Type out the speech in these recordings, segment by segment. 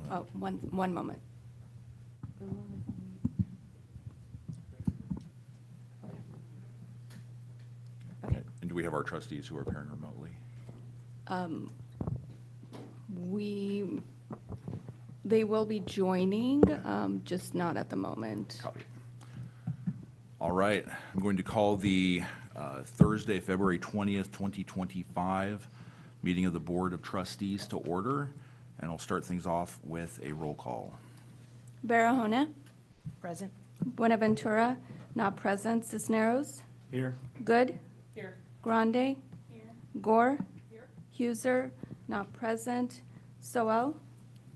Oh, one moment. Okay. And do we have our trustees who are appearing remotely? They will be joining, just not at the moment. Copy. All right, I'm going to call the Thursday, February 20th, 2025 meeting of the Board of Trustees to order, and I'll start things off with a roll call. Barahona, Present. Buenaventura, not present. Cisneros, Here. Good, Here. Grande, Here. Gore, Here. Huser, not present. Soel,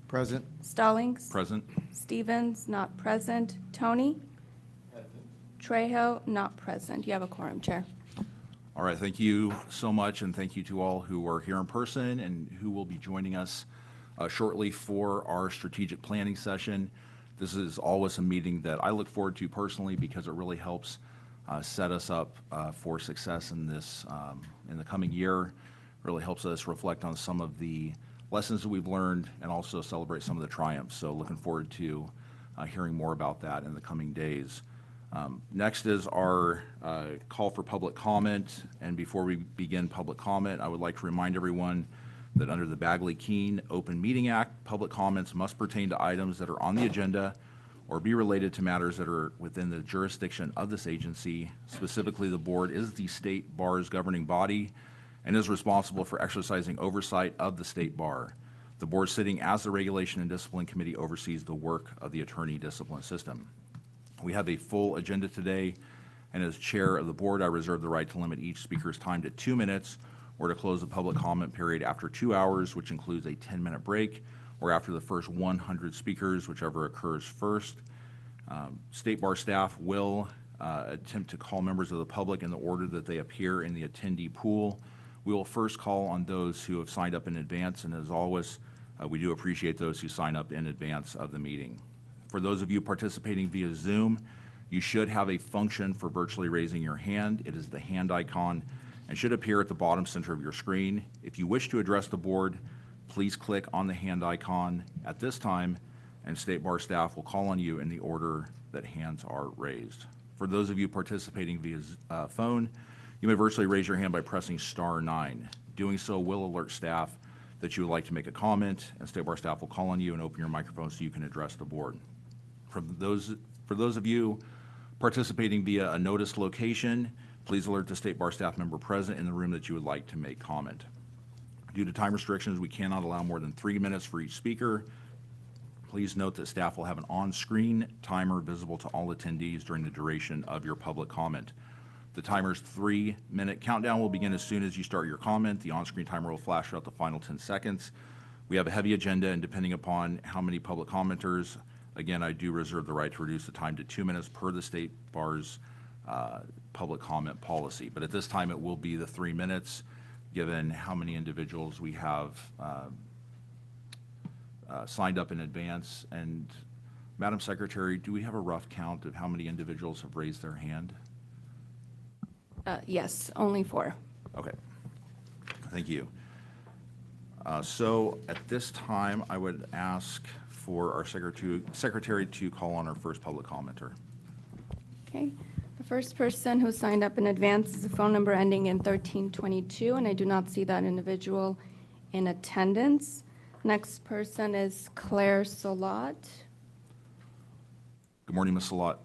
Present. Stallings, Present. Stevens, not present. Tony, Trejo, not present. You have a quorum, Chair. All right, thank you so much, and thank you to all who are here in person and who will be joining us shortly for our strategic planning session. This is always a meeting that I look forward to personally because it really helps set us up for success in this in the coming year. Really helps us reflect on some of the lessons that we've learned and also celebrate some of the triumphs. So looking forward to hearing more about that in the coming days. Next is our call for public comment. And before we begin public comment, I would like to remind everyone that under the Bagley-Keene Open Meeting Act, public comments must pertain to items that are on the agenda or be related to matters that are within the jurisdiction of this agency. Specifically, the board is the state bar's governing body and is responsible for exercising oversight of the state bar. The board sitting as the Regulation and Discipline Committee oversees the work of the attorney discipline system. We have a full agenda today, and as chair of the board, I reserve the right to limit each speaker's time to 2 minutes or to close the public comment period after 2 hours, which includes a 10-minute break, or after the first 100 speakers, whichever occurs first. State bar staff will attempt to call members of the public in the order that they appear in the attendee pool. We will first call on those who have signed up in advance, and as always, we do appreciate those who sign up in advance of the meeting. For those of you participating via Zoom, you should have a function for virtually raising your hand. It is the hand icon and should appear at the bottom center of your screen. If you wish to address the board, please click on the hand icon at this time, and State Bar staff will call on you in the order that hands are raised. For those of you participating via phone, you may virtually raise your hand by pressing *9. Doing so will alert staff that you would like to make a comment, and State Bar staff will call on you and open your microphone so you can address the board. For those of you participating via a noticed location, please alert the State Bar staff member present in the room that you would like to make comment. Due to time restrictions, we cannot allow more than 3 minutes for each speaker. Please note that staff will have an on-screen timer visible to all attendees during the duration of your public comment. The timer's 3-minute countdown will begin as soon as you start your comment. The on-screen timer will flash throughout the final 10 seconds. We have a heavy agenda, and depending upon how many public commenters, again, I do reserve the right to reduce the time to 2 minutes per the State Bar's public comment policy. But at this time, it will be the 3 minutes, given how many individuals we have signed up in advance. And Madam Secretary, do we have a rough count of how many individuals have raised their hand? Yes, only 4. Okay, thank you. So at this time, I would ask for our secretary to call on our first public commenter. Okay. The first person who signed up in advance is a phone number ending in 1322, and I do not see that individual in attendance. Next person is Claire Solat. Good morning, Ms. Salat.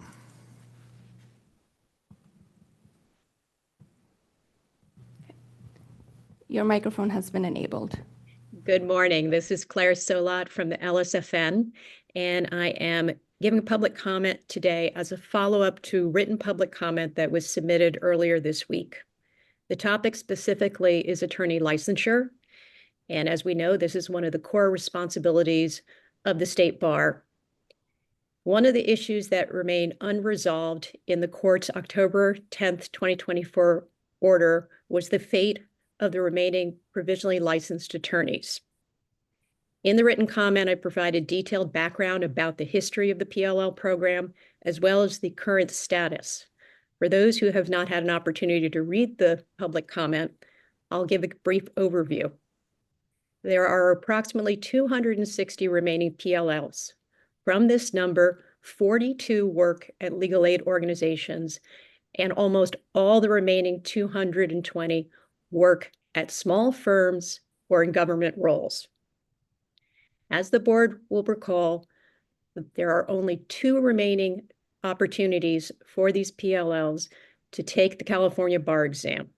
Your microphone has been enabled. Good morning. This is Claire Solat from the LSFN, and I am giving a public comment today as a follow-up to written public comment that was submitted earlier this week. The topic specifically is attorney licensure, and as we know, this is one of the core responsibilities of the State Bar. One of the issues that remain unresolved in the court's October 10th, 2024 order was the fate of the remaining provisionally licensed attorneys. In the written comment, I provided detailed background about the history of the PLL program, as well as the current status. For those who have not had an opportunity to read the public comment, I'll give a brief overview. there are approximately 260 remaining PLLs. From this number, 42 work at legal aid organizations, and almost all the remaining 220 work at small firms or in government roles. As the board will recall, there are only 2 remaining opportunities for these PLLs to take the California bar exam.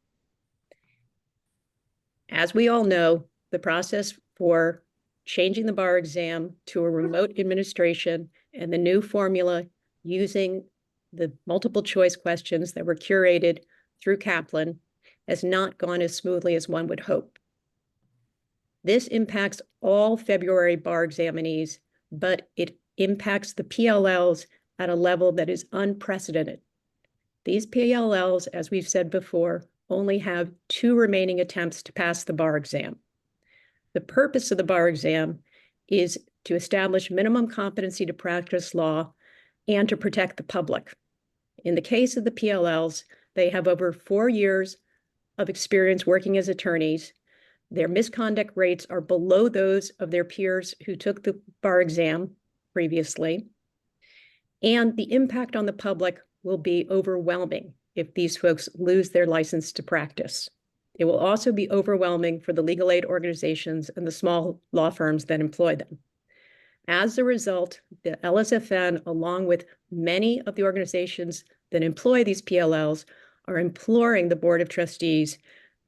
As we all know, the process for changing the bar exam to a remote administration and the new formula using the multiple choice questions that were curated through Kaplan has not gone as smoothly as one would hope. This impacts all February bar examinees, but it impacts the PLLs at a level that is unprecedented. These PLLs, as we've said before, only have 2 remaining attempts to pass the bar exam. The purpose of the bar exam is to establish minimum competency to practice law and to protect the public. In the case of the PLLs, they have over 4 years of experience working as attorneys. Their misconduct rates are below those of their peers who took the bar exam previously. And the impact on the public will be overwhelming if these folks lose their license to practice. It will also be overwhelming for the legal aid organizations and the small law firms that employ them. As a result, the LSFN, along with many of the organizations that employ these PLLs, are imploring the Board of Trustees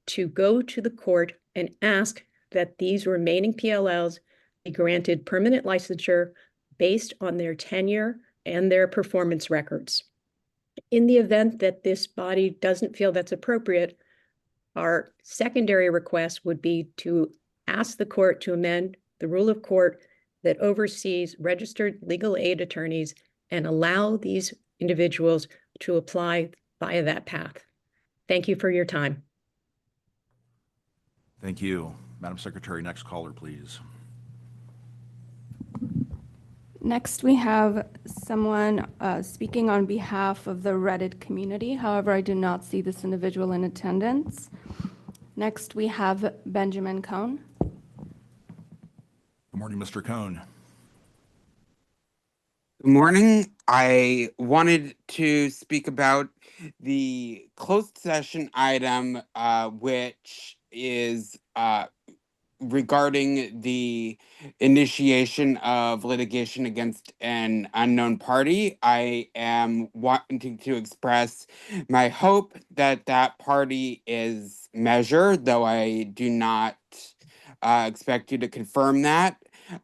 to go to the court and ask that these remaining PLLs be granted permanent licensure based on their tenure and their performance records. In the event that this body doesn't feel that's appropriate, our secondary request would be to ask the court to amend the rule of court that oversees registered legal aid attorneys and allow these individuals to apply via that path. Thank you for your time. Thank you. Madam Secretary, next caller, please. Next, we have someone speaking on behalf of the Reddit community. However, I do not see this individual in attendance. Next, we have Benjamin Cohn. Good morning, Mr. Cohn. Good morning. I wanted to speak about the closed session item, which is regarding the initiation of litigation against an unknown party. I am wanting to express my hope that that party is Measure, though I do not expect you to confirm that.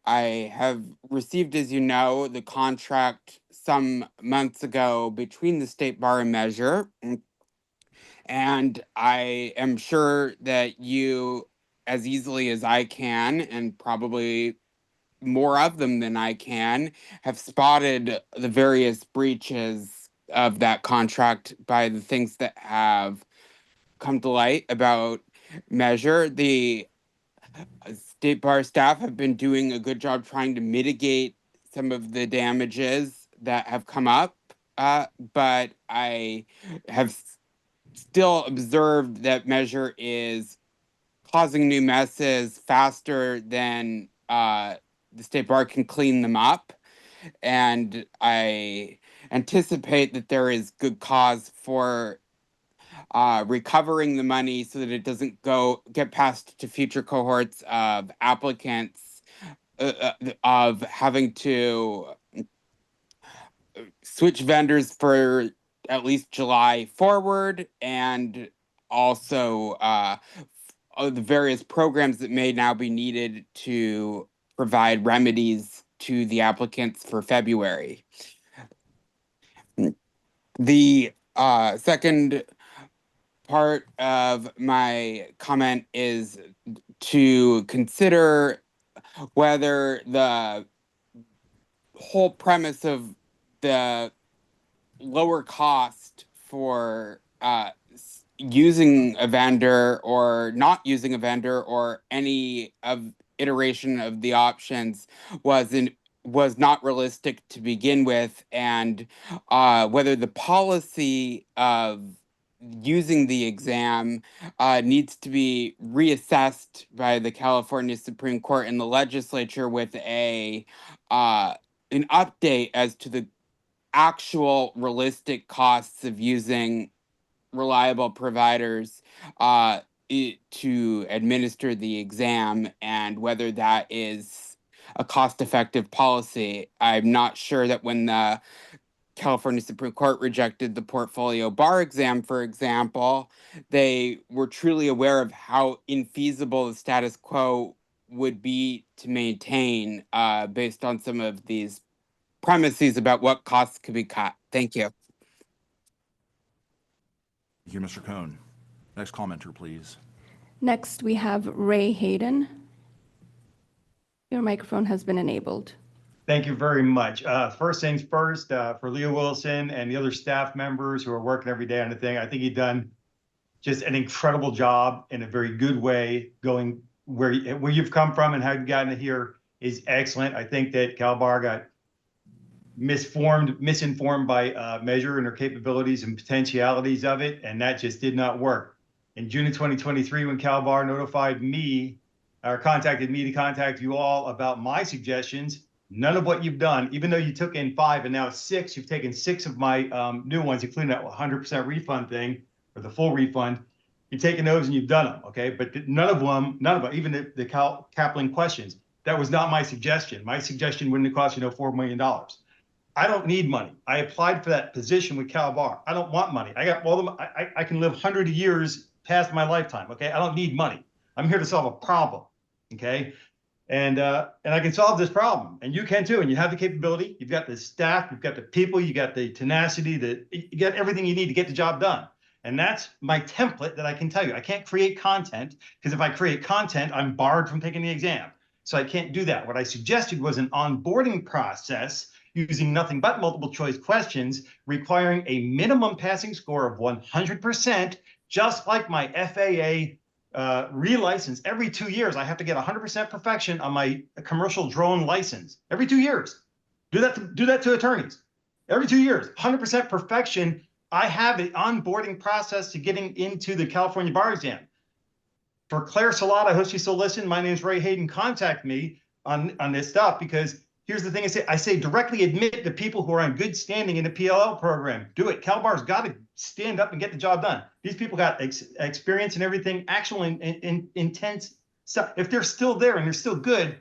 I have received, as you know, the contract some months ago between the State Bar and Measure, and I am sure that you, as easily as I can, and probably more of them than I can, have spotted the various breaches of that contract by the things that have come to light about Measure. The State Bar staff have been doing a good job trying to mitigate some of the damages that have come up, but I have still observed that Measure is causing new messes faster than the State Bar can clean them up. And I anticipate that there is good cause for recovering the money so that it doesn't get passed to future cohorts of applicants, of having to switch vendors for at least July forward, and also the various programs that may now be needed to provide remedies to the applicants for February. The second part of my comment is to consider whether the whole premise of the lower cost for using a vendor or not using a vendor or any of iteration of the options was not realistic to begin with, and whether the policy of using the exam needs to be reassessed by the California Supreme Court and the legislature with an update as to the actual realistic costs of using reliable providers to administer the exam, and whether that is a cost-effective policy. I'm not sure that when the California Supreme Court rejected the portfolio bar exam, for example, they were truly aware of how infeasible the status quo would be to maintain based on some of these premises about what costs could be cut. Thank you. Thank you, Mr. Cohn. Next commenter, please. Next, we have Ray Hayden. Your microphone has been enabled. Thank you very much. First things first, for Leo Wilson and the other staff members who are working every day on the thing, I think you've done just an incredible job in a very good way. Going where you've come from and how you've gotten to here is excellent. I think that CalBar got misinformed by Measure and her capabilities and potentialities of it, and that just did not work. In June of 2023, when CalBar notified me or contacted me to contact you all about my suggestions, none of what you've done, even though you took in 5 and now 6, you've taken 6 of my new ones, including that 100% refund thing or the full refund. You've taken those and you've done them, okay? But none of them, even the Kaplan questions, that was not my suggestion. My suggestion wouldn't have cost you $4 million. I don't need money. I applied for that position with CalBar. I don't want money. I got all the, I can live hundreds of years past my lifetime, okay? I don't need money. I'm here to solve a problem, okay? And I can solve this problem, and you can too. And you have the capability. You've got the staff, you've got the people, you got the tenacity, you got everything you need to get the job done. And that's my template that I can tell you. I can't create content, because if I create content, I'm barred from taking the exam. So I can't do that. What I suggested was an onboarding process using nothing but multiple choice questions, requiring a minimum passing score of 100%, just like my FAA relicense. Every 2 years, I have to get 100% perfection on my commercial drone license. Every 2 years. Do that to attorneys. Every 2 years, 100% perfection. I have an onboarding process to getting into the California bar exam. For Claire Salata, I hope she still listens. My name is Ray Hayden. Contact me on this stuff, because here's the thing I say directly admit to people who are on good standing in the PLL program. Do it. CalBar's got to stand up and get the job done. These people got experience and everything, actual intense stuff. If they're still there and they're still good,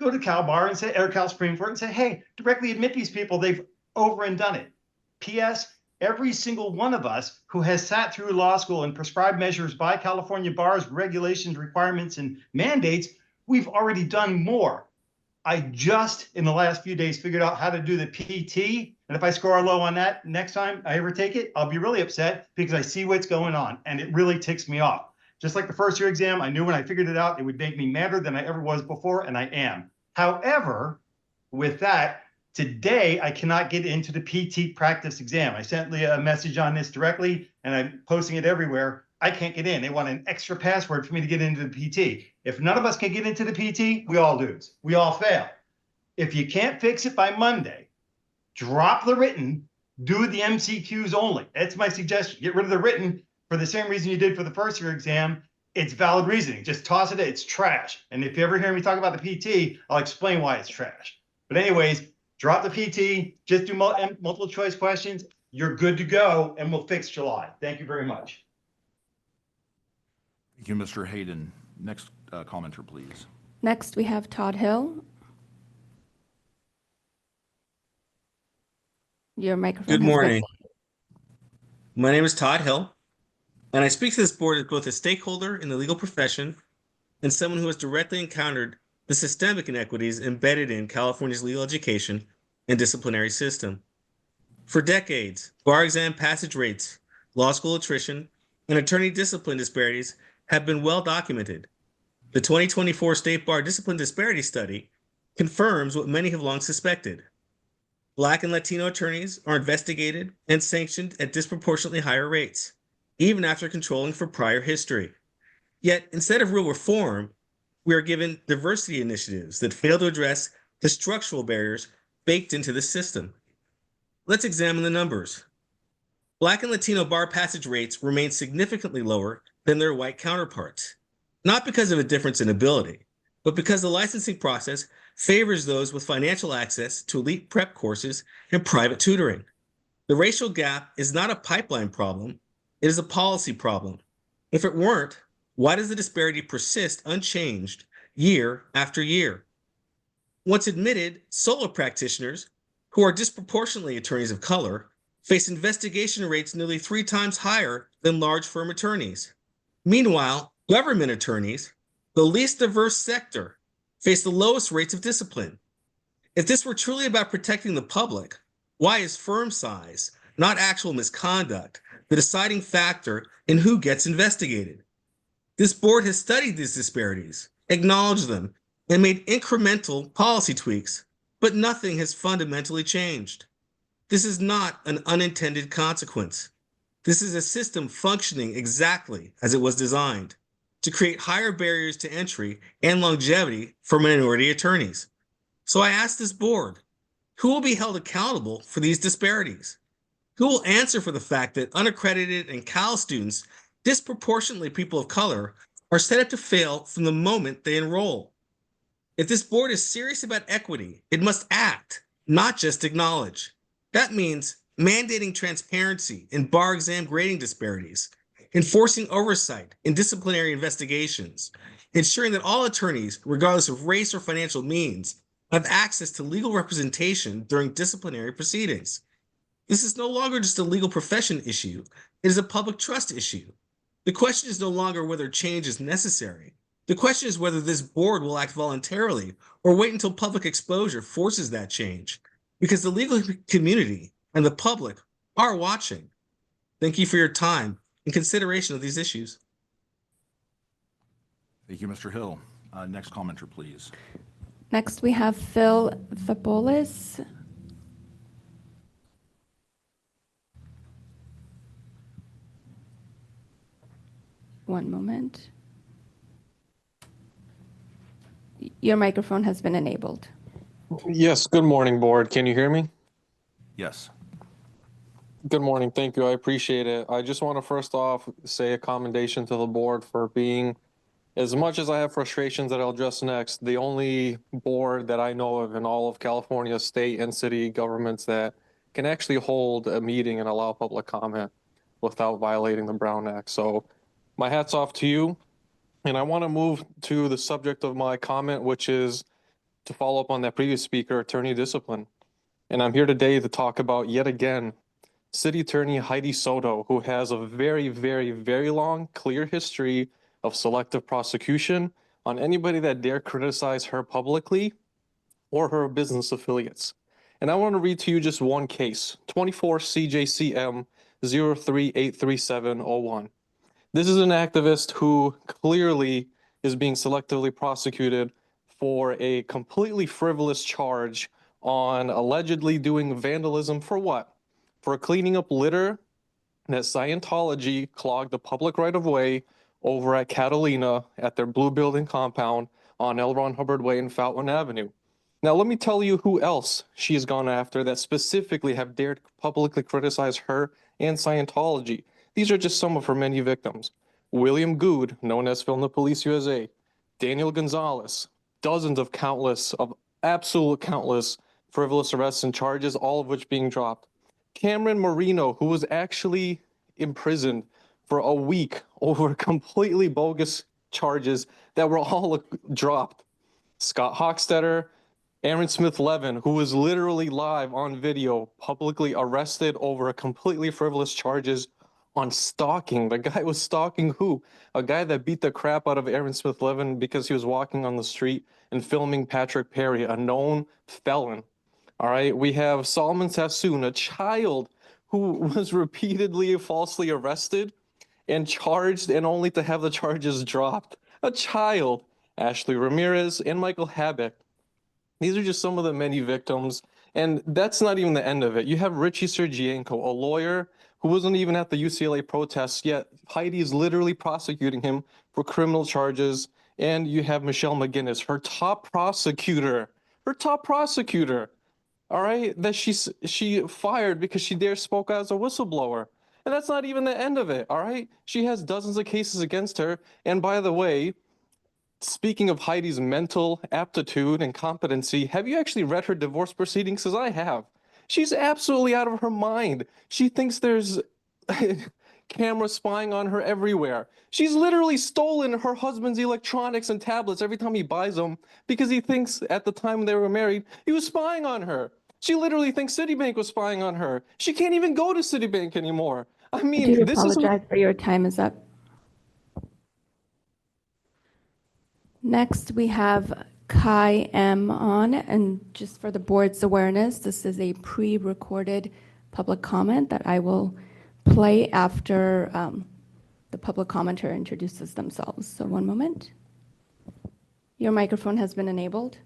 go to CalBar and say, or Cal Supreme Court and say, hey, directly admit these people. They've over and done it. P.S. Every single one of us who has sat through law school and prescribed measures by California bars, regulations, requirements, and mandates, we've already done more. I just, in the last few days, figured out how to do the PT. And if I score low on that next time I ever take it, I'll be really upset, because I see what's going on and it really ticks me off. Just like the first year exam, I knew when I figured it out, it would make me madder than I ever was before, and I am. However, with that, today I cannot get into the PT practice exam. I sent Leah a message on this directly, and I'm posting it everywhere. I can't get in. They want an extra password for me to get into the PT. If none of us can get into the PT, we all lose. We all fail. If you can't fix it by Monday, drop the written, do the MCQs only. That's my suggestion. Get rid of the written for the same reason you did for the first year exam. It's valid reasoning. Just toss it. It's trash. And if you ever hear me talk about the PT, I'll explain why it's trash. But anyways, drop the PT, just do multiple choice questions. You're good to go, and we'll fix July. Thank you very much. Thank you, Mr. Hayden. Next commenter, please. Next, we have Todd Hill. Your microphone. Good morning. My name is Todd Hill, and I speak to this board as both a stakeholder in the legal profession and someone who has directly encountered the systemic inequities embedded in California's legal education and disciplinary system. For decades, bar exam passage rates, law school attrition, and attorney discipline disparities have been well documented. The 2024 State Bar Discipline Disparity Study confirms what many have long suspected. Black and Latino attorneys are investigated and sanctioned at disproportionately higher rates, even after controlling for prior history. Yet, instead of real reform, we are given diversity initiatives that fail to address the structural barriers baked into the system. Let's examine the numbers. Black and Latino bar passage rates remain significantly lower than their white counterparts, not because of a difference in ability, but because the licensing process favors those with financial access to elite prep courses and private tutoring. The racial gap is not a pipeline problem, it is a policy problem. If it weren't, why does the disparity persist unchanged year after year? Once admitted, solo practitioners, who are disproportionately attorneys of color, face investigation rates nearly 3 times higher than large firm attorneys. Meanwhile, government attorneys, the least diverse sector, face the lowest rates of discipline. If this were truly about protecting the public, why is firm size, not actual misconduct, the deciding factor in who gets investigated? This board has studied these disparities, acknowledged them, and made incremental policy tweaks, but nothing has fundamentally changed. This is not an unintended consequence. This is a system functioning exactly as it was designed, to create higher barriers to entry and longevity for minority attorneys. So I ask this board, who will be held accountable for these disparities? Who will answer for the fact that unaccredited and Cal students, disproportionately people of color, are set up to fail from the moment they enroll? If this board is serious about equity, it must act, not just acknowledge. That means mandating transparency in bar exam grading disparities, enforcing oversight in disciplinary investigations, ensuring that all attorneys, regardless of race or financial means, have access to legal representation during disciplinary proceedings. This is no longer just a legal profession issue, it is a public trust issue. The question is no longer whether change is necessary. The question is whether this board will act voluntarily or wait until public exposure forces that change, because the legal community and the public are watching. Thank you for your time and consideration of these issues. Thank you, Mr. Hill. Next commenter, please. Next, we have Phil Vapolis. One moment. Your microphone has been enabled. Yes, good morning, board. Can you hear me? Yes. Good morning. Thank you. I appreciate it. I just want to first off say a commendation to the board for being, as much as I have frustrations that I'll address next, the only board that I know of in all of California state and city governments that can actually hold a meeting and allow public comment without violating the Brown Act. So my hat's off to you. And I want to move to the subject of my comment, which is to follow up on that previous speaker, attorney discipline. And I'm here today to talk about, yet again, City Attorney Heidi Soto, who has a very, very, very long, clear history of selective prosecution on anybody that dare criticize her publicly or her business affiliates. And I want to read to you just one case, 24 CJCM 0383701. This is an activist who clearly is being selectively prosecuted for a completely frivolous charge on allegedly doing vandalism for what? For cleaning up litter that Scientology clogged the public right-of-way over at Catalina at their blue building compound on L. Ron Hubbard Way and Fountain Avenue. Now, let me tell you who else she's gone after that specifically have dared publicly criticize her and Scientology. These are just some of her many victims. William Good, known as Film the Police USA, Daniel Gonzalez, dozens of absolute countless frivolous arrests and charges, all of which being dropped. Cameron Marino, who was actually imprisoned for a week over completely bogus charges that were all dropped. Scott Hochstetter, Aaron Smith-Levin, who was literally live on video, publicly arrested over a completely frivolous charges on stalking. The guy was stalking who? A guy that beat the crap out of Aaron Smith-Levin because he was walking on the street and filming Patrick Perry, a known felon. All right, we have Solomon Sassoon, a child who was repeatedly falsely arrested and charged and only to have the charges dropped. A child. Ashley Ramirez and Michael Habek. These are just some of the many victims. And that's not even the end of it. You have Richie Sergienko, a lawyer who wasn't even at the UCLA protests, yet Heidi is literally prosecuting him for criminal charges. And you have Michelle McGinnis, her top prosecutor, all right, that she fired because she spoke as a whistleblower. And that's not even the end of it, all right? She has dozens of cases against her. And by the way, speaking of Heidi's mental aptitude and competency, have you actually read her divorce proceedings? Because I have. She's absolutely out of her mind. She thinks there's cameras spying on her everywhere. She's literally stolen her husband's electronics and tablets every time he buys them because he thinks at the time they were married, he was spying on her. She literally thinks Citibank was spying on her. She can't even go to Citibank anymore. I I mean, do this is apologize for your time is up. Next, we have Kai M on, and just for the board's awareness, this is a pre-recorded public comment that I will play after the public commenter introduces themselves. So one moment. Your microphone has been enabled.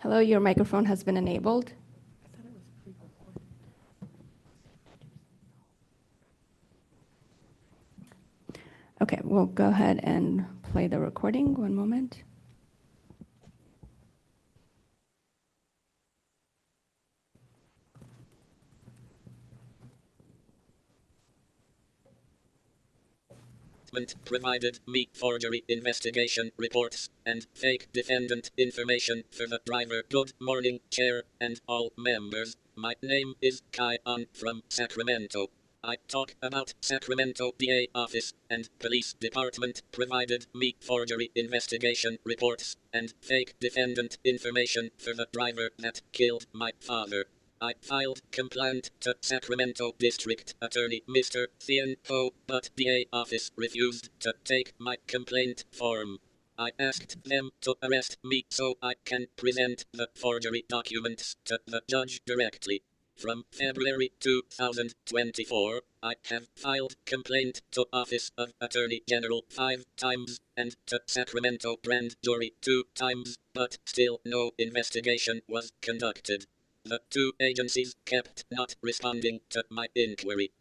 Hello, your microphone has been enabled. Okay, we'll go ahead and play the recording. One moment. Provided me forgery investigation reports and fake defendant information for the driver. Good morning, Chair, and all members. My name is Kai An from Sacramento. I talk about Sacramento DA office and police department provided me forgery investigation reports and fake defendant information for the driver that killed my father. I filed complaint to Sacramento District Attorney Mr. Thien Ho, but DA office refused to take my complaint form. I asked them to arrest me so I can present the forgery documents to the judge directly. From February 2024, I have filed complaint to Office of Attorney General 5 times and to Sacramento Grand Jury 2 times, but still no investigation was conducted. The two agencies kept not responding to my inquiry.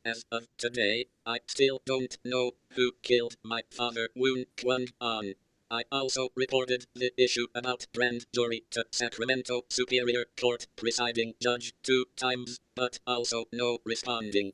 As of today, I still don't know who killed my father, Woon Kwon An. I also reported the issue about grand jury to Sacramento Superior Court presiding judge 2 times, but also no responding.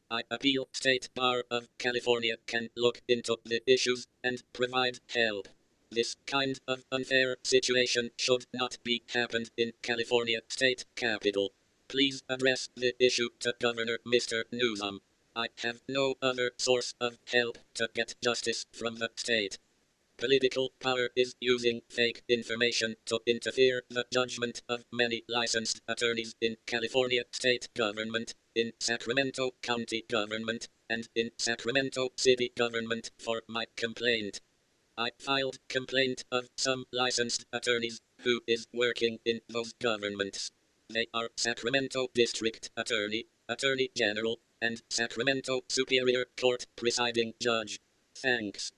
I appeal State Bar of California can look into the issues and provide help. This kind of unfair situation should not be happened in California State Capitol. Please address the issue to Governor Mr. Newsom. I have no other source of help to get justice from the state. Political power is using fake information to interfere the judgment of many licensed attorneys in California state government, in Sacramento County government, and in Sacramento City government for my complaint. I filed complaint of some licensed attorneys who is working in those governments. They are Sacramento District Attorney, Attorney General, and Sacramento Superior Court presiding judge. Thanks.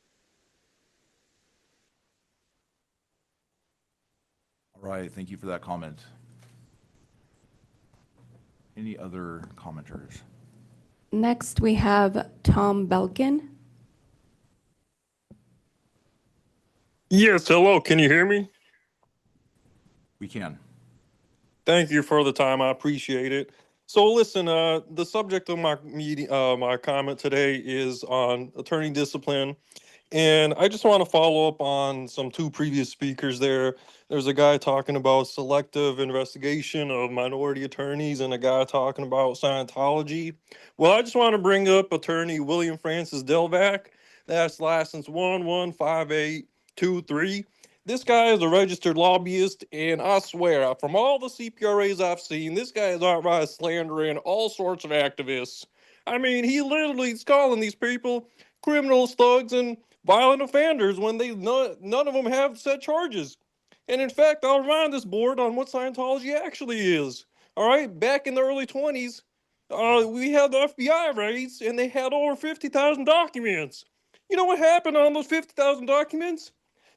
All right, thank you for that comment. Any other commenters? Next, we have Tom Belkin. Yes, hello, can you hear me? We can. Thank you for the time. I appreciate it. So listen, the subject of my meeting, my comment today is on attorney discipline. And I just want to follow up on some two previous speakers there. There's a guy talking about selective investigation of minority attorneys and a guy talking about Scientology. Well, I just want to bring up attorney William Francis Delvac. That's license 115823. This guy is a registered lobbyist, and I swear, from all the CPRAs I've seen, this guy is outright slandering all sorts of activists. I mean, he literally is calling these people criminals, thugs, and violent offenders when none of them have set charges. And in fact, I'll remind this board on what Scientology actually is. All right, back in the early 20s, we had the FBI raids, and they had over 50,000 documents. You know what happened on those 50,000 documents?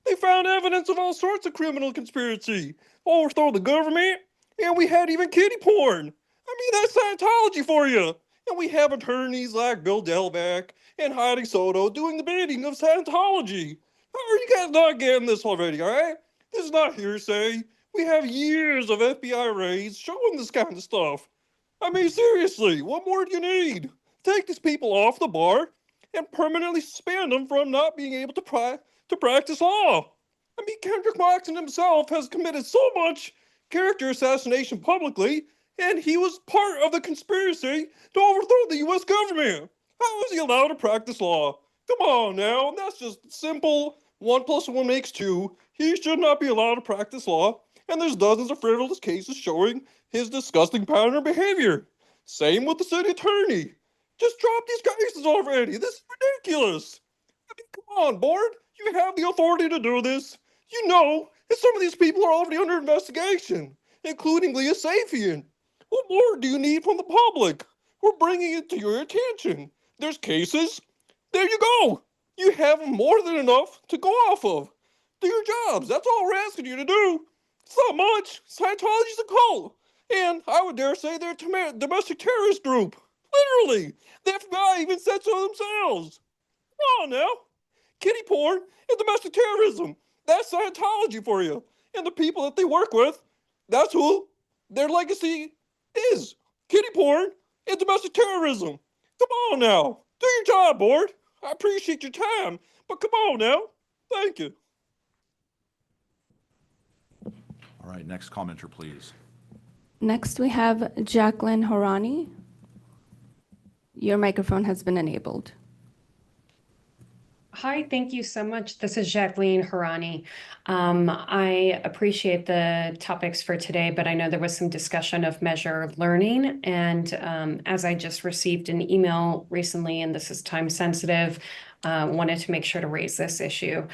They found evidence of all sorts of criminal conspiracy, overthrow the government, and we had even kiddie porn. I mean, that's Scientology for you. And we have attorneys like Bill Delbeck and Heidi Soto doing the bidding of Scientology. How are you guys not getting this already, all right? This is not hearsay. We have years of FBI raids showing this kind of stuff. I mean, seriously, what more do you need? Take these people off the bar and permanently suspend them from not being able to practice law. I mean, Kendrick Moxon himself has committed so much character assassination publicly, and he was part of the conspiracy to overthrow the U.S. government. How is he allowed to practice law? Come on now, that's just simple. 1 + 1 makes 2. He should not be allowed to practice law, and there's dozens of frivolous cases showing his disgusting pattern of behavior. Same with the city attorney. Just drop these cases already. This is ridiculous. I mean, come on, board. You have the authority to do this. You know that some of these people are already under investigation, including Leah Safian. What more do you need from the public? We're bringing it to your attention. There's cases. There you go. You have more than enough to go off of. Do your jobs. That's all we're asking you to do. It's not much. Scientology's a cult. And I would dare say they're a domestic terrorist group. Literally. The FBI even said so themselves. Come on now. Kitty porn and domestic terrorism. That's Scientology for you. And the people that they work with, that's who their legacy is. Kitty porn and domestic terrorism. Come on now. Do your job, board. I appreciate your time, but come on now. Thank you. All right, next commenter, please. Next, we have Jacqueline Horani. Your microphone has been enabled. Hi, thank you so much. This is Jacqueline Harani. I appreciate the topics for today, but I know there was some discussion of measure learning. And as I just received an email recently, and this is time sensitive, wanted to make sure to raise this issue.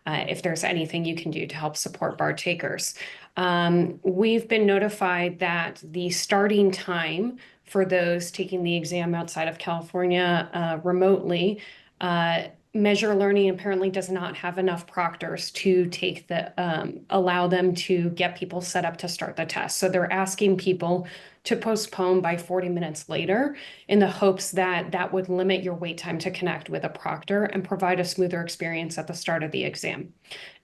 If there's anything you can do to help support bar takers. We've been notified that the starting time for those taking the exam outside of California remotely, Measure Learning apparently does not have enough proctors to take allow them to get people set up to start the test. So they're asking people to postpone by 40 minutes later in the hopes that that would limit your wait time to connect with a proctor and provide a smoother experience at the start of the exam.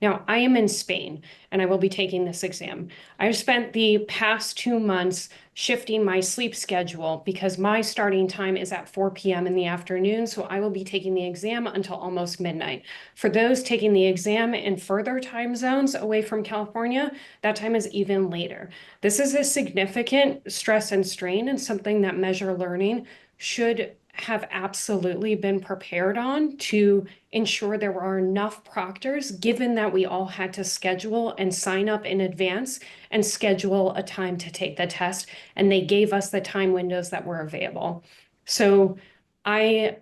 Now, I am in Spain and I will be taking this exam. I've spent the past 2 months shifting my sleep schedule because my starting time is at 4 p.m. in the afternoon, so I will be taking the exam until almost midnight. For those taking the exam in further time zones away from California, that time is even later. This is a significant stress and strain and something that Measure Learning should have absolutely been prepared on to ensure there were enough proctors, given that we all had to schedule and sign up in advance and schedule a time to take the test. And they gave us the time windows that were available. So I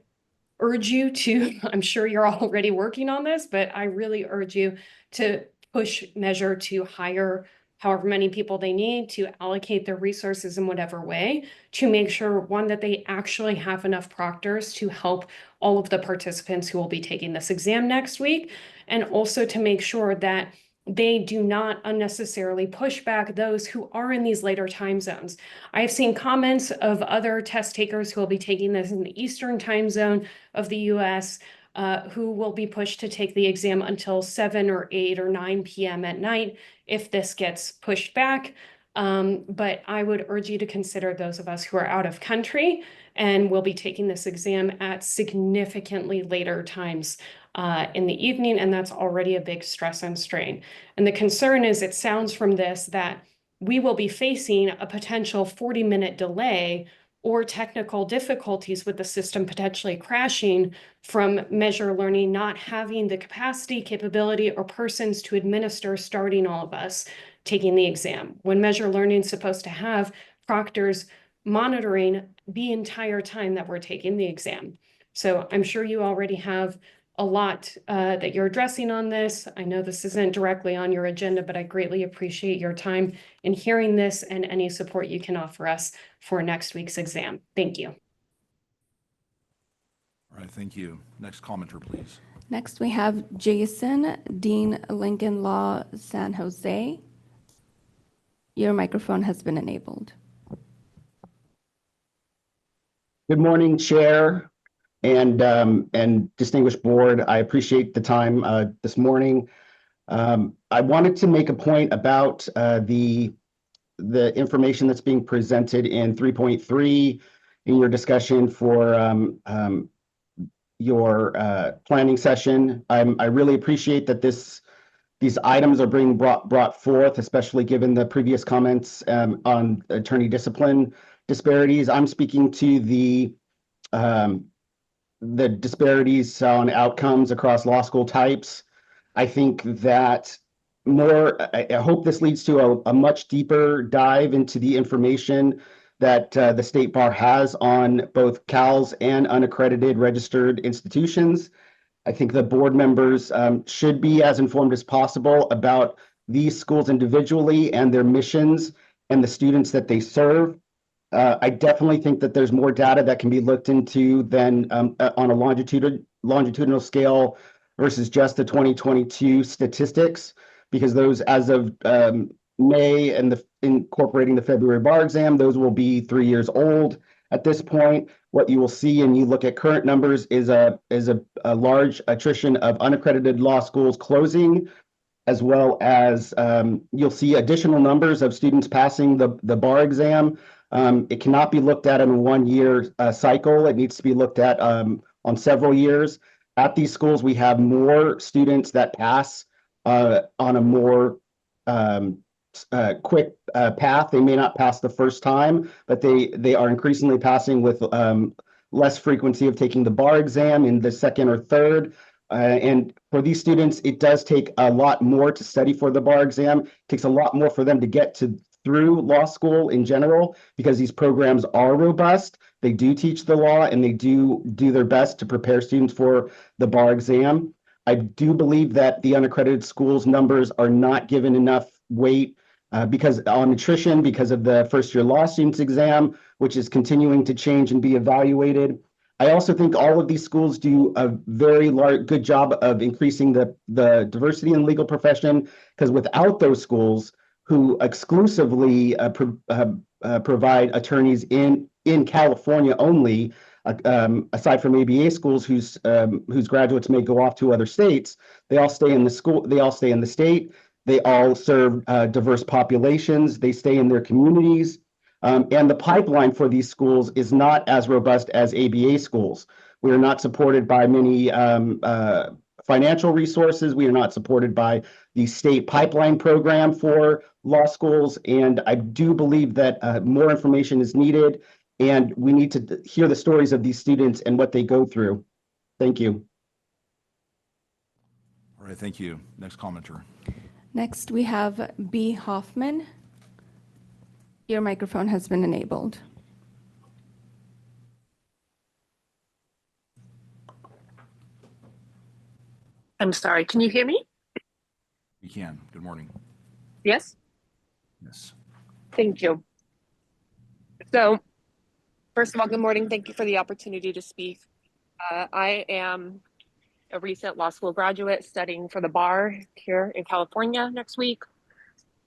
urge you to, I'm sure you're already working on this, but I really urge you to push Measure to hire however many people they need, to allocate their resources in whatever way to make sure, one, that they actually have enough proctors to help all of the participants who will be taking this exam next week, and also to make sure that they do not unnecessarily push back those who are in these later time zones. I've seen comments of other test takers who will be taking this in the Eastern time zone of the US, who will be pushed to take the exam until 7 or 8 or 9 p.m. at night if this gets pushed back. But I would urge you to consider those of us who are out of country and will be taking this exam at significantly later times in the evening, and that's already a big stress and strain. And the concern is, it sounds from this that we will be facing a potential 40-minute delay or technical difficulties with the system potentially crashing from Measure Learning not having the capacity, capability, or persons to administer starting all of us taking the exam, when Measure Learning is supposed to have proctors monitoring the entire time that we're taking the exam. So I'm sure you already have a lot that you're addressing on this. I know this isn't directly on your agenda, but I greatly appreciate your time in hearing this and any support you can offer us for next week's exam. Thank you. All right, thank you. Next commenter, please. Next, we have Jason, Dean Lincoln Law, San Jose. Your microphone has been enabled. Good morning, Chair and distinguished board. I appreciate the time this morning. I wanted to make a point about the information that's being presented in 3.3 in your discussion for your planning session. I really appreciate that these items are being brought forth, especially given the previous comments on attorney discipline disparities. I'm speaking to the disparities on outcomes across law school types. I think that I hope this leads to a much deeper dive into the information that the State Bar has on both CALs and unaccredited registered institutions. I think the board members should be as informed as possible about these schools individually and their missions and the students that they serve. I definitely think that there's more data that can be looked into than on a longitudinal scale versus just the 2022 statistics, because those, as of May and incorporating the February bar exam, those will be 3 years old at this point. What you will see, and you look at current numbers, is a large attrition of unaccredited law schools closing, as well as you'll see additional numbers of students passing the bar exam. It cannot be looked at in a 1 year cycle. It needs to be looked at on several years. At these schools, we have more students that pass on a more quick path. They may not pass the first time, but they are increasingly passing with less frequency of taking the bar exam in the second or third. And for these students, it does take a lot more to study for the bar exam. It takes a lot more for them to get through law school in general, because these programs are robust. They do teach the law, and they do their best to prepare students for the bar exam. I do believe that the unaccredited schools numbers are not given enough weight because on attrition, because of the first year law students exam, which is continuing to change and be evaluated. I also think all of these schools do a very good job of increasing the diversity in the legal profession, because without those schools who exclusively provide attorneys in California only, aside from ABA schools whose graduates may go off to other states, they all stay in the school. They all stay in the state. They all serve diverse populations. They stay in their communities. And the pipeline for these schools is not as robust as ABA schools. We are not supported by many financial resources. We are not supported by the state pipeline program for law schools. And I do believe that more information is needed, and we need to hear the stories of these students and what they go through. Thank you. All right, thank you. Next commenter. Next, we have B. Hoffman. Your microphone has been enabled. I'm sorry, can you hear me? You can. Good morning. Yes? Yes. Thank you. So, first of all, good morning. Thank you for the opportunity to speak. I am a recent law school graduate studying for the bar here in California next week.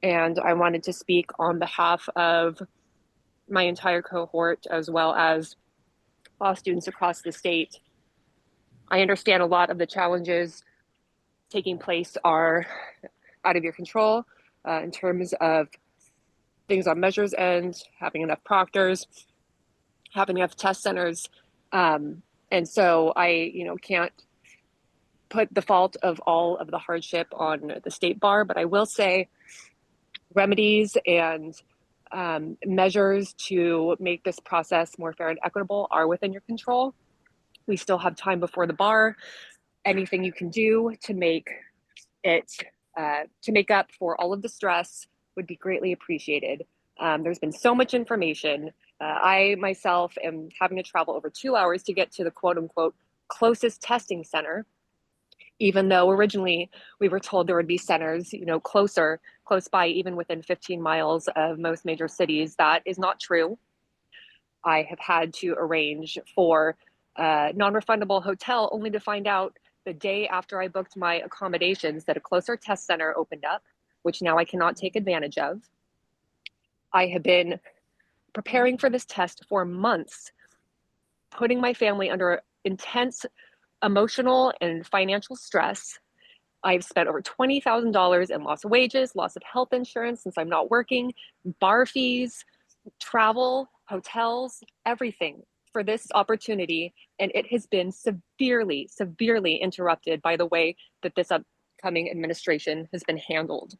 And I wanted to speak on behalf of my entire cohort, as well as law students across the state. I understand a lot of the challenges taking place are out of your control in terms of things on measures end, having enough proctors, having enough test centers. And so I, can't put the fault of all of the hardship on the state bar, but I will say remedies and measures to make this process more fair and equitable are within your control. We still have time before the bar. Anything you can do to make it, to make up for all of the stress would be greatly appreciated. There's been so much information. I myself am having to travel over 2 hours to get to the quote unquote closest testing center, even though originally we were told there would be centers, close by, even within 15 miles of most major cities. That is not true. I have had to arrange for a non-refundable hotel only to find out the day after I booked my accommodations that a closer test center opened up, which now I cannot take advantage of. I have been preparing for this test for months, putting my family under intense emotional and financial stress. I've spent over $20,000 in loss of wages, loss of health insurance since I'm not working, bar fees, travel, hotels, everything for this opportunity. And it has been severely, severely interrupted by the way that this upcoming administration has been handled.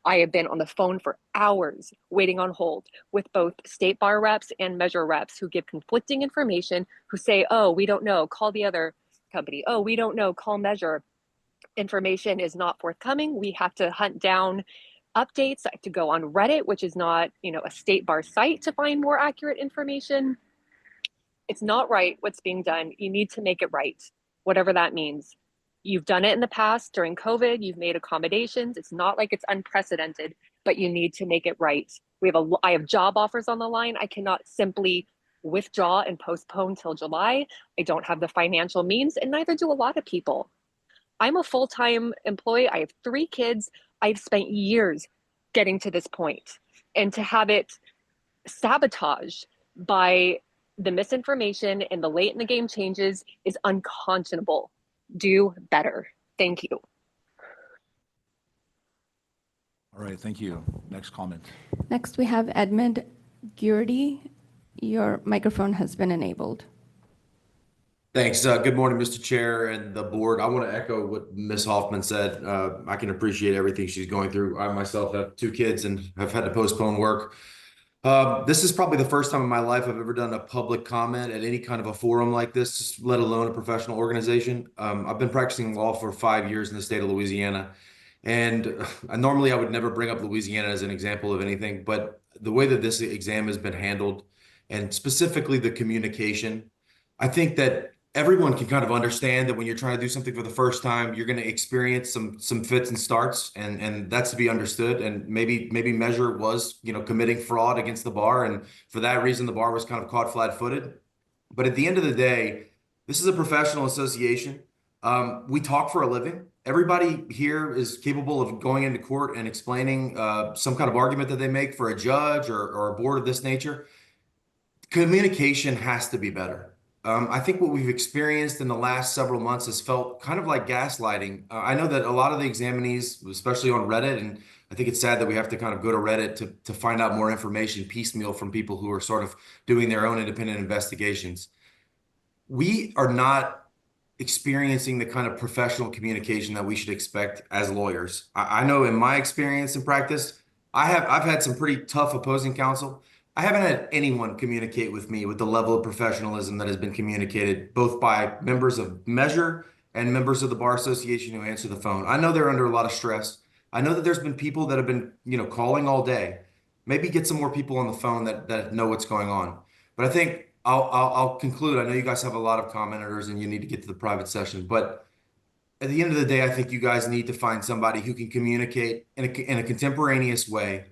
I have been on the phone for hours waiting on hold with both state bar reps and measure reps who give conflicting information, who say, oh, we don't know, call the other company. Oh, we don't know, call measure. Information is not forthcoming. We have to hunt down updates. I have to go on Reddit, which is not, a state bar site, to find more accurate information. It's not right what's being done. You need to make it right, whatever that means. You've done it in the past during COVID. You've made accommodations. It's not like it's unprecedented, but you need to make it right. I have job offers on the line. I cannot simply withdraw and postpone till July. I don't have the financial means, and neither do a lot of people. I'm a full-time employee. I have 3 kids. I've spent years getting to this point, and to have it sabotaged by the misinformation and the late in the game changes is unconscionable. Do better. Thank you. All right, thank you. Next comment. Next, we have Edmund Gurdy. Your microphone has been enabled. Thanks. Good morning, Mr. Chair and the board. I want to echo what Ms. Hoffman said. I can appreciate everything she's going through. I myself have 2 kids and have had to postpone work. This is probably the first time in my life I've ever done a public comment at any kind of a forum like this, let alone a professional organization. I've been practicing law for 5 years in the state of Louisiana, and normally I would never bring up Louisiana as an example of anything, but the way that this exam has been handled, and specifically the communication, I think that everyone can kind of understand that when you're trying to do something for the first time, you're going to experience some fits and starts, and that's to be understood. And maybe Measure was, committing fraud against the bar, and for that reason, the bar was kind of caught flat-footed. But at the end of the day, this is a professional association. We talk for a living. Everybody here is capable of going into court and explaining some kind of argument that they make for a judge or a board of this nature. Communication has to be better. I think what we've experienced in the last several months has felt kind of like gaslighting. I know that a lot of the examinees, especially on Reddit, and I think it's sad that we have to kind of go to Reddit to find out more information piecemeal from people who are sort of doing their own independent investigations. We are not experiencing the kind of professional communication that we should expect as lawyers. I know in my experience and practice, I've had some pretty tough opposing counsel. I haven't had anyone communicate with me with the level of professionalism that has been communicated both by members of Measure and members of the Bar Association who answer the phone. I know they're under a lot of stress. I know that there's been people that have been, calling all day. Maybe get some more people on the phone that know what's going on. But I think I'll conclude. I know you guys have a lot of commenters and you need to get to the private session, but at the end of the day, I think you guys need to find somebody who can communicate in a contemporaneous way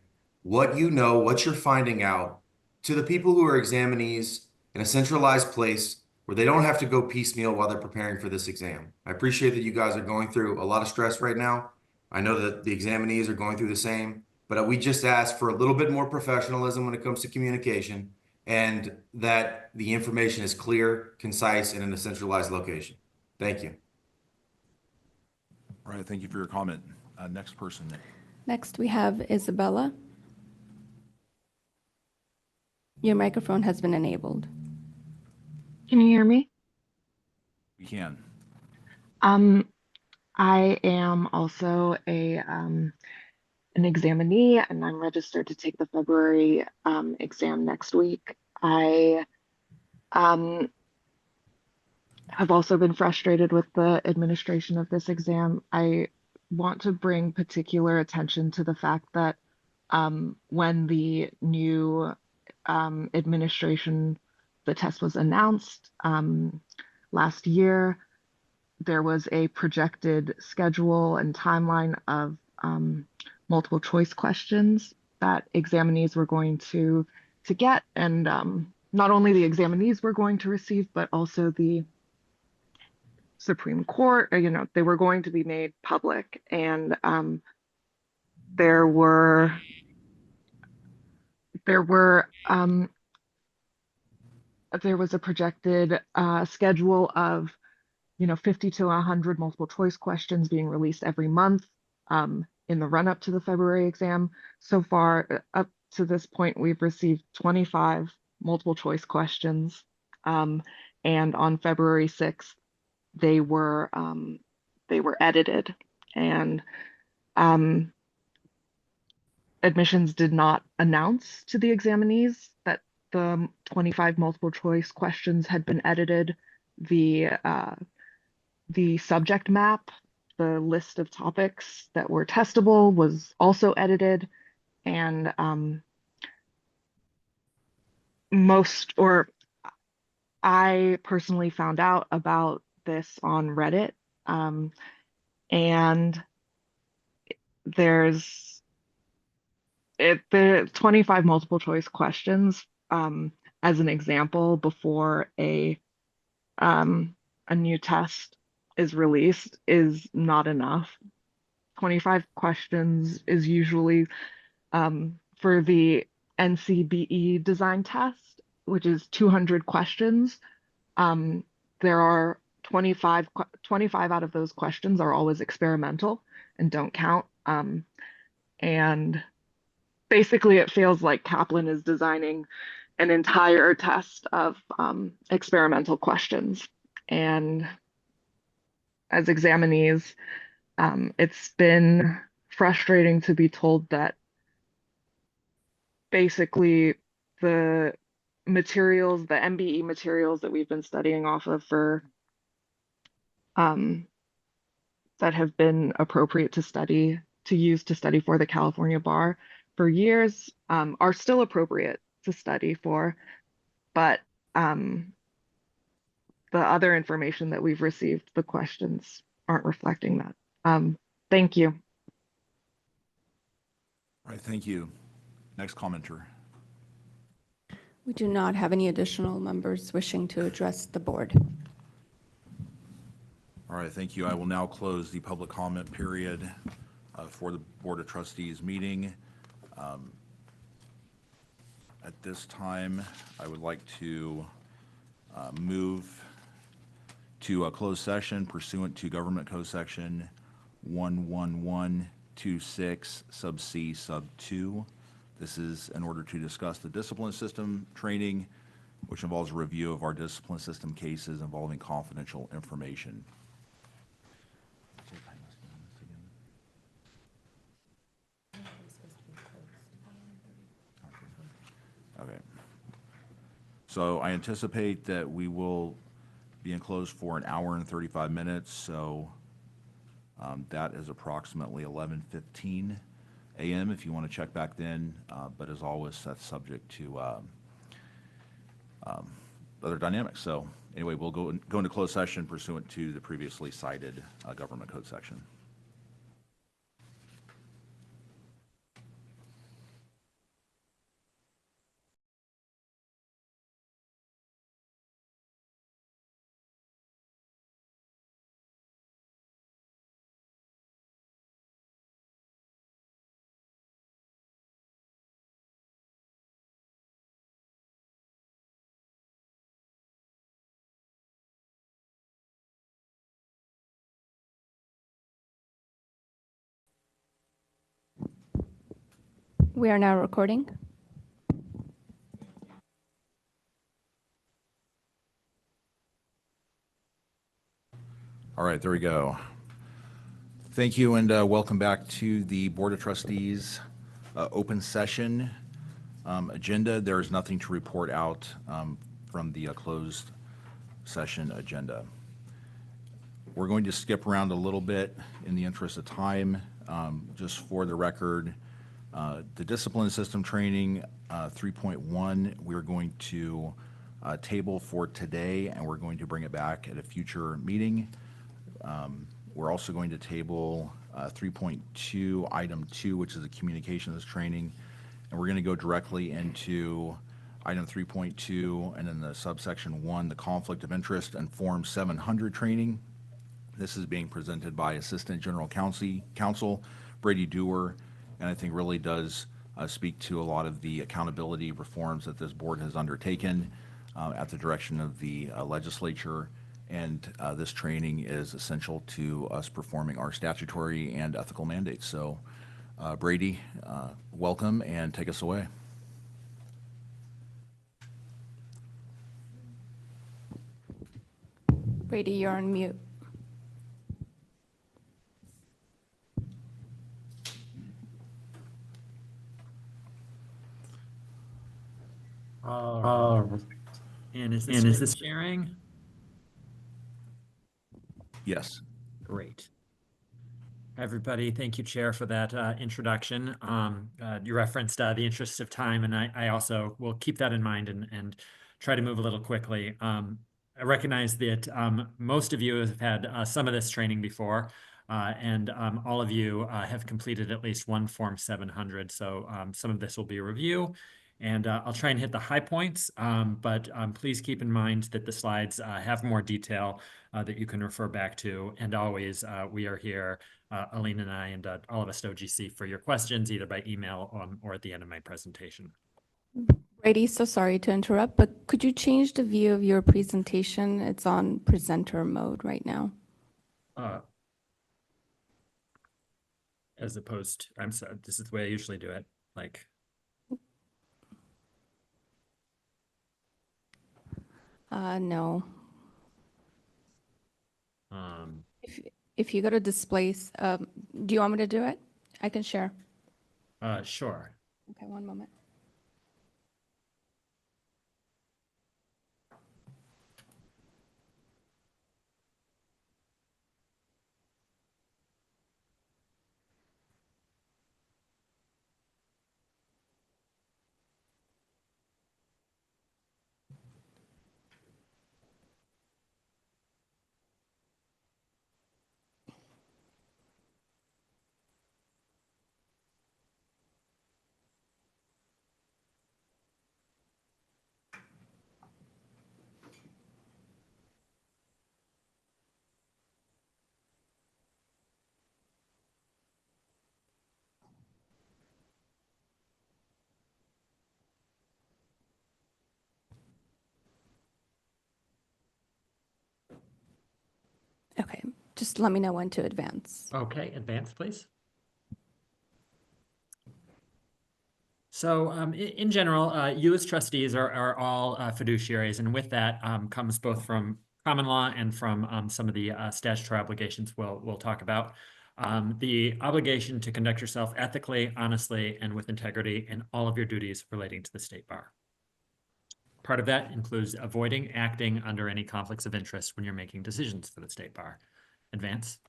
what you know, what you're finding out to the people who are examinees in a centralized place where they don't have to go piecemeal while they're preparing for this exam. I appreciate that you guys are going through a lot of stress right now. I know that the examinees are going through the same, but we just ask for a little bit more professionalism when it comes to communication and that the information is clear, concise, and in a centralized location. Thank you. All right, thank you for your comment. Next person. Next, we have Isabella. Your microphone has been enabled. Can you hear me? We can. I am also an examinee, and I'm registered to take the February exam next week. I have also been frustrated with the administration of this exam. I want to bring particular attention to the fact that when the new administration, the test was announced last year, there was a projected schedule and timeline of multiple choice questions that examinees were going to get, and not only the examinees were going to receive, but also the Supreme Court, they were going to be made public, and there were there was a projected schedule of 50 to 100 multiple choice questions being released every month in the run up to the February exam. So far, up to this point, we've received 25 multiple choice questions. And on February 6th, they were edited, and admissions did not announce to the examinees that the 25 multiple choice questions had been edited. The subject map, the list of topics that were testable, was also edited, and I personally found out about this on Reddit, and the 25 multiple choice questions, as an example, before a new test is released is not enough. 25 questions is usually for the NCBE design test, which is 200 questions. There are 25 out of those questions are always experimental and don't count. And basically, it feels like Kaplan is designing an entire test of experimental questions. And as examinees, it's been frustrating to be told that basically the materials, the MBE materials that we've been studying off of for that have been appropriate to use to study for the California bar for years, are still appropriate to study for, but the other information that we've received, the questions aren't reflecting that. Thank you. All right, thank you. Next commenter. We do not have any additional members wishing to address the board. All right, thank you. I will now close the public comment period for the Board of Trustees meeting. At this time, I would like to move to a closed session pursuant to Government Code Section 11126 sub C sub 2. This is in order to discuss the discipline system training, which involves a review of our discipline system cases involving confidential information. Okay. So I anticipate that we will be enclosed for an hour and 35 minutes. So that is approximately 11:15 a.m. if you want to check back then. But as always, that's subject to other dynamics. So anyway, we'll go into closed session pursuant to the previously cited government code section. We are now recording. All right, there we go. Thank you, and welcome back to the Board of Trustees open session agenda. There is nothing to report out from the closed session agenda. We're going to skip around a little bit in the interest of time. Just for the record, the discipline system training 3.1, we're going to table for today, and we're going to bring it back at a future meeting. We're also going to table 3.2, item 2, which is the communications training, and we're going to go directly into item 3.2, and then the subsection 1, the conflict of interest and Form 700 training. This is being presented by Assistant General Counsel Brady Dewar, and I think really does speak to a lot of the accountability reforms that this board has undertaken. at the direction of the legislature. And this training is essential to us performing our statutory and ethical mandates. So, Brady, welcome and take us away. Brady, you're on mute. And is this sharing? Yes. Great. Everybody, thank you, Chair, for that introduction. You referenced the interest of time, and I also will keep that in mind and try to move a little quickly. I recognize that most of you have had some of this training before, and all of you have completed at least one Form 700. So some of this will be a review, and I'll try and hit the high points, but please keep in mind that the slides have more detail that you can refer back to. And always, we are here, Aline and I, and all of us at OGC for your questions, either by email or at the end of my presentation. Brady, so sorry to interrupt, but could you change the view of your presentation? It's on presenter mode right now. As opposed to, I'm sorry, this is the way I usually do it. Like, No. um, If you go to displays, do you want me to do it? I can share. sure. Okay, one moment. Okay, just let me know when to advance. Okay, advance, please. So in general, you as trustees are all fiduciaries, and with that comes both from common law and from some of the statutory obligations we'll talk about. The obligation to conduct yourself ethically, honestly, and with integrity in all of your duties relating to the state bar. Part of that includes avoiding acting under any conflicts of interest when you're making decisions for the state bar. Advance.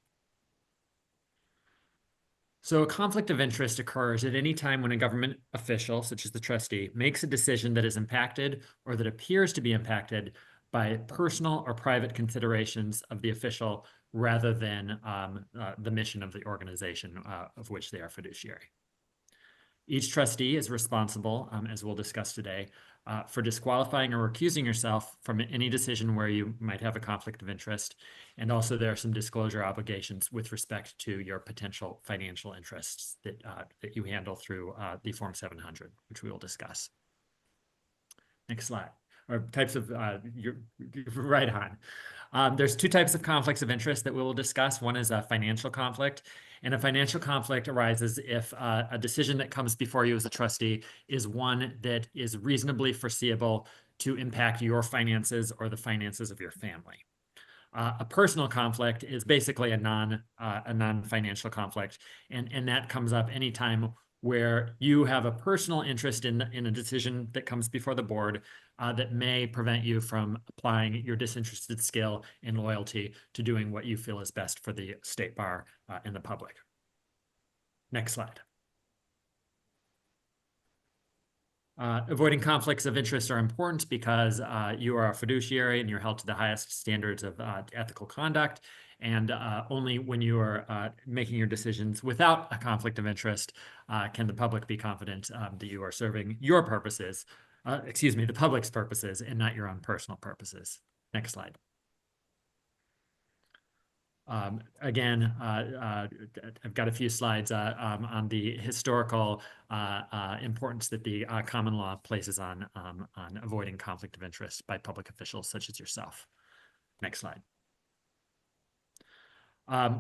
So a conflict of interest occurs at any time when a government official, such as the trustee, makes a decision that is impacted or that appears to be impacted by personal or private considerations of the official rather than the mission of the organization of which they are fiduciary. Each trustee is responsible, as we'll discuss today, for disqualifying or recusing yourself from any decision where you might have a conflict of interest. And also there are some disclosure obligations with respect to your potential financial interests that you handle through the Form 700, which we will discuss. Next slide. Or types of, you're right on. There's two types of conflicts of interest that we will discuss. One is a financial conflict, and a financial conflict arises if a decision that comes before you as a trustee is one that is reasonably foreseeable to impact your finances or the finances of your family. A personal conflict is basically a non-financial conflict, and that comes up anytime where you have a personal interest in a decision that comes before the board that may prevent you from applying your disinterested skill and loyalty to doing what you feel is best for the state bar and the public. Next slide. Avoiding conflicts of interest are important because you are a fiduciary and you're held to the highest standards of ethical conduct. And only when you are making your decisions without a conflict of interest can the public be confident that you are serving your purposes, the public's purposes, and not your own personal purposes. Next slide. Again, I've got a few slides on the historical importance that the common law places on avoiding conflict of interest by public officials such as yourself. Next slide.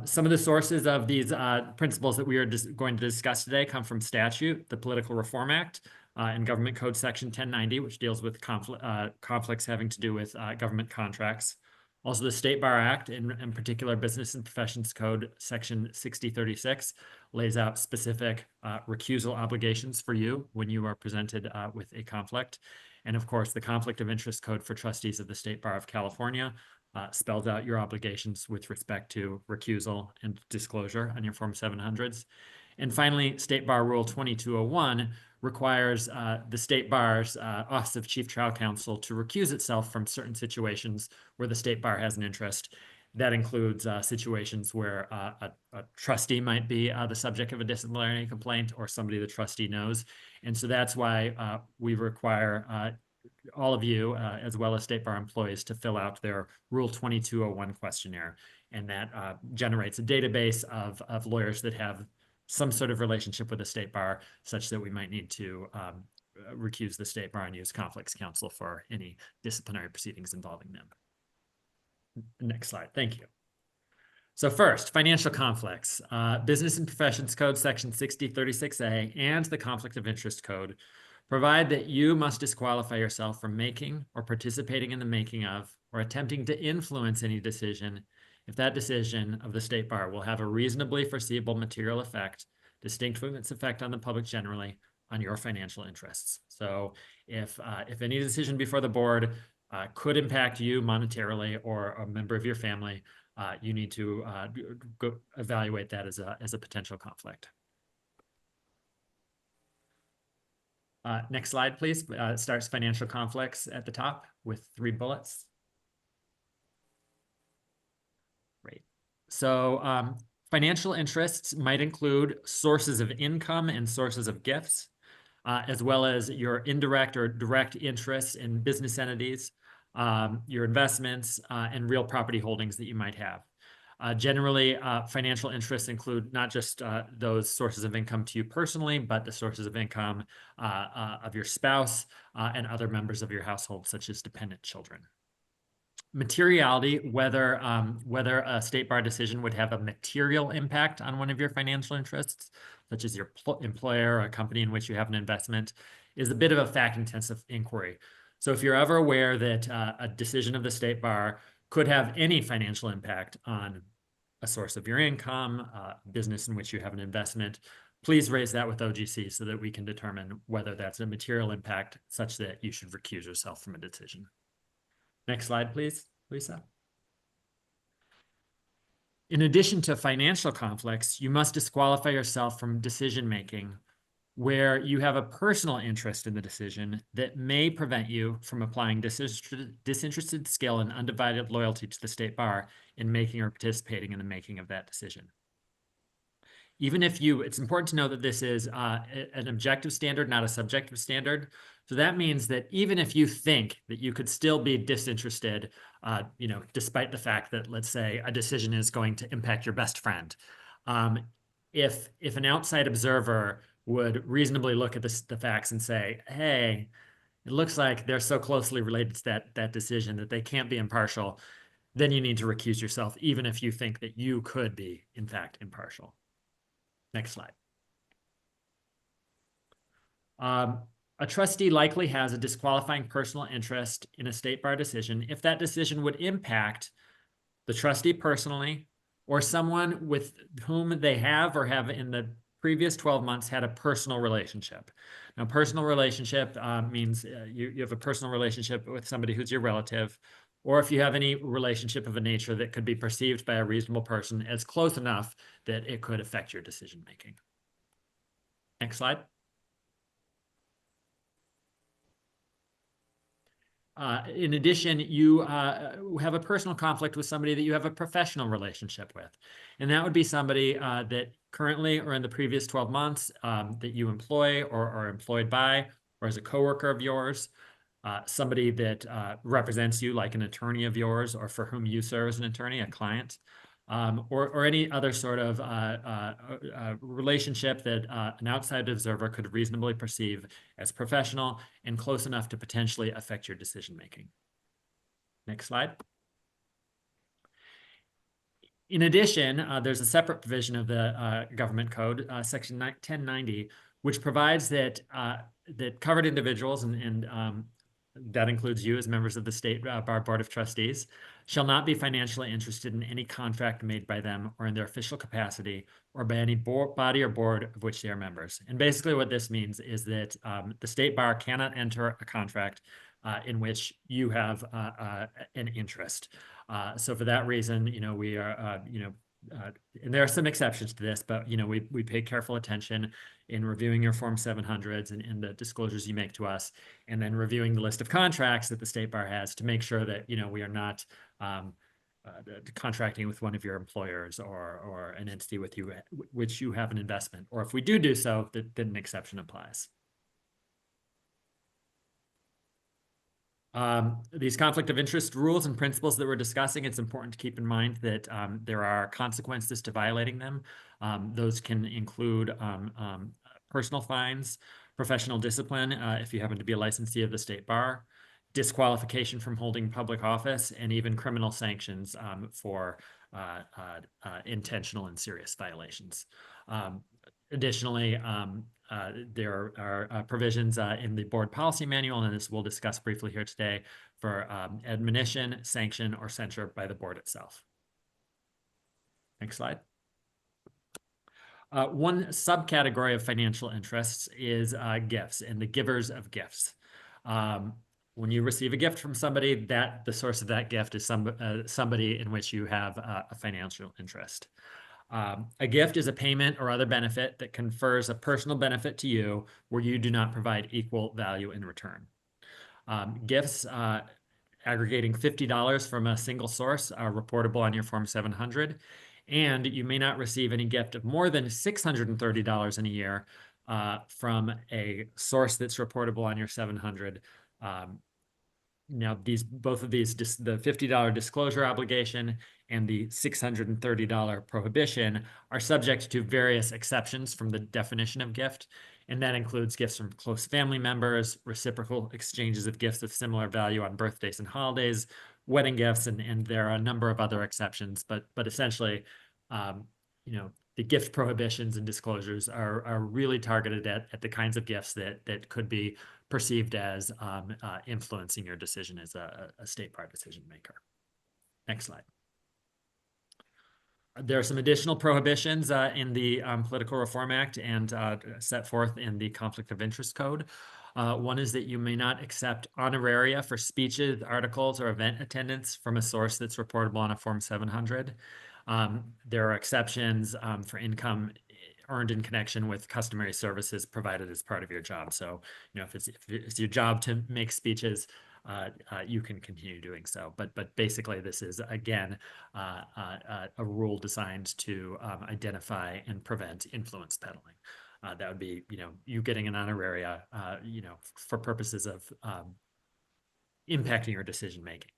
Some of the sources of these principles that we are going to discuss today come from statute, the Political Reform Act, and Government Code Section 1090, which deals with conflicts having to do with government contracts. Also, the State Bar Act, in particular Business and Professions Code Section 6036, lays out specific recusal obligations for you when you are presented with a conflict. And of course, the Conflict of Interest Code for Trustees of the State Bar of California spells out your obligations with respect to recusal and disclosure on your Form 700s. And finally, State Bar Rule 2201 requires the State Bar's Office of Chief Trial Counsel to recuse itself from certain situations where the State Bar has an interest. That includes situations where a trustee might be the subject of a disciplinary complaint or somebody the trustee knows. And so that's why we require all of you, as well as State Bar employees, to fill out their Rule 2201 questionnaire. And that generates a database of lawyers that have some sort of relationship with the State Bar, such that we might need to recuse the State Bar and use conflicts counsel for any disciplinary proceedings involving them. Next slide. Thank you. So first, financial conflicts. Business and Professions Code Section 6036A and the Conflict of Interest Code provide that you must disqualify yourself from making or participating in the making of or attempting to influence any decision if that decision of the State Bar will have a reasonably foreseeable material effect, distinct from its effect on the public generally, on your financial interests. So if any decision before the board could impact you monetarily or a member of your family, you need to go evaluate that as a potential conflict. Next slide, please. It starts financial conflicts at the top with 3 bullets. Great. So financial interests might include sources of income and sources of gifts, as well as your indirect or direct interests in business entities, your investments, and real property holdings that you might have. Generally, financial interests include not just those sources of income to you personally, but the sources of income of your spouse and other members of your household, such as dependent children. Materiality, whether a State Bar decision would have a material impact on one of your financial interests, such as your employer or a company in which you have an investment, is a bit of a fact-intensive inquiry. So if you're ever aware that a decision of the State Bar could have any financial impact on a source of your income, business in which you have an investment, please raise that with OGC so that we can determine whether that's a material impact such that you should recuse yourself from a decision. Next slide, please, Lisa. In addition to financial conflicts, you must disqualify yourself from decision-making where you have a personal interest in the decision that may prevent you from applying disinterested skill and undivided loyalty to the State Bar in making or participating in the making of that decision. Even if it's important to know that this is an objective standard, not a subjective standard. So that means that even if you think that you could still be disinterested, despite the fact that, let's say, a decision is going to impact your best friend, if an outside observer would reasonably look at the facts and say, hey, it looks like they're so closely related to that decision that they can't be impartial, then you need to recuse yourself, even if you think that you could be, in fact, impartial. Next slide. A trustee likely has a disqualifying personal interest in a State Bar decision if that decision would impact the trustee personally or someone with whom they have or have in the previous 12 months had a personal relationship. Now, personal relationship means you have a personal relationship with somebody who's your relative, or if you have any relationship of a nature that could be perceived by a reasonable person as close enough that it could affect your decision-making. Next slide. In addition, you have a personal conflict with somebody that you have a professional relationship with. And that would be somebody that currently or in the previous 12 months that you employ or are employed by, or as a coworker of yours, somebody that represents you like an attorney of yours or for whom you serve as an attorney, a client. or any other sort of relationship that an outside observer could reasonably perceive as professional and close enough to potentially affect your decision-making. Next slide. In addition, there's a separate provision of the government code, section 1090, which provides that that covered individuals, and that includes you as members of the State Bar Board of Trustees, shall not be financially interested in any contract made by them or in their official capacity or by any body or board of which they are members. And basically what this means is that the State Bar cannot enter a contract in which you have an interest. So for that reason, we are, and there are some exceptions to this, but, we pay careful attention in reviewing your Form 700s and the disclosures you make to us, and then reviewing the list of contracts that the State Bar has to make sure that, we are not contracting with one of your employers or an entity with you, which you have an investment, or if we do so, then an exception applies. These conflict of interest rules and principles that we're discussing, it's important to keep in mind that there are consequences to violating them. Those can include personal fines, professional discipline if you happen to be a licensee of the State Bar, disqualification from holding public office, and even criminal sanctions for intentional and serious violations. Additionally, there are provisions in the board policy manual, and this we'll discuss briefly here today, for admonition, sanction, or censure by the board itself. Next slide. One subcategory of financial interests is gifts and the givers of gifts. When you receive a gift from somebody, the source of that gift is somebody in which you have a financial interest. A gift is a payment or other benefit that confers a personal benefit to you where you do not provide equal value in return. Gifts aggregating $50 from a single source are reportable on your Form 700, and you may not receive any gift of more than $630 in a year from a source that's reportable on your 700. Now, both of these, the $50 disclosure obligation and the $630 prohibition, are subject to various exceptions from the definition of gift. And that includes gifts from close family members, reciprocal exchanges of gifts of similar value on birthdays and holidays, wedding gifts, and there are a number of other exceptions. But essentially, the gift prohibitions and disclosures are really targeted at the kinds of gifts that could be perceived as influencing your decision as a State Bar decision maker. Next slide. There are some additional prohibitions in the Political Reform Act and set forth in the Conflict of Interest Code. One is that you may not accept honoraria for speeches, articles, or event attendance from a source that's reportable on a Form 700. There are exceptions for income earned in connection with customary services provided as part of your job. So, if it's your job to make speeches, you can continue doing so. But basically, this is, again, a rule designed to identify and prevent influence peddling. That would be, you getting an honoraria, for purposes of impacting your decision making.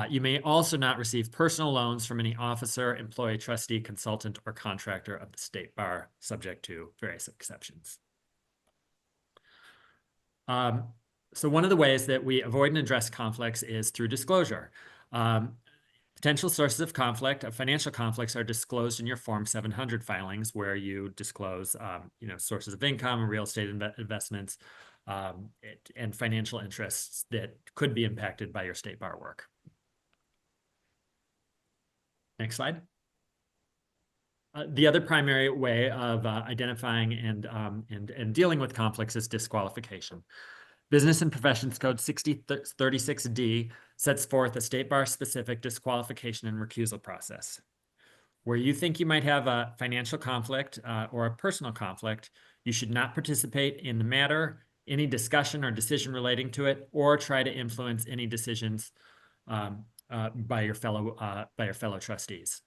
You may also not receive personal loans from any officer, employee, trustee, consultant, or contractor of the State Bar, subject to various exceptions. So one of the ways that we avoid and address conflicts is through disclosure. Potential sources of conflict, of financial conflicts, are disclosed in your Form 700 filings, where you disclose, sources of income, real estate investments, and financial interests that could be impacted by your State Bar work. Next slide. The other primary way of identifying and dealing with conflicts is disqualification. Business and Professions Code 6036D sets forth a State Bar specific disqualification and recusal process. Where you think you might have a financial conflict or a personal conflict, you should not participate in the matter, any discussion or decision relating to it, or try to influence any decisions by your fellow trustees.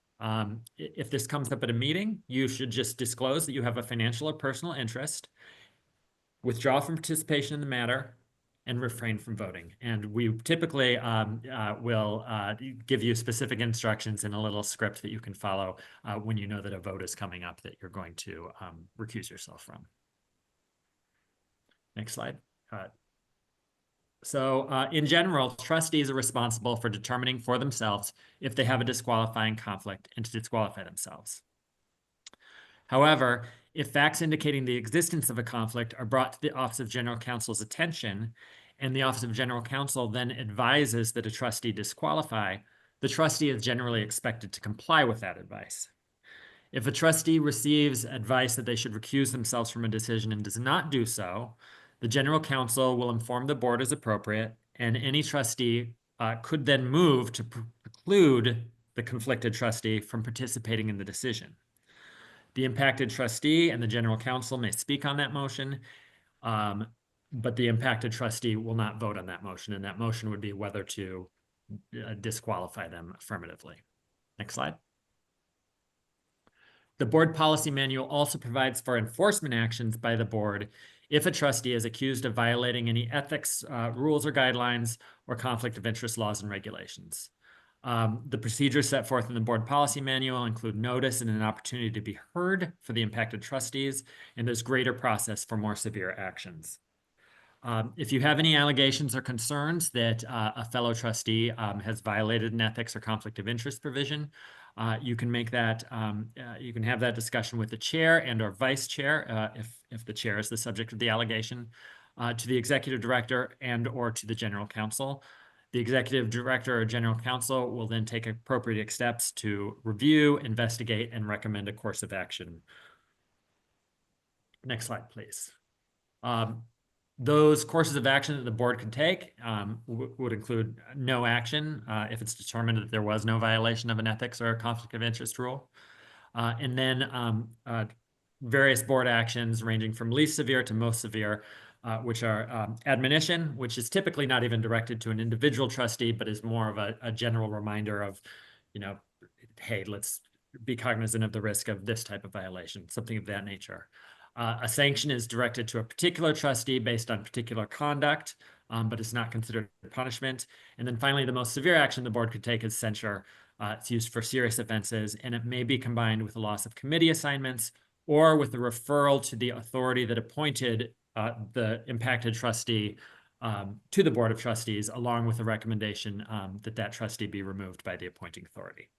If this comes up at a meeting, you should just disclose that you have a financial or personal interest, withdraw from participation in the matter, and refrain from voting. And we typically will give you specific instructions in a little script that you can follow when you know that a vote is coming up that you're going to recuse yourself from. Next slide. In general, trustees are responsible for determining for themselves if they have a disqualifying conflict and to disqualify themselves. However, if facts indicating the existence of a conflict are brought to the Office of General Counsel's attention, and the Office of General Counsel then advises that a trustee disqualify, the trustee is generally expected to comply with that advice. If a trustee receives advice that they should recuse themselves from a decision and does not do so, the General Counsel will inform the board as appropriate, and any trustee could then move to preclude the conflicted trustee from participating in the decision. The impacted trustee and the General Counsel may speak on that motion, but the impacted trustee will not vote on that motion, and that motion would be whether to disqualify them affirmatively. Next slide. The board policy manual also provides for enforcement actions by the board if a trustee is accused of violating any ethics rules or guidelines or conflict of interest laws and regulations. The procedures set forth in the board policy manual include notice and an opportunity to be heard for the impacted trustees, and there's greater process for more severe actions. If you have any allegations or concerns that a fellow trustee has violated an ethics or conflict of interest provision, you can make that, you can have that discussion with the chair and or vice chair if the chair is the subject of the allegation, to the executive director and or to the general counsel. The executive director or general counsel will then take appropriate steps to review, investigate, and recommend a course of action. Next slide, please. Those courses of action that the board can take would include no action if it's determined that there was no violation of an ethics or a conflict of interest rule. And then various board actions ranging from least severe to most severe, which are admonition, which is typically not even directed to an individual trustee, but is more of a general reminder of, you know, hey, let's be cognizant of the risk of this type of violation, something of that nature. A sanction is directed to a particular trustee based on particular conduct, but it's not considered punishment. And then finally, the most severe action the board could take is censure. It's used for serious offenses, and it may be combined with the loss of committee assignments or with the referral to the authority that appointed the impacted trustee to the Board of Trustees, along with a recommendation that that trustee be removed by the appointing authority.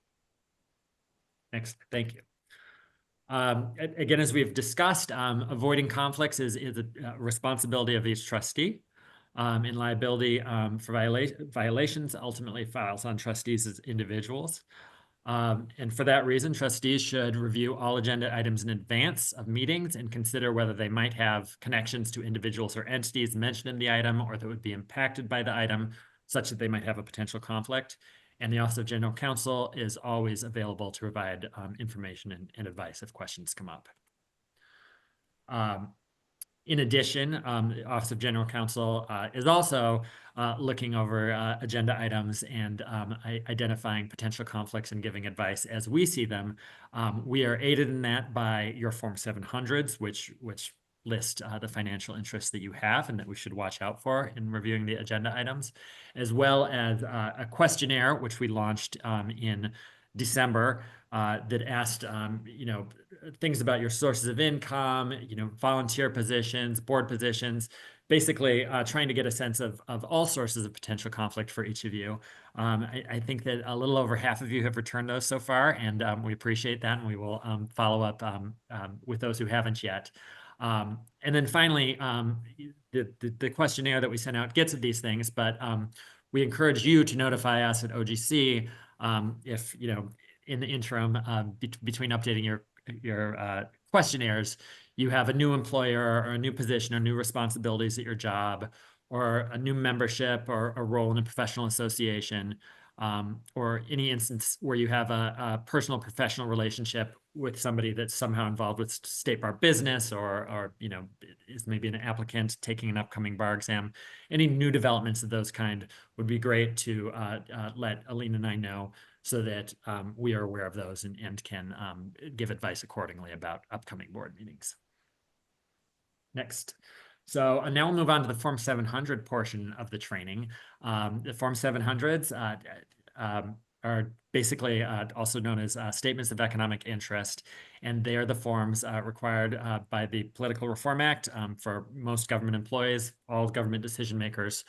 Next, thank you. Again, as we've discussed, avoiding conflicts is a responsibility of each trustee. And liability for violations ultimately files on trustees as individuals. And for that reason, trustees should review all agenda items in advance of meetings and consider whether they might have connections to individuals or entities mentioned in the item or that would be impacted by the item, such that they might have a potential conflict. And the Office of General Counsel is always available to provide information and advice if questions come up. In addition, the Office of General Counsel is also looking over agenda items and identifying potential conflicts and giving advice as we see them. We are aided in that by your Form 700s, which list the financial interests that you have and that we should watch out for in reviewing the agenda items, as well as a questionnaire, which we launched in December, that asked, you know, things about your sources of income, you know, volunteer positions, board positions, basically trying to get a sense of all sources of potential conflict for each of you. I think that a little over half of you have returned those so far, and we appreciate that, and we will follow up with those who haven't yet. And then finally, the questionnaire that we sent out gets at these things, but we encourage you to notify us at OGC if, you know, in the interim between updating your questionnaires, you have a new employer or a new position or new responsibilities at your job or a new membership or a role in a professional association, or any instance where you have a personal professional relationship with somebody that's somehow involved with state bar business or you know, is maybe an applicant taking an upcoming bar exam. Any new developments of those kind would be great to let Aline and I know so that we are aware of those and can give advice accordingly about upcoming board meetings. Next. So now we'll move on to the Form 700 portion of the training. The Form 700s are basically also known as statements of economic interest, and they are the forms required by the Political Reform Act for most government employees, all government decision makers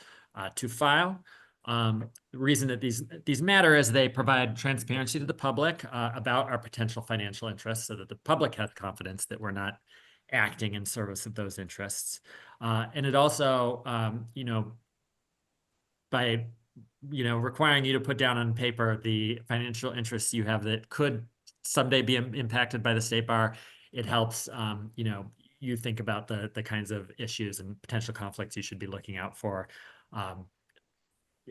to file. The reason that these matter is they provide transparency to the public about our potential financial interests so that the public has confidence that we're not acting in service of those interests. And it also, by, requiring you to put down on paper the financial interests you have that could someday be impacted by the state bar, it helps, you think about the kinds of issues and potential conflicts you should be looking out for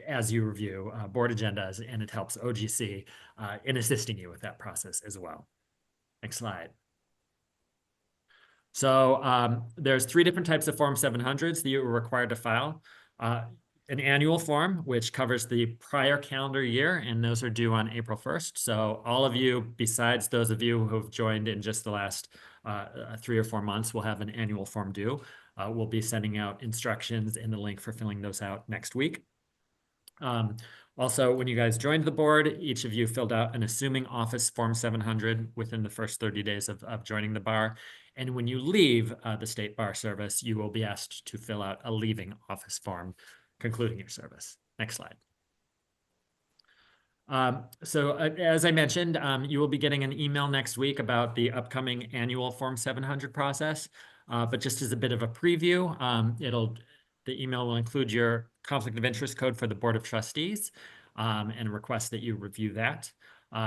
as you review board agendas, and it helps OGC in assisting you with that process as well. Next slide. So there's 3 different types of Form 700s that you are required to file. An annual form, which covers the prior calendar year, and those are due on April 1st. So all of you, besides those of you who have joined in just the last 3 or 4 months, will have an annual form due. We'll be sending out instructions and the link for filling those out next week. Also, when you guys joined the board, each of you filled out an assuming office Form 700 within the first 30 days of joining the bar. And when you leave the state bar service, you will be asked to fill out a leaving office form concluding your service. Next slide. As I mentioned, you will be getting an email next week about the upcoming annual Form 700 process. But just as a bit of a preview, the email will include your conflict of interest code for the Board of Trustees and request that you review that.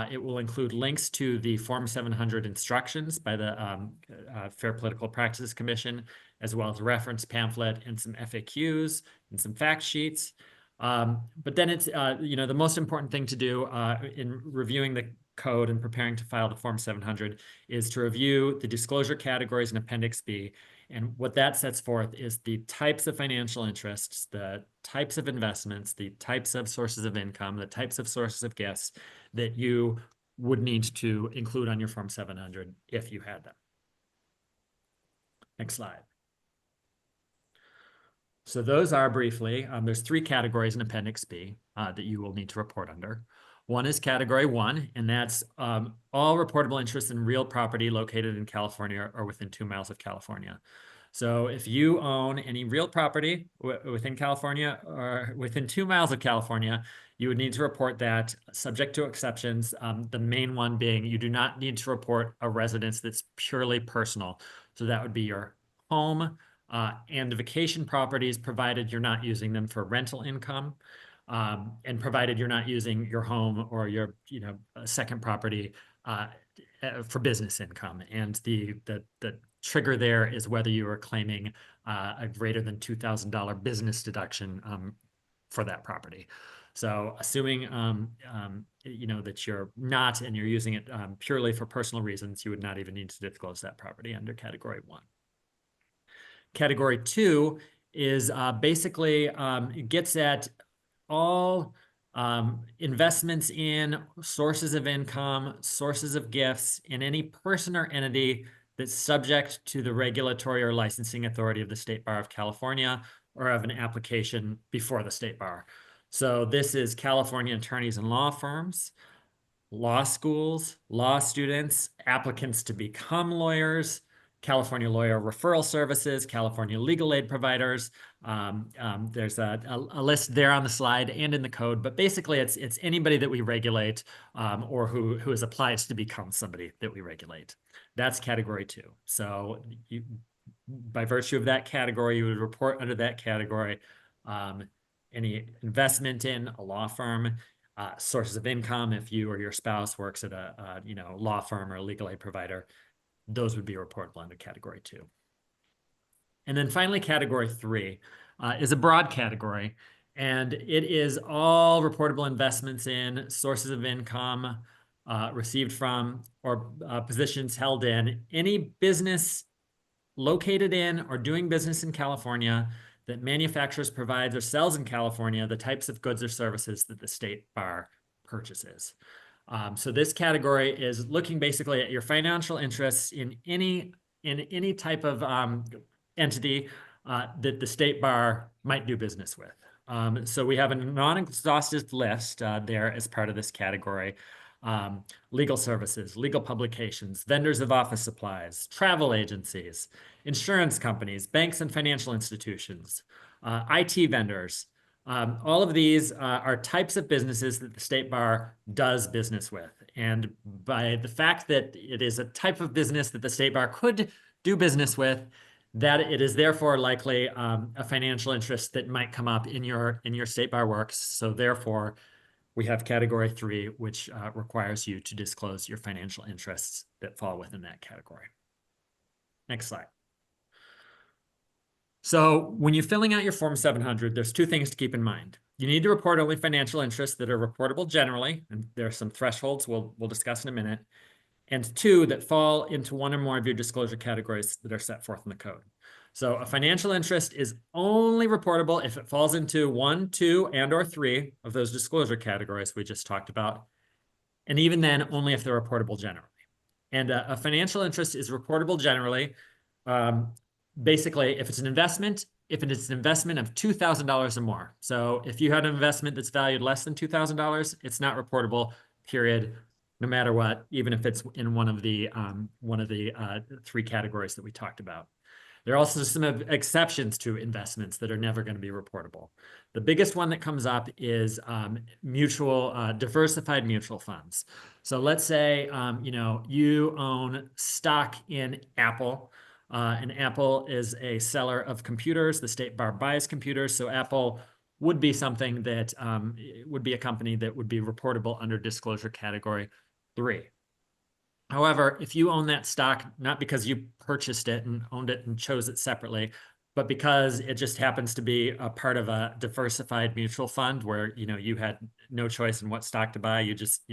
It will include links to the Form 700 instructions by the Fair Political Practices Commission, as well as a reference pamphlet and some FAQs and some fact sheets. But then it's, the most important thing to do in reviewing the code and preparing to file the Form 700 is to review the disclosure categories in Appendix B. And what that sets forth is the types of financial interests, the types of investments, the types of sources of income, the types of sources of gifts that you would need to include on your Form 700 if you had them. Next slide. So those are briefly, there's 3 categories in Appendix B that you will need to report under. One is Category 1, and that's all reportable interests in real property located in California or within 2 miles of California. So if you own any real property within California or within 2 miles of California, you would need to report that, subject to exceptions. The main one being you do not need to report a residence that's purely personal. So that would be your home and vacation properties, provided you're not using them for rental income. And provided you're not using your home or your second property for business income. And the trigger there is whether you are claiming a greater than $2,000 business deduction for that property. So assuming that you're not and you're using it purely for personal reasons, you would not even need to disclose that property under Category 1. Category 2 is basically gets at all investments in sources of income, sources of gifts in any person or entity that's subject to the regulatory or licensing authority of the State Bar of California or of an application before the State Bar. So this is California attorneys and law firms, law schools, law students, applicants to become lawyers, California lawyer referral services, California legal aid providers. There's a list there on the slide and in the code, but basically it's anybody that we regulate or who has applied to become somebody that we regulate. That's Category 2. So by virtue of that category, you would report under that category any investment in a law firm, sources of income if you or your spouse works at a law firm or a legal aid provider. Those would be reportable under Category 2. And then finally, Category 3 is a broad category, and it is all reportable investments in sources of income received from or positions held in any business located in or doing business in California that manufactures, provides, or sells in California the types of goods or services that the State Bar purchases. So this category is looking basically at your financial interests in any type of entity that the state bar might do business with. So we have a non-exhaustive list there as part of this category. Legal services, legal publications, vendors of office supplies, travel agencies, insurance companies, banks and financial institutions, IT vendors. All of these are types of businesses that the state bar does business with. And by the fact that it is a type of business that the state bar could do business with, that it is therefore likely a financial interest that might come up in your state bar works. So therefore, we have category 3, which requires you to disclose your financial interests that fall within that category. Next slide. So when you're filling out your Form 700, there's 2 things to keep in mind. You need to report only financial interests that are reportable generally, and there are some thresholds we'll discuss in a minute, and 2 that fall into one or more of your disclosure categories that are set forth in the code. So a financial interest is only reportable if it falls into 1, 2, and or 3 of those disclosure categories we just talked about. And even then, only if they're reportable generally. And a financial interest is reportable generally. Basically, if it's an investment, if it is an investment of $2,000 or more. So if you had an investment that's valued less than $2,000, it's not reportable, period, no matter what, even if it's in one of the 3 categories that we talked about. There are also some exceptions to investments that are never going to be reportable. The biggest one that comes up is diversified mutual funds. So let's say you own stock in Apple, and Apple is a seller of computers. The state bar buys computers, so Apple would be something that would be a company that would be reportable under disclosure category 3. However, if you own that stock, not because you purchased it and owned it and chose it separately, but because it just happens to be a part of a diversified mutual fund where, you had no choice in what stock to buy, you just,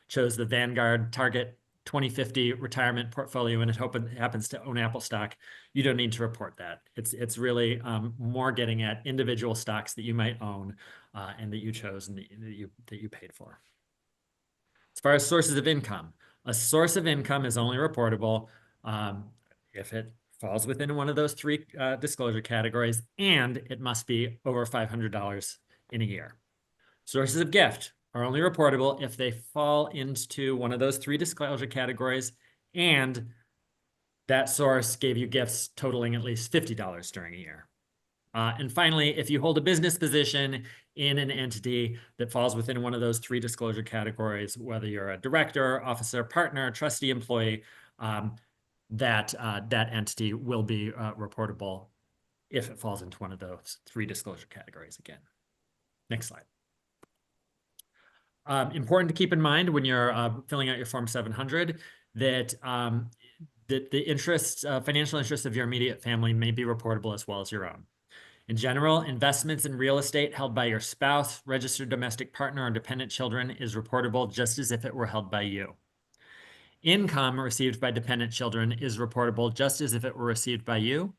chose the Vanguard Target 2050 retirement portfolio and it happens to own Apple stock, you don't need to report that. It's really more getting at individual stocks that you might own and that you chose and that you paid for. As far as sources of income, a source of income is only reportable if it falls within one of those 3 disclosure categories, and it must be over $500 in a year. Sources of gift are only reportable if they fall into one of those 3 disclosure categories, and that source gave you gifts totaling at least $50 during a year. And finally, if you hold a business position in an entity that falls within one of those 3 disclosure categories, whether you're a director, officer, partner, trustee, employee, that entity will be reportable if it falls into one of those 3 disclosure categories again. Next slide. Important to keep in mind when you're filling out your Form 700 that the financial interests of your immediate family may be reportable as well as your own. In general, investments in real estate held by your spouse, registered domestic partner, or dependent children is reportable just as if it were held by you. Income received by dependent children is reportable just as if it were received by you.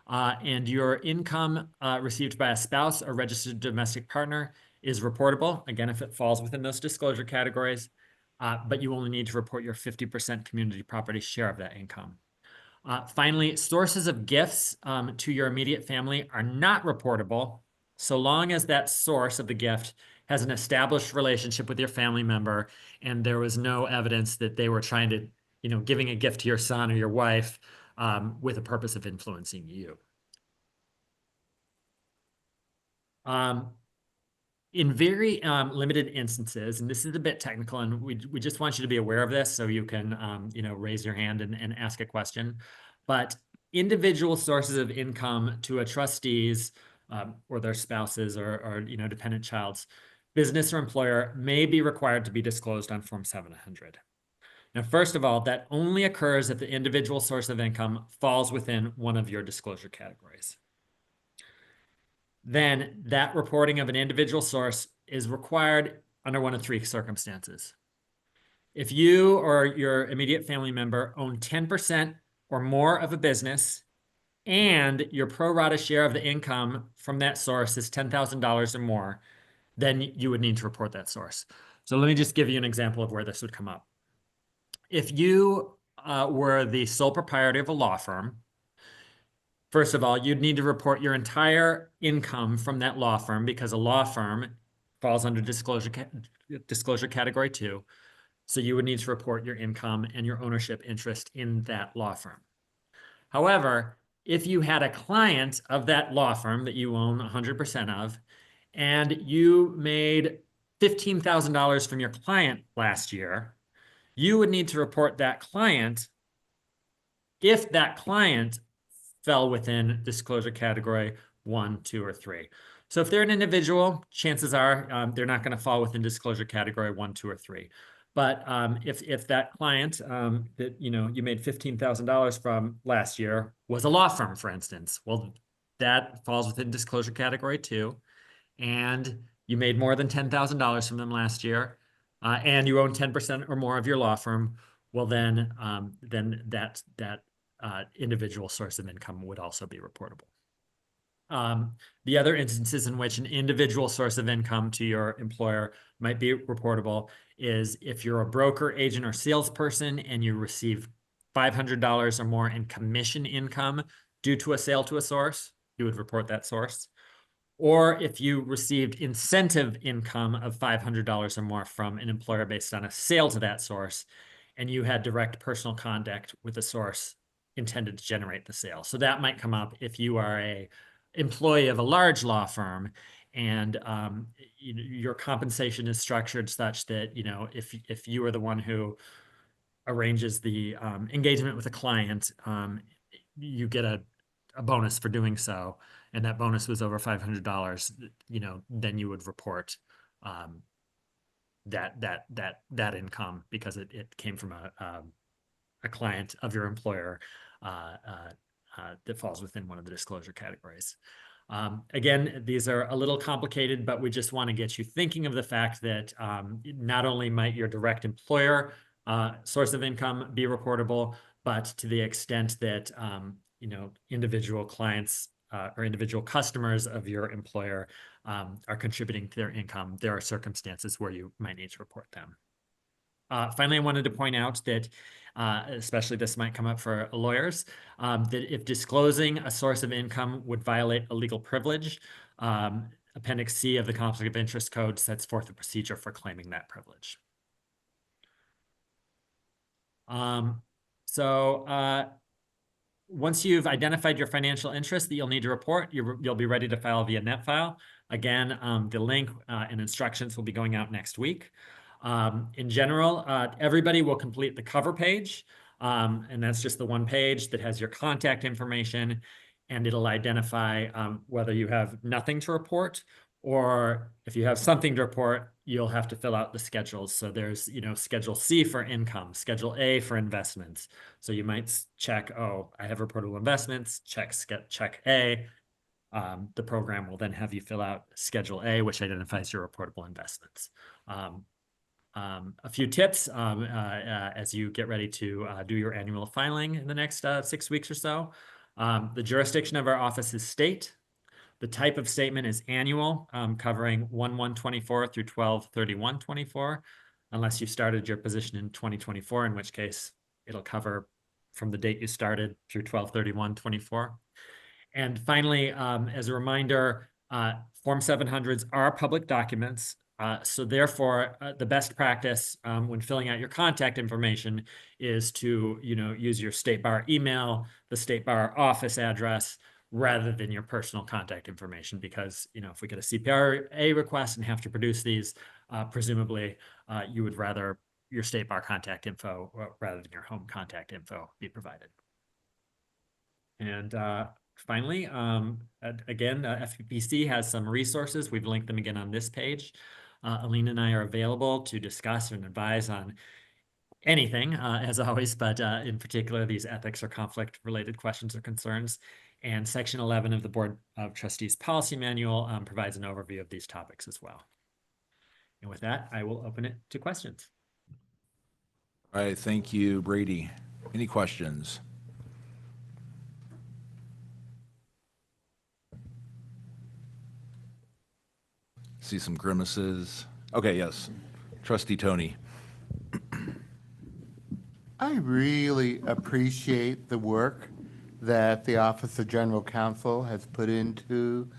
And your income received by a spouse or registered domestic partner is reportable, again, if it falls within those disclosure categories, but you only need to report your 50% community property share of that income. Finally, sources of gifts to your immediate family are not reportable so long as that source of the gift has an established relationship with your family member and there was no evidence that they were trying to, giving a gift to your son or your wife with a purpose of influencing you. In very limited instances, and this is a bit technical, and we just want you to be aware of this so you can, raise your hand and ask a question. But individual sources of income to a trustee's or their spouses or dependent child's business or employer may be required to be disclosed on Form 700. Now, first of all, that only occurs if the individual source of income falls within one of your disclosure categories. Then that reporting of an individual source is required under one of 3 circumstances. If you or your immediate family member own 10% or more of a business and your pro rata share of the income from that source is $10,000 or more, then you would need to report that source. So let me just give you an example of where this would come up. If you were the sole proprietor of a law firm, First of all, you'd need to report your entire income from that law firm because a law firm falls under disclosure category 2. So you would need to report your income and your ownership interest in that law firm. However, if you had a client of that law firm that you own 100% of, and you made $15,000 from your client last year, you would need to report that client if that client fell within disclosure category 1, 2, or 3. So if they're an individual, chances are they're not going to fall within disclosure category 1, 2, or 3. But if that client that you made $15,000 from last year was a law firm, for instance, well, that falls within disclosure category 2, and you made more than $10,000 from them last year, and you own 10% or more of your law firm, well, then that individual source of income would also be reportable. The other instances in which an individual source of income to your employer might be reportable is if you're a broker, agent, or salesperson and you receive $500 or more in commission income due to a sale to a source, you would report that source. Or if you received incentive income of $500 or more from an employer based on a sale to that source, and you had direct personal contact with the source intended to generate the sale. So that might come up if you are a employee of a large law firm and your compensation is structured such that if you are the one who arranges the engagement with a client, you get a bonus for doing so, and that bonus was over $500, then you would report that income because it came from a client of your employer that falls within one of the disclosure categories. Again, these are a little complicated, but we just want to get you thinking of the fact that not only might your direct employer source of income be reportable, but to the extent that individual clients or individual customers of your employer are contributing to their income, there are circumstances where you might need to report them. Finally, I wanted to point out that, especially this might come up for lawyers, that if disclosing a source of income would violate a legal privilege, Appendix C of the Conflict of Interest Code sets forth a procedure for claiming that privilege. Once you've identified your financial interest that you'll need to report, you'll be ready to file via NetFile. Again, the link and instructions will be going out next week. In general, everybody will complete the cover page, and that's just the one page that has your contact information, and it'll identify whether you have nothing to report, or if you have something to report, you'll have to fill out the schedules. So there's, Schedule C for income, Schedule A for investments. So you might check, oh, I have reportable investments, check A. The program will then have you fill out Schedule A, which identifies your reportable investments. A few tips as you get ready to do your annual filing in the next 6 weeks or so. The jurisdiction of our office is state. The type of statement is annual, covering 1/1/24 through 12/31/24, unless you started your position in 2024, in which case it'll cover from the date you started through 12/31/24. And finally, as a reminder, Form 700s are public documents. So therefore, the best practice when filling out your contact information is to use your State Bar email, the State Bar office address, rather than your personal contact information, because if we get a CPRA request and have to produce these, presumably you would rather your State Bar contact info rather than your home contact info be provided. And finally, again, FPPC has some resources. We've linked them again on this page. Alina and I are available to discuss and advise on anything, as always, but in particular, these ethics or conflict-related questions or concerns. And Section 11 of the Board of Trustees Policy Manual provides an overview of these topics as well. And with that, I will open it to questions. All right, thank you, Brady. Any questions? See some grimaces. Okay, yes. Trustee Tony. I really appreciate the work that the Office of General Counsel has put into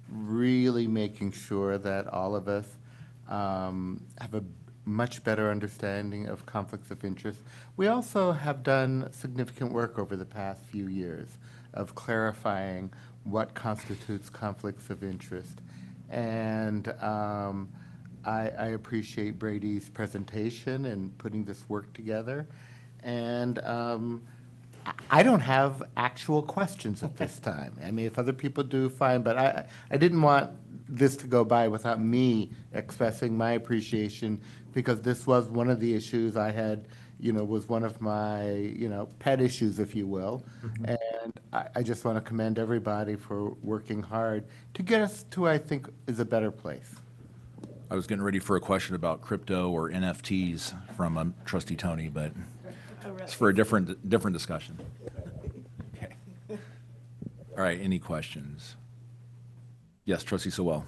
really making sure that all of us have a much better understanding of conflicts of interest. We also have done significant work over the past few years of clarifying what constitutes conflicts of interest. And I appreciate Brady's presentation and putting this work together. And I don't have actual questions at this time. I mean, if other people do, fine, but I didn't want this to go by without me expressing my appreciation, because this was one of the issues I had, was one of my, pet issues, if you will. And I just want to commend everybody for working hard to get us to, I think, is a better place. I was getting ready for a question about crypto or NFTs from Trustee Tony, but it's for a different discussion. Okay. All right, any questions? Yes, Trustee Sewell.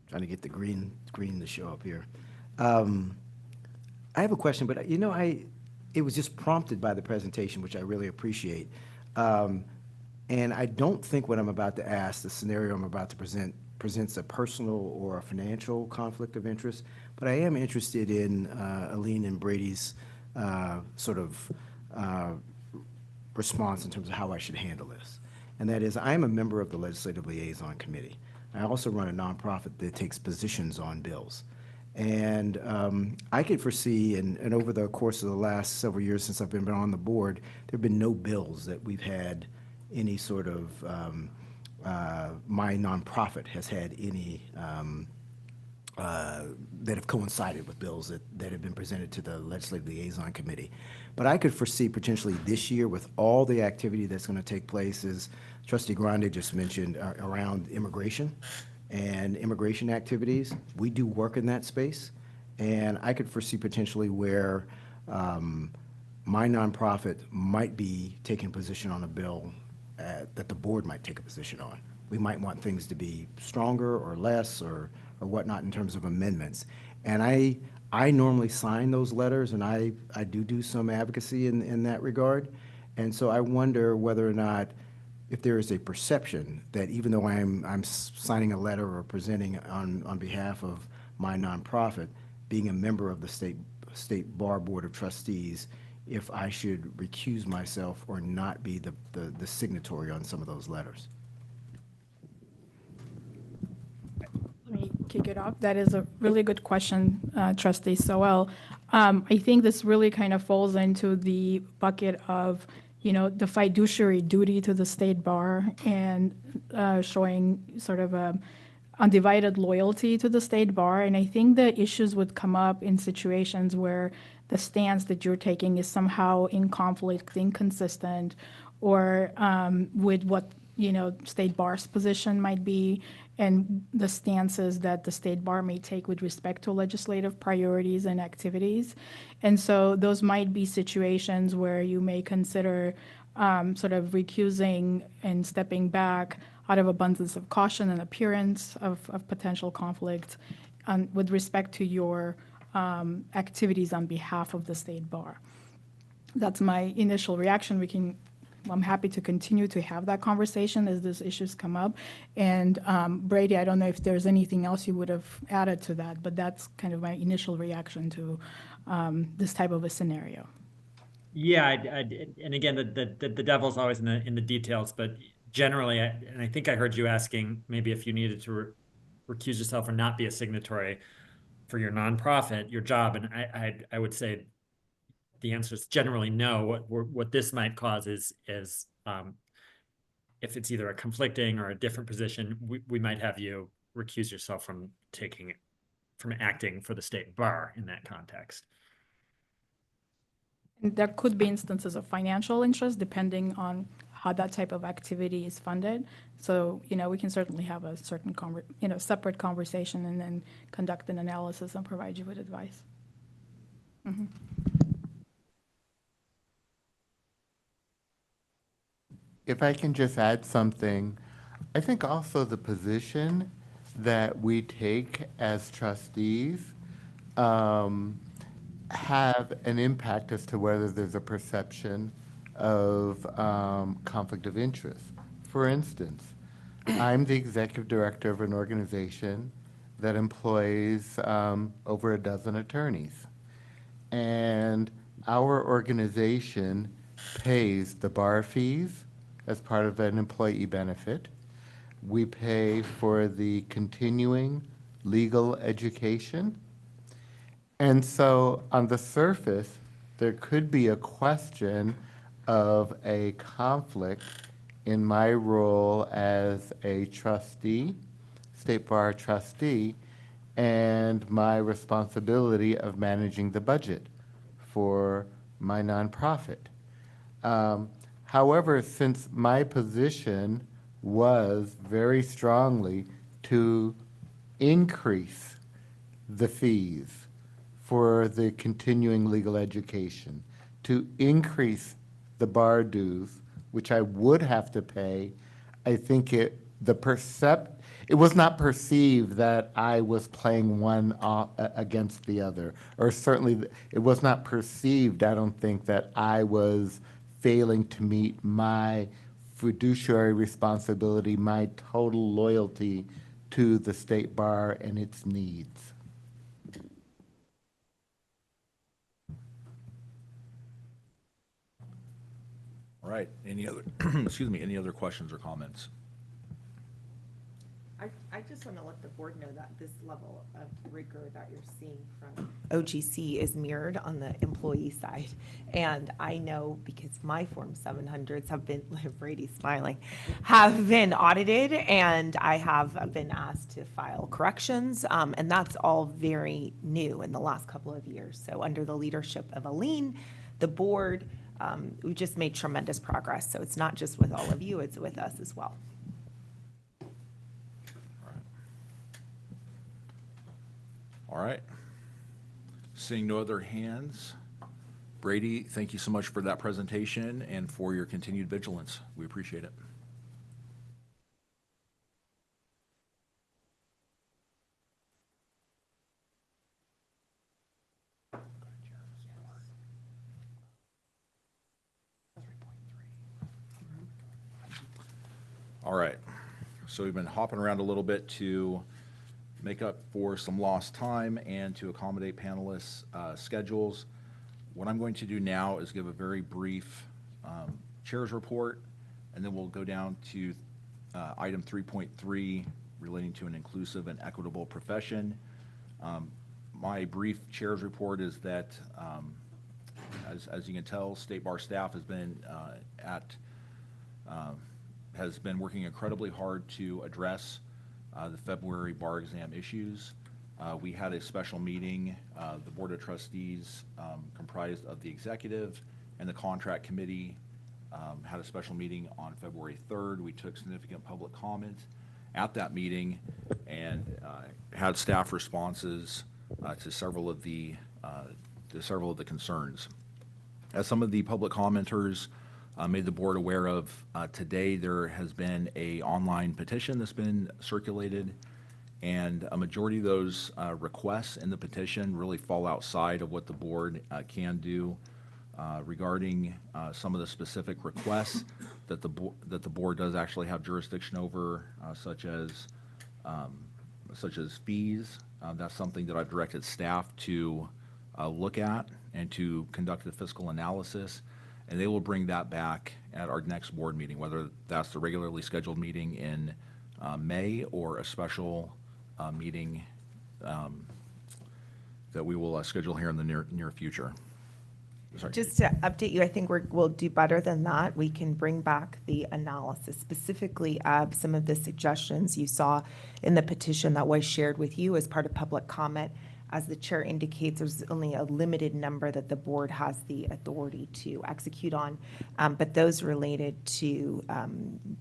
Trying to get the green to show up here. I have a question, but it was just prompted by the presentation, which I really appreciate. And I don't think what I'm about to ask, the scenario I'm about to presents a personal or a financial conflict of interest, but I am interested in Aline and Brady's sort of response in terms of how I should handle this. And that is, I'm a member of the Legislative Liaison Committee. I also run a nonprofit that takes positions on bills. And I could foresee, and over the course of the last several years since I've been on the board, there have been no bills that we've had any sort of, my nonprofit has had any that have coincided with bills that have been presented to the Legislative Liaison Committee. But I could foresee potentially this year, with all the activity that's going to take place, as Trustee Grande just mentioned, around immigration and immigration activities. We do work in that space, and I could foresee potentially where my nonprofit might be taking a position on a bill that the board might take a position on. We might want things to be stronger or less or whatnot in terms of amendments. And I normally sign those letters, and I do some advocacy in that regard. And so I wonder whether or not, if there is a perception that even though I'm signing a letter or presenting on behalf of my nonprofit, being a member of the State Bar Board of Trustees, if I should recuse myself or not be the signatory on some of those letters. Let me kick it off. That is a really good question, Trustee Sewell. I think this really kind of falls into the bucket of, the fiduciary duty to the state bar and showing sort of a undivided loyalty to the state bar. And I think the issues would come up in situations where the stance that you're taking is somehow in conflict, inconsistent, or with what state bar's position might be, and the stances that the state bar may take with respect to legislative priorities and activities. And so those might be situations where you may consider sort of recusing and stepping back out of abundance of caution and appearance of potential conflict with respect to your activities on behalf of the state bar. That's my initial reaction. I'm happy to continue to have that conversation as those issues come up. And Brady, I don't know if there's anything else you would have added to that, but that's kind of my initial reaction to this type of a scenario. Yeah, and again, the devil's always in the details, but generally, and I think I heard you asking maybe if you needed to recuse yourself or not be a signatory for your nonprofit, your job, and I would say the answer is generally no. What this might cause is if it's either a conflicting or a different position, we might have you recuse yourself from acting for the state bar in that context. There could be instances of financial interest depending on how that type of activity is funded. So, we can certainly have a certain separate conversation and then conduct an analysis and provide you with advice. Mm-hmm. If I can just add something, I think also the position that we take as trustees have an impact as to whether there's a perception of conflict of interest. For instance, I'm the executive director of an organization that employs over a dozen attorneys. And our organization pays the bar fees as part of an employee benefit. We pay for the continuing legal education. And so on the surface, there could be a question of a conflict in my role as a trustee, State Bar trustee, and my responsibility of managing the budget for my nonprofit. However, since my position was very strongly to increase the fees for the continuing legal education, to increase the bar dues, which I would have to pay, I think it was not perceived that I was playing one against the other, or certainly it was not perceived, I don't think, that I was failing to meet my fiduciary responsibility, my total loyalty to the state bar and its needs. All right, any other, excuse me, any other questions or comments? I just want to let the board know that this level of rigor that you're seeing from OGC is mirrored on the employee side. And I know because my Form 700s have been, Brady's smiling, have been audited, and I have been asked to file corrections. And that's all very new in the last couple of years. So under the leadership of Aline, the board, we just made tremendous progress. So it's not just with all of you, it's with us as well. All right. Seeing no other hands, Brady, thank you so much for that presentation and for your continued vigilance. We appreciate it. All right. So we've been hopping around a little bit to make up for some lost time and to accommodate panelists' schedules. What I'm going to do now is give a very brief chair's report, and then we'll go down to item 3.3 relating to an inclusive and equitable profession. My brief chair's report is that, as you can tell, State Bar staff has been working incredibly hard to address the February bar exam issues. We had a special meeting. The Board of Trustees, comprised of the executive and the contract committee, had a special meeting on February 3rd. We took significant public comment at that meeting and had staff responses to several of the concerns. As some of the public commenters made the board aware of, today there has been an online petition that's been circulated, and a majority of those requests in the petition really fall outside of what the board can do regarding some of the specific requests that the board does actually have jurisdiction over, such as fees. That's something that I've directed staff to look at and to conduct a fiscal analysis. And they will bring that back at our next board meeting, whether that's the regularly scheduled meeting in May or a special meeting that we will schedule here in the near future. Sorry. Just to update you, I think we'll do better than that. We can bring back the analysis specifically of some of the suggestions you saw in the petition that was shared with you as part of public comment. As the chair indicates, there's only a limited number that the board has the authority to execute on, but those related to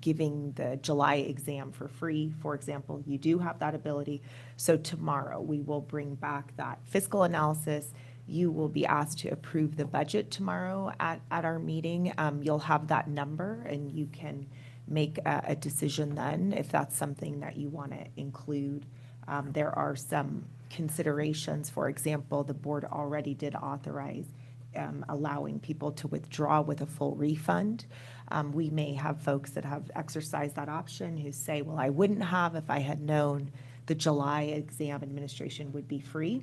giving the July exam for free, for example, you do have that ability. So tomorrow we will bring back that fiscal analysis. You will be asked to approve the budget tomorrow at our meeting. You'll have that number and you can make a decision then if that's something that you want to include. There are some considerations. For example, the board already did authorize allowing people to withdraw with a full refund. We may have folks that have exercised that option who say, well, I wouldn't have if I had known the July exam administration would be free.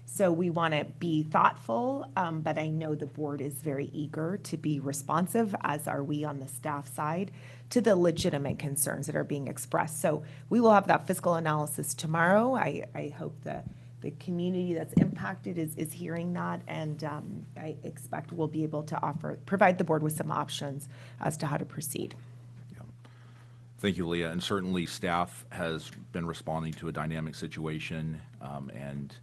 So we want to be thoughtful, but I know the board is very eager to be responsive, as are we on the staff side, to the legitimate concerns that are being expressed. So we will have that fiscal analysis tomorrow. I hope the community that's impacted is hearing that, and I expect we'll be able to provide the board with some options as to how to proceed. Thank you, Leah. And certainly staff has been responding to a dynamic situation, and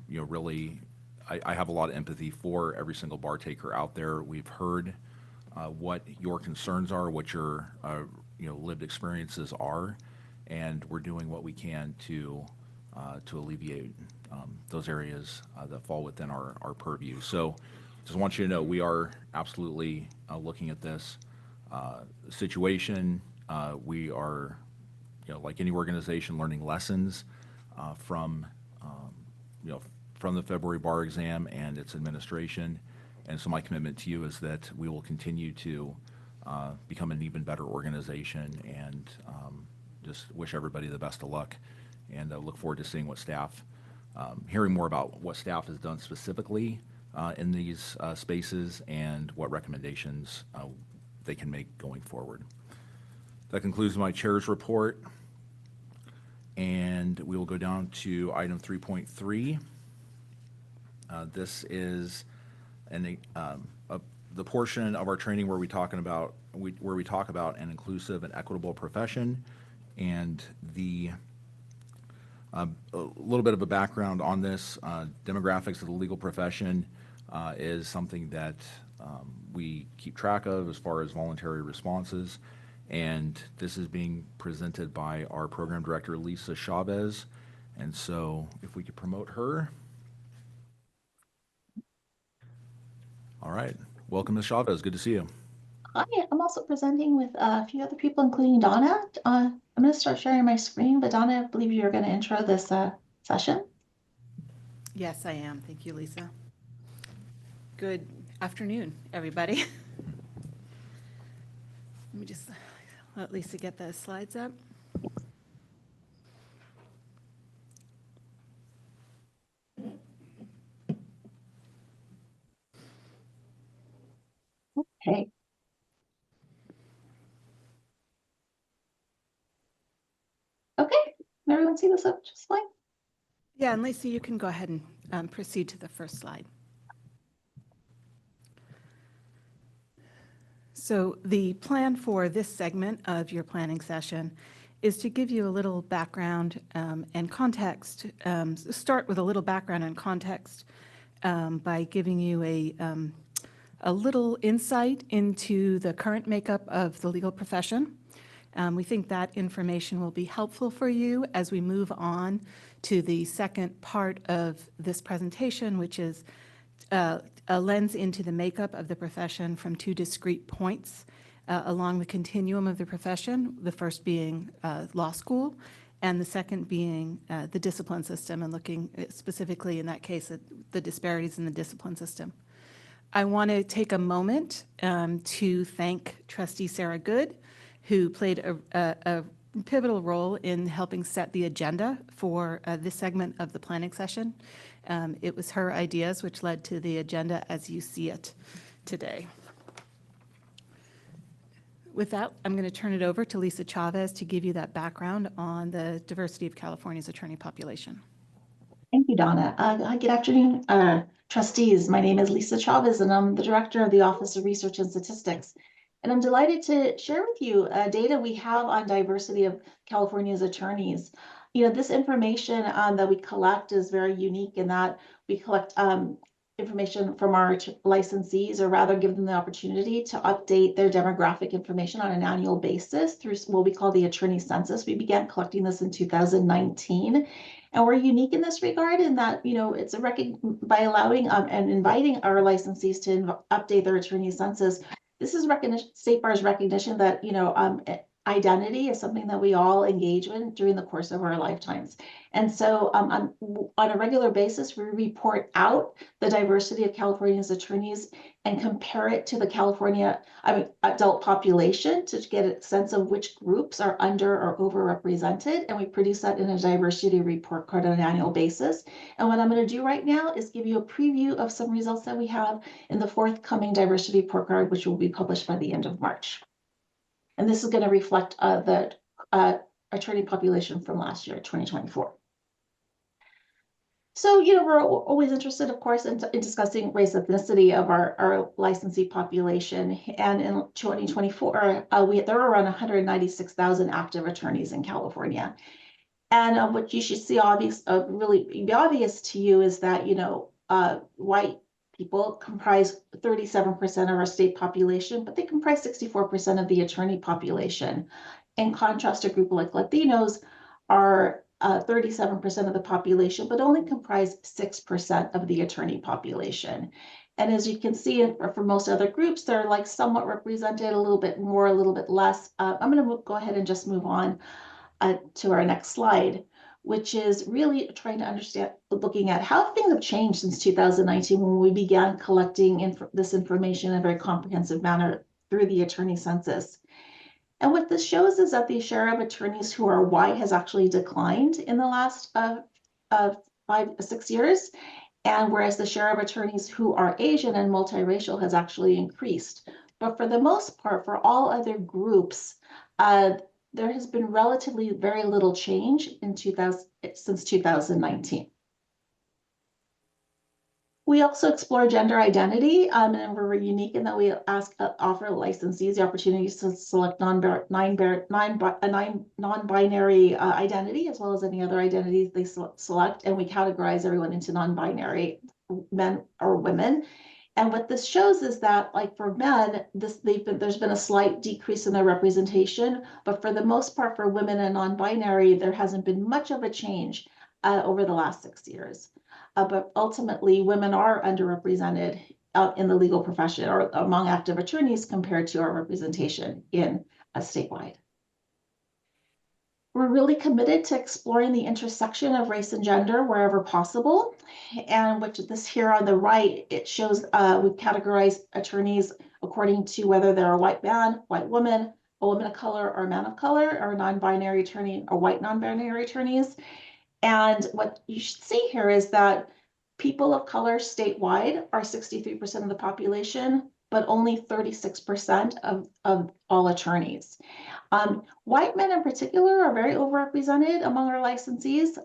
really, I have a lot of empathy for every single bar taker out there. We've heard what your concerns are, what your lived experiences are, and we're doing what we can to alleviate those areas that fall within our purview. So just want you to know we are absolutely looking at this situation. We are, like any organization, learning lessons from the February bar exam and its administration. And so my commitment to you is that we will continue to become an even better organization, and just wish everybody the best of luck, and look forward to seeing what staff, hearing more about what staff has done specifically in these spaces and what recommendations they can make going forward. That concludes my chair's report, and we will go down to item 3.3. This is the portion of our training where we talk about an inclusive and equitable profession, and a little bit of a background on this. Demographics of the legal profession is something that we keep track of as far as voluntary responses, and this is being presented by our program director, Lisa Chavez. And so if we could promote her. All right. Welcome, Ms. Chavez. Good to see you. Hi, I'm also presenting with a few other people, including Donna. I'm going to start sharing my screen, but Donna, I believe you're going to intro this session. Yes, I am. Thank you, Lisa. Good afternoon, everybody. Let me just let Lisa get the slides up. Okay. Okay, can everyone see this up just fine? Yeah, and Lisa, you can go ahead and proceed to the first slide. So the plan for this segment of your planning session is to give you a little background and context, start with a little background and context by giving you a little insight into the current makeup of the legal profession. We think that information will be helpful for you as we move on to the second part of this presentation, which is a lens into the makeup of the profession from two discrete points along the continuum of the profession, the first being law school, and the second being the discipline system, and looking specifically in that case at the disparities in the discipline system. I want to take a moment to thank Trustee Sarah Good, who played a pivotal role in helping set the agenda for this segment of the planning session. It was her ideas which led to the agenda as you see it today. With that, I'm going to turn it over to Lisa Chavez to give you that background on the diversity of California's attorney population. Thank you, Donna. Good afternoon, trustees. My name is Lisa Chavez, and I'm the director of the Office of Research and Statistics. And I'm delighted to share with you data we have on diversity of California's attorneys. This information that we collect is very unique in that we collect information from our licensees, or rather give them the opportunity to update their demographic information on an annual basis through what we call the attorney census. We began collecting this in 2019. And we're unique in this regard in that, it's by allowing and inviting our licensees to update their attorney census. This is State Bar's recognition that, identity is something that we all engage in during the course of our lifetimes. And so on a regular basis, we report out the diversity of California's attorneys and compare it to the California adult population to get a sense of which groups are under or overrepresented. And we produce that in a diversity report card on an annual basis. And what I'm going to do right now is give you a preview of some results that we have in the forthcoming diversity report card, which will be published by the end of March. And this is going to reflect the attorney population from last year, 2024. So, we're always interested, of course, in discussing race ethnicity of our licensee population. And in 2024, there were around 196,000 active attorneys in California. And what you should see really be obvious to you is that, white people comprise 37% of our state population, but they comprise 64% of the attorney population. In contrast, a group like Latinos are 37% of the population, but only comprise 6% of the attorney population. And as you can see, for most other groups, they're like somewhat represented, a little bit more, a little bit less. I'm going to go ahead and just move on to our next slide, which is really trying to understand, looking at how things have changed since 2019 when we began collecting this information in a very comprehensive manner through the attorney census. And what this shows is that the share of attorneys who are white has actually declined in the last 6 years, and whereas the share of attorneys who are Asian and multiracial has actually increased. But for the most part, for all other groups, there has been relatively very little change since 2019. We also explore gender identity, and we're unique in that we offer licensees the opportunity to select non-binary identity, as well as any other identities they select, and we categorize everyone into non-binary, men or women. And what this shows is that, like for men, there's been a slight decrease in their representation, but for the most part, for women and non-binary, there hasn't been much of a change over the last 6 years. But ultimately, women are underrepresented in the legal profession or among active attorneys compared to our representation in statewide. We're really committed to exploring the intersection of race and gender wherever possible. And which this here on the right, it shows we've categorized attorneys according to whether they're a white man, white woman, a woman of color, or a man of color, or a non-binary attorney, or white non-binary attorneys. And what you should see here is that people of color statewide are 63% of the population, but only 36% of all attorneys. White men in particular are very overrepresented among our licensees.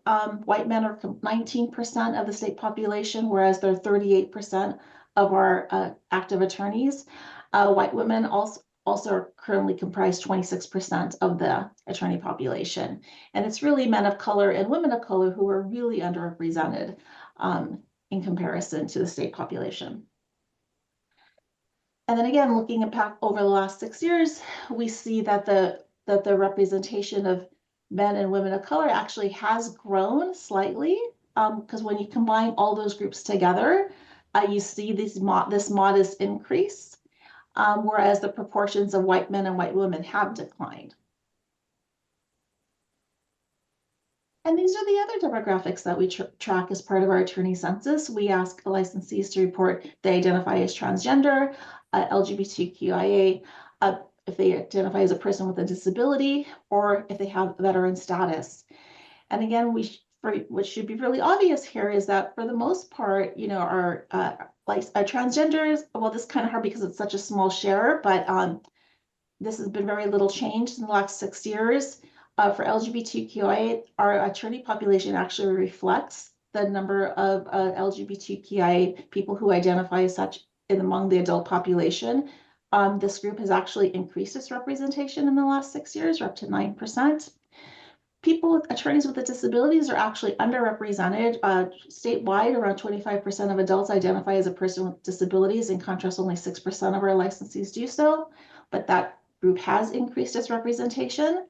White men are 19% of the state population, whereas they're 38% of our active attorneys. White women also currently comprise 26% of the attorney population. And it's really men of color and women of color who are really underrepresented in comparison to the state population. And then again, looking at over the last 6 years, we see that the representation of men and women of color actually has grown slightly, because when you combine all those groups together, you see this modest increase. Whereas the proportions of white men and white women have declined. And these are the other demographics that we track as part of our attorney census. We ask licensees to report they identify as transgender, LGBTQIA, if they identify as a person with a disability, or if they have veteran status. And again, what should be really obvious here is that for the most part, our transgenders, well, this is kind of hard because it's such a small share, but this has been very little changed in the last 6 years. For LGBTQIA, our attorney population actually reflects the number of LGBTQIA people who identify as such among the adult population. This group has actually increased its representation in the last 6 years, or up to 9%. Attorneys with disabilities are actually underrepresented. Statewide, around 25% of adults identify as a person with disabilities. In contrast, only 6% of our licensees do so, but that group has increased its representation.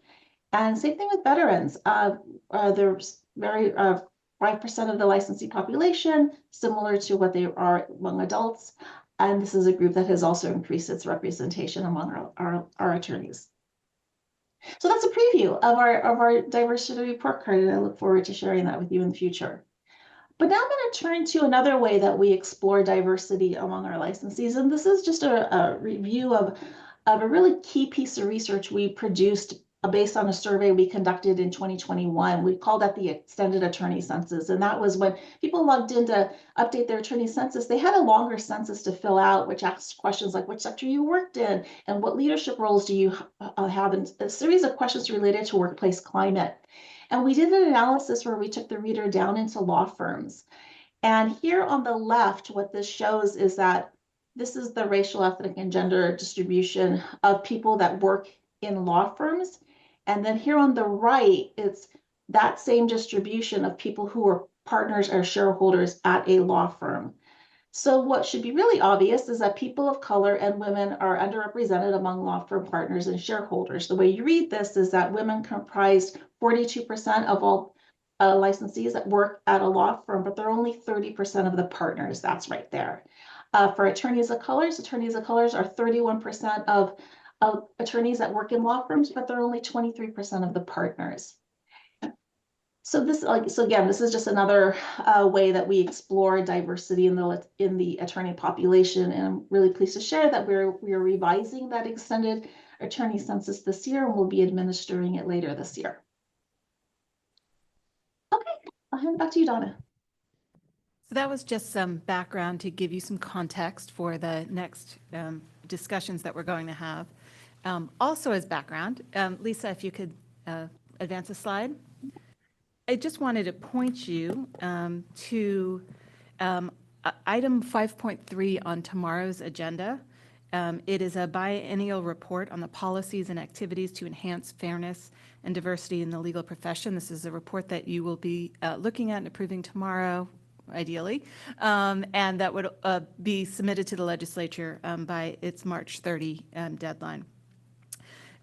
And same thing with veterans. There's 5% of the licensee population, similar to what they are among adults. And this is a group that has also increased its representation among our attorneys. So that's a preview of our diversity report card, and I look forward to sharing that with you in the future. But now I'm going to turn to another way that we explore diversity among our licensees, and this is just a review of a really key piece of research we produced based on a survey we conducted in 2021. We called that the extended attorney census, and that was when people logged in to update their attorney census. They had a longer census to fill out, which asked questions like which sector you worked in and what leadership roles do you have, and a series of questions related to workplace climate. And we did an analysis where we took the reader down into law firms. And here on the left, what this shows is that this is the racial, ethnic, and gender distribution of people that work in law firms. And then here on the right, it's that same distribution of people who are partners or shareholders at a law firm. So what should be really obvious is that people of color and women are underrepresented among law firm partners and shareholders. The way you read this is that women comprise 42% of all licensees that work at a law firm, but they're only 30% of the partners. That's right there. For attorneys of colors are 31% of attorneys that work in law firms, but they're only 23% of the partners. So again, this is just another way that we explore diversity in the attorney population, and I'm really pleased to share that we are revising that extended attorney census this year, and we'll be administering it later this year. Okay, I'll hand it back to you, Donna. So that was just some background to give you some context for the next discussions that we're going to have. Also as background, Lisa, if you could advance a slide. I just wanted to point you to item 5.3 on tomorrow's agenda. It is a biennial report on the policies and activities to enhance fairness and diversity in the legal profession. This is a report that you will be looking at and approving tomorrow, ideally, and that would be submitted to the legislature by its March 30 deadline.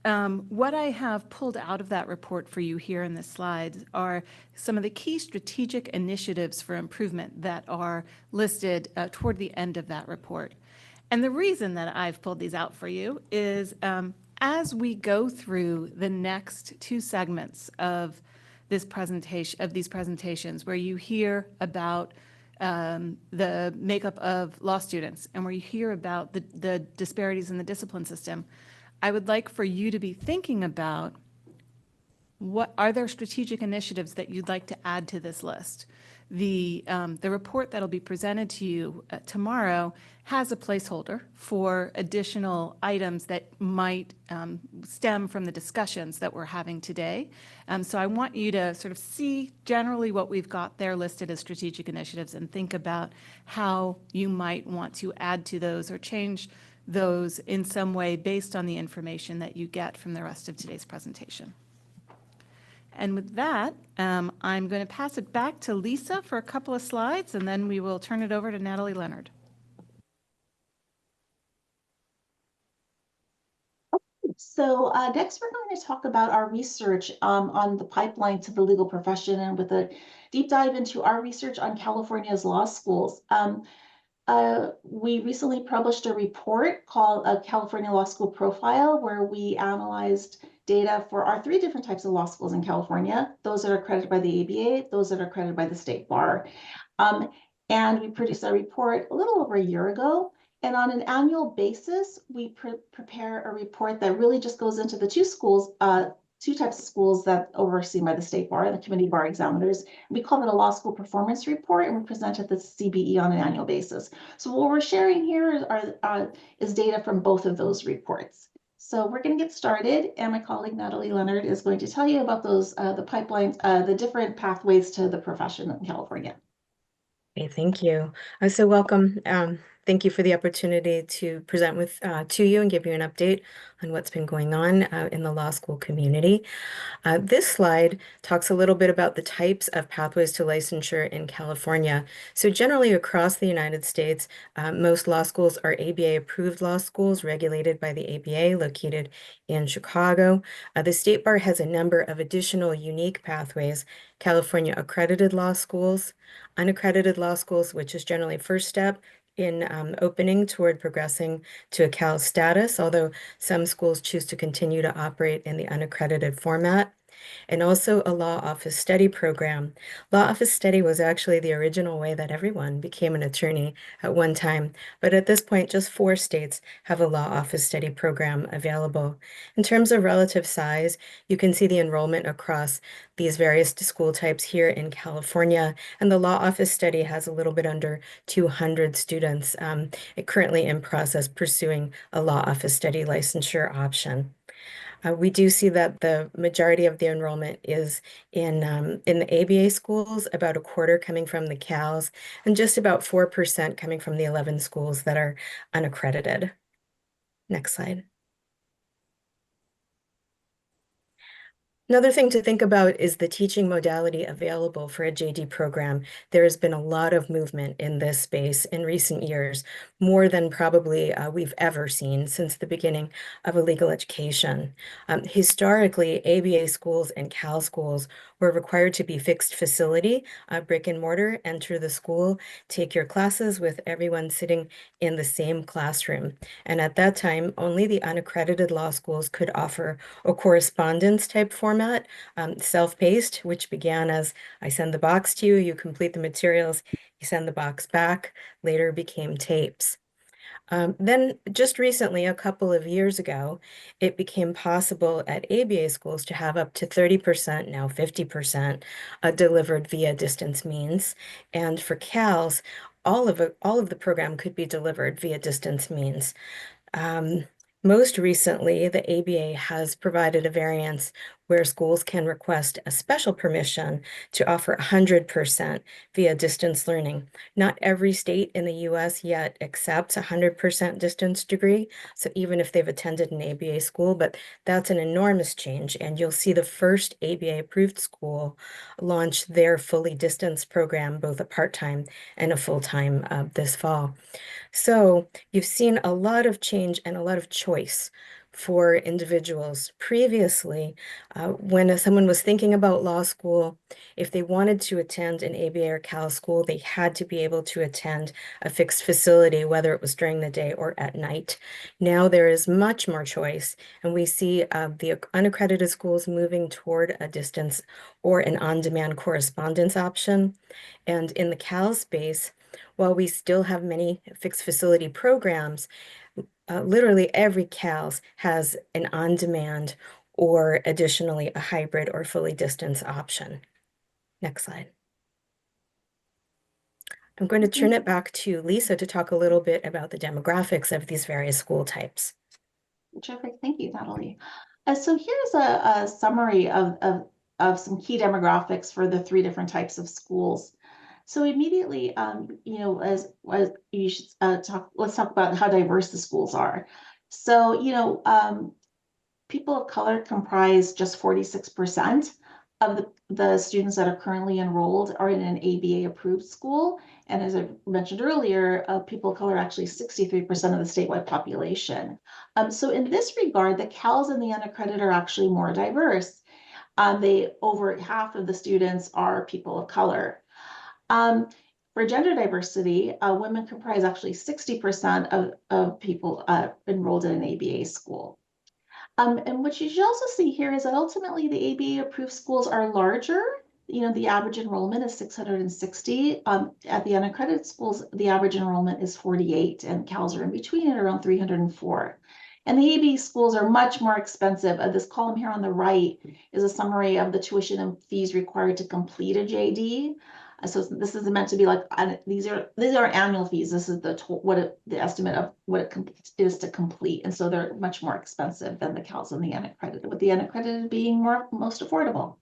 What I have pulled out of that report for you here in the slides are some of the key strategic initiatives for improvement that are listed toward the end of that report. And the reason that I've pulled these out for you is as we go through the next two segments of this presentation, of these presentations, where you hear about the makeup of law students and where you hear about the disparities in the discipline system, I would like for you to be thinking about what are there strategic initiatives that you'd like to add to this list. The report that'll be presented to you tomorrow has a placeholder for additional items that might stem from the discussions that we're having today. So I want you to sort of see generally what we've got there listed as strategic initiatives and think about how you might want to add to those or change those in some way based on the information that you get from the rest of today's presentation. And with that, I'm going to pass it back to Lisa for a couple of slides, and then we will turn it over to Natalie Leonard. So next we're going to talk about our research on the pipeline to the legal profession, and with a deep dive into our research on California's law schools. We recently published a report called a California Law School Profile, where we analyzed data for our 3 different types of law schools in California, those that are accredited by the ABA, those that are accredited by the state bar. And we produced a report a little over a year ago. And on an annual basis, we prepare a report that really just goes into the 2 types of schools that are overseen by the state bar and the community bar examiners. We call it a law school performance report, and we present it to the CBE on an annual basis. So what we're sharing here is data from both of those reports. So we're going to get started, and my colleague Natalie Leonard is going to tell you about those the pipelines, the different pathways to the profession in California. Okay, thank you. So welcome. Thank you for the opportunity to present to you and give you an update on what's been going on in the law school community. This slide talks a little bit about the types of pathways to licensure in California. So generally across the United States, most law schools are ABA-approved law schools regulated by the ABA, located in Chicago. The State Bar has a number of additional unique pathways: California accredited law schools, unaccredited law schools, which is generally first step, in opening toward progressing to a Cal status, although some schools choose to continue to operate in the unaccredited format. And also a law office study program. Law office study was actually the original way that everyone became an attorney at one time, but at this point, just 4 states have a law office study program available. In terms of relative size, you can see the enrollment across these various school types here in California, and the law office study has a little bit under 200 students currently in process pursuing a law office study licensure option. We do see that the majority of the enrollment is in the ABA schools, about a quarter coming from the CALs, and just about 4% coming from the 11 schools that are unaccredited. Next slide. Another thing to think about is the teaching modality available for a JD program. There has been a lot of movement in this space in recent years, more than probably we've ever seen since the beginning of illegal education. Historically, ABA schools and Cal schools were required to be fixed facility, brick and mortar, enter the school, take your classes with everyone sitting in the same classroom. And at that time, only the unaccredited law schools could offer a correspondence type format, self-paced, which began as I send the box to you, you complete the materials, you send the box back, later became tapes. Then just recently, a couple of years ago, it became possible at ABA schools to have up to 30%, now 50%, delivered via distance means. And for CALs, all of the program could be delivered via distance means. Most recently, the ABA has provided a variance where schools can request a special permission to offer 100% via distance learning. Not every state in the US yet accepts 100% distance degree, so even if they've attended an ABA school, but that's an enormous change, and you'll see the first ABA-approved school launch their fully distance program, both a part-time and a full-time this fall. So you've seen a lot of change and a lot of choice for individuals. Previously, when someone was thinking about law school, if they wanted to attend an ABA or Cal school, they had to be able to attend a fixed facility, whether it was during the day or at night. Now there is much more choice, and we see the unaccredited schools moving toward a distance or an on-demand correspondence option. And in the Cal space, while we still have many fixed facility programs, literally every CALS has an on-demand or additionally a hybrid or fully distance option. Next slide. I'm going to turn it back to Lisa to talk a little bit about the demographics of these various school types. Terrific. Thank you, Natalie. So here's a summary of some key demographics for the 3 different types of schools. So immediately, as you should let's talk about how diverse the schools are. So, people of color comprise just 46% of the students that are currently enrolled are in an ABA approved school. And as I mentioned earlier, people of color are actually 63% of the statewide population. So in this regard, the CALs and the unaccredited are actually more diverse. Over half of the students are people of color. For gender diversity, women comprise actually 60% of people enrolled in an ABA school. And what you should also see here is that ultimately the ABA approved schools are larger. The average enrollment is 660. At the unaccredited schools, the average enrollment is 48, and CALs are in between at around 304. And the ABA schools are much more expensive. This column here on the right is a summary of the tuition and fees required to complete a JD. So this is meant to be like, these are annual fees. This is the estimate of what it is to complete. And so they're much more expensive than the CALs and the unaccredited, with the unaccredited being most affordable.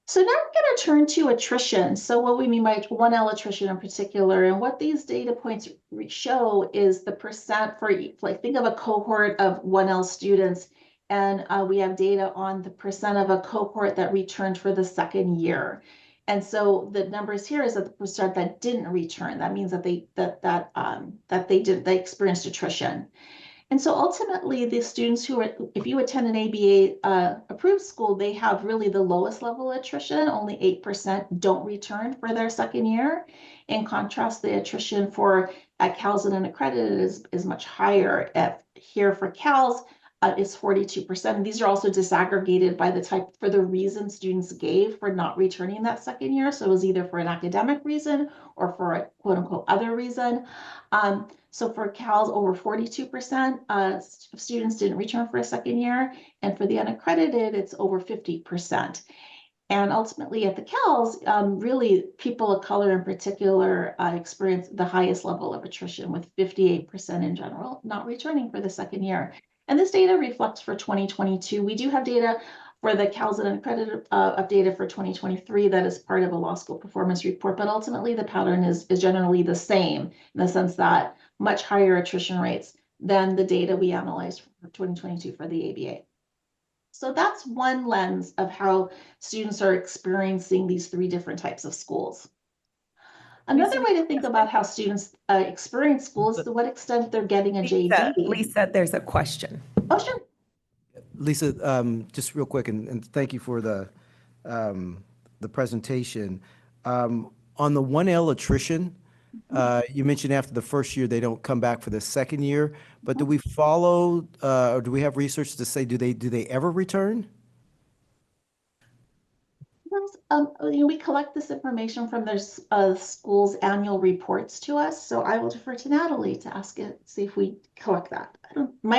So now we're going to turn to attrition. So what we mean by 1L attrition in particular, and what these data points show is the percent for, like, think of a cohort of 1L students, and we have data on the percent of a cohort that returned for the second year. And so the numbers here is that the percent that didn't return. That means that they experienced attrition. And so ultimately, the students who are, if you attend an ABA approved school, they have really the lowest level of attrition. Only 8% don't return for their second year. In contrast, the attrition for at CALS and unaccredited is much higher. Here for CALS, is 42%. And these are also disaggregated by the type for the reason students gave for not returning that second year. So it was either for an academic reason or for a quote unquote other reason. So for CALS, over 42% of students didn't return for a second year. And for the unaccredited, it's over 50%. And ultimately at the CALS, really people of color in particular experience the highest level of attrition, with 58% in general not returning for the second year. And this data reflects for 2022. We do have data for the CALS and unaccredited updated for 2023 that is part of a law school performance report, but ultimately the pattern is generally the same in the sense that much higher attrition rates than the data we analyzed for 2022 for the ABA. So that's one lens of how students are experiencing these three different types of schools. Another way to think about how students experience school is to what extent they're getting a JD. Lisa, there's a question. Oh, sure. Lisa, just real quick, and thank you for the presentation. On the 1L attrition, you mentioned after the first year, they don't come back for the second year, but do we follow, or do we have research to say, do they ever return? We collect this information from their school's annual reports to us. So I will defer to Natalie to ask it, see if we collect that. My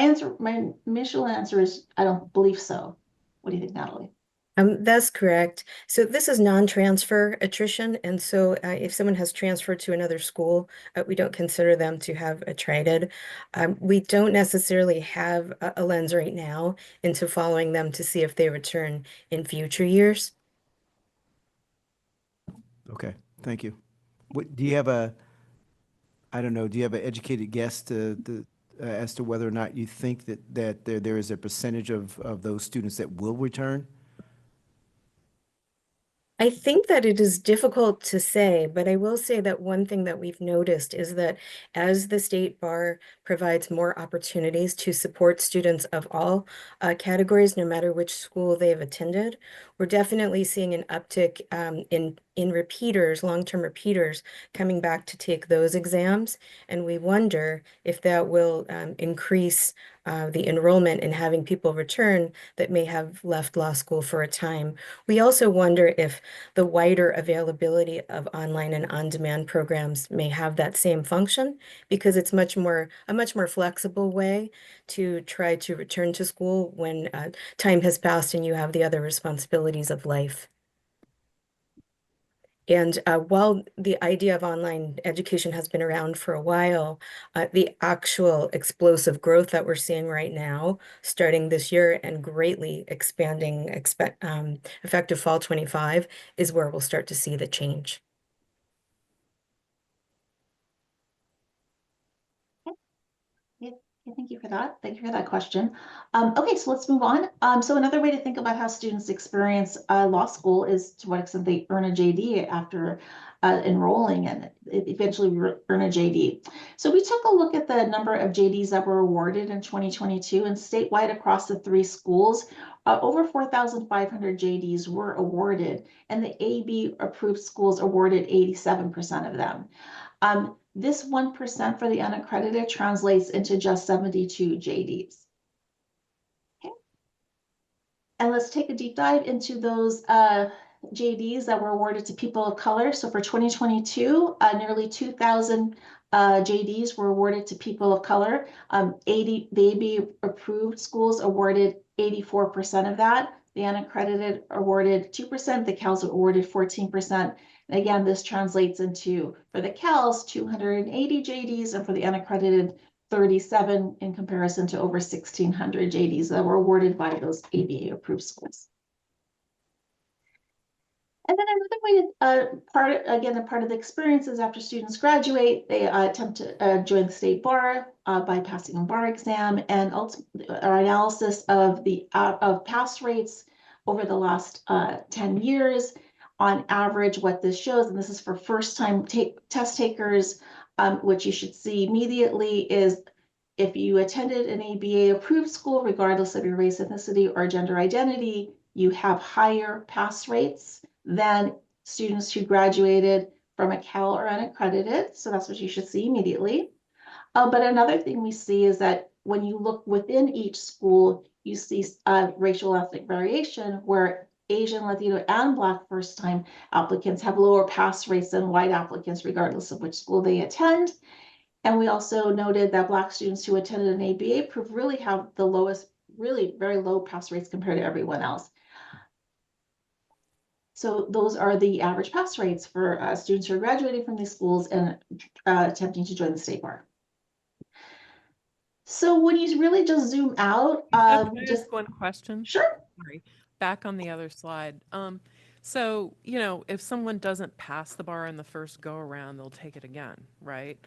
initial answer is I don't believe so. What do you think, Natalie? That's correct. So this is non-transfer attrition, and so if someone has transferred to another school, we don't consider them to have attrited. We don't necessarily have a lens right now into following them to see if they return in future years. Okay, thank you. What do you have I don't know, do you have an educated guess as to whether or not you think that there is a percentage of those students that will return? I think that it is difficult to say, but I will say that one thing that we've noticed is that as the state bar provides more opportunities to support students of all categories, no matter which school they've attended, we're definitely seeing an uptick in repeaters, long-term repeaters, coming back to take those exams. And we wonder if that will increase the enrollment in having people return that may have left law school for a time. We also wonder if the wider availability of online and on-demand programs may have that same function, because it's a much more flexible way to try to return to school when time has passed and you have the other responsibilities of life. And while the idea of online education has been around for a while, the actual explosive growth that we're seeing right now, starting this year and greatly expanding effective fall 25, is where we'll start to see the change. Thank you for that. Thank you for that question. Okay, so let's move on. So another way to think about how students experience law school is to what extent they earn a JD after enrolling and eventually earn a JD. So we took a look at the number of JDs that were awarded in 2022, and statewide across the three schools, over 4,500 JDs were awarded, and the AB approved schools awarded 87% of them. This 1% for the unaccredited translates into just 72 JDs. Okay. And let's take a deep dive into those JDs that were awarded to people of color. So for 2022, nearly 2,000 JDs were awarded to people of color. The AB approved schools awarded 84% of that. The unaccredited awarded 2%. The CALS awarded 14%. And again, this translates into, for the CALS, 280 JDs, and for the unaccredited, 37 in comparison to over 1,600 JDs that were awarded by those ABA approved schools. And then another way to, a part of the experience is after students graduate, they attempt to join the state bar by passing a bar exam, and our analysis of the pass rates over the last 10 years. On average, what this shows, and this is for first-time test takers, what you should see immediately is if you attended an ABA-approved school, regardless of your race, ethnicity, or gender identity, you have higher pass rates than students who graduated from a Cal or unaccredited. So that's what you should see immediately. But another thing we see is that when you look within each school, you see racial ethnic variation where Asian, Latino, and Black first-time applicants have lower pass rates than white applicants, regardless of which school they attend. And we also noted that Black students who attended an ABA proof really have the lowest, really very low pass rates compared to everyone else. So those are the average pass rates for students who are graduating from these schools and attempting to join the state bar. So when you really just zoom out, Can I ask one question? Sure. Sorry. Back on the other slide. So, you know, if someone doesn't pass the bar in the first go around, they'll take it again, right?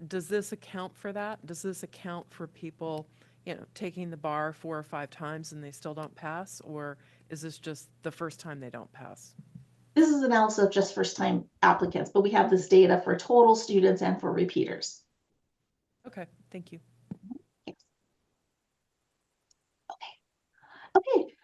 Does this account for that? Does this account for people, you know, taking the bar 4 or 5 times and they still don't pass? Or is this just the first time they don't pass? This is analysis of just first-time applicants, but we have this data for total students and for repeaters. Okay, thank you. Okay,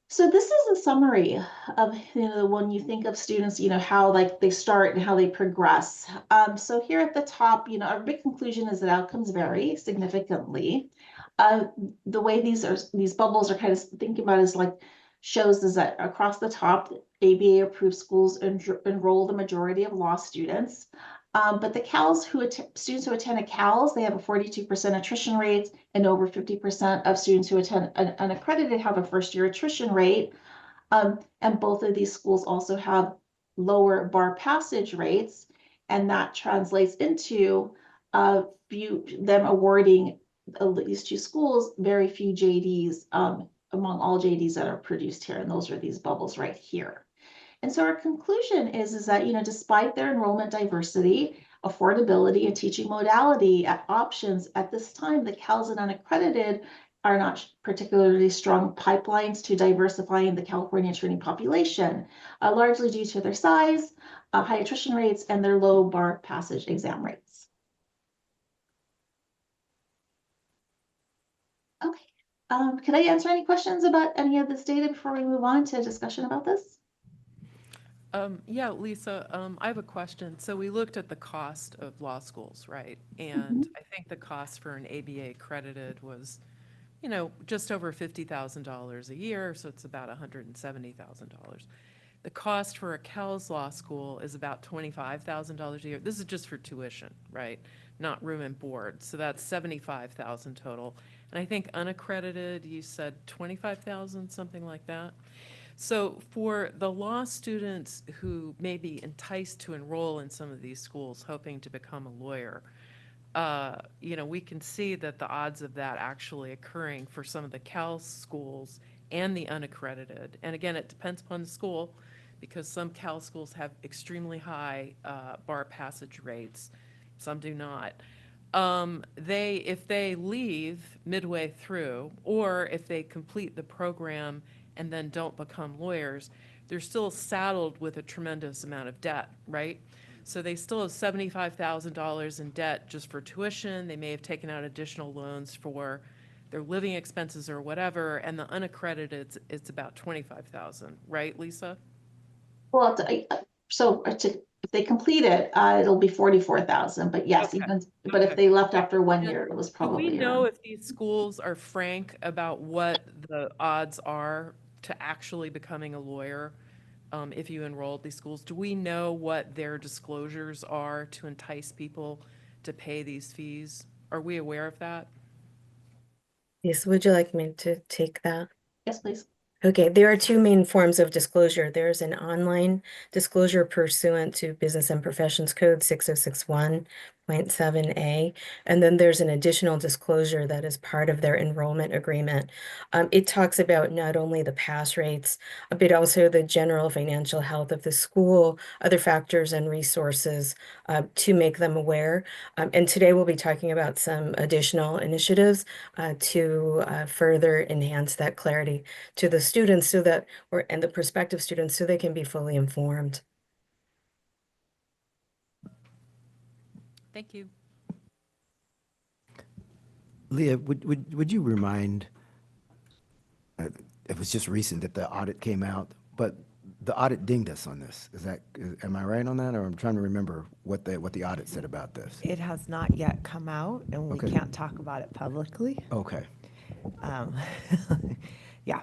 so this is a summary of, you know, when you think of students, you know, how like they start and how they progress. So here at the top, you know, our big conclusion is that outcomes vary significantly. The way these bubbles are kind of thinking about is like shows is that across the top, ABA approved schools enroll the majority of law students. But the CALs students who attend a CALs, they have a 42% attrition rate, and over 50% of students who attend an unaccredited have a first-year attrition rate. And both of these schools also have lower bar passage rates, and that translates into them awarding these 2 schools very few JDs among all JDs that are produced here, and those are these bubbles right here. And so our conclusion is that, you know, despite their enrollment diversity, affordability, and teaching modality options at this time, the CALs and unaccredited are not particularly strong pipelines to diversifying the California attorney population, largely due to their size, high attrition rates, and their low bar passage exam rates. Okay, could I answer any questions about any of this data before we move on to a discussion about this? Yeah, Lisa, I have a question. So we looked at the cost of law schools, right? And I think the cost for an ABA accredited was, you know, just over $50,000 a year, so it's about $170,000. The cost for a CALS law school is about $25,000 a year. This is just for tuition, right? Not room and board. So that's $75,000 total. And I think unaccredited, you said $25,000, something like that. So for the law students who may be enticed to enroll in some of these schools, hoping to become a lawyer, you know, we can see that the odds of that actually occurring for some of the Cal schools and the unaccredited. And again, it depends upon the school, because some Cal schools have extremely high bar passage rates, some do not. If they leave midway through, or if they complete the program and then don't become lawyers, they're still saddled with a tremendous amount of debt, right? So they still have $75,000 in debt just for tuition. They may have taken out additional loans for their living expenses or whatever, and the unaccredited, it's about $25,000, right, Lisa? Well, if they complete it, it'll be 44,000. But yes, but if they left after 1 year, it was probably. Do we know if these schools are frank about what the odds are to actually becoming a lawyer if you enroll at these schools? Do we know what their disclosures are to entice people to pay these fees? Are we aware of that? Yes, would you like me to take that? Yes, please. Okay, there are 2 main forms of disclosure. There's an online disclosure pursuant to Business and Professions Code 6061.7A, and then there's an additional disclosure that is part of their enrollment agreement. It talks about not only the pass rates, but also the general financial health of the school, other factors and resources to make them aware. And today we'll be talking about some additional initiatives to further enhance that clarity to the students and the prospective students so they can be fully informed. Thank you. Leah, would you remind, it was just recent that the audit came out, but the audit dinged us on this. Am I right on that? Or I'm trying to remember what the audit said about this. It has not yet come out, and we Okay. can't talk about it publicly. Okay. Um, yeah,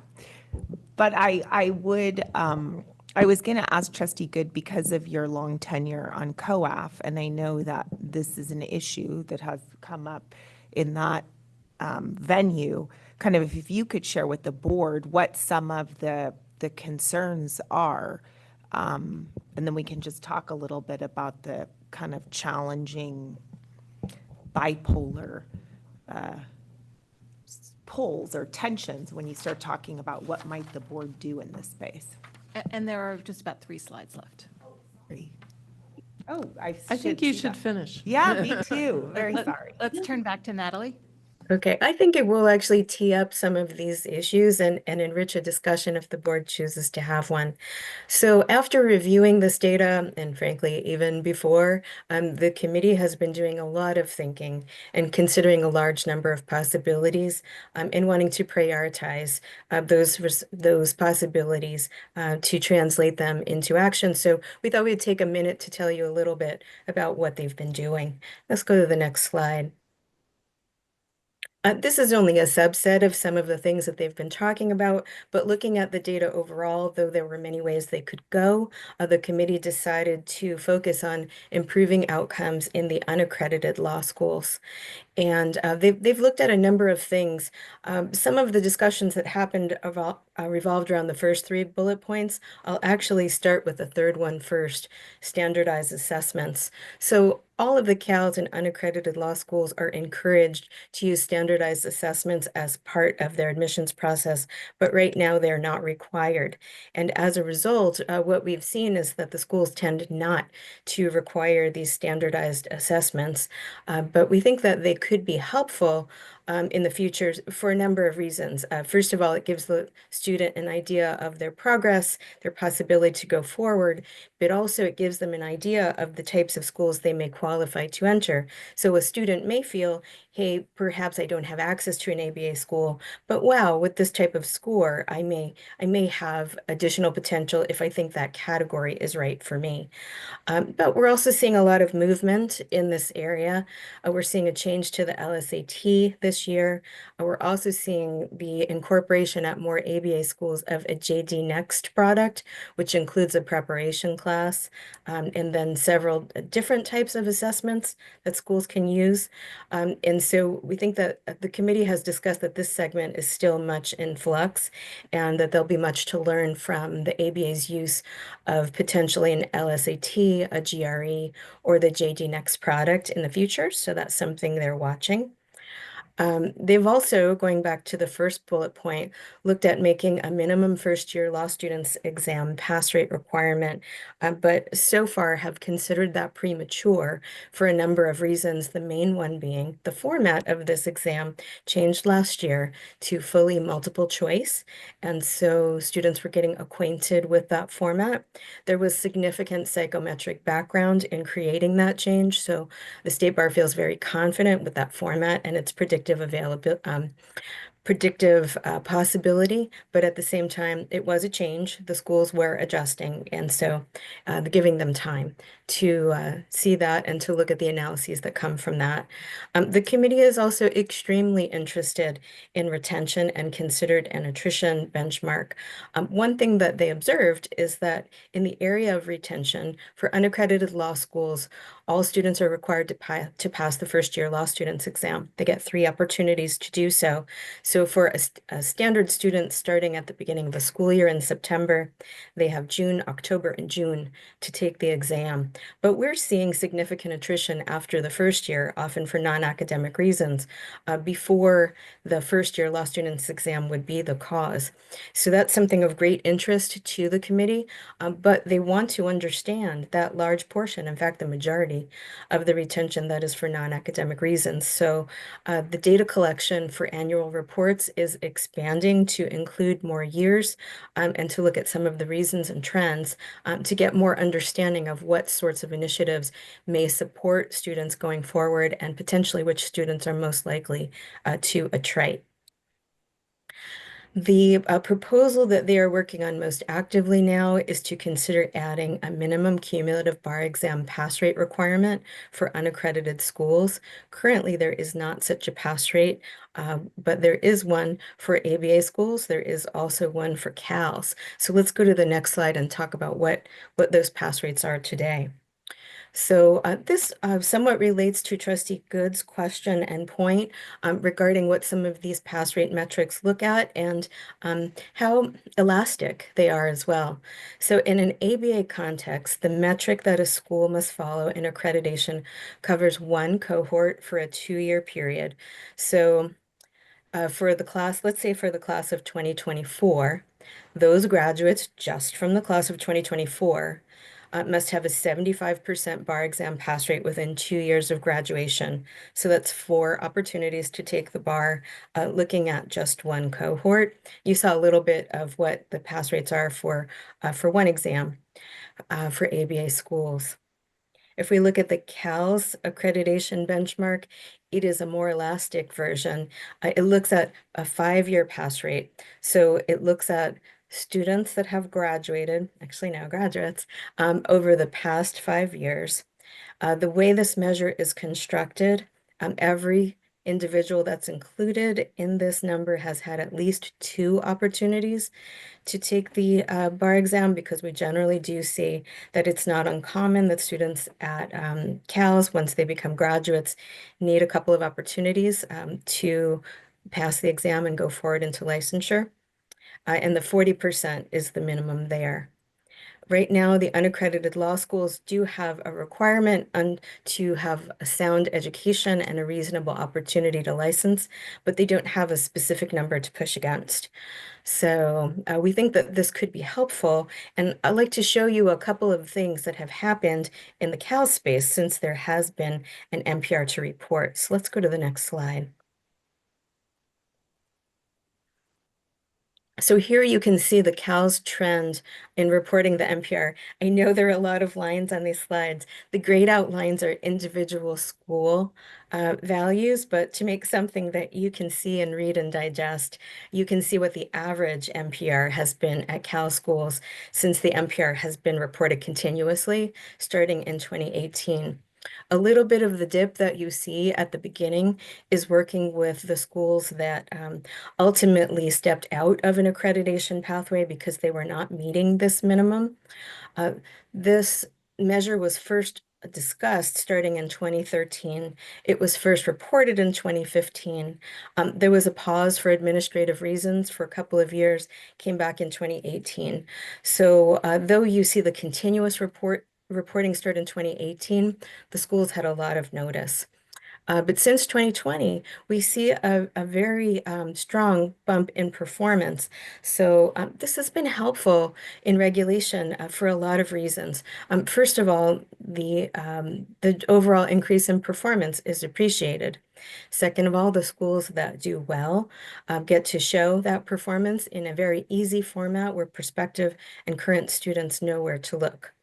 but I would, I was going to ask Trustee Good, because of your long tenure on COAF, and I know that this is an issue that has come up in that venue, kind of if you could share with the board what some of the concerns are, and then we can just talk a little bit about the kind of challenging bipolar pulls or tensions when you start talking about what might the board do in this space. And there are just about 3 slides left. Oh, I think you should finish. Yeah, me too. Very sorry. Let's turn back to Natalie. Okay, I think it will actually tee up some of these issues and enrich a discussion if the board chooses to have one. So after reviewing this data, and frankly, even before, the committee has been doing a lot of thinking and considering a large number of possibilities and wanting to prioritize those possibilities to translate them into action. So we thought we'd take a minute to tell you a little bit about what they've been doing. Let's go to the next slide. This is only a subset of some of the things that they've been talking about, but looking at the data overall, though there were many ways they could go, the committee decided to focus on improving outcomes in the unaccredited law schools. And they've looked at a number of things. Some of the discussions that happened revolved around the first 3 bullet points. I'll actually start with the third one first, standardized assessments. So all of the CALs and unaccredited law schools are encouraged to use standardized assessments as part of their admissions process, but right now they're not required. And as a result, what we've seen is that the schools tend not to require these standardized assessments, but we think that they could be helpful in the future for a number of reasons. First of all, it gives the student an idea of their progress, their possibility to go forward, but also it gives them an idea of the types of schools they may qualify to enter. So a student may feel, hey, perhaps I don't have access to an ABA school, but wow, with this type of score, I may have additional potential if I think that category is right for me. But we're also seeing a lot of movement in this area. We're seeing a change to the LSAT this year. We're also seeing the incorporation at more ABA schools of a JD Next product, which includes a preparation class, and then several different types of assessments that schools can use. And so we think that the committee has discussed that this segment is still much in flux and that there'll be much to learn from the ABA's use of potentially an LSAT, a GRE, or the JD Next product in the future. So that's something they're watching. They've also, going back to the first bullet point, looked at making a minimum first-year law students exam pass rate requirement, but so far have considered that premature for a number of reasons, the main one being the format of this exam changed last year to fully multiple choice, and so students were getting acquainted with that format. There was significant psychometric background in creating that change, so the State Bar feels very confident with that format and its predictive possibility, but at the same time, it was a change. The schools were adjusting, and so giving them time to see that and to look at the analyses that come from that. The committee is also extremely interested in retention and considered an attrition benchmark. One thing that they observed is that in the area of retention for unaccredited law schools, all students are required to pass the first-year law students exam. They get 3 opportunities to do so. So for a standard student starting at the beginning of the school year in September, they have June, October, and June to take the exam. But we're seeing significant attrition after the first year, often for non-academic reasons, before the first-year law students exam would be the cause. So that's something of great interest to the committee, but they want to understand that large portion, in fact, the majority of the retention that is for non-academic reasons. So the data collection for annual reporting reports is expanding to include more years and to look at some of the reasons and trends to get more understanding of what sorts of initiatives may support students going forward and potentially which students are most likely to attrite. The proposal that they are working on most actively now is to consider adding a minimum cumulative bar exam pass rate requirement for unaccredited schools. Currently, there is not such a pass rate, but there is one for ABA schools. There is also one for CALS. So let's go to the next slide and talk about what those pass rates are today. So this somewhat relates to Trustee Good's question and point regarding what some of these pass rate metrics look at and how elastic they are as well. So in an ABA context, the metric that a school must follow in accreditation covers one cohort for a 2-year period. So for the class, let's say for the class of 2024, those graduates just from the class of 2024 must have a 75% bar exam pass rate within 2 years of graduation. So that's 4 opportunities to take the bar, looking at just one cohort. You saw a little bit of what the pass rates are for one exam for ABA schools. If we look at the CALS accreditation benchmark, it is a more elastic version. It looks at a 5-year pass rate. So it looks at students that have graduated, actually now graduates, over the past 5 years. The way this measure is constructed, every individual that's included in this number has had at least 2 opportunities to take the bar exam, because we generally do see that it's not uncommon that students at CALS, once they become graduates, need a couple of opportunities to pass the exam and go forward into licensure. And the 40% is the minimum there. Right now, the unaccredited law schools do have a requirement to have a sound education and a reasonable opportunity to license, but they don't have a specific number to push against. So we think that this could be helpful. And I'd like to show you a couple of things that have happened in the CAL space since there has been an NPR to report. So let's go to the next slide. So here you can see the CAL's trend in reporting the NPR. I know there are a lot of lines on these slides. The grayed out lines are individual school values, but to make something that you can see and read and digest, you can see what the average NPR has been at Cal schools since the NPR has been reported continuously starting in 2018. A little bit of the dip that you see at the beginning is working with the schools that ultimately stepped out of an accreditation pathway because they were not meeting this minimum. This measure was first discussed starting in 2013. It was first reported in 2015. There was a pause for administrative reasons for a couple of years, came back in 2018. So though you see the continuous reporting started in 2018, the schools had a lot of notice. But since 2020, we see a very strong bump in performance. So this has been helpful in regulation for a lot of reasons. First of all, the overall increase in performance is appreciated. Second of all, the schools that do well get to show that performance in a very easy format where prospective and current students know where to look.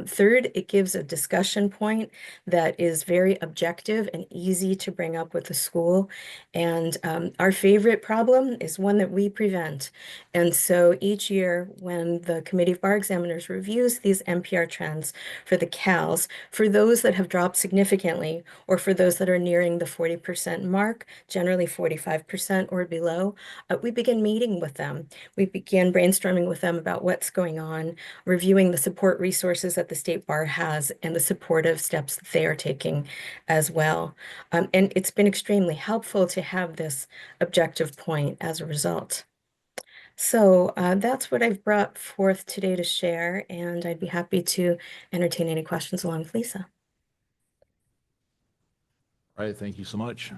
Third, it gives a discussion point that is very objective and easy to bring up with the school. And our favorite problem is one that we prevent. And so each year when the Committee of Bar Examiners reviews these NPR trends for the CALs, for those that have dropped significantly or for those that are nearing the 40% mark, generally 45% or below, we begin meeting with them. We begin brainstorming with them about what's going on, reviewing the support resources that the State Bar has and the supportive steps that they are taking as well. And it's been extremely helpful to have this objective point as a result. So that's what I've brought forth today to share, and I'd be happy to entertain any questions along with Lisa. All right, thank you so much.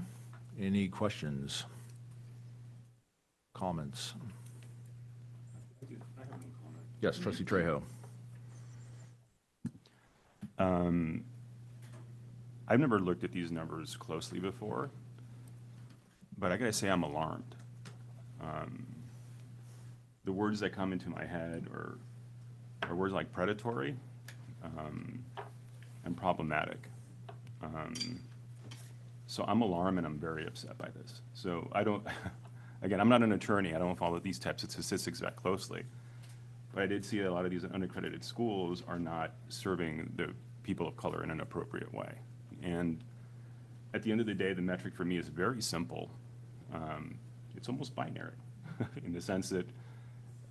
Any questions? Comments? Yes, Trustee Trejo. I've never looked at these numbers closely before, but I gotta say I'm alarmed. The words that come into my head are words like predatory and problematic. So I'm alarmed and I'm very upset by this. So I don't, again, I'm not an attorney. I don't follow these types of statistics that closely. But I did see that a lot of these unaccredited schools are not serving the people of color in an appropriate way. And at the end of the day, the metric for me is very simple. It's almost binary in the sense that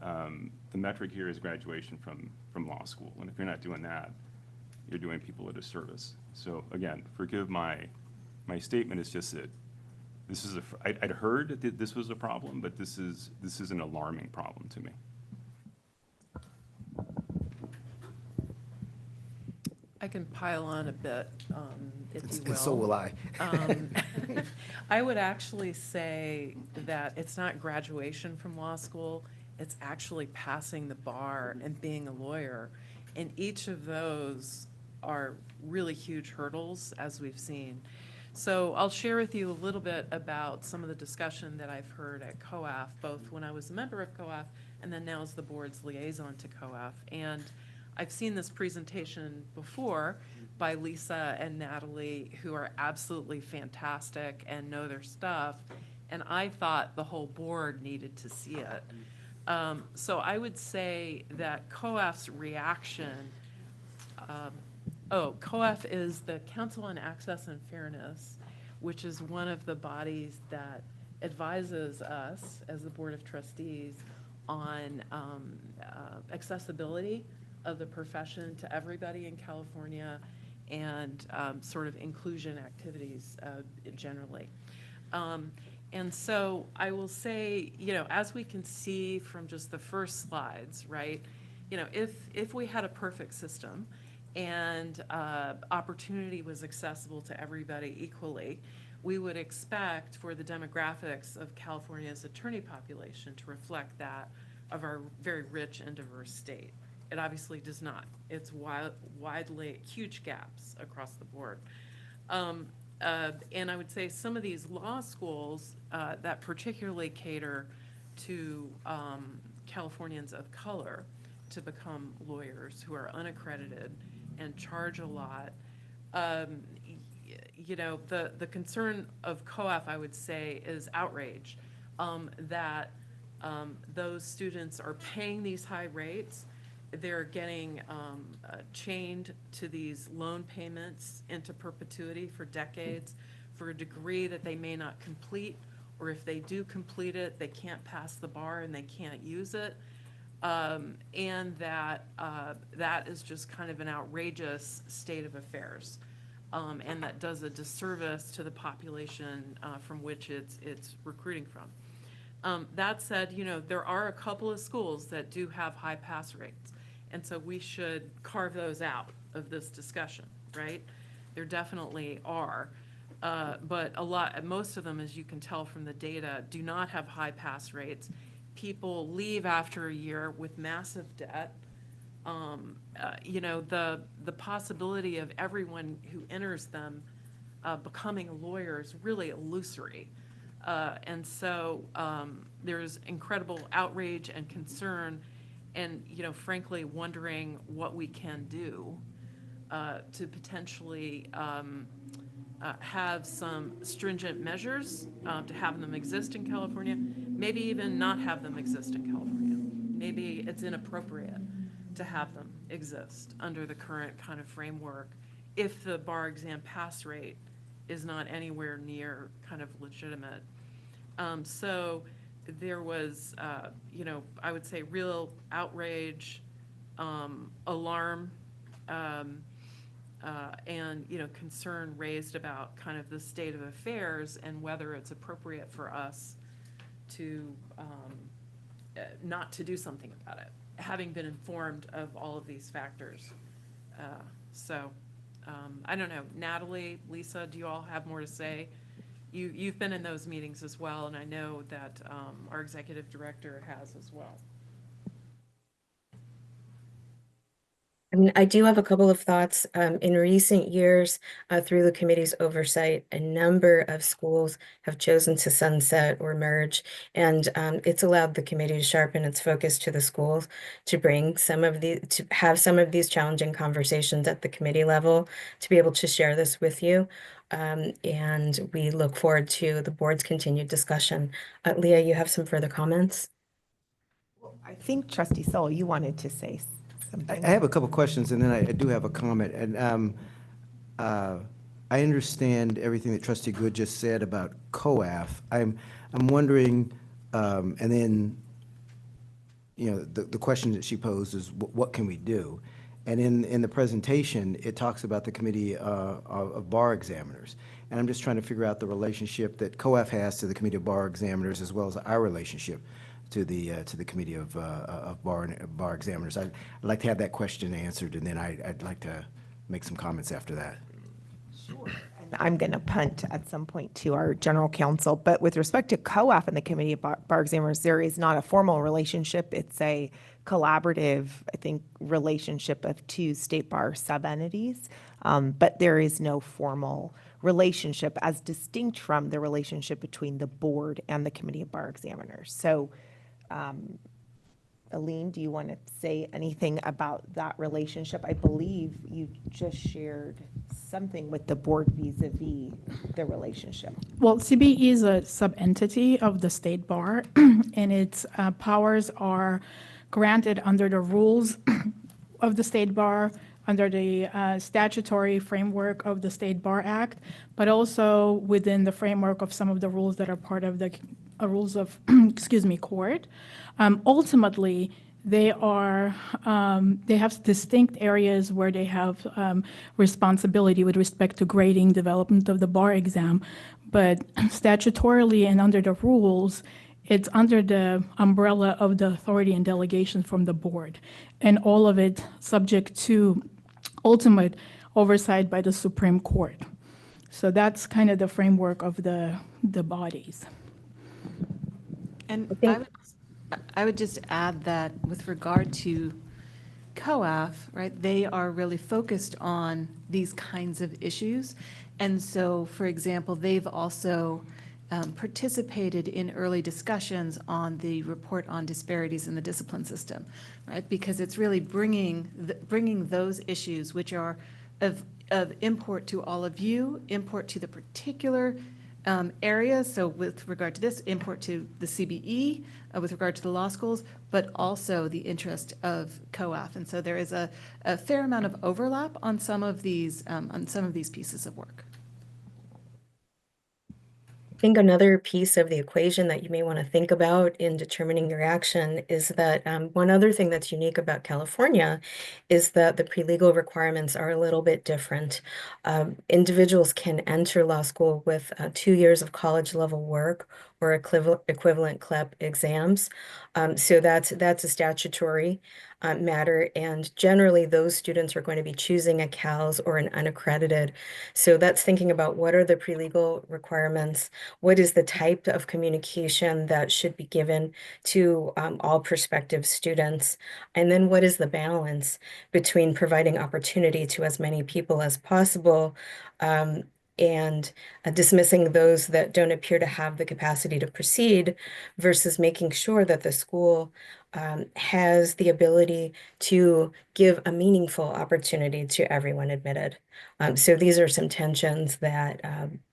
the metric here is graduation from law school. And if you're not doing that, you're doing people a disservice. So again, forgive my statement. Is just that this is I'd heard that this was a problem, but this is an alarming problem to me. I can pile on a bit, if you will. And so will I. I would actually say that it's not graduation from law school, it's actually passing the bar and being a lawyer. And each of those are really huge hurdles, as we've seen. So I'll share with you a little bit about some of the discussion that I've heard at COAF, both when I was a member of COAF and then now as the board's liaison to COAF. And I've seen this presentation before by Lisa and Natalie, who are absolutely fantastic and know their stuff. And I thought the whole board needed to see it. So I would say that COAF's reaction, COAF is the Council on Access and Fairness, which is one of the bodies that advises us as the Board of Trustees on accessibility of the profession to everybody in California and sort of inclusion activities generally. And so I will say, as we can see from just the first slides, right, if we had a perfect system and opportunity was accessible to everybody equally, we would expect for the demographics of California's attorney population to reflect that of our very rich and diverse state. It obviously does not. It's widely huge gaps across the board. And I would say some of these law schools that particularly cater to Californians of color to become lawyers who are unaccredited and charge a lot. The concern of COAF, I would say, is outrage that those students are paying these high rates. They're getting chained to these loan payments into perpetuity for decades for a degree that they may not complete, or if they do complete it, they can't pass the bar and they can't use it. And that is just kind of an outrageous state of affairs. And that does a disservice to the population from which it's recruiting from. That said, there are a couple of schools that do have high pass rates. And so we should carve those out of this discussion, right? There definitely are. But most of them, as you can tell from the data, do not have high pass rates. People leave after a year with massive debt. The possibility of everyone who enters them becoming a lawyer is really illusory. And so there's incredible outrage and concern and, frankly, wondering what we can do to potentially have some stringent measures to have them exist in California, maybe even not have them exist in California. Maybe it's inappropriate to have them exist under the current kind of framework if the bar exam pass rate is not anywhere near kind of legitimate. So there was, I would say real outrage, alarm, and, concern raised about kind of the state of affairs and whether it's appropriate for us to not to do something about it, having been informed of all of these factors. I don't know, Natalie, Lisa, do you all have more to say? You've been in those meetings as well, and I know that our executive director has as well. I mean, I do have a couple of thoughts. In recent years, through the committee's oversight, a number of schools have chosen to sunset or merge, and it's allowed the committee to sharpen its focus to the schools, to have some of these challenging conversations at the committee level, to be able to share this with you. And we look forward to the board's continued discussion. Leah, you have some further comments? I think Trustee Soul, you wanted to say I something. have a couple questions, and then I do have a comment. And I understand everything that Trustee Good just said about COAF. I'm wondering, and then, you know, the question that she posed is, what can we do? And in the presentation, it talks about the Committee of Bar Examiners. And I'm just trying to figure out the relationship that COAF has to the Committee of Bar Examiners, as well as our relationship to the Committee of Bar Examiners. I'd like to have that question answered, and then I'd like to make some comments after that. And I'm going to punt at some point to our general counsel, but with respect to COAF and the Committee of Bar Examiners, there is not a formal relationship. It's a collaborative, I think, relationship of two state bar sub-entities, but there is no formal relationship as distinct from the relationship between the board and the Committee of Bar Examiners. So Aline, do you want to say anything about that relationship? I believe you just shared something with the board vis-a-vis the relationship. Well, CBE is a sub-entity of the State Bar, and its powers are granted under the rules of the State Bar, under the statutory framework of the State Bar Act, but also within the framework of some of the rules that are part of the rules of, court. Ultimately, they have distinct areas where they have responsibility with respect to grading, development of the bar exam, but statutorily and under the rules, it's under the umbrella of the authority and delegation from the board, and all of it subject to ultimate oversight by the Supreme Court. So that's kind of the framework of the bodies. And I would just add that with regard to COAF, right, they are really focused on these kinds of issues. And so, for example, they've also participated in early discussions on the report on disparities in the discipline system, right? Because it's really bringing those issues, which are of import to all of you, import to the particular areas. So with regard to this, import to the CBE, with regard to the law schools, but also the interest of COAF. And so there is a fair amount of overlap on some of these pieces of work. I think another piece of the equation that you may want to think about in determining your action is that one other thing that's unique about California is that the pre-legal requirements are a little bit different. Individuals can enter law school with 2 years of college level work or equivalent CLEP exams. So that's a statutory matter, and generally those students are going to be choosing a CALS or an unaccredited. So that's thinking about what are the pre-legal requirements, what is the type of communication that should be given to all prospective students, and then what is the balance between providing opportunity to as many people as possible and dismissing those that don't appear to have the capacity to proceed versus making sure that the school has the ability to give a meaningful opportunity to everyone admitted. So these are some tensions that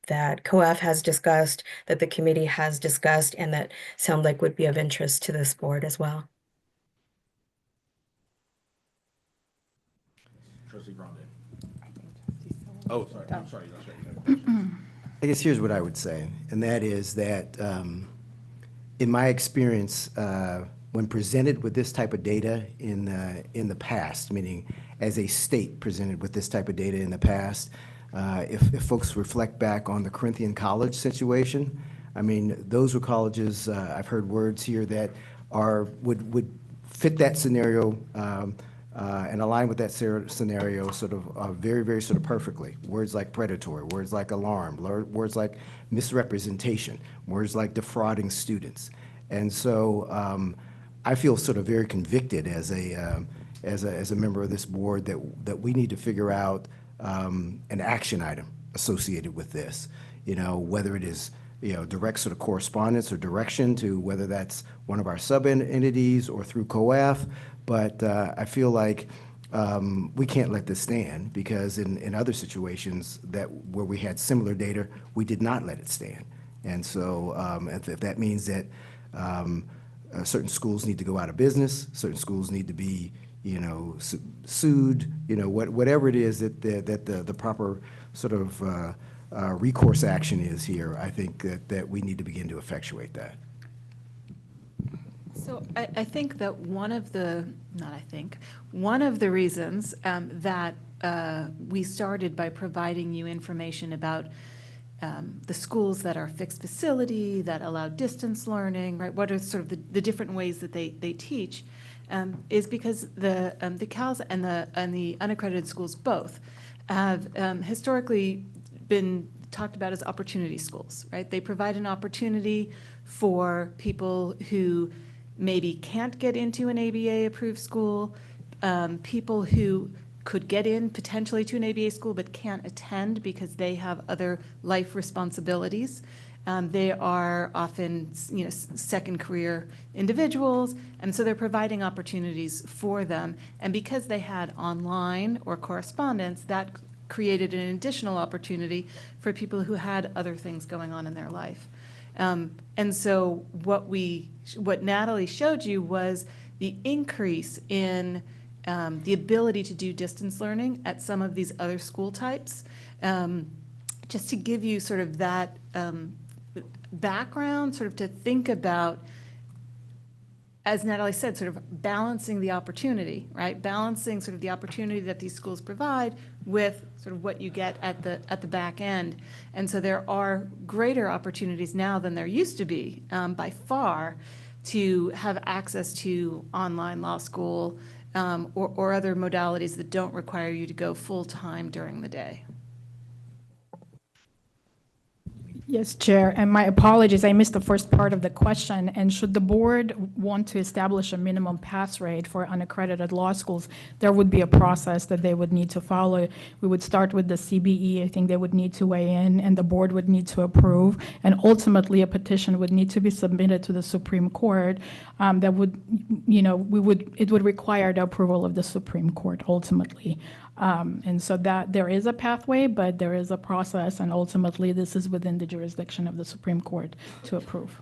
that COAF has discussed, that the committee has discussed, and that sound like would be of interest to this board as well. Trustee Grande. Oh, sorry. I'm sorry. That's right. I guess here's what I would say, and that is that in my experience, when presented with this type of data in the past, meaning as a state presented with this type of data in the past, if folks reflect back on the Corinthian College situation, I mean, those were colleges, I've heard words here that would fit that scenario and align with that scenario sort of very, very sort of perfectly. Words like predatory, words like alarm, words like misrepresentation, words like defrauding students. And so I feel sort of very convicted as as a member of this board that we need to figure out an action item associated with this. Whether it is direct sort of correspondence or direction to whether that's one of our sub-entities or through COAF. But I feel like we can't let this stand, because in other situations where we had similar data, we did not let it stand. And so if that means that certain schools need to go out of business, certain schools need to be sued, whatever it is that the proper sort of recourse action is here, I think that we need to begin to effectuate that. So I think that one of the reasons that we started by providing you information about the schools that are fixed facility, that allow distance learning, right? What are sort of the different ways that they teach, is because the CALS and the unaccredited schools both have historically been talked about as opportunity schools, right? They provide an opportunity for people who maybe can't get into an ABA-approved school, people who could get in potentially to an ABA school but can't attend because they have other life responsibilities. They are often, second career individuals, and so they're providing opportunities for them. And because they had online or correspondence, that created an additional opportunity for people who had other things going on in their life. And so what Natalie showed you was the increase in the ability to do distance learning at some of these other school types. Just to give you sort of that background, sort of to think about, as Natalie said, sort of balancing the opportunity, right? Balancing sort of the opportunity that these schools provide with sort of what you get at the back end. And so there are greater opportunities now than there used to be, by far, to have access to online law school or other modalities that don't require you to go full-time during the day. Yes, Chair, and my apologies, I missed the first part of the question. And should the board want to establish a minimum pass rate for unaccredited law schools, there would be a process that they would need to follow. We would start with the CBE. I think they would need to weigh in, and the board would need to approve. And ultimately, a petition would need to be submitted to the Supreme Court that would, it would require the approval of the Supreme Court ultimately. And so that there is a pathway, but there is a process, and ultimately this is within the jurisdiction of the Supreme Court to approve.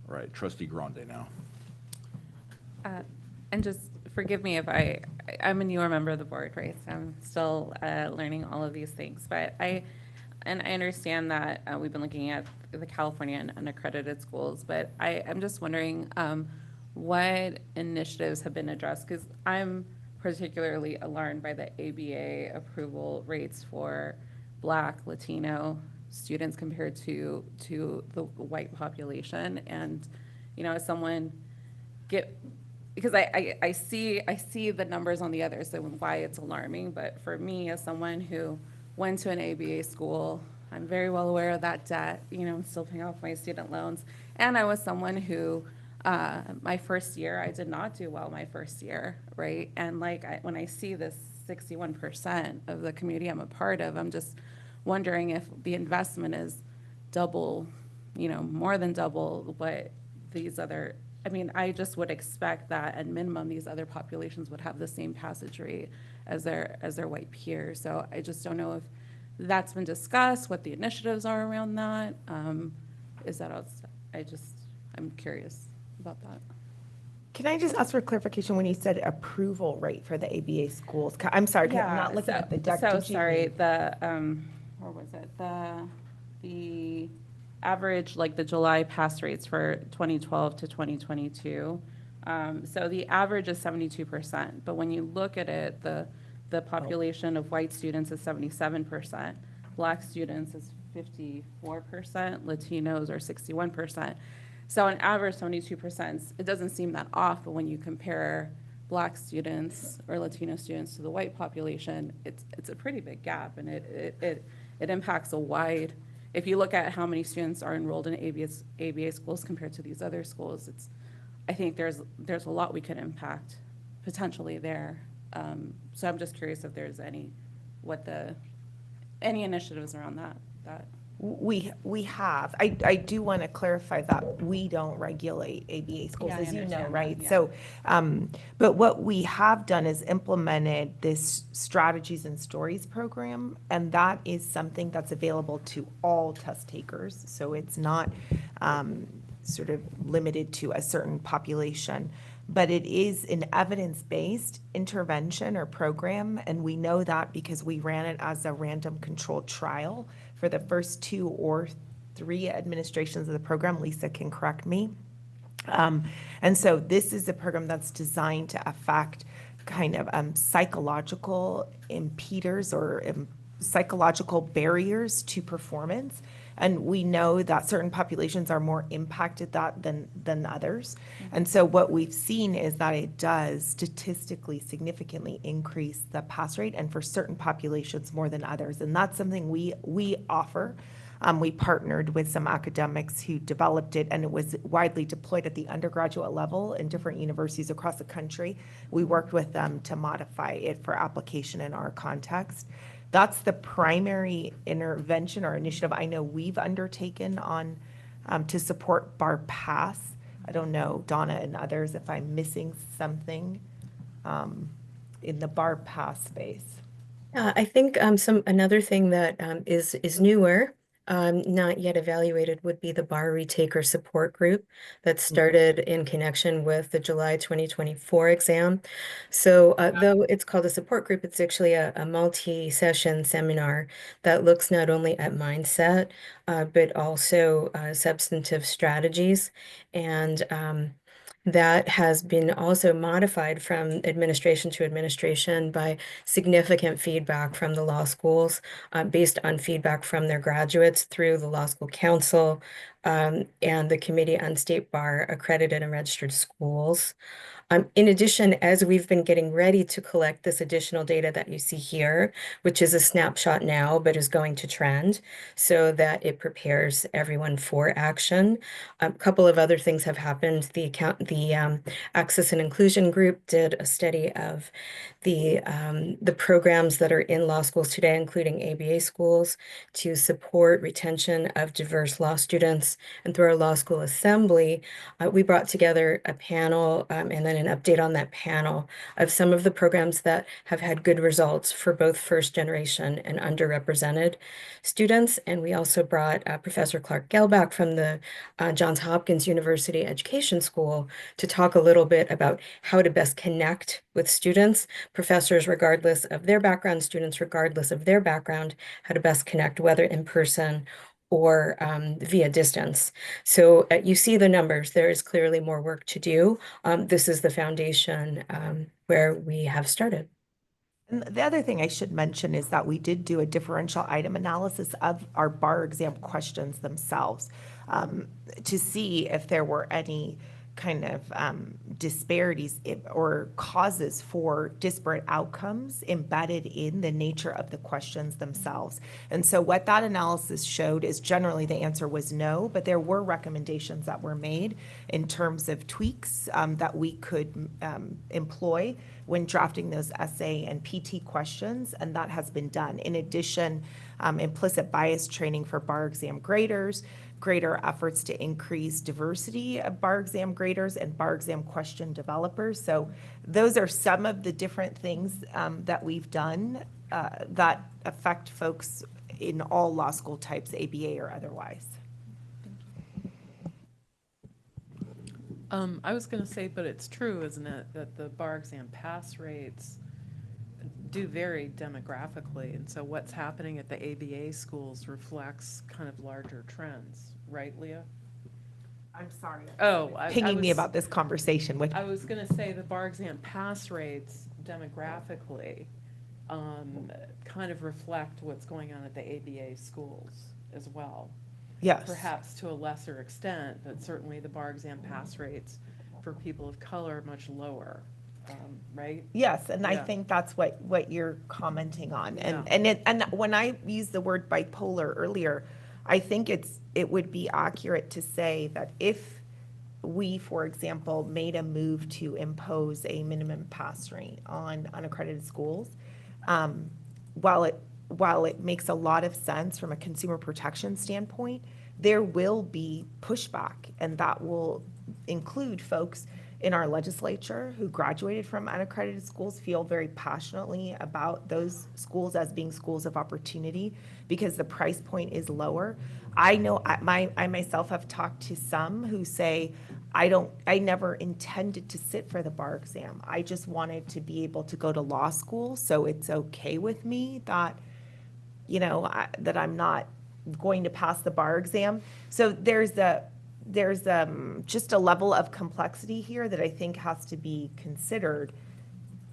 All right, Trustee Grande now. And just forgive me if I'm a newer member of the board, right? So I'm still learning all of these things, but I understand that we've been looking at the California and unaccredited schools, but I'm just wondering what initiatives have been addressed, because I'm particularly alarmed by the ABA approval rates for Black, Latino students compared to the white population. And, as someone because I see the numbers on the others, so why it's alarming. But for me, as someone who went to an ABA school, I'm very well aware of that debt, I'm still paying off my student loans. And I was someone who, my first year, I did not do well my first year, right? And when I see this 61% of the community I'm a part of, I'm just wondering if the investment is double, more than double what these other, I just would expect that at minimum these other populations would have the same passage rate as their white peers. So I just don't know if that's been discussed, what the initiatives are around that. Is that I'm curious about that. Can I just ask for clarification when you said approval rate for the ABA schools? I'm sorry, I'm not looking at the deck. So sorry, where was it? The average, the July pass rates for 2012 to 2022. So the average is 72%, but when you look at it, the population of white students is 77%, Black students is 54%, Latinos are 61%. So on average, 72%, it doesn't seem that off, but when you compare Black students or Latino students to the white population, it's a pretty big gap, and it impacts a wide, if you look at how many students are enrolled in ABA schools compared to these other schools, it's I think there's a lot we could impact potentially there. So I'm just curious if there's any initiatives around that. We have. I do want to clarify that we don't regulate ABA schools, Yeah, I as you know, understand that, right? yeah. So, but what we have done is implemented this Strategies and Stories program, and that is something that's available to all test takers. So it's not sort of limited to a certain population, but it is an evidence-based intervention or program, and we know that because we ran it as a random controlled trial for the first 2 or 3 administrations of the program. Lisa can correct me. And so this is a program that's designed to affect kind of psychological impeders or psychological barriers to performance. And we know that certain populations are more impacted than others. And so what we've seen is that it does statistically significantly increase the pass rate, and for certain populations more than others. And that's something we offer. We partnered with some academics who developed it, and it was widely deployed at the undergraduate level in different universities across the country. We worked with them to modify it for application in our context. That's the primary intervention or initiative I know we've undertaken on to support BAR Pass. I don't know, Donna and others, if I'm missing something in the BAR Pass space. I think another thing that is newer, not yet evaluated, would be the bar retaker support group that started in connection with the July 2024 exam. So though it's called a support group, it's actually a multi-session seminar that looks not only at mindset, but also substantive strategies. And that has been also modified from administration to administration by significant feedback from the law schools based on feedback from their graduates through the Law School Council and the Committee on State Bar Accredited and Registered Schools. In addition, as we've been getting ready to collect this additional data that you see here, which is a snapshot now, but is going to trend so that it prepares everyone for action. A couple of other things have happened. The Access and Inclusion Group did a study of the programs that are in law schools today, including ABA schools, to support retention of diverse law students. And through our law school assembly, we brought together a panel and then an update on that panel of some of the programs that have had good results for both first generation and underrepresented students. And we also brought Professor Clark Gelbach from the Johns Hopkins University Education School to talk a little bit about how to best connect with students, professors regardless of their background, students regardless of their background, how to best connect, whether in person or via distance. So you see the numbers. There is clearly more work to do. This is the foundation where we have started. And the other thing I should mention is that we did do a differential item analysis of our bar exam questions themselves to see if there were any kind of disparities or causes for disparate outcomes embedded in the nature of the questions themselves. And so what that analysis showed is generally the answer was no, but there were recommendations that were made in terms of tweaks that we could employ when drafting those essay and PT questions, and that has been done. In addition, implicit bias training for bar exam graders, greater efforts to increase diversity of bar exam graders and bar exam question developers. So those are some of the different things that we've done that affect folks in all law school types, ABA or otherwise. I was going to say, but it's true, isn't it, that the bar exam pass rates do vary demographically, and so what's happening at the ABA schools reflects kind of larger trends, right, Leah? I'm sorry. Oh, Pinging me about this conversation with. I was going to say the bar exam pass rates demographically kind of reflect what's going on at the ABA schools as well. Yes. Perhaps to a lesser extent, but certainly the bar exam pass rates for people of color are much lower, right? Yes, and Yeah. I think that's what you're commenting on. Yeah. And when I used the word bipolar earlier, I think it would be accurate to say that if we, for example, made a move to impose a minimum pass rate on unaccredited schools. Um, while it makes a lot of sense from a consumer protection standpoint, there will be pushback, and that will include folks in our legislature who graduated from unaccredited schools, feel very passionately about those schools as being schools of opportunity because the price point is lower. I know I myself have talked to some who say, I never intended to sit for the bar exam. I just wanted to be able to go to law school, so it's okay with me that, that I'm not going to pass the bar exam. So there's just a level of complexity here that I think has to be considered,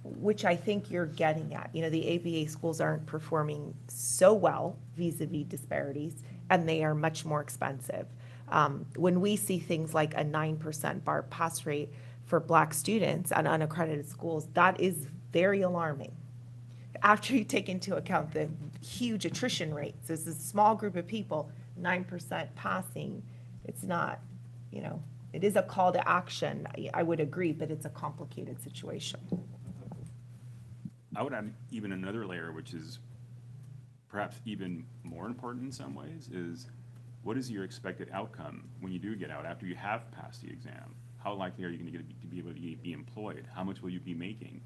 which I think you're getting at. The ABA schools aren't performing so well vis-a-vis disparities, and they are much more expensive. When we see things like a 9% bar pass rate for Black students at unaccredited schools, that is very alarming. After you take into account the huge attrition rates, this is a small group of people, 9% passing, it's not, it is a call to action, I would agree, but it's a complicated situation. I would add even another layer, which is perhaps even more important in some ways, is what is your expected outcome when you do get out after you have passed the exam? How likely are you going to be able to be employed? How much will you be making?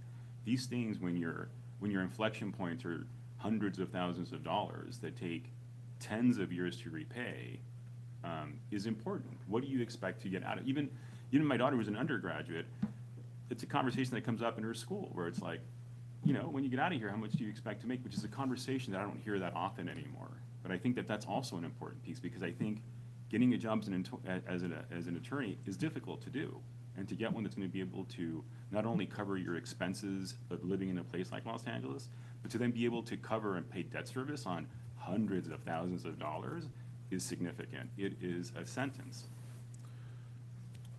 These things, when your inflection points are hundreds of thousands of dollars that take tens of years to repay, is important. What do you expect to get out of it? Even my daughter was an undergraduate. It's a conversation that comes up in her school where it's like, when you get out of here, how much do you expect to make? Which is a conversation that I don't hear that often anymore. But I think that that's also an important piece, because I think getting a job as an attorney is difficult to do. And to get one that's going to be able to not only cover your expenses of living in a place like Los Angeles, but to then be able to cover and pay debt service on hundreds of thousands of dollars is significant. It is a sentence.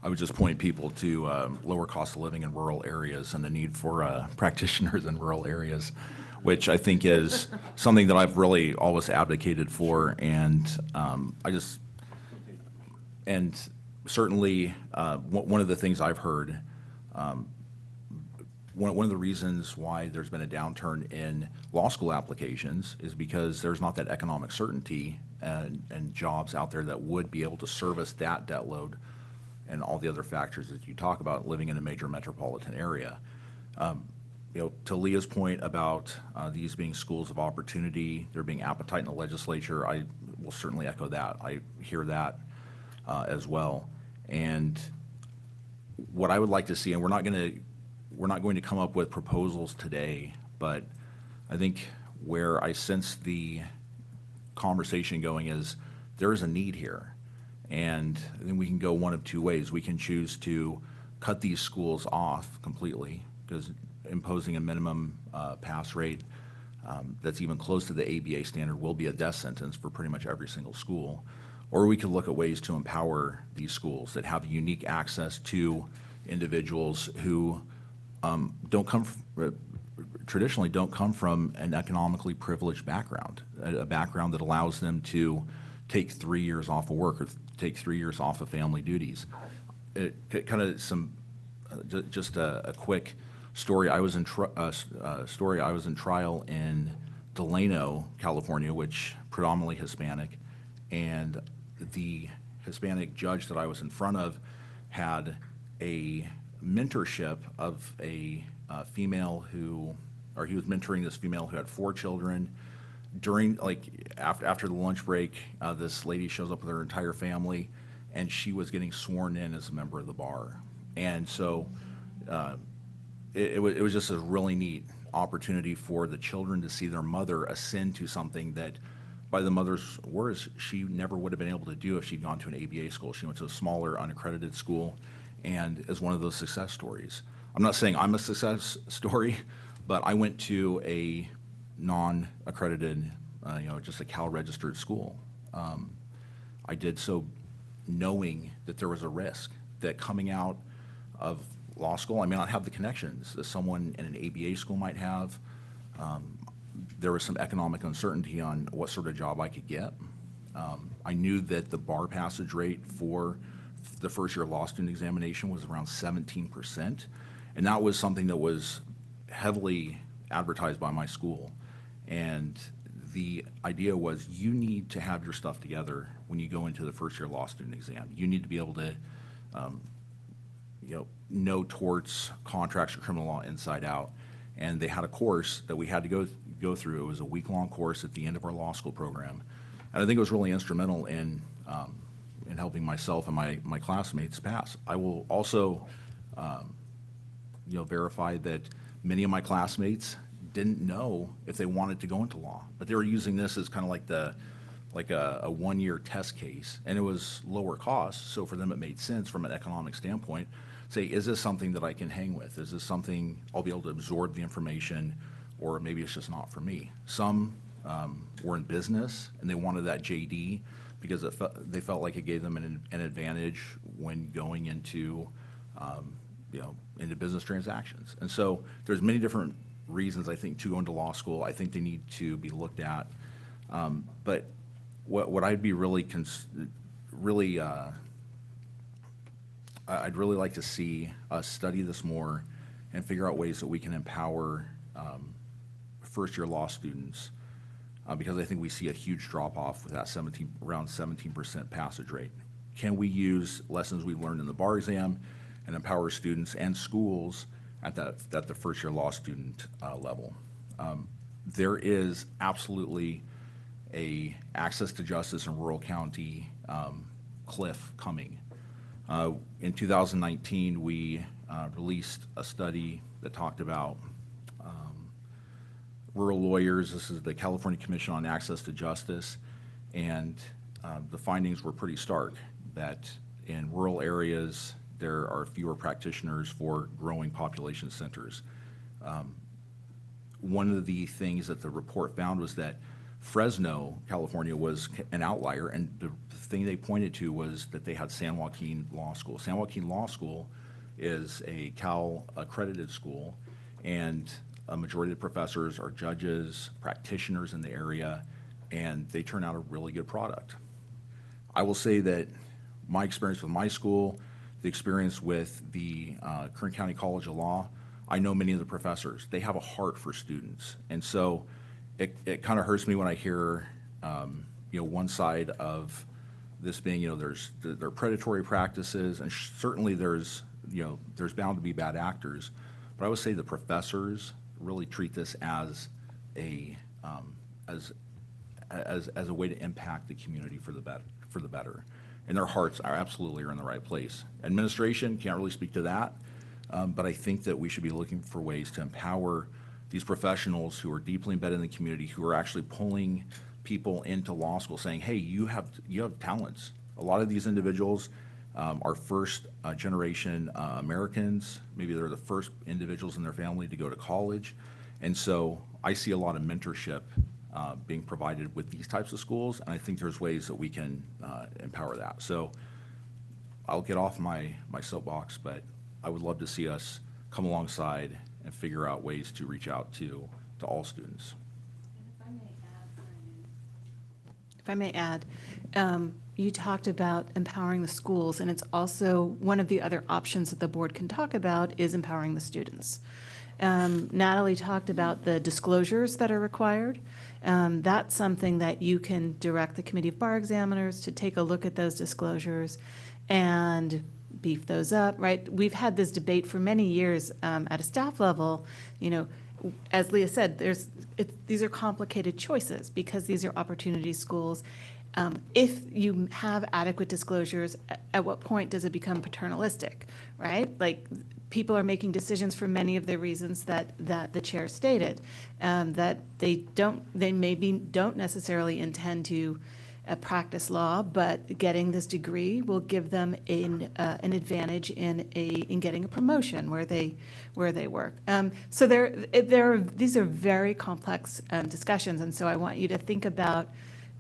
I would just point people to lower cost of living in rural areas and the need for practitioners in rural areas, which I think is something that I've really always advocated for. And and certainly one of the things I've heard, one of the reasons why there's been a downturn in law school applications is because there's not that economic certainty and jobs out there that would be able to service that debt load and all the other factors that you talk about living in a major metropolitan area. To Leah's point about these being schools of opportunity, there being appetite in the legislature, I will certainly echo that. I hear that as well. And what I would like to see, and we're not going to come up with proposals today, but I think where I sense the conversation going is there is a need here. And then we can go one of two ways. We can choose to cut these schools off completely, because imposing a minimum pass rate that's even close to the ABA standard will be a death sentence for pretty much every single school. Or we could look at ways to empower these schools that have unique access to individuals who traditionally don't come from an economically privileged background, a background that allows them to take 3 years off of work or take 3 years off of family duties. Just a quick story. I was in trial in Delano, California, which predominantly Hispanic, and the Hispanic judge that I was in front of had a mentorship of a female he was mentoring this female who had 4 children. After the lunch break, this lady shows up with her entire family, and she was getting sworn in as a member of the bar. And so it was just a really neat opportunity for the children to see their mother ascend to something that, by the mother's words, she never would have been able to do if she'd gone to an ABA school. She went to a smaller, unaccredited school, and is one of those success stories. I'm not saying I'm a success story, but I went to a non-accredited, just a Cal-registered school. I did so knowing that there was a risk that coming out of law school, I may not have the connections that someone in an ABA school might have. There was some economic uncertainty on what sort of job I could get. I knew that the bar passage rate for the first year law student examination was around 17%. And that was something that was heavily advertised by my school. And the idea was you need to have your stuff together when you go into the first year law student exam. You need to be able to know torts, contracts, or criminal law inside out. And they had a course that we had to go through. It was a week-long course at the end of our law school program. And I think it was really instrumental in helping myself and my classmates pass. I will also verify that many of my classmates didn't know if they wanted to go into law, but they were using this as kind of like a one-year test case, and it was lower cost. So for them, it made sense from an economic standpoint. Say, is this something that I can hang with? Is this something I'll be able to absorb the information, or maybe it's just not for me? Some were in business and they wanted that JD because they felt like it gave them an advantage when going into into business transactions. And so there's many different reasons, I think, to go into law school. I think they need to be looked at. But what I'd be I'd really like to see us study this more and figure out ways that we can empower first-year law students, because I think we see a huge drop-off with that around 17% passage rate. Can we use lessons we've learned in the bar exam and empower students and schools at the first-year law student level? There is absolutely a access to justice in rural county cliff coming. In 2019, we released a study that talked about rural lawyers. This is the California Commission on Access to Justice, and the findings were pretty stark that in rural areas there are fewer practitioners for growing population centers. One of the things that the report found was that Fresno, California, was an outlier, and the thing they pointed to was that they had San Joaquin Law School. San Joaquin Law School is a Cal accredited school, and a majority of the professors are judges, practitioners in the area, and they turn out a really good product. I will say that my experience with my school, the experience with the Kern County College of Law, I know many of the professors. They have a heart for students, and so it kind of hurts me when I hear one side of this being there are predatory practices, and certainly there's bound to be bad actors, but I would say the professors really treat this as a way to impact the community for the better, and their hearts are absolutely in the right place. Administration can't really speak to that, but I think that we should be looking for ways to empower these professionals who are deeply embedded in the community, who are actually pulling people into law school, saying, hey, you have talents. A lot of these individuals are first generation Americans. Maybe they're the first individuals in their family to go to college. And so I see a lot of mentorship being provided with these types of schools, and I think there's ways that we can empower that. So I'll get off my soapbox, but I would love to see us come alongside and figure out ways to reach out to all students. If I may add, you talked about empowering the schools, and it's also one of the other options that the board can talk about is empowering the students. Natalie talked about the disclosures that are required. That's something that you can direct the Committee of Bar Examiners to take a look at those disclosures and beef those up, right? We've had this debate for many years at a staff level. As Leah said, these are complicated choices because these are opportunity schools. If you have adequate disclosures, at what point does it become paternalistic, right? Like, people are making decisions for many of the reasons that the chair stated, that they maybe don't necessarily intend to practice law, but getting this degree will give them an advantage in getting a promotion where they work. So these are very complex discussions, and so I want you to think about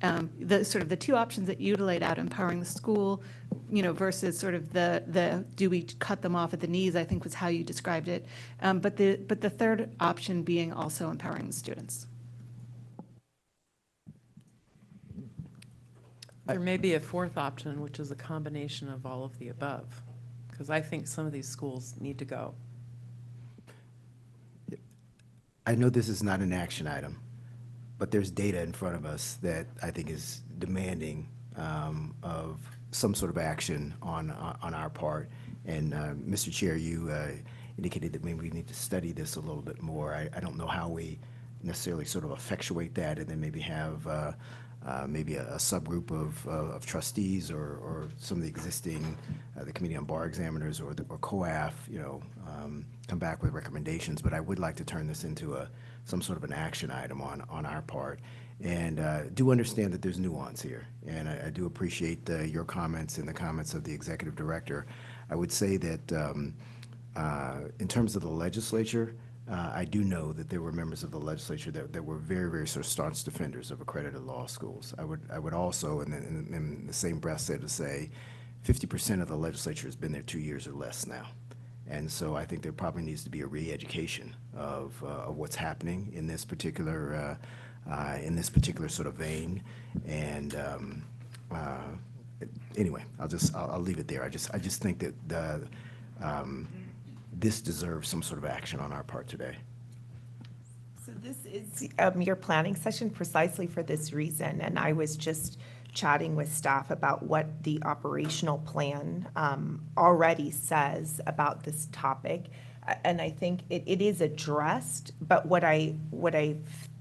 the two options that you laid out: empowering the school, versus sort of the do we cut them off at the knees, I think was how you described it. But the third option being also empowering the students. There may be a fourth option, which is a combination of all of the above, because I think some of these schools need to go. I know this is not an action item, but there's data in front of us that I think is demanding of some sort of action on our part. And Mr. Chair, you indicated that maybe we need to study this a little bit more. I don't know how we necessarily sort of effectuate that and then maybe have maybe a subgroup of trustees or some of the existing, the Committee on Bar Examiners or COAF, come back with recommendations. But I would like to turn this into some sort of an action item on our part. And do understand that there's nuance here. And I do appreciate your comments and the comments of the Executive Director. I would say that in terms of the legislature, I do know that there were members of the legislature that were very, very sort of staunch defenders of accredited law schools. I would also, in the same breath, say to say, 50% of the legislature has been there 2 years or less now. And so I think there probably needs to be a re-education of what's happening in this particular sort of vein. And anyway, I'll leave it there. I just think that this deserves some sort of action on our part today. So this is your planning session precisely for this reason, and I was just chatting with staff about what the operational plan already says about this topic, and I think it is addressed, but what I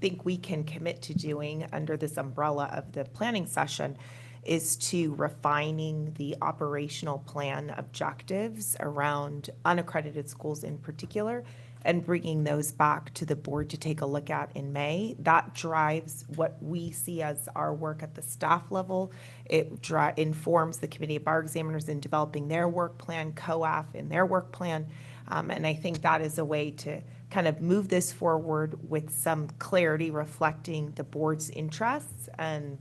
think we can commit to doing under this umbrella of the planning session is to refining the operational plan objectives around unaccredited schools in particular and bringing those back to the board to take a look at in May. That drives what we see as our work at the staff level. It informs the Committee of Bar Examiners in developing their work plan, COAF in their work plan. And I think that is a way to kind of move this forward with some clarity reflecting the board's interests and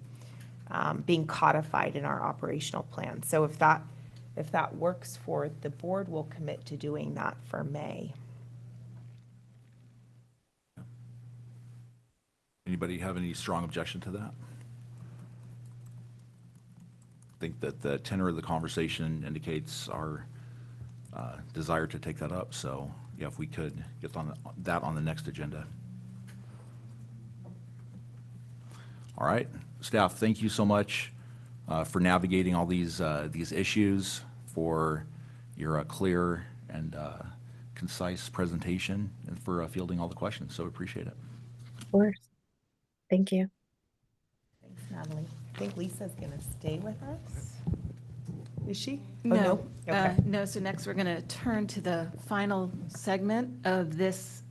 being codified in our operational plan. So if that works for the board, we'll commit to doing that for May. Anybody have any strong objection to that? I think that the tenor of the conversation indicates our desire to take that up. So yeah, if we could get that on the next agenda. All right, staff, thank you so much for navigating all these issues, for your clear and concise presentation, and for fielding all the questions. So appreciate it. Of course. Thank you. Thanks, Natalie. I think Lisa's going to stay with us. Is she? No. Oh, no? Okay. No. So next, we're going to turn to the final segment of this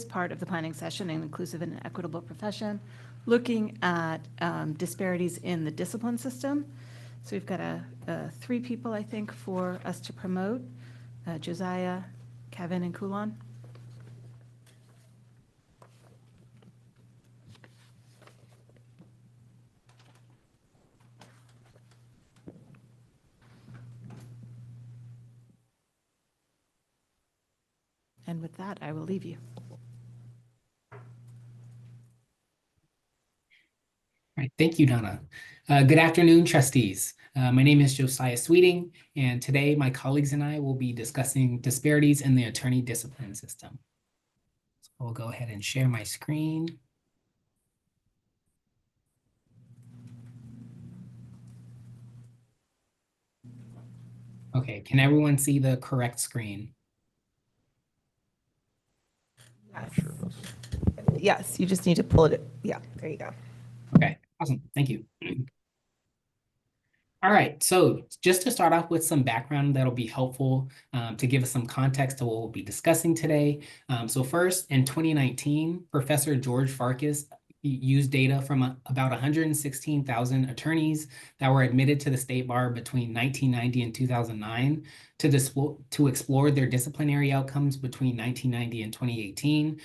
part of the planning session, an inclusive and equitable profession, looking at disparities in the discipline system. So we've got three people, I think, for us to promote: Josiah, Kevin, and Kulon. And with that, I will leave you. All right, thank you, Donna. Good afternoon, trustees. My name is Josiah Sweeting, and today my colleagues and I will be discussing disparities in the attorney discipline system. So I'll go ahead and share my screen. Okay, can everyone see the correct screen? Yes, you just need to pull it. Yeah, there you go. Okay, awesome. Thank you. All right, so just to start off with some background that'll be helpful to give us some context to what we'll be discussing today. So first, in 2019, Professor George Farkas used data from about 116,000 attorneys that were admitted to the state bar between 1990 and 2009 to explore their disciplinary outcomes between 1990 and 2018.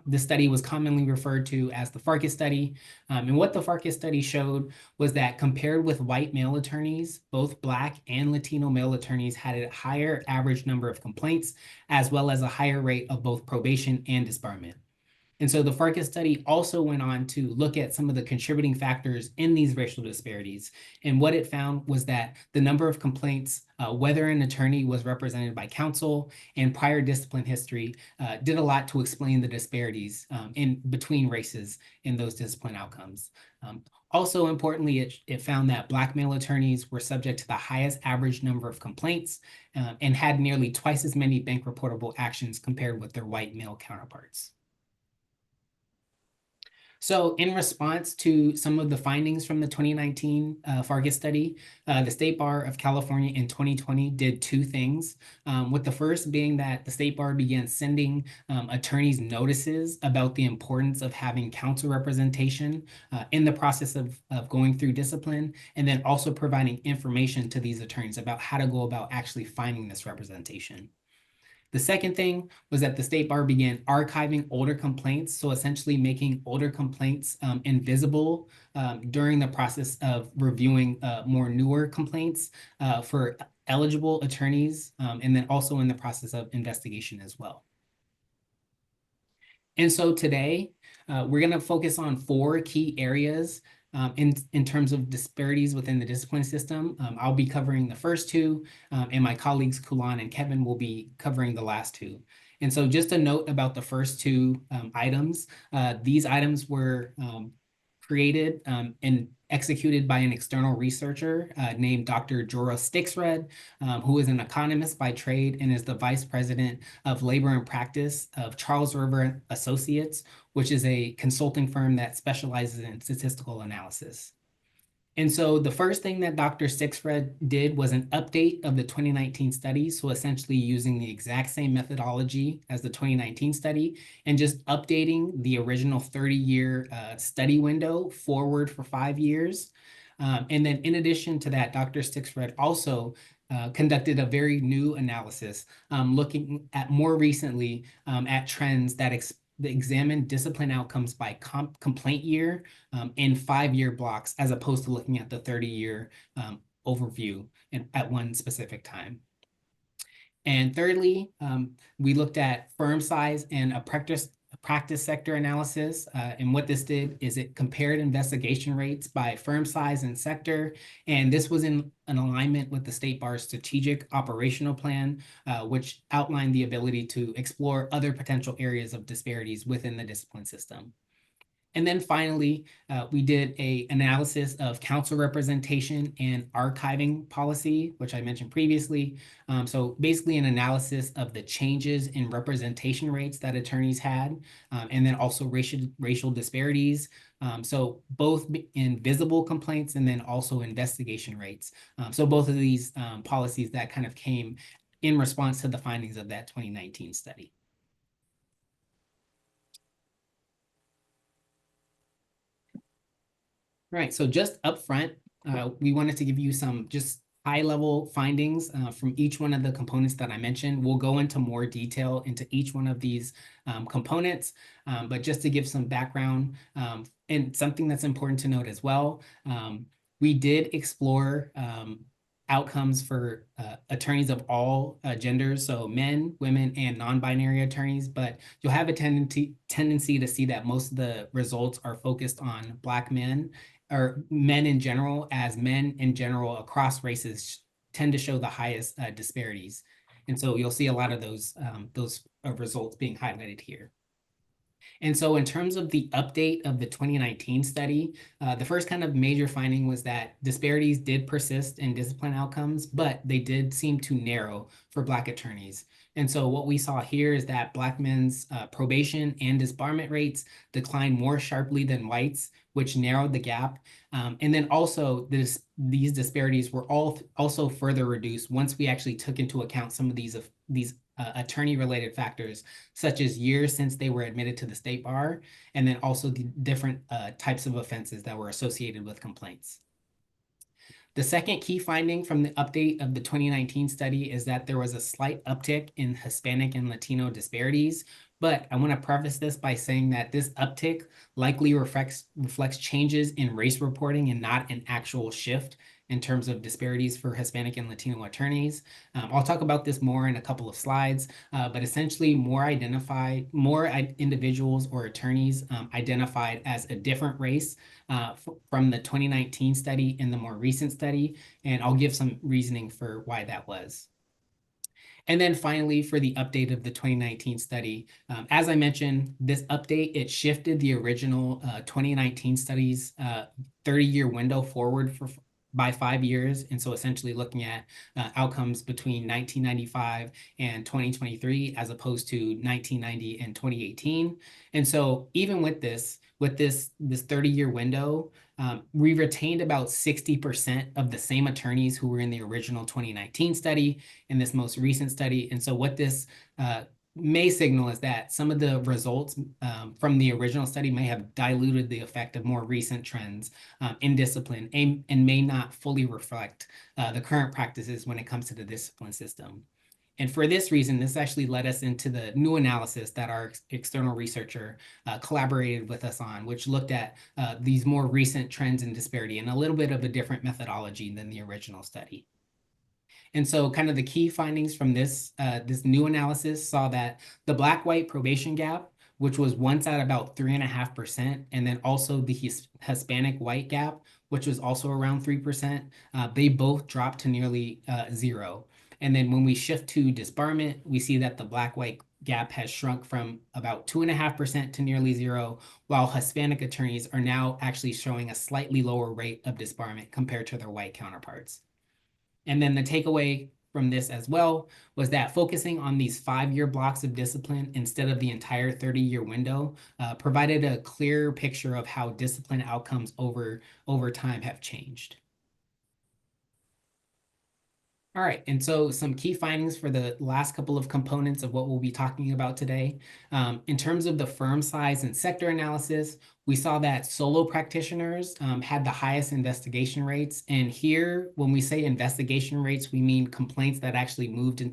This study was commonly referred to as the Farkas study. And what the Farkas study showed was that compared with white male attorneys, both Black and Latino male attorneys had a higher average number of complaints, as well as a higher rate of both probation and disbarment. And so the Farkas study also went on to look at some of the contributing factors in these racial disparities. And what it found was that the number of complaints, whether an attorney was represented by counsel and prior discipline history, did a lot to explain the disparities in between races in those discipline outcomes. Also importantly, it found that Black male attorneys were subject to the highest average number of complaints and had nearly twice as many bank reportable actions compared with their white male counterparts. So in response to some of the findings from the 2019 Farkas study, the State Bar of California in 2020 did two things, with the first being that the State Bar began sending attorneys notices about the importance of having counsel representation in the process of going through discipline, and then also providing information to these attorneys about how to go about actually finding this representation. The second thing was that the State Bar began archiving older complaints, so essentially making older complaints invisible during the process of reviewing more newer complaints for eligible attorneys, and then also in the process of investigation as well. And so today, we're going to focus on 4 key areas in terms of disparities within the discipline system. I'll be covering the first 2, and my colleagues Kulan and Kevin will be covering the last 2. And so just a note about the first 2 items. These items were created and executed by an external researcher named Dr. Jorah Stixred, who is an economist by trade and is the vice president of labor and practice of Charles River Associates, which is a consulting firm that specializes in statistical analysis. And so the first thing that Dr. Stixred did was an update of the 2019 study. So essentially using the exact same methodology as the 2019 study and just updating the original 30-year study window forward for 5 years. And then in addition to that, Dr. Stixred also conducted a very new analysis looking at more recently at trends that examine discipline outcomes by complaint year in 5-year blocks, as opposed to looking at the 30-year overview at one specific time. And thirdly, we looked at firm size and a practice sector analysis. And what this did is it compared investigation rates by firm size and sector. And this was in an alignment with the State Bar's strategic operational plan, which outlined the ability to explore other potential areas of disparities within the discipline system. And then finally, we did an analysis of counsel representation and archiving policy, which I mentioned previously. So basically an analysis of the changes in representation rates that attorneys had, and then also racial disparities. So both in visible complaints and then also investigation rates. So both of these policies that kind of came in response to the findings of that 2019 study. Right, so just up front, we wanted to give you some just high-level findings from each one of the components that I mentioned. We'll go into more detail into each one of these components, but just to give some background and something that's important to note as well, we did explore outcomes for attorneys of all genders, so men, women, and non-binary attorneys, but you'll have a tendency to see that most of the results are focused on Black men, or men in general, as men in general across races tend to show the highest disparities. And so you'll see a lot of those results being highlighted here. And so in terms of the update of the 2019 study, the first kind of major finding was that disparities did persist in discipline outcomes, but they did seem to narrow for Black attorneys. And so what we saw here is that Black men's probation and disbarment rates declined more sharply than whites, which narrowed the gap. And then also these disparities were also further reduced once we actually took into account some of these attorney-related factors, such as years since they were admitted to the State Bar, and then also the different types of offenses that were associated with complaints. The second key finding from the update of the 2019 study is that there was a slight uptick in Hispanic and Latino disparities, but I want to preface this by saying that this uptick likely reflects changes in race reporting and not an actual shift in terms of disparities for Hispanic and Latino attorneys. I'll talk about this more in a couple of slides, but essentially more individuals or attorneys identified as a different race from the 2019 study and the more recent study, and I'll give some reasoning for why that was. And then finally, for the update of the 2019 study, as I mentioned, this update, it shifted the original 2019 study's 30-year window forward by 5 years. And so essentially looking at outcomes between 1995 and 2023, as opposed to 1990 and 2018. And so even with this 30-year window, we retained about 60% of the same attorneys who were in the original 2019 study in this most recent study. And so what this may signal is that some of the results from the original study may have diluted the effect of more recent trends in discipline and may not fully reflect the current practices when it comes to the discipline system. And for this reason, this actually led us into the new analysis that our external researcher collaborated with us on, which looked at these more recent trends in disparity and a little bit of a different methodology than the original study. And so kind of the key findings from this new analysis saw that the Black-white probation gap, which was once at about 3.5%, and then also the Hispanic-white gap, which was also around 3%, they both dropped to nearly 0. And then when we shift to disbarment, we see that the Black-white gap has shrunk from about 2.5% to nearly 0, while Hispanic attorneys are now actually showing a slightly lower rate of disbarment compared to their white counterparts. And then the takeaway from this as well was that focusing on these 5-year blocks of discipline instead of the entire 30-year window provided a clearer picture of how discipline outcomes over time have changed. All right, and so some key findings for the last couple of components of what we'll be talking about today. In terms of the firm size and sector analysis, we saw that solo practitioners had the highest investigation rates. And here, when we say investigation rates, we mean complaints that actually moved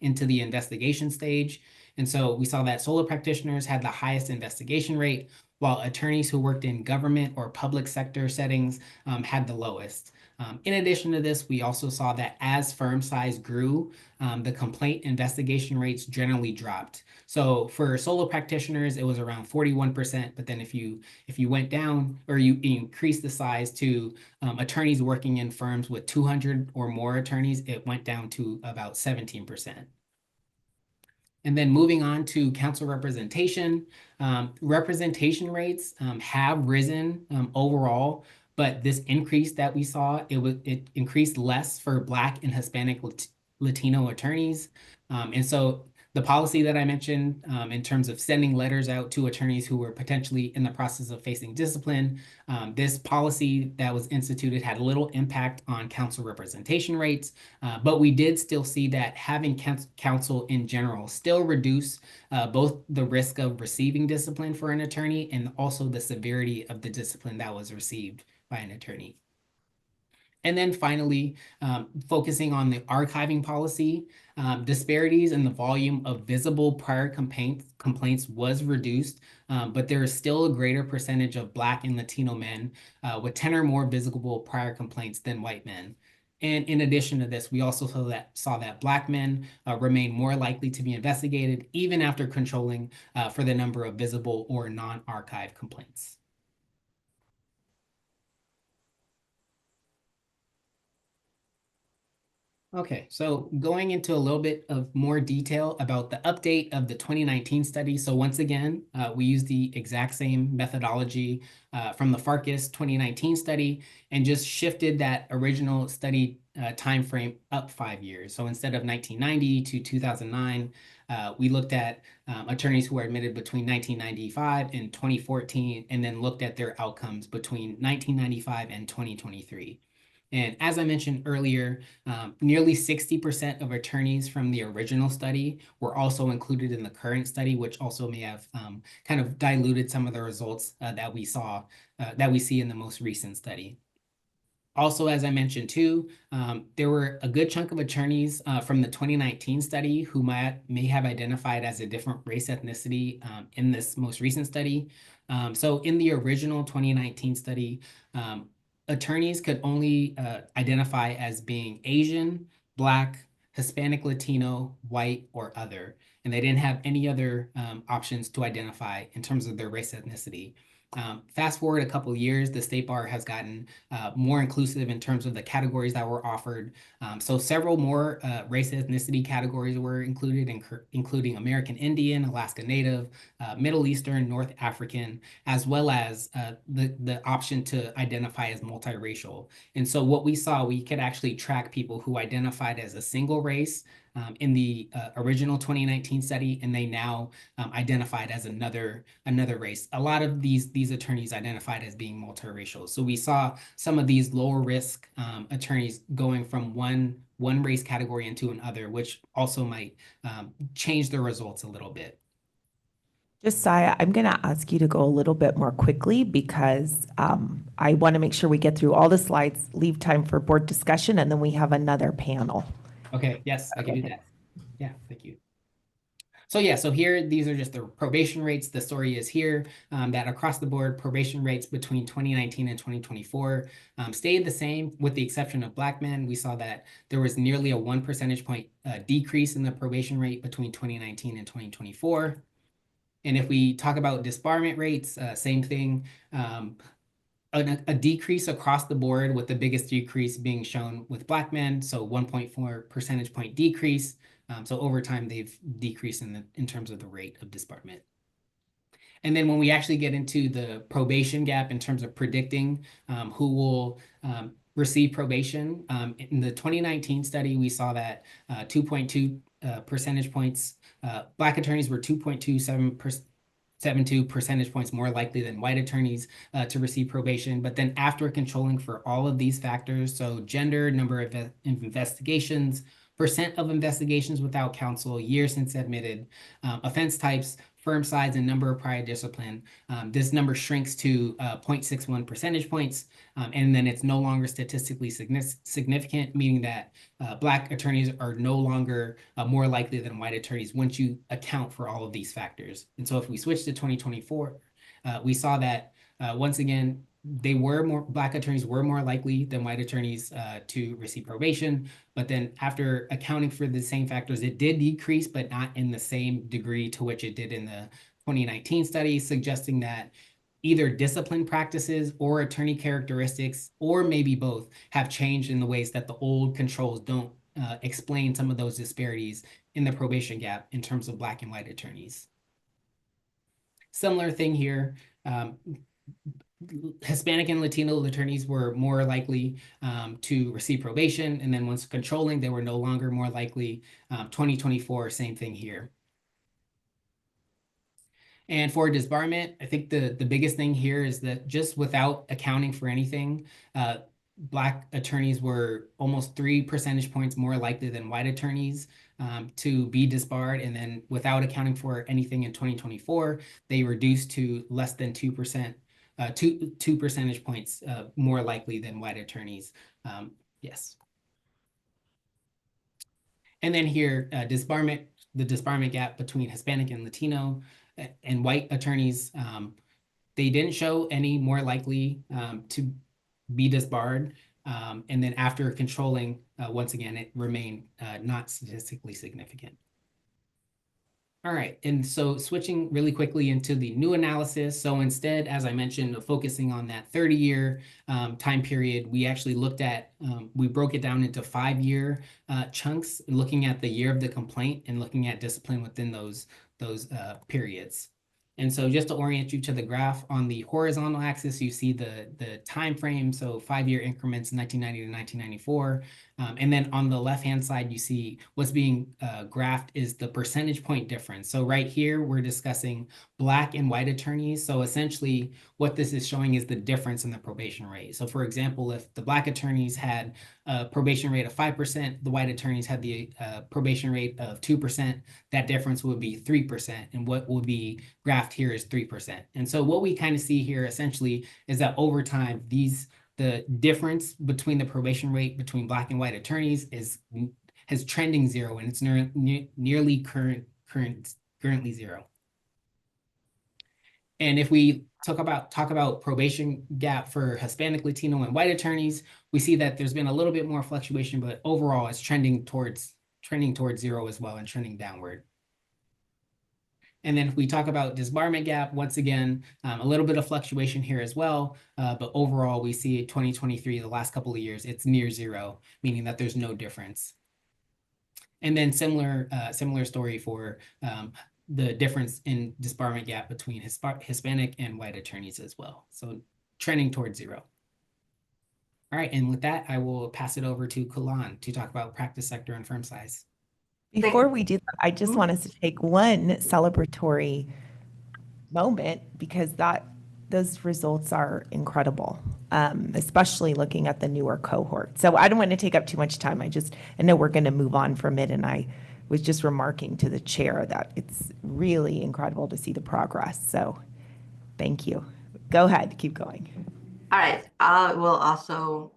into the investigation stage. And so we saw that solo practitioners had the highest investigation rate, while attorneys who worked in government or public sector settings had the lowest. In addition to this, we also saw that as firm size grew, the complaint investigation rates generally dropped. So for solo practitioners, it was around 41%, but then if you went down or you increased the size to attorneys working in firms with 200 or more attorneys, it went down to about 17%. And then moving on to council representation, representation rates have risen overall, but this increase that we saw, it increased less for Black and Hispanic Latino attorneys. And so the policy that I mentioned in terms of sending letters out to attorneys who were potentially in the process of facing discipline, this policy that was instituted had little impact on counsel representation rates, but we did still see that having counsel in general still reduce both the risk of receiving discipline for an attorney and also the severity of the discipline that was received by an attorney. And then finally, focusing on the archiving policy, disparities in the volume of visible prior complaints was reduced, but there is still a greater percentage of Black and Latino men with 10 or more visible prior complaints than white men. And in addition to this, we also saw that Black men remain more likely to be investigated even after controlling for the number of visible or non-archived complaints. Okay, so going into a little bit of more detail about the update of the 2019 study. So once again, we use the exact same methodology from the Farkas 2019 study and just shifted that original study timeframe up 5 years. So instead of 1990 to 2009, we looked at attorneys who were admitted between 1995 and 2014, and then looked at their outcomes between 1995 and 2023. And as I mentioned earlier, nearly 60% of attorneys from the original study were also included in the current study, which also may have kind of diluted some of the results that we see in the most recent study. Also, as I mentioned too, there were a good chunk of attorneys from the 2019 study who may have identified as a different race ethnicity in this most recent study. So in the original 2019 study, attorneys could only identify as being Asian, Black, Hispanic, Latino, white, or other. And they didn't have any other options to identify in terms of their race ethnicity. Fast forward a couple of years, the State Bar has gotten more inclusive in terms of the categories that were offered. So several more race ethnicity categories were included, including American Indian, Alaska Native, Middle Eastern, North African, as well as the option to identify as multiracial. And so what we saw, we could actually track people who identified as a single race in the original 2019 study, and they now identified as another race. A lot of these attorneys identified as being multiracial. So we saw some of these lower risk attorneys going from one race category into another, which also might change the results a little bit. Josiah, I'm going to ask you to go a little bit more quickly because I want to make sure we get through all the slides, leave time for board discussion, and then we have another panel. Okay, yes, I can do that. Yeah, thank you. So yeah, so here, these are just the probation rates. The story is here that across the board, probation rates between 2019 and 2024 stayed the same with the exception of Black men. We saw that there was nearly a 1 percentage point decrease in the probation rate between 2019 and 2024. And if we talk about disbarment rates, same thing. A decrease across the board, with the biggest decrease being shown with Black men, so 1.4 percentage point decrease. So over time, they've decreased in terms of the rate of disbarment. And then when we actually get into the probation gap in terms of predicting who will receive probation, in the 2019 study, we saw that 2.2 percentage points, Black attorneys were 2.72 percentage points more likely than white attorneys to receive probation. But then after controlling for all of these factors, so gender, number of investigations, percent of investigations without counsel, years since admitted, offense types, firm size, and number of prior discipline, this number shrinks to 0.61 percentage points. And then it's no longer statistically significant, meaning that Black attorneys are no longer more likely than white attorneys once you account for all of these factors. And so if we switch to 2024, we saw that once again, Black attorneys were more likely than white attorneys to receive probation. But then after accounting for the same factors, it did decrease, but not in the same degree to which it did in the 2019 study, suggesting that either discipline practices or attorney characteristics, or maybe both, have changed in the ways that the old controls don't explain some of those disparities in the probation gap in terms of Black and white attorneys. Similar thing here. Hispanic and Latino attorneys were more likely to receive probation, and then once controlling, they were no longer more likely. 2024, same thing here. And for disbarment, I think the biggest thing here is that just without accounting for anything, Black attorneys were almost 3 percentage points more likely than white attorneys to be disbarred. And then without accounting for anything in 2024, they reduced to less than 2%. 2 percentage points more likely than white attorneys. Yes. And then here, the disbarment gap between Hispanic and Latino and white attorneys, they didn't show any more likely to be disbarred. And then after controlling, once again, it remained not statistically significant. All right, and so switching really quickly into the new analysis. So instead, as I mentioned, of focusing on that 30-year time period, we actually looked at, we broke it down into 5-year chunks, looking at the year of the complaint and looking at discipline within those periods. And so just to orient you to the graph, on the horizontal axis, you see the time frame, so 5-year increments, 1990 to 1994. And then on the left-hand side, you see what's being graphed is the percentage point difference. So right here, we're discussing Black and white attorneys. So essentially, what this is showing is the difference in the probation rate. So for example, if the Black attorneys had a probation rate of 5%, the white attorneys had the probation rate of 2%, that difference would be 3%. And what will be graphed here is 3%. And so what we kind of see here essentially is that over time, the difference between the probation rate between Black and white attorneys has trending zero, and it's nearly currently zero. And if we talk about probation gap for Hispanic, Latino, and white attorneys, we see that there's been a little bit more fluctuation, but overall it's trending towards zero as well and trending downward. And then if we talk about disbarment gap, once again, a little bit of fluctuation here as well, but overall we see 2023, the last couple of years, it's near zero, meaning that there's no difference. And then similar story for the difference in disbarment gap between Hispanic and white attorneys as well. So trending towards zero. All right, and with that, I will pass it over to Kalan to talk about practice sector and firm size. Before we do that, I just want us to take one celebratory moment because those results are incredible, especially looking at the newer cohort. So I don't want to take up too much time. I know we're going to move on from it, and I was just remarking to the chair that it's really incredible to see the progress. So thank you. Go ahead, keep going. All right, I will also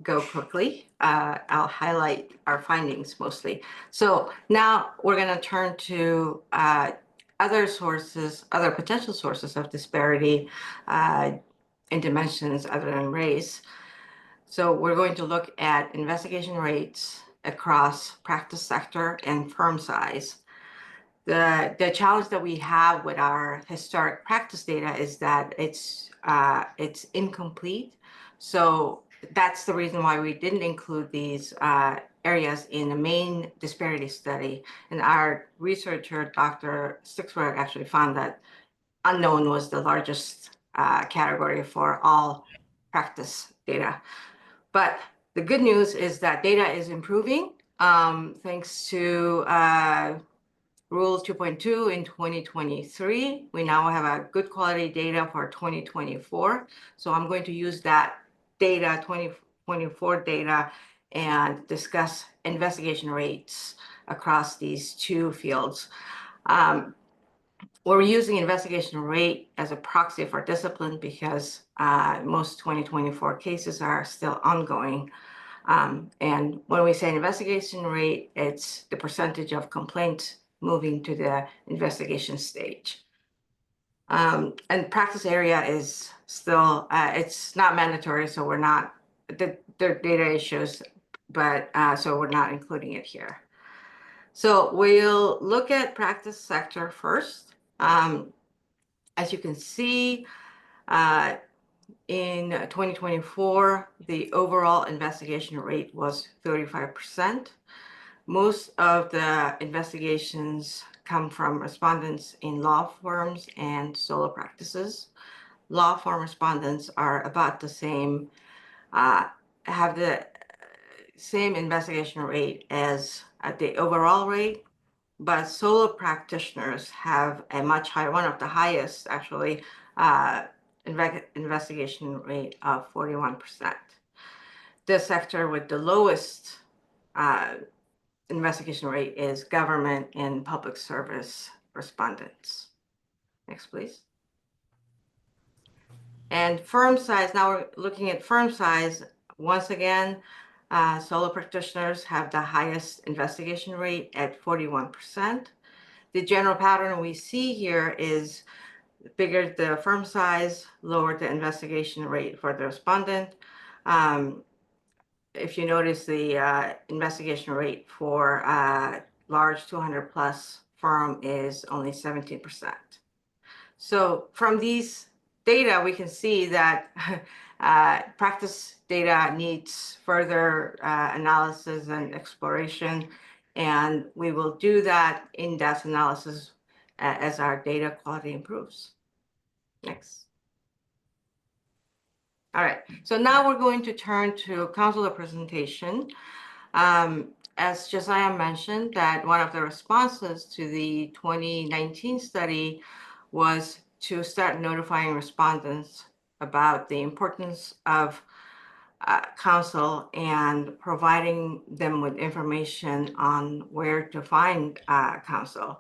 go quickly. I'll highlight our findings mostly. So now we're going to turn to other potential sources of disparity in dimensions other than race. So we're going to look at investigation rates across practice sector and firm size. The challenge that we have with our historic practice data is that it's incomplete. So that's the reason why we didn't include these areas in the main disparity study. And our researcher, Dr. Sticksberg, actually found that unknown was the largest category for all practice data. But the good news is that data is improving thanks to Rule 2.2 in 2023. We now have a good quality data for 2024. So I'm going to use that data, 2024 data, and discuss investigation rates across these two fields. We're using investigation rate as a proxy for discipline because most 2024 cases are still ongoing. And when we say investigation rate, it's the percentage of complaints moving to the investigation stage. And practice area is still, it's not mandatory, so we're not, the data issues, but so we're not including it here. So we'll look at practice sector first. As you can see, in 2024, the overall investigation rate was 35%. Most of the investigations come from respondents in law firms and solo practices. Law firm respondents are about the same, have the same investigation rate as the overall rate, but solo practitioners have a much higher, one of the highest actually, investigation rate of 41%. The sector with the lowest investigation rate is government and public service respondents. Next, please. And firm size, now we're looking at firm size. Once again, solo practitioners have the highest investigation rate at 41%. The general pattern we see here is bigger the firm size, lower the investigation rate for the respondent. If you notice, the investigation rate for large 200 plus firm is only 17%. So from these data, we can see that practice data needs further analysis and exploration, and we will do that in-depth analysis as our data quality improves. Next. All right, so now we're going to turn to counselor presentation. As Josiah mentioned, that one of the responses to the 2019 study was to start notifying respondents about the importance of counsel and providing them with information on where to find counsel.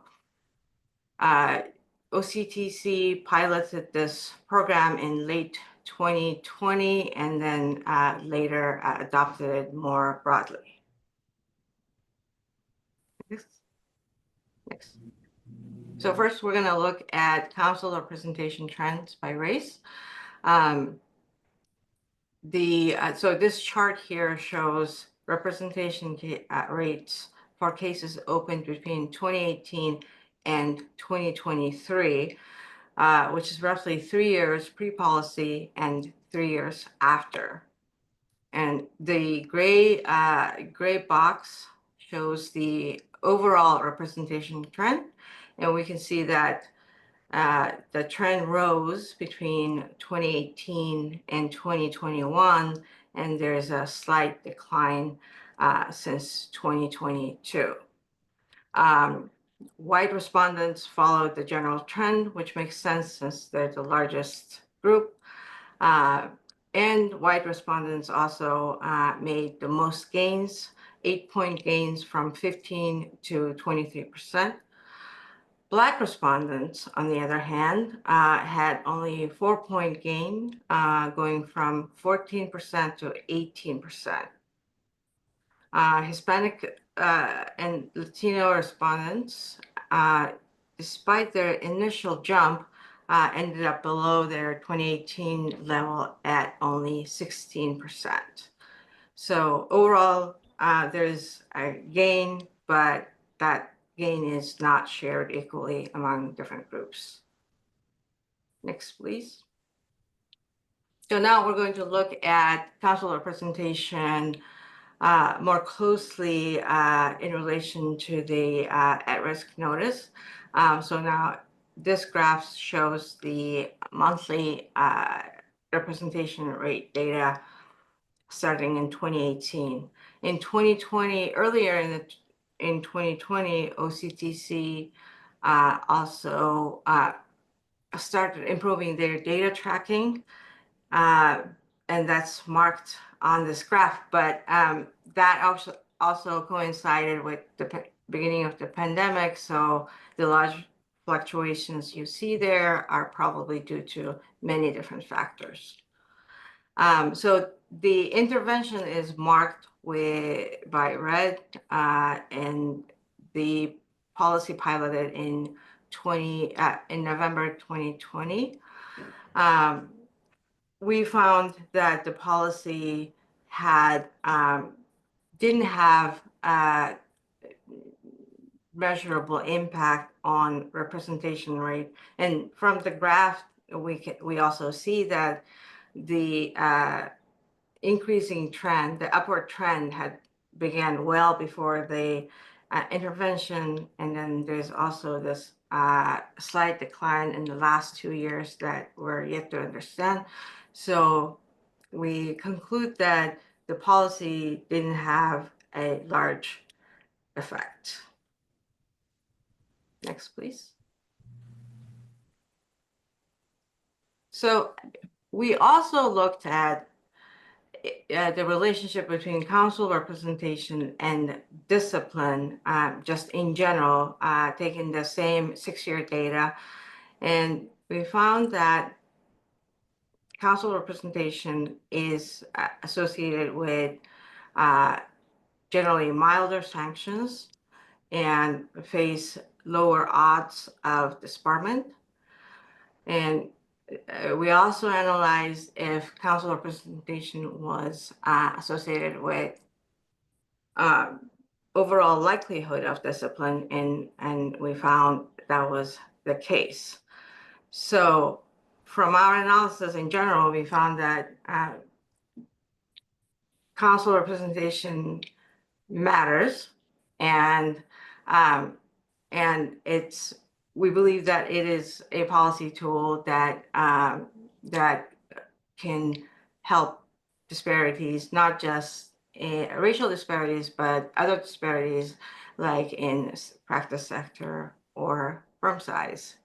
OCTC piloted this program in late 2020 and then later adopted it more broadly. Next. So first, we're going to look at council representation trends by race. So this chart here shows representation rates for cases opened between 2018 and 2023, which is roughly 3 years pre-policy and 3 years after. And the gray box shows the overall representation trend, and we can see that the trend rose between 2018 and 2021, and there's a slight decline since 2022. White respondents followed the general trend, which makes sense since they're the largest group. And white respondents also made the most gains, 8-point gains from 15 to 23%. Black respondents, on the other hand, had only a 4-point gain, going from 14% to 18%. Hispanic and Latino respondents, despite their initial jump, ended up below their 2018 level at only 16%. So overall, there's a gain, but that gain is not shared equally among different groups. Next, please. So now we're going to look at council representation more closely in relation to the at-risk notice. So now this graph shows the monthly representation rate data starting in 2018. In 2020, earlier in 2020, OCTC also started improving their data tracking, and that's marked on this graph. But that also coincided with the beginning of the pandemic, so the large fluctuations you see there are probably due to many different factors. So the intervention is marked by red, and the policy piloted in November 2020. We found that the policy didn't have measurable impact on representation rate, and from the graph we also see that the increasing trend, the upward trend, had began well before the intervention, and then there's also this slight decline in the last 2 years that we're yet to understand. So we conclude that the policy didn't have a large effect. Next, please. So we also looked at the relationship between council representation and discipline, just in general, taking the same 6-year data. And we found that council representation is associated with generally milder sanctions and face lower odds of disbarment. And we also analyzed if council representation was associated with overall likelihood of discipline, and we found that was the case. So from our analysis in general, we found that council representation matters, and we believe that it is a policy tool that can help disparities, not just racial disparities, but other disparities like in practice sector or firm size.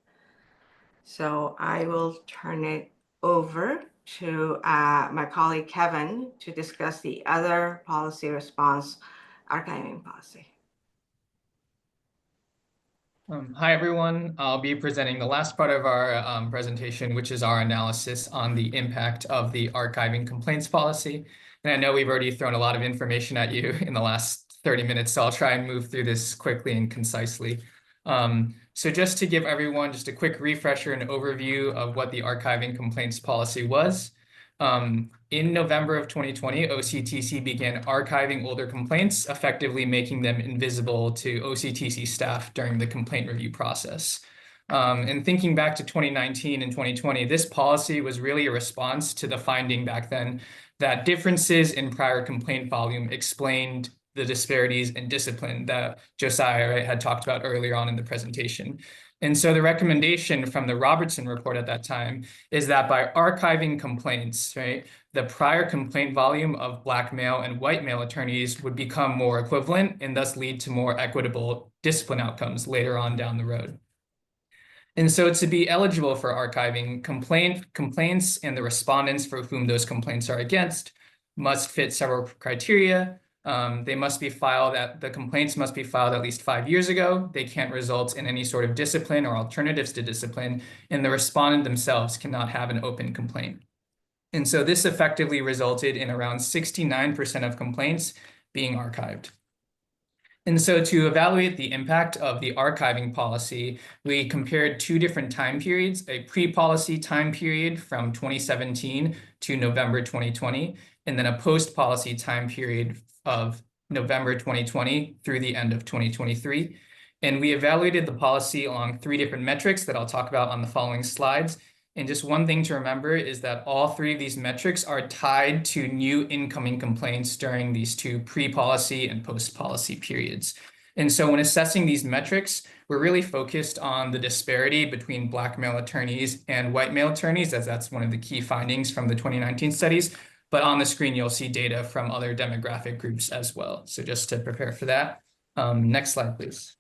So I will turn it over to my colleague Kevin to discuss the other policy response, archiving policy. Hi, everyone. I'll be presenting the last part of our presentation, which is our analysis on the impact of the archiving complaints policy. And I know we've already thrown a lot of information at you in the last 30 minutes, so I'll try and move through this quickly and concisely. So just to give everyone just a quick refresher and overview of what the archiving complaints policy was. In November of 2020, OCTC began archiving older complaints, effectively making them invisible to OCTC staff during the complaint review process. And thinking back to 2019 and 2020, this policy was really a response to the finding back then that differences in prior complaint volume explained the disparities in discipline that Josiah had talked about earlier on in the presentation. And so the recommendation from the Robertson report at that time is that by archiving complaints, right, the prior complaint volume of Black male and white male attorneys would become more equivalent and thus lead to more equitable discipline outcomes later on down the road. And so to be eligible for archiving, complaints and the respondents for whom those complaints are against must fit several criteria. They must be filed the complaints must be filed at least 5 years ago. They can't result in any sort of discipline or alternatives to discipline, and the respondent themselves cannot have an open complaint. And so this effectively resulted in around 69% of complaints being archived. And so to evaluate the impact of the archiving policy, we compared 2 different time periods, a pre-policy time period from 2017 to November 2020, and then a post-policy time period of November 2020 through the end of 2023. And we evaluated the policy along 3 different metrics that I'll talk about on the following slides. And just one thing to remember is that all 3 of these metrics are tied to new incoming complaints during these 2 pre-policy and post-policy periods. And so when assessing these metrics, we're really focused on the disparity between Black male attorneys and white male attorneys, as that's one of the key findings from the 2019 studies. But on the screen, you'll see data from other demographic groups as well. So just to prepare for that. Next slide, please.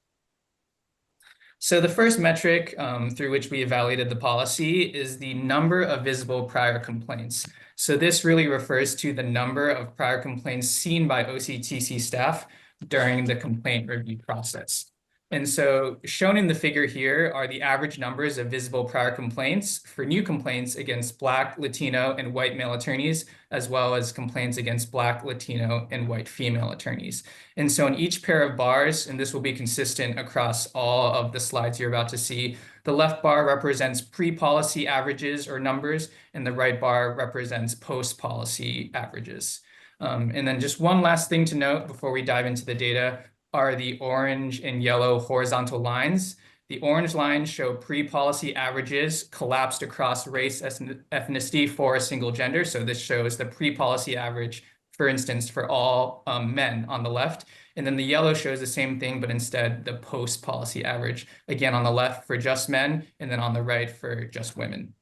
So the first metric through which we evaluated the policy is the number of visible prior complaints. So this really refers to the number of prior complaints seen by OCTC staff during the complaint review process. And so shown in the figure here are the average numbers of visible prior complaints for new complaints against Black, Latino, and white male attorneys, as well as complaints against Black, Latino, and white female attorneys. And so in each pair of bars, and this will be consistent across all of the slides you're about to see, the left bar represents pre-policy averages or numbers, and the right bar represents post-policy averages. And then just one last thing to note before we dive into the data are the orange and yellow horizontal lines. The orange lines show pre-policy averages collapsed across race, ethnicity for a single gender. So this shows the pre-policy average, for instance, for all men on the left. And then the yellow shows the same thing, but instead the post-policy average, again, on the left for just men, and then on the right for just women.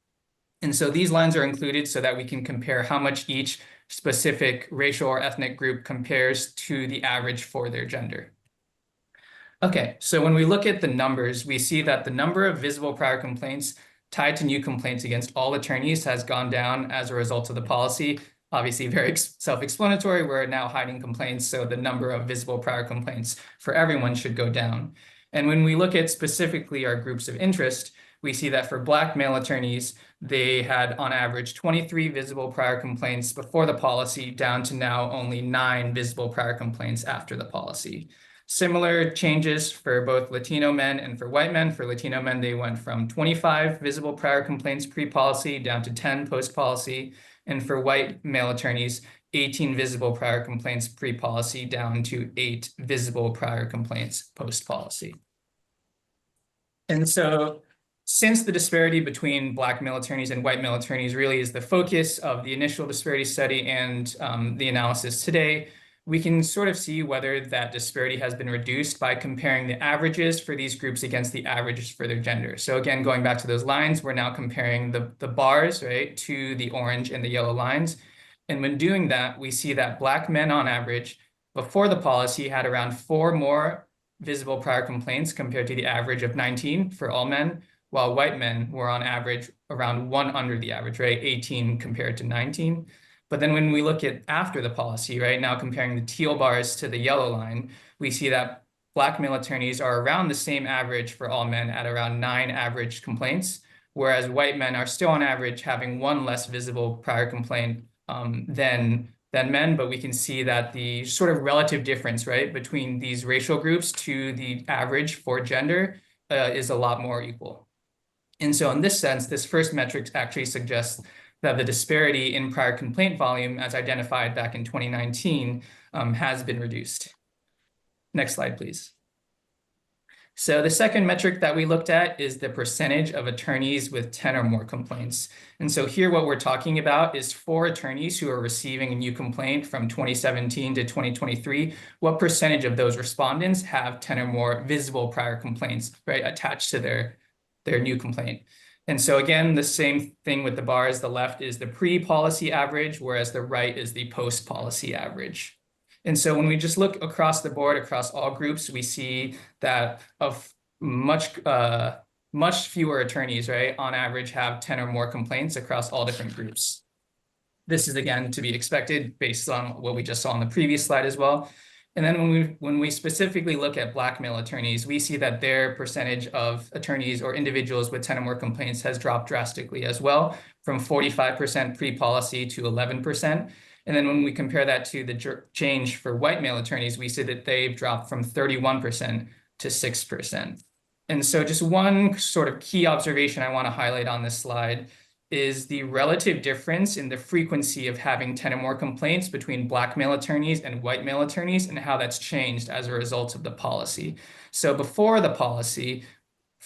And so these lines are included so that we can compare how much each specific racial or ethnic group compares to the average for their gender. Okay, so when we look at the numbers, we see that the number of visible prior complaints tied to new complaints against all attorneys has gone down as a result of the policy. Obviously, very self-explanatory. We're now hiding complaints, so the number of visible prior complaints for everyone should go down. And when we look at specifically our groups of interest, we see that for Black male attorneys, they had on average 23 visible prior complaints before the policy, down to now only 9 visible prior complaints after the policy. Similar changes for both Latino men and for white men. For Latino men, they went from 25 visible prior complaints pre-policy down to 10 post-policy. And for white male attorneys, 18 visible prior complaints pre-policy down to 8 visible prior complaints post-policy. And so since the disparity between Black male attorneys and white male attorneys really is the focus of the initial disparity study and the analysis today, we can sort of see whether that disparity has been reduced by comparing the averages for these groups against the averages for their gender. So again, going back to those lines, we're now comparing the bars, right, to the orange and the yellow lines. And when doing that, we see that Black men on average before the policy had around 4 more visible prior complaints compared to the average of 19 for all men, while white men were on average around 1 under the average, right, 18 compared to 19. But then when we look at after the policy, right, now comparing the teal bars to the yellow line, we see that Black male attorneys are around the same average for all men at around 9 average complaints, whereas white men are still on average having 1 less visible prior complaint than men. But we can see that the sort of relative difference, right, between these racial groups to the average for gender is a lot more equal. And so in this sense, this first metric actually suggests that the disparity in prior complaint volume, as identified back in 2019, has been reduced. Next slide, please. So the second metric that we looked at is the percentage of attorneys with 10 or more complaints. And so here what we're talking about is for attorneys who are receiving a new complaint from 2017 to 2023, what percentage of those respondents have 10 or more visible prior complaints, right, attached to their new complaint. And so again, the same thing with the bars. The left is the pre-policy average, whereas the right is the post-policy average. And so when we just look across the board, across all groups, we see that of much fewer attorneys, right, on average have 10 or more complaints across all different groups. This is again to be expected based on what we just saw on the previous slide as well. And then when we specifically look at Black male attorneys, we see that their percentage of attorneys or individuals with 10 or more complaints has dropped drastically as well, from 45% pre-policy to 11%. And then when we compare that to the change for white male attorneys, we see that they've dropped from 31% to 6%. And so just one sort of key observation I want to highlight on this slide is the relative difference in the frequency of having 10 or more complaints between Black male attorneys and white male attorneys, and how that's changed as a result of the policy. So before the policy,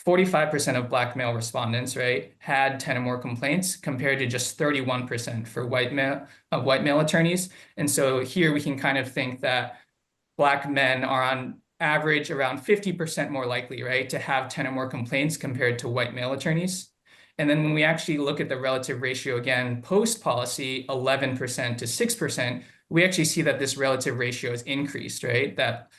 45% of Black male respondents, right, had 10 or more complaints, compared to just 31% for white male attorneys. And so here we can kind of think that Black men are on average around 50% more likely, right, to have 10 or more complaints compared to white male attorneys. And then when we actually look at the relative ratio again, post-policy, 11% to 6%, we actually see that this relative ratio has increased, right? That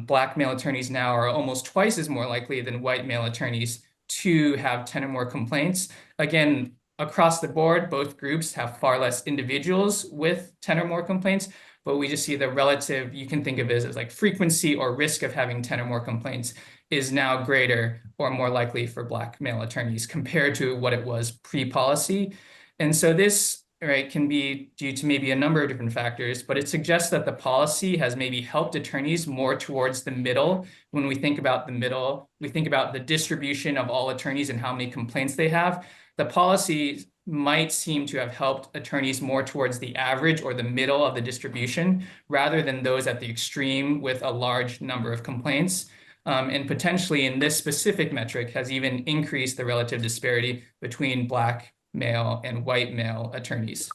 Black male attorneys now are almost twice as more likely than white male attorneys to have 10 or more complaints. Again, across the board, both groups have far less individuals with 10 or more complaints, but we just see the relative, you can think of it as like frequency or risk of having 10 or more complaints is now greater or more likely for Black male attorneys compared to what it was pre-policy. And so this, right, can be due to maybe a number of different factors, but it suggests that the policy has maybe helped attorneys more towards the middle. When we think about the middle, we think about the distribution of all attorneys and how many complaints they have. The policy might seem to have helped attorneys more towards the average or the middle of the distribution, rather than those at the extreme with a large number of complaints. And potentially in this specific metric has even increased the relative disparity between Black male and white male attorneys.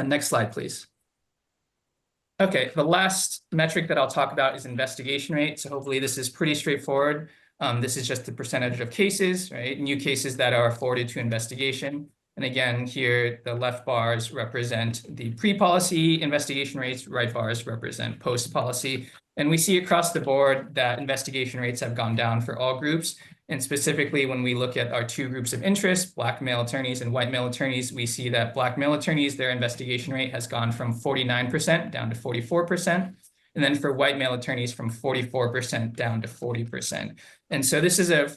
Next slide, please. Okay, the last metric that I'll talk about is investigation rate. So hopefully this is pretty straightforward. This is just the percentage of cases, right? New cases that are forwarded to investigation. And again, here, the left bars represent the pre-policy investigation rates, right bars represent post-policy. And we see across the board that investigation rates have gone down for all groups. And specifically, when we look at our two groups of interest, Black male attorneys and white male attorneys, we see that Black male attorneys, their investigation rate has gone from 49% down to 44%. And then for white male attorneys, from 44% down to 40%. And so this is a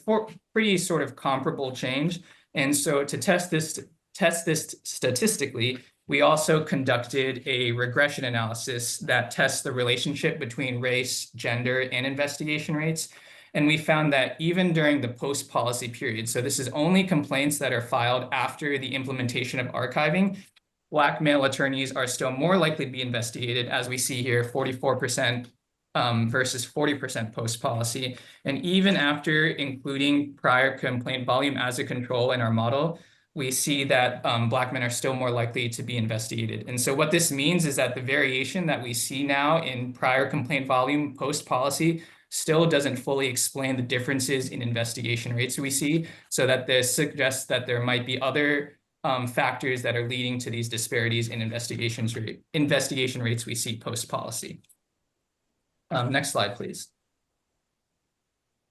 pretty sort of comparable change. And so to test this statistically, we also conducted a regression analysis that tests the relationship between race, gender, and investigation rates. And we found that even during the post-policy period, so this is only complaints that are filed after the implementation of archiving, Black male attorneys are still more likely to be investigated, as we see here, 44% versus 40% post-policy. And even after including prior complaint volume as a control in our model, we see that Black men are still more likely to be investigated. And so what this means is that the variation that we see now in prior complaint volume post-policy still doesn't fully explain the differences in investigation rates we see, so that this suggests that there might be other factors that are leading to these disparities in investigation rates we see post-policy. Next slide, please.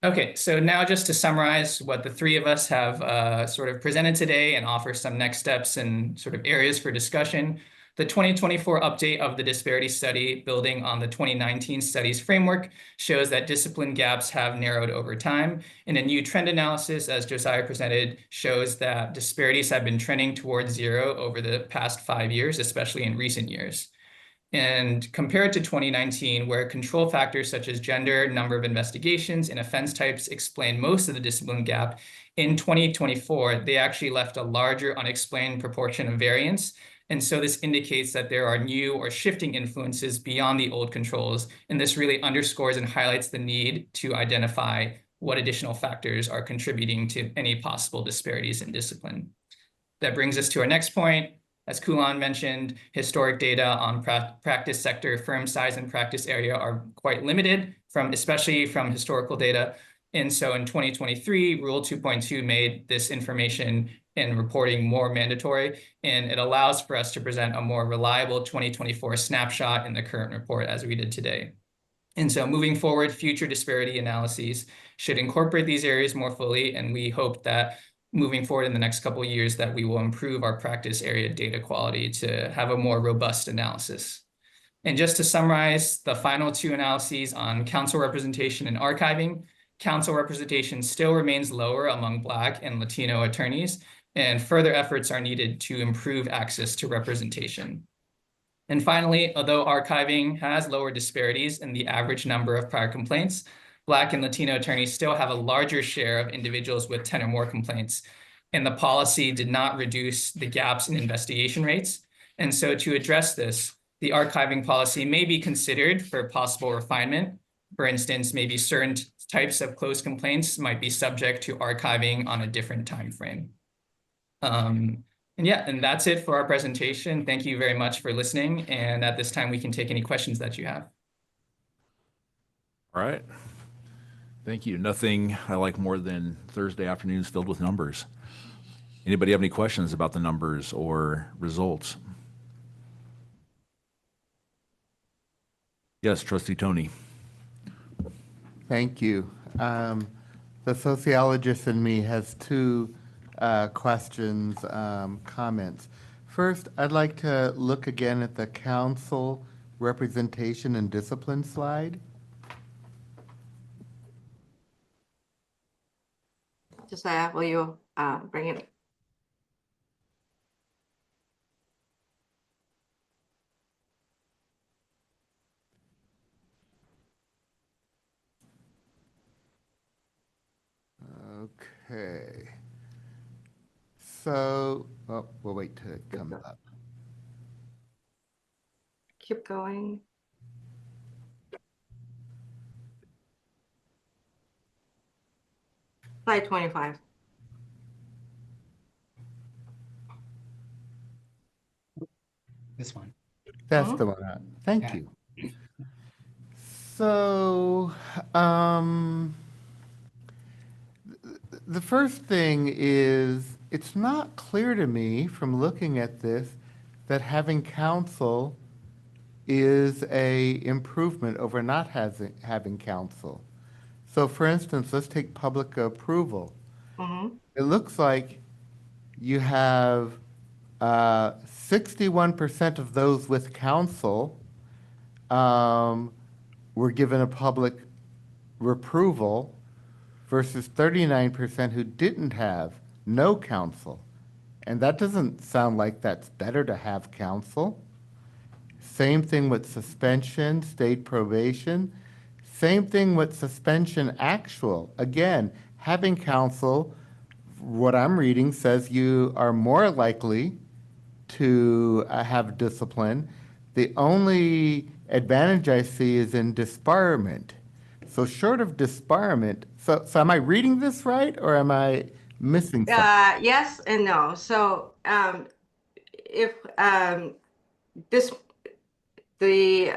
Okay, so now just to summarize what the three of us have sort of presented today and offer some next steps and sort of areas for discussion. The 2024 update of the disparity study, building on the 2019 studies framework, shows that discipline gaps have narrowed over time. And a new trend analysis, as Josiah presented, shows that disparities have been trending towards zero over the past 5 years, especially in recent years. And compared to 2019, where control factors such as gender, number of investigations, and offense types explain most of the discipline gap, in 2024, they actually left a larger unexplained proportion of variance. And so this indicates that there are new or shifting influences beyond the old controls. And this really underscores and highlights the need to identify what additional factors are contributing to any possible disparities in discipline. That brings us to our next point. As Kulan mentioned, historic data on practice sector firm size and practice area are quite limited, especially from historical data. And so in 2023, Rule 2.2 made this information and reporting more mandatory, and it allows for us to present a more reliable 2024 snapshot in the current report as we did today. And so moving forward, future disparity analyses should incorporate these areas more fully, and we hope that moving forward in the next couple of years that we will improve our practice area data quality to have a more robust analysis. And just to summarize the final two analyses on council representation and archiving, council representation still remains lower among Black and Latino attorneys, and further efforts are needed to improve access to representation. And finally, although archiving has lower disparities in the average number of prior complaints, Black and Latino attorneys still have a larger share of individuals with 10 or more complaints, and the policy did not reduce the gaps in investigation rates. And so to address this, the archiving policy may be considered for possible refinement. For instance, maybe certain types of closed complaints might be subject to archiving on a different time frame. And that's it for our presentation. Thank you very much for listening. And at this time, we can take any questions that you have. All right. Thank you. Nothing I like more than Thursday afternoons filled with numbers. Anybody have any questions about the numbers or results? Yes, Trustee Tony. Thank you. The sociologist in me has two questions, comments. First, I'd like to look again at the council representation and discipline slide. Josiah, will you bring it? Okay. So, oh, we'll wait till it comes up. Keep going. Slide 25. This one. That's the one. Thank you. So, the first thing is, it's not clear to me from looking at this that having counsel is a improvement over not having counsel. So for instance, let's take public approval. It looks like you have 61% of those with counsel were given a public approval versus 39% who didn't have no counsel. And that doesn't sound like that's better to have counsel. Same thing with suspension, state probation. Same thing with suspension actual. Again, having counsel, what I'm reading says you are more likely to have discipline. The only advantage I see is in disbarment. So short of disbarment, so am I reading this right or am I missing something? Yes and no. So if the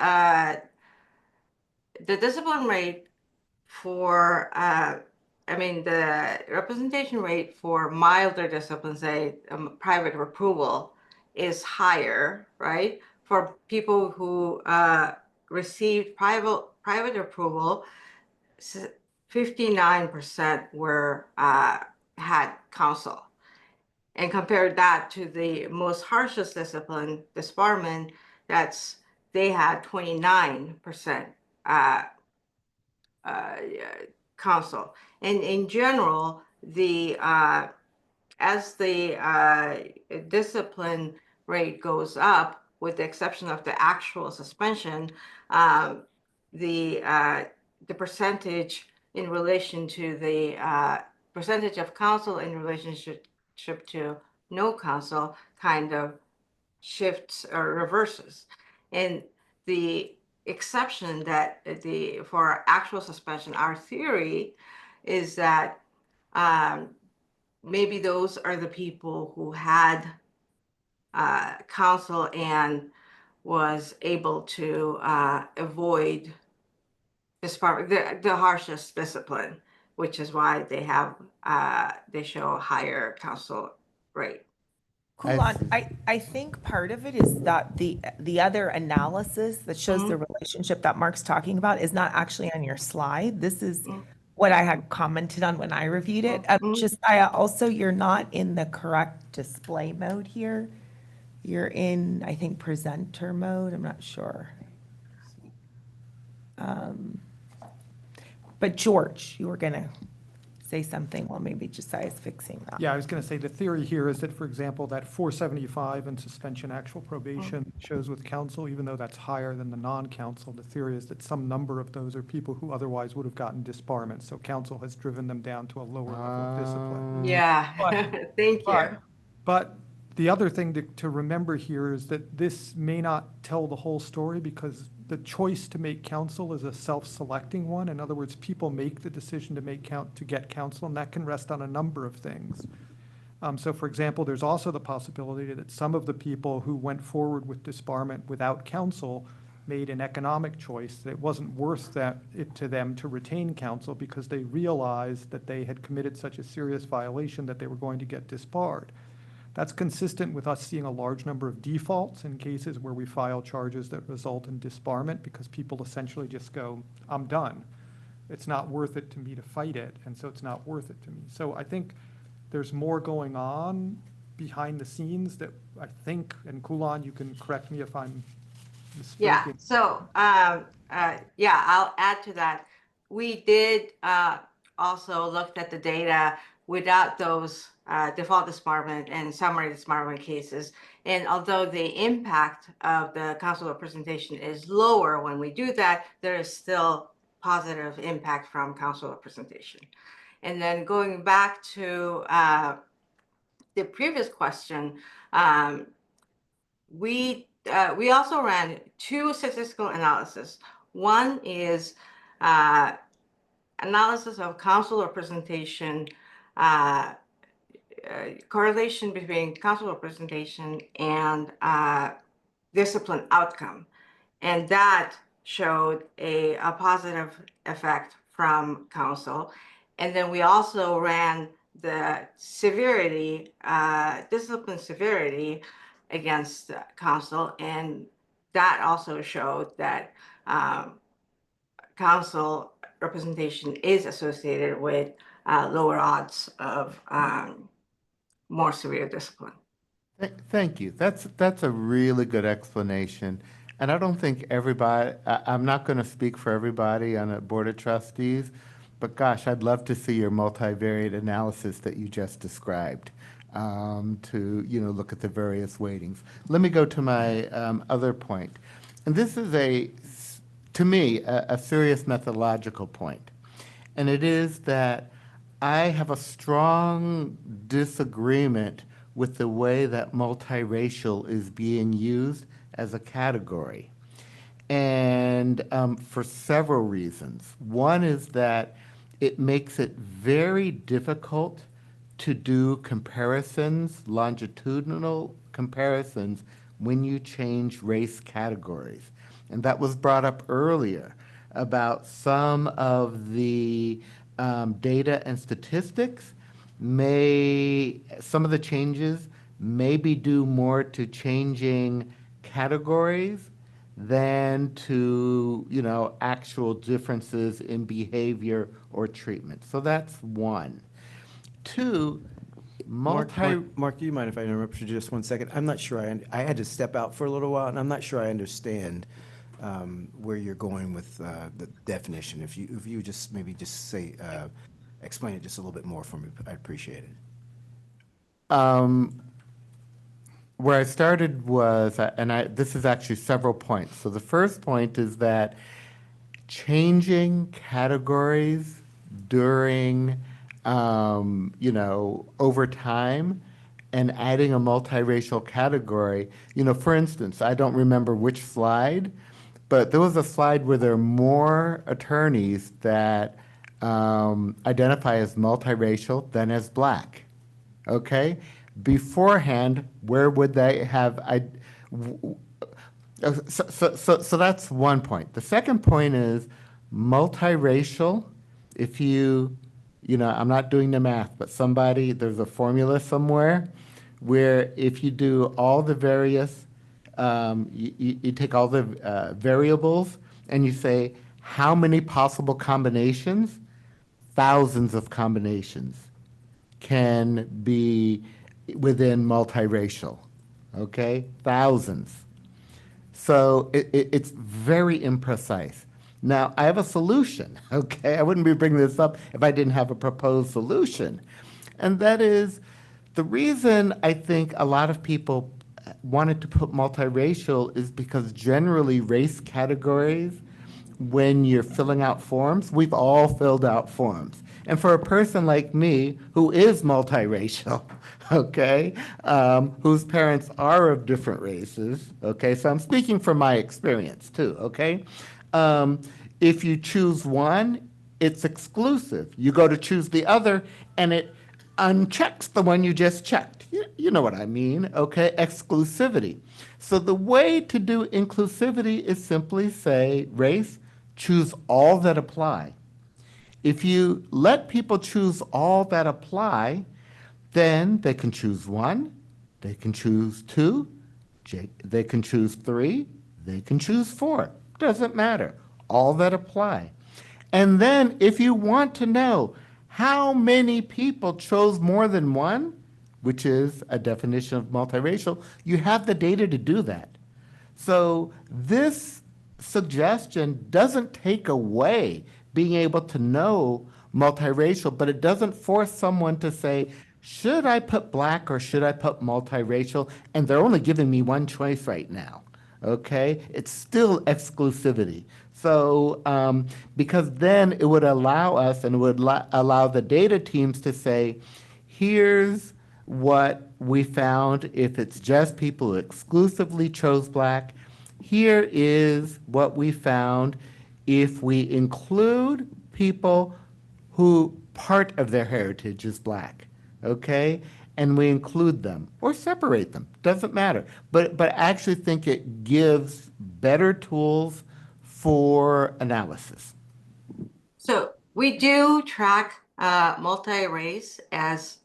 discipline rate for the representation rate for milder discipline, say private approval, is higher, right? For people who received private approval, 59% were had counsel. And compare that to the most harshest discipline, disbarment, they had 29% counsel. And in general, as the discipline rate goes up, with the exception of the actual suspension, um, the percentage in relation to the percentage of counsel in relationship to no counsel kind of shifts or reverses. And the exception that for actual suspension, our theory is that maybe those are the people who had counsel and was able to avoid the harshest discipline, which is why they show a higher counsel rate. Kulan, I think part of it is that the other analysis that shows the relationship that Mark's talking about is not actually on your slide. This is what I had commented on when I reviewed it. You're not in the correct display mode here. You're in, I think, presenter mode. I'm not sure. But George, you were gonna say something. Well, maybe Josiah's fixing that. Yeah, I was going to say the theory here is that, for example, that 475 in suspension actual probation shows with counsel, even though that's higher than the non-counsel, the theory is that some number of those are people who otherwise would have gotten disbarment. So counsel has driven them down to a lower level of discipline. Yeah, thank you. But the other thing to remember here is that this may not tell the whole story, because the choice to make counsel is a self-selecting one. In other words, people make the decision to get counsel, and that can rest on a number of things. So for example, there's also the possibility that some of the people who went forward with disbarment without counsel made an economic choice that it wasn't worth it to them to retain counsel, because they realized that they had committed such a serious violation that they were going to get disbarred. That's consistent with us seeing a large number of defaults in cases where we file charges that result in disbarment, because people essentially just go, I'm done. It's not worth it to me to fight it, and so it's not worth it to me. So I think there's more going on behind the scenes that I think, and Kulan, you can correct me if I'm misspeaking. Yeah, so I'll add to that. We did also looked at the data without those default disbarment and summary disbarment cases. And although the impact of the counsel representation is lower when we do that, there is still positive impact from counsel representation. And then going back to the previous question, we also ran two statistical analyses. One is analysis of counsel representation, correlation between counsel representation and discipline outcome. And that showed a positive effect from counsel. And then we also ran the severity, discipline severity against counsel. And that also showed that counsel representation is associated with lower odds of more severe discipline. Thank you. That's a really good explanation. And I don't think everybody, I'm not going to speak for everybody on a board of trustees, but gosh, I'd love to see your multivariate analysis that you just described to look at the various weightings. Let me go to my other point. And this is to me, a serious methodological point. And it is that I have a strong disagreement with the way that multiracial is being used as a category. And for several reasons. One is that it makes it very difficult to do comparisons, longitudinal comparisons, when you change race categories. And that was brought up earlier about some of the data and statistics some of the changes may be due more to changing categories than to, actual differences in behavior or treatment. So that's one. Two, Mark, do you mind if I interrupt you just 1 second? I'm not sure I had to step out for a little while, and I'm not sure I understand where you're going with the definition. If you just maybe just say, explain it just a little bit more for me, I'd appreciate it. where I started was, this is actually several points. So the first point is that changing categories during, over time and adding a multiracial category, for instance, I don't remember which slide, but there was a slide where there are more attorneys that identify as multiracial than as Black. Okay? Beforehand, where would they have? So that's one point. The second point is multiracial. If I'm not doing the math, but there's a formula somewhere where if you do all the various, you take all the variables and you say, how many possible combinations? Thousands of combinations can be within multiracial, okay? Thousands. So it's very imprecise. Now, I have a solution, okay? I wouldn't be bringing this up if I didn't have a proposed solution. And that is the reason I think a lot of people wanted to put multiracial is because generally race categories, when you're filling out forms, we've all filled out forms. And for a person like me, who is multiracial, okay, whose parents are of different races, okay, so I'm speaking from my experience too, okay? If you choose one, it's exclusive. You go to choose the other, and it unchecks the one you just checked. You know what I mean, okay? Exclusivity. So the way to do inclusivity is simply say, race, choose all that apply. If you let people choose all that apply, then they can choose one, they can choose two, they can choose three, they can choose four. Doesn't matter. All that apply. And then if you want to know how many people chose more than one, which is a definition of multiracial, you have the data to do that. So this suggestion doesn't take away being able to know multiracial, but it doesn't force someone to say, should I put Black or should I put multiracial? And they're only giving me one choice right now, okay? It's still exclusivity. So because then it would allow us and it would allow the data teams to say, here's what we found if it's just people who exclusively chose Black. Here is what we found if we include people who part of their heritage is Black, okay? And we include them or separate them, doesn't matter. But I actually think it gives better tools for analysis. So we do track multi-race as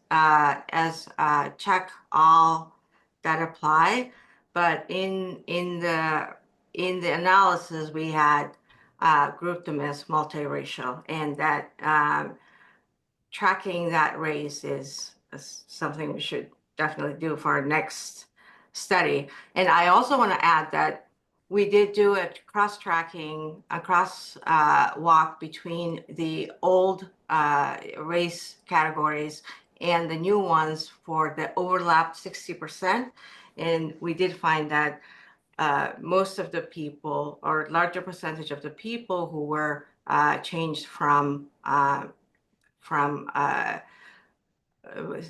check all that apply, but in the analysis we had grouped them as multiracial, and that tracking that race is something we should definitely do for our next study. And I also want to add that we did do a cross-tracking, a walk between the old race categories and the new ones for the overlap 60%. And we did find that most of the people, or larger percentage of the people who were changed from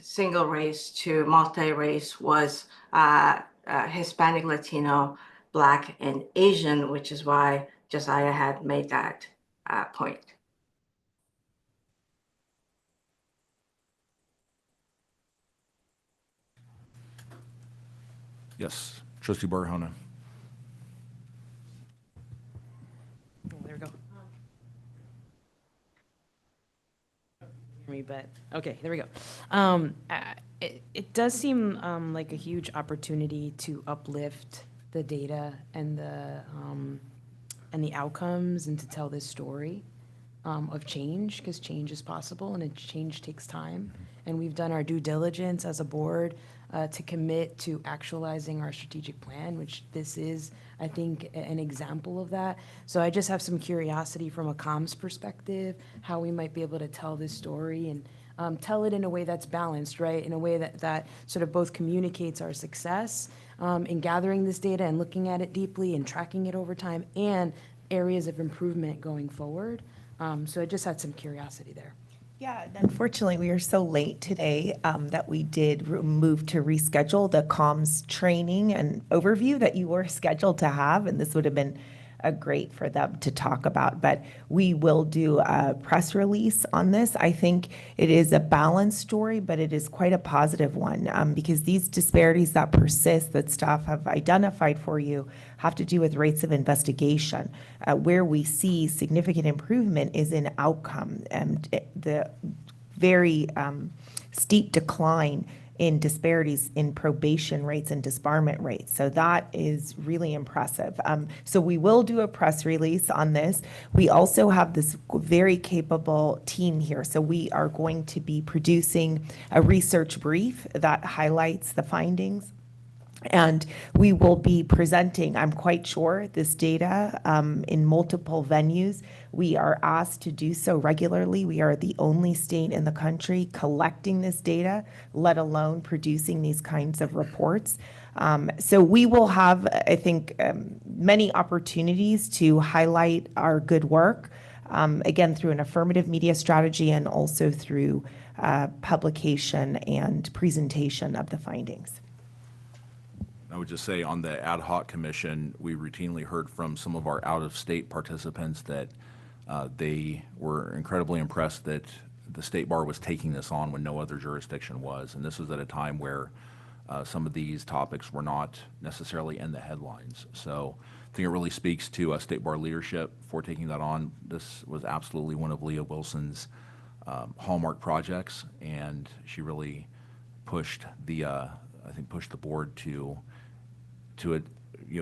single race to multi-race was Hispanic, Latino, Black, and Asian, which is why Josiah had made that point. Yes, Trustee Barahona. There we go. Me, but okay, there we go. It does seem like a huge opportunity to uplift the data and the outcomes, and to tell this story of change, because change is possible and change takes time. And we've done our due diligence as a board to commit to actualizing our strategic plan, which this is, I think, an example of that. So I just have some curiosity from a comms perspective, how we might be able to tell this story and tell it in a way that's balanced, right? In a way that sort of both communicates our success in gathering this data and looking at it deeply and tracking it over time, and areas of improvement going forward. So I just had some curiosity there. Yeah, and unfortunately, we are so late today that we did move to reschedule the comms training and overview that you were scheduled to have, and this would have been great for them to talk about. But we will do a press release on this. I think it is a balanced story, but it is quite a positive one because these disparities that persist that staff have identified for you have to do with rates of investigation. Where we see significant improvement is in outcome, and the very steep decline in disparities in probation rates and disbarment rates. So that is really impressive. So we will do a press release on this. We also have this very capable team here. So we are going to be producing a research brief that highlights the findings. And we will be presenting, I'm quite sure, this data in multiple venues. We are asked to do so regularly. We are the only state in the country collecting this data, let alone producing these kinds of reports. So we will have, I think, many opportunities to highlight our good work, again, through an affirmative media strategy and also through publication and presentation of the findings. I would just say on the ad hoc commission, we routinely heard from some of our out-of-state participants that they were incredibly impressed that the state bar was taking this on when no other jurisdiction was. And this was at a time where some of these topics were not necessarily in the headlines. So I think it really speaks to state bar leadership for taking that on. This was absolutely one of Leah Wilson's hallmark projects, and she really pushed the, I think, pushed the board to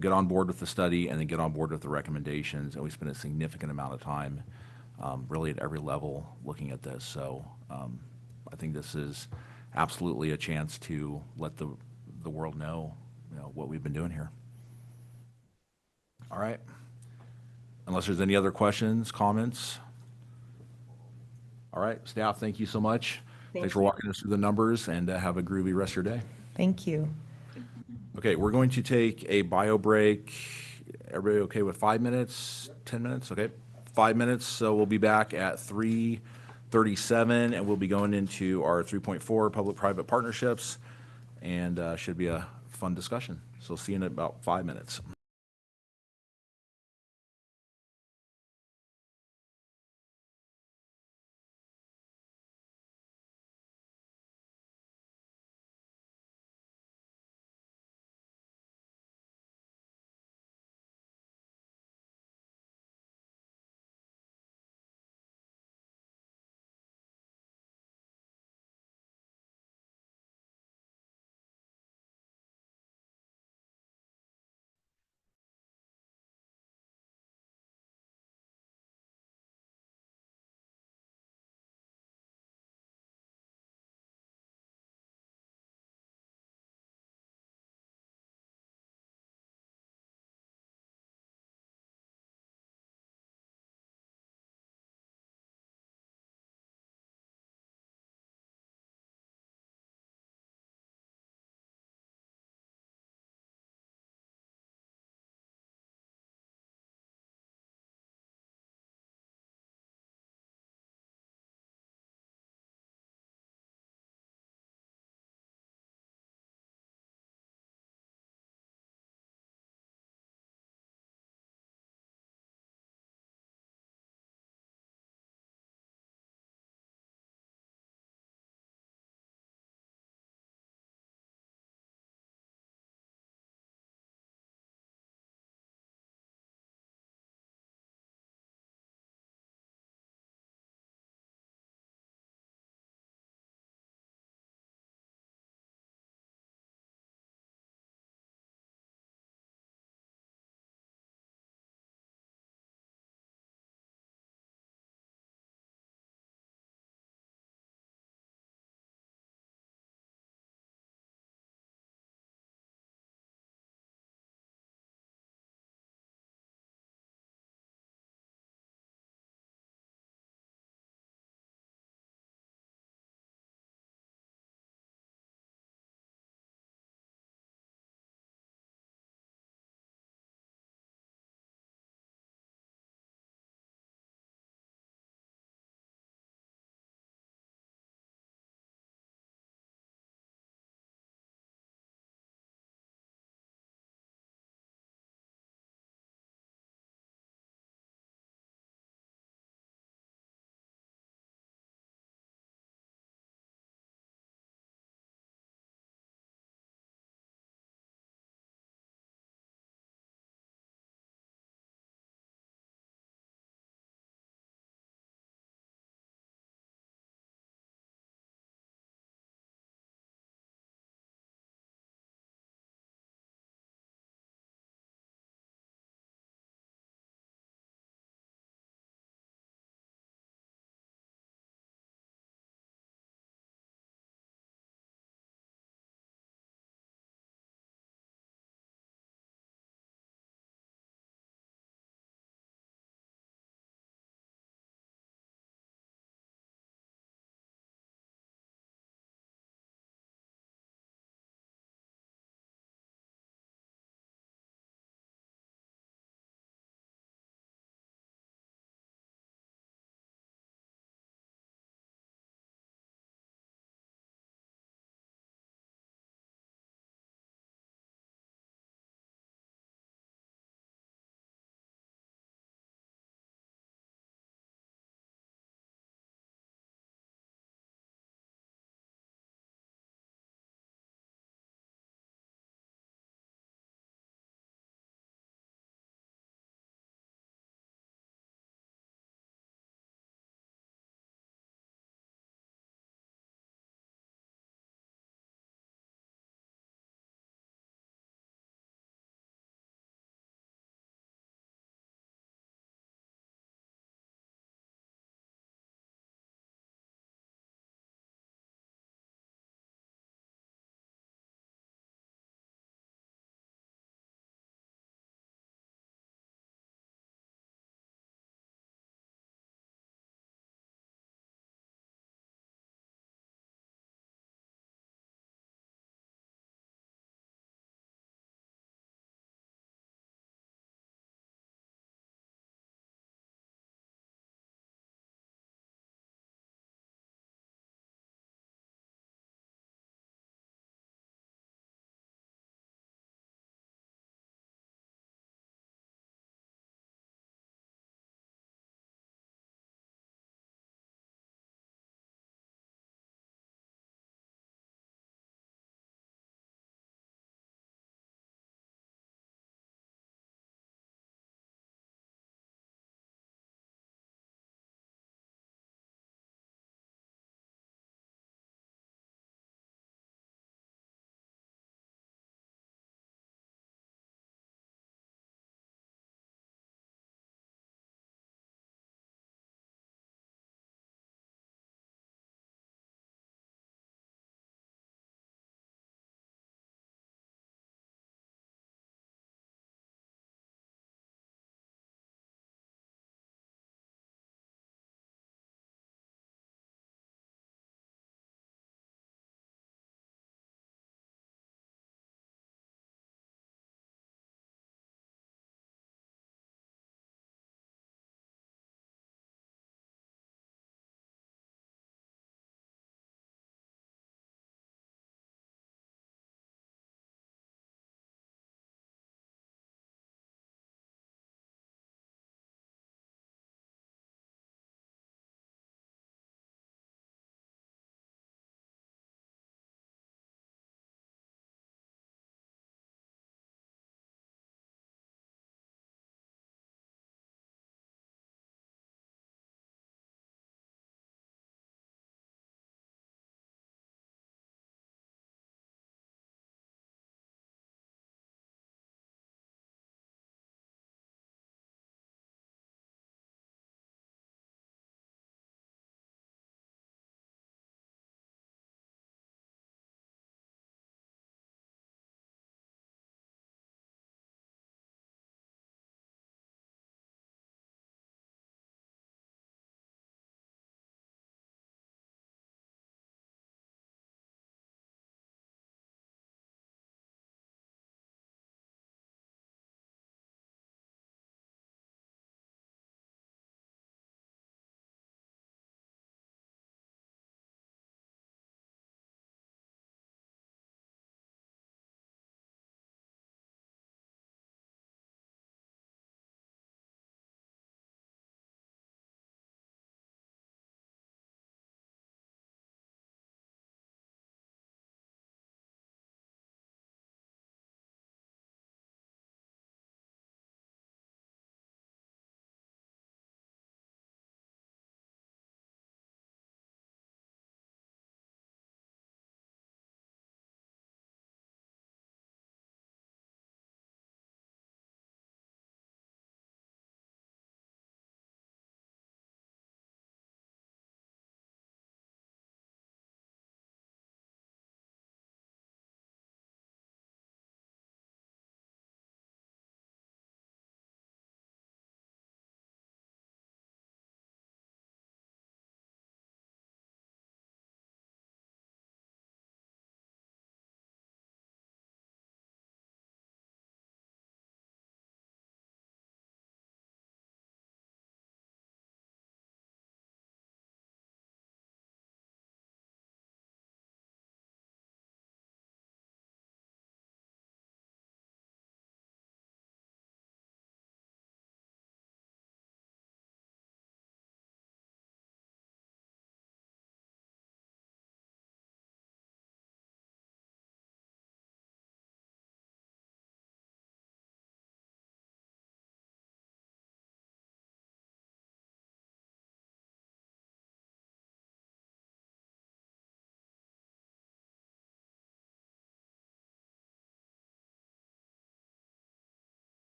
get on board with the study and then get on board with the recommendations. And we spent a significant amount of time really at every level looking at this. So I think this is absolutely a chance to let the world know, what we've been doing here. All right. Unless there's any other questions, comments. All right, staff, thank you so much. Thanks for walking us through the numbers, and have a groovy rest of your day. Thank you. Okay, we're going to take a bio break. Everybody okay with 5 minutes, 10 minutes? Okay, 5 minutes. So we'll be back at 3:37, and we'll be going into our 3.4 public-private partnerships, and should be a fun discussion. So see you in about 5 minutes.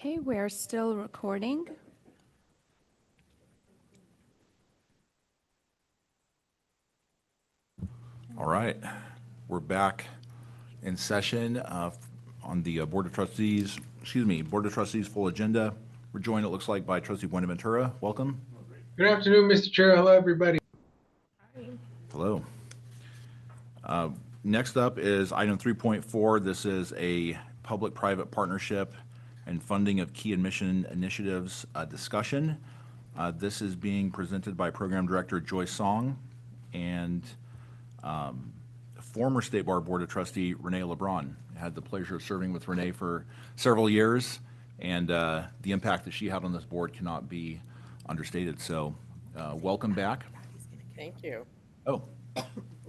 Okay, we're still recording. All right, we're back in session on the Board of Trustees, Board of Trustees full agenda. We're joined, it looks like, by Trustee Buenaventura. Welcome. Good afternoon, Mr. Chair. Hello, everybody. Hello. Next up is item 3.4. This is a public-private partnership and funding of key admission initiatives discussion. This is being presented by Program Director Joyce Song and former State Bar Board of Trustee Renee LeBron. I had the pleasure of serving with Renee for several years, and the impact that she had on this board cannot be understated. So welcome back. Thank you. Oh,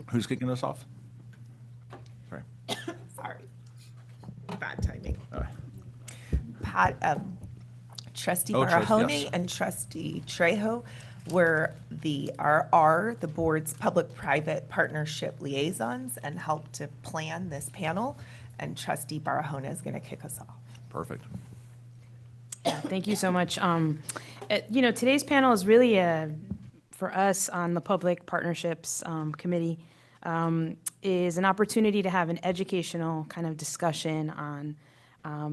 who's kicking us off? Sorry. Sorry. Bad timing. All right. Trustee Oh, Barahone yes. and Trustee Trejo are the board's public-private partnership liaisons and help to plan this panel. And Trustee Barahone is going to kick us off. Perfect. Yeah, thank you so much. Today's panel is really for us on the Public Partnerships Committee is an opportunity to have an educational kind of discussion on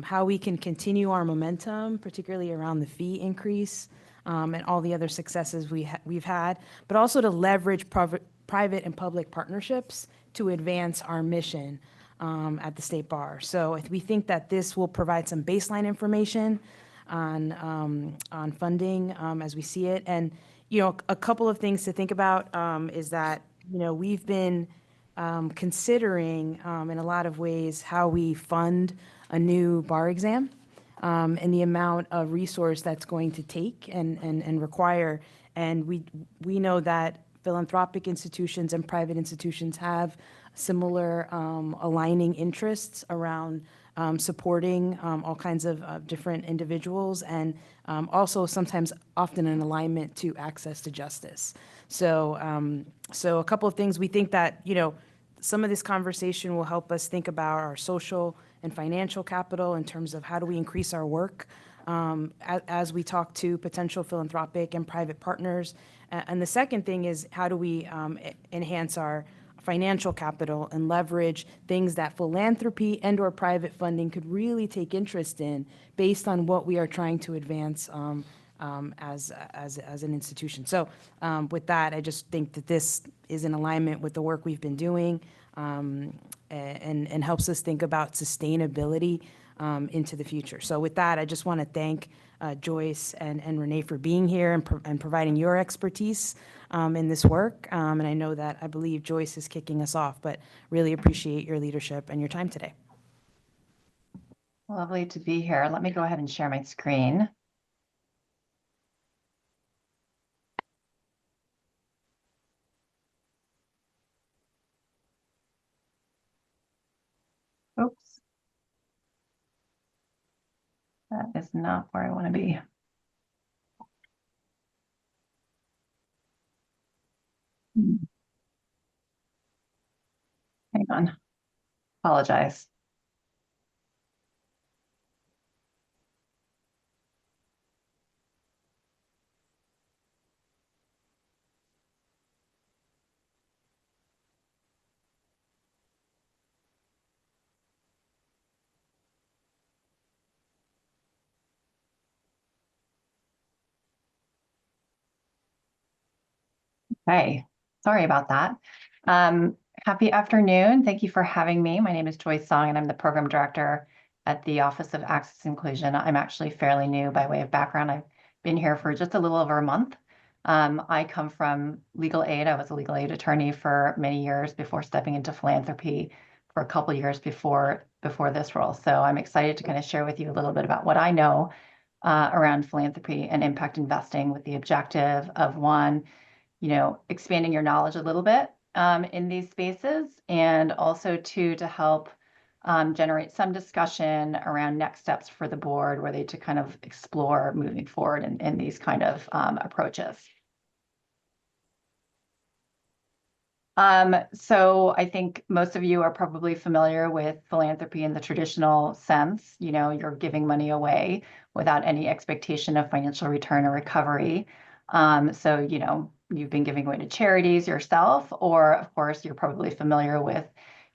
how we can continue our momentum, particularly around the fee increase and all the other successes we've had, but also to leverage private and public partnerships to advance our mission at the State Bar. So we think that this will provide some baseline information on funding as we see it. And, a couple of things to think about is that, we've been considering in a lot of ways how we fund a new bar exam and the amount of resource that's going to take and require. And we know that philanthropic institutions and private institutions have similar aligning interests around supporting all kinds of different individuals and also sometimes often in alignment to access to justice. So a couple of things we think that, some of this conversation will help us think about our social and financial capital in terms of how do we increase our work as we talk to potential philanthropic and private partners. And the second thing is how do we enhance our financial capital and leverage things that philanthropy and or private funding could really take interest in based on what we are trying to advance as an institution. So with that, I just think that this is in alignment with the work we've been doing and helps us think about sustainability into the future. So with that, I just want to thank Joyce and Renee for being here and providing your expertise in this work. And I believe Joyce is kicking us off, but really appreciate your leadership and your time today. Lovely to be here. Let me go ahead and share my screen. Oops. That is not where I want to be. Hang on. Apologize. Okay, sorry about that. Happy afternoon. Thank you for having me. My name is Joyce Song, and I'm the program director at the Office of Access Inclusion. I'm actually fairly new by way of background. I've been here for just a little over a month. I come from legal aid. I was a legal aid attorney for many years before stepping into philanthropy for a couple years before this role. So I'm excited to kind of share with you a little bit about what I know around philanthropy and impact investing with the objective of one, expanding your knowledge a little bit in these spaces, and also two, to help generate some discussion around next steps for the board, where they to kind of explore moving forward in these kind of approaches. So I think most of you are probably familiar with philanthropy in the traditional sense. You know, you're giving money away without any expectation of financial return or recovery. So, you know, you've been giving away to charities yourself, or of course, you're probably familiar with,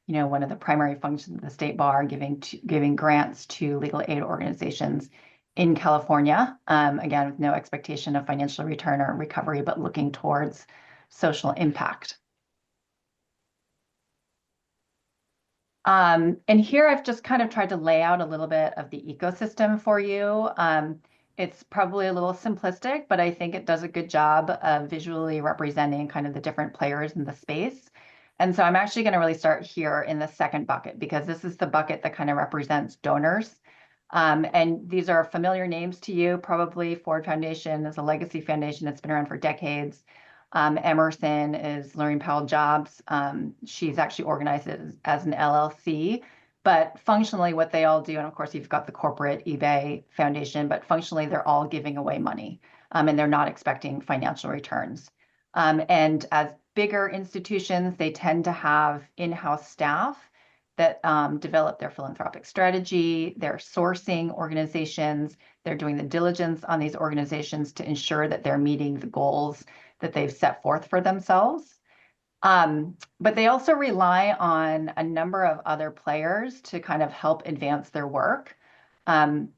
you know, one of the primary functions of the state bar, giving grants to legal aid organizations in California. Again, with no expectation of financial return or recovery, but looking towards social impact. And here I've just kind of tried to lay out a little bit of the ecosystem for you. It's probably a little simplistic, but I think it does a good job of visually representing kind of the different players in the space. And so I'm actually going to really start here in the second bucket, because this is the bucket that kind of represents donors. And these are familiar names to you, probably. Ford Foundation is a legacy foundation that's been around for decades. Emerson is Lorraine Powell Jobs. She's actually organized it as an LLC, but functionally what they all do, and of course you've got the corporate eBay Foundation, but functionally they're all giving away money, and they're not expecting financial returns. And as bigger institutions, they tend to have in-house staff that develop their philanthropic strategy, they're sourcing organizations, they're doing the diligence on these organizations to ensure that they're meeting the goals that they've set forth for themselves. But they also rely on a number of other players to kind of help advance their work. And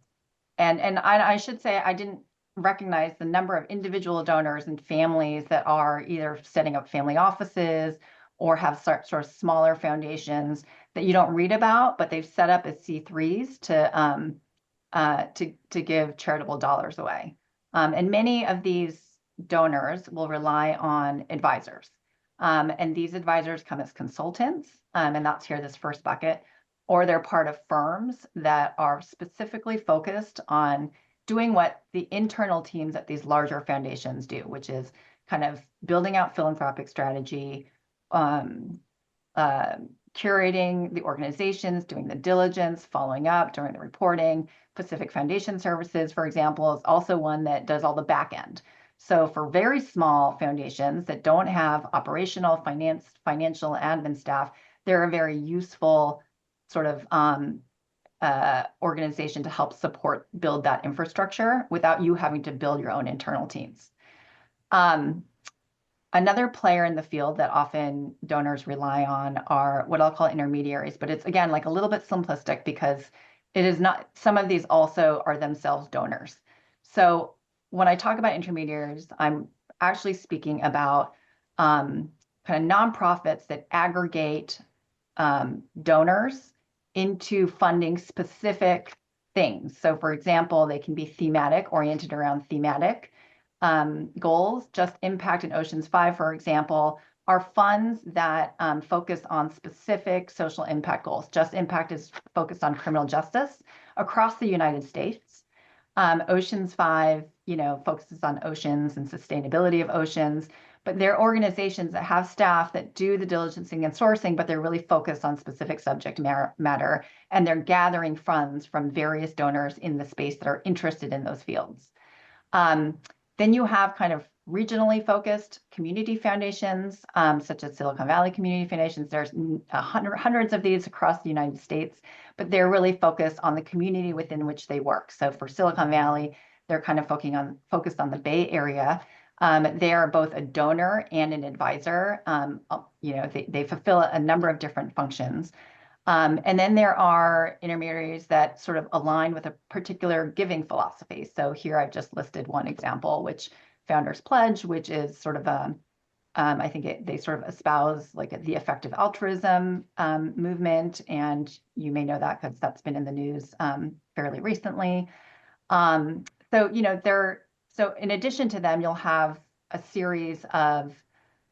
I should say, I didn't recognize the number of individual donors and families that are either setting up family offices or have sort of smaller foundations that you don't read about, but they've set up as C3s to give charitable dollars away. And many of these donors will rely on advisors. And these advisors come as consultants, and that's here, this first bucket, or they're part of firms that are specifically focused on doing what the internal teams at these larger foundations do, which is kind of building out philanthropic strategy, curating the organizations, doing the diligence, following up, doing the reporting. Pacific Foundation Services, for example, is also one that does all the back end. So for very small foundations that don't have operational, financial admin staff, they're a very useful sort of organization to help build that infrastructure without you having to build your own internal teams. Another player in the field that often donors rely on are what I'll call intermediaries, but it's, again, like a little bit simplistic because it is not, some of these also are themselves donors. So when I talk about intermediaries, I'm actually speaking about kind of nonprofits that aggregate donors into funding specific things. So for example, they can be thematic, oriented around thematic goals. Just Impact and Oceans 5, for example, are funds that focus on specific social impact goals. Just Impact is focused on criminal justice across the United States. Oceans 5, you know, focuses on oceans and sustainability of oceans, but they're organizations that have staff that do the diligencing and sourcing, but they're really focused on specific subject matter, and they're gathering funds from various donors in the space that are interested in those fields. Then you have kind of regionally focused community foundations, such as Silicon Valley Community Foundations. There's hundreds of these across the United States, but they're really focused on the community within which they work. So for Silicon Valley, they're kind of focused on the Bay Area. They are both a donor and an advisor. You know, they fulfill a number of different functions. And then there are intermediaries that sort of align with a particular giving philosophy. So here I've just listed one example, which Founders Pledge, which is sort of I think they sort of espouse like the effective altruism movement, and you may know that because that's been in the news fairly recently. So you know, so in addition to them, you'll have a series of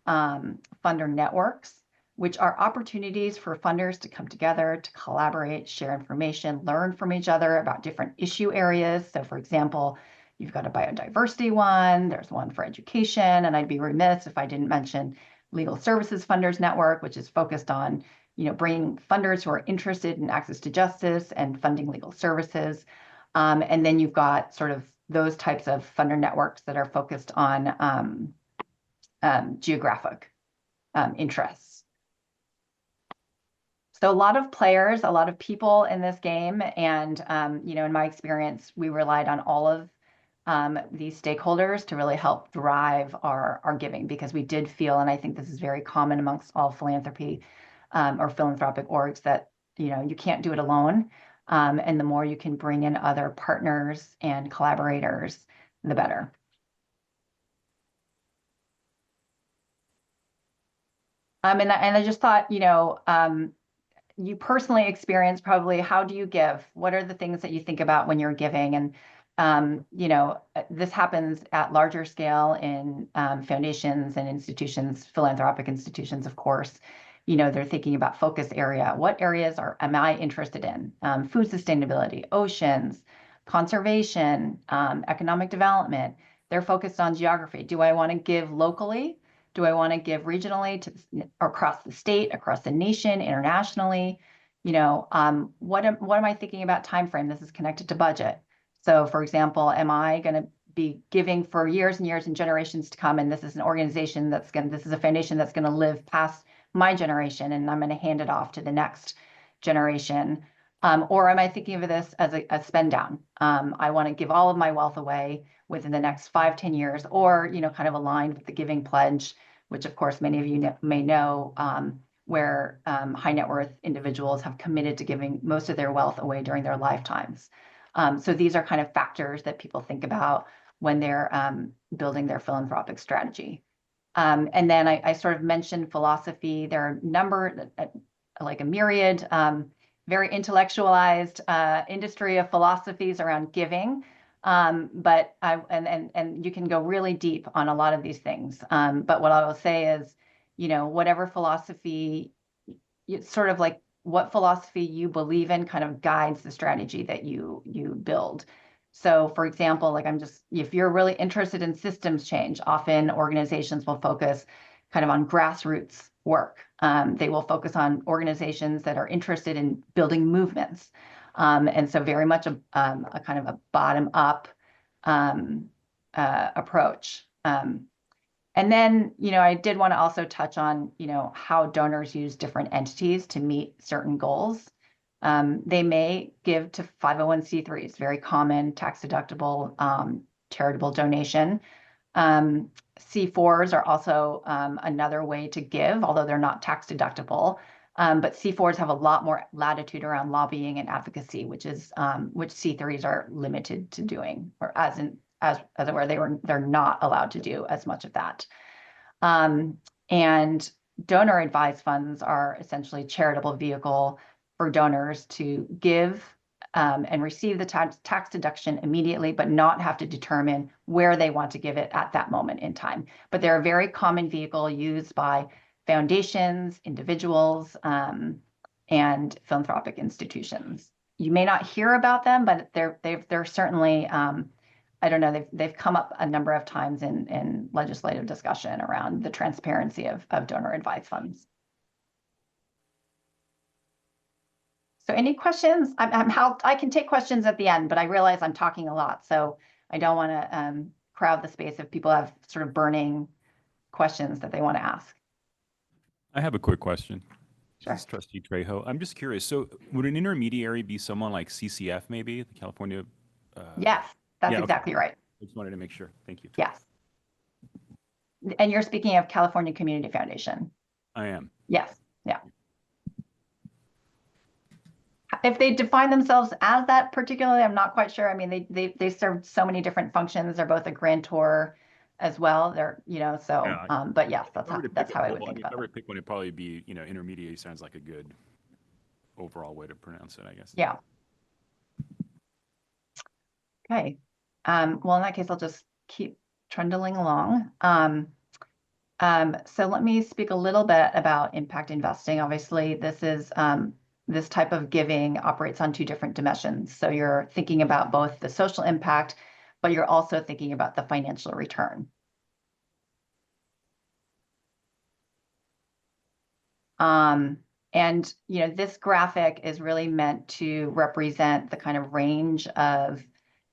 funder networks, which are opportunities for funders to come together, to collaborate, share information, learn from each other about different issue areas. So for example, you've got a biodiversity one, there's one for education, and I'd be remiss if I didn't mention Legal Services Funders Network, which is focused on, you know, bringing funders who are interested in access to justice and funding legal services. And then you've got sort of those types of funder networks that are focused on geographic interests. So a lot of players, a lot of people in this game, and in my experience, we relied on all of these stakeholders to really help drive our giving, because we did feel, and I think this is very common amongst all philanthropy or philanthropic orgs, that you can't do it alone, and the more you can bring in other partners and collaborators, the better. And I just thought, you personally experience probably, how do you give? What are the things that you think about when you're giving? And, this happens at larger scale in foundations and institutions, philanthropic institutions, of course. They're thinking about focus area. What areas am I interested in? Food sustainability, oceans, conservation, economic development. They're focused on geography. Do I want to give locally? Do I want to give regionally across the state, across the nation, internationally? What am I thinking about time frame? This is connected to budget. So for example, am I going to be giving for years and years and generations to come? And this is an organization this is a foundation that's going to live past my generation, and I'm going to hand it off to the next generation. Or am I thinking of this as a spend down? I want to give all of my wealth away within the next 5-10 years, or, kind of aligned with the Giving Pledge, which of course many of you may know, where high net worth individuals have committed to giving most of their wealth away during their lifetimes. So these are kind of factors that people think about when they're building their philanthropic strategy. And then I sort of mentioned philosophy. There are like a myriad, very intellectualized industry of philosophies around giving. But you can go really deep on a lot of these things. But what I will say is, whatever philosophy, it's sort of like what philosophy you believe in kind of guides the strategy that you build. So for example, like if you're really interested in systems change, often organizations will focus kind of on grassroots work. They will focus on organizations that are interested in building movements. And so very much a kind of a bottom-up approach. And then, I did want to also touch on, how donors use different entities to meet certain goals. They may give to 501c3s, very common tax-deductible charitable donation. C4s are also another way to give, although they're not tax-deductible. But C4s have a lot more latitude around lobbying and advocacy, which C3s are limited to doing, or as it were, they're not allowed to do as much of that. And donor advised funds are essentially a charitable vehicle for donors to give and receive the tax deduction immediately, but not have to determine where they want to give it at that moment in time. But they're a very common vehicle used by foundations, individuals, and philanthropic institutions. You may not hear about them, but they're certainly, I don't know, they've come up a number of times in legislative discussion around the transparency of donor advised funds. So any questions? I can take questions at the end, but I realize I'm talking a lot, so I don't want to crowd the space if people have sort of burning questions that they want to ask. I have a quick question. Sure. This is Trustee Trejo. I'm just curious. So would an intermediary be someone like CCF, maybe, the California? Yes, that's yeah, exactly okay. right. I just wanted to make sure. Thank you. Yes. And you're speaking of California Community Foundation. I am. Yes, yeah. If they define themselves as that particularly, I'm not quite sure. I mean, they serve so many different functions. They're both a grantor as well. They're, so, Yeah, but yes, that's how I would think If about I were it. to pick one, it'd probably be, intermediary sounds like a good overall way to pronounce it, I guess. Yeah. Okay. Well, in that case, I'll just keep trundling along. So let me speak a little bit about impact investing. Obviously, this type of giving operates on two different dimensions. So you're thinking about both the social impact, but you're also thinking about the financial return. And this graphic is really meant to represent the kind of range of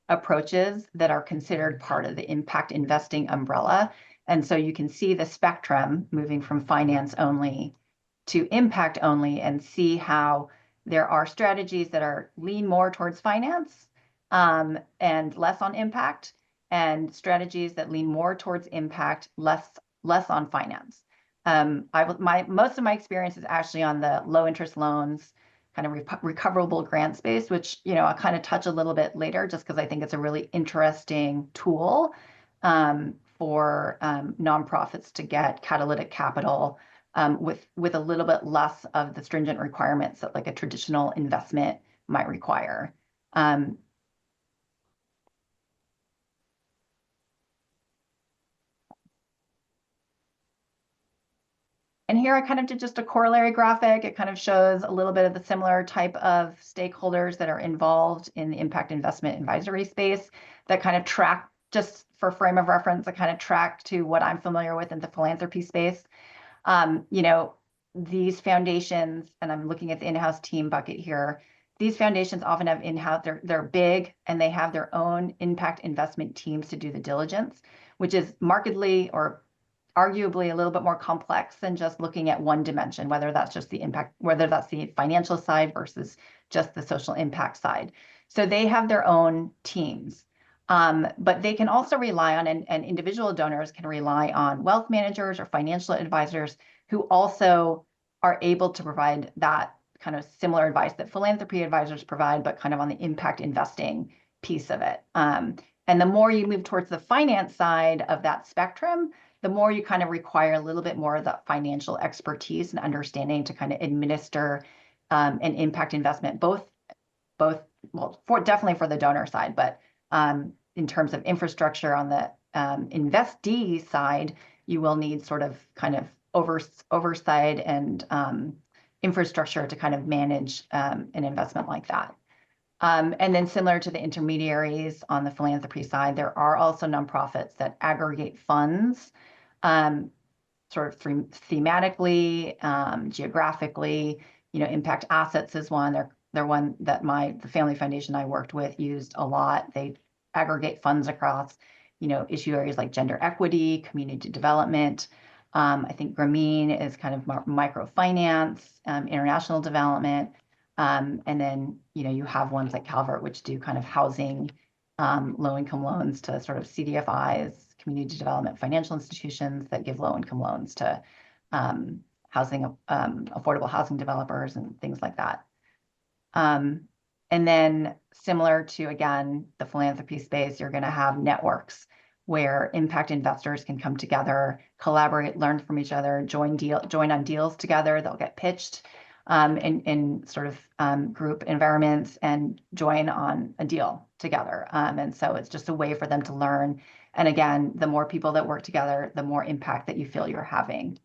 approaches that are considered part of the impact investing umbrella. And so you can see the spectrum moving from finance only to impact only, and see how there are strategies that are lean more towards finance and less on impact, and strategies that lean more towards impact, less on finance. Most of my experience is actually on the low interest loans, kind of recoverable grant space, which, you know, I'll kind of touch a little bit later, just because I think it's a really interesting tool for nonprofits to get catalytic capital with a little bit less of the stringent requirements that like a traditional investment might require. And here I kind of did just a corollary graphic. It kind of shows a little bit of the similar type of stakeholders that are involved in the impact investment advisory space that kind of track, just for frame of reference, that kind of track to what I'm familiar with in the philanthropy space. You know, these foundations, and I'm looking at the in-house team bucket here, these foundations often have in-house, they're big, and they have their own impact investment teams to do the diligence, which is markedly or arguably a little bit more complex than just looking at one dimension, whether that's just the impact, whether that's the financial side versus just the social impact side. So they have their own teams. But they can also rely on, and individual donors can rely on wealth managers or financial advisors who also are able to provide that kind of similar advice that philanthropy advisors provide, but kind of on the impact investing piece of it. And the more you move towards the finance side of that spectrum, the more you kind of require a little bit more of that financial expertise and understanding to kind of administer an impact investment, both well, definitely for the donor side, but in terms of infrastructure on the investee side, you will need sort of kind of oversight and infrastructure to kind of manage an investment like that. And then similar to the intermediaries on the philanthropy side, there are also nonprofits that aggregate funds sort of thematically, geographically. You know, impact assets is one. They're one that the family foundation I worked with used a lot. They aggregate funds across, you know, issue areas like gender equity, community development. I think Grameen is kind of microfinance, international development. And then, you know, you have ones like Calvert, which do kind of housing, low-income loans to sort of CDFIs, community development financial institutions that give low-income loans to housing, affordable housing developers and things like that. And then similar to, again, the philanthropy space, you're going to have networks where impact investors can come together, collaborate, learn from each other, join on deals together. They'll get pitched in sort of group environments and join on a deal together. And so it's just a way for them to learn. And again, the more people that work together, the more impact that you feel you're having.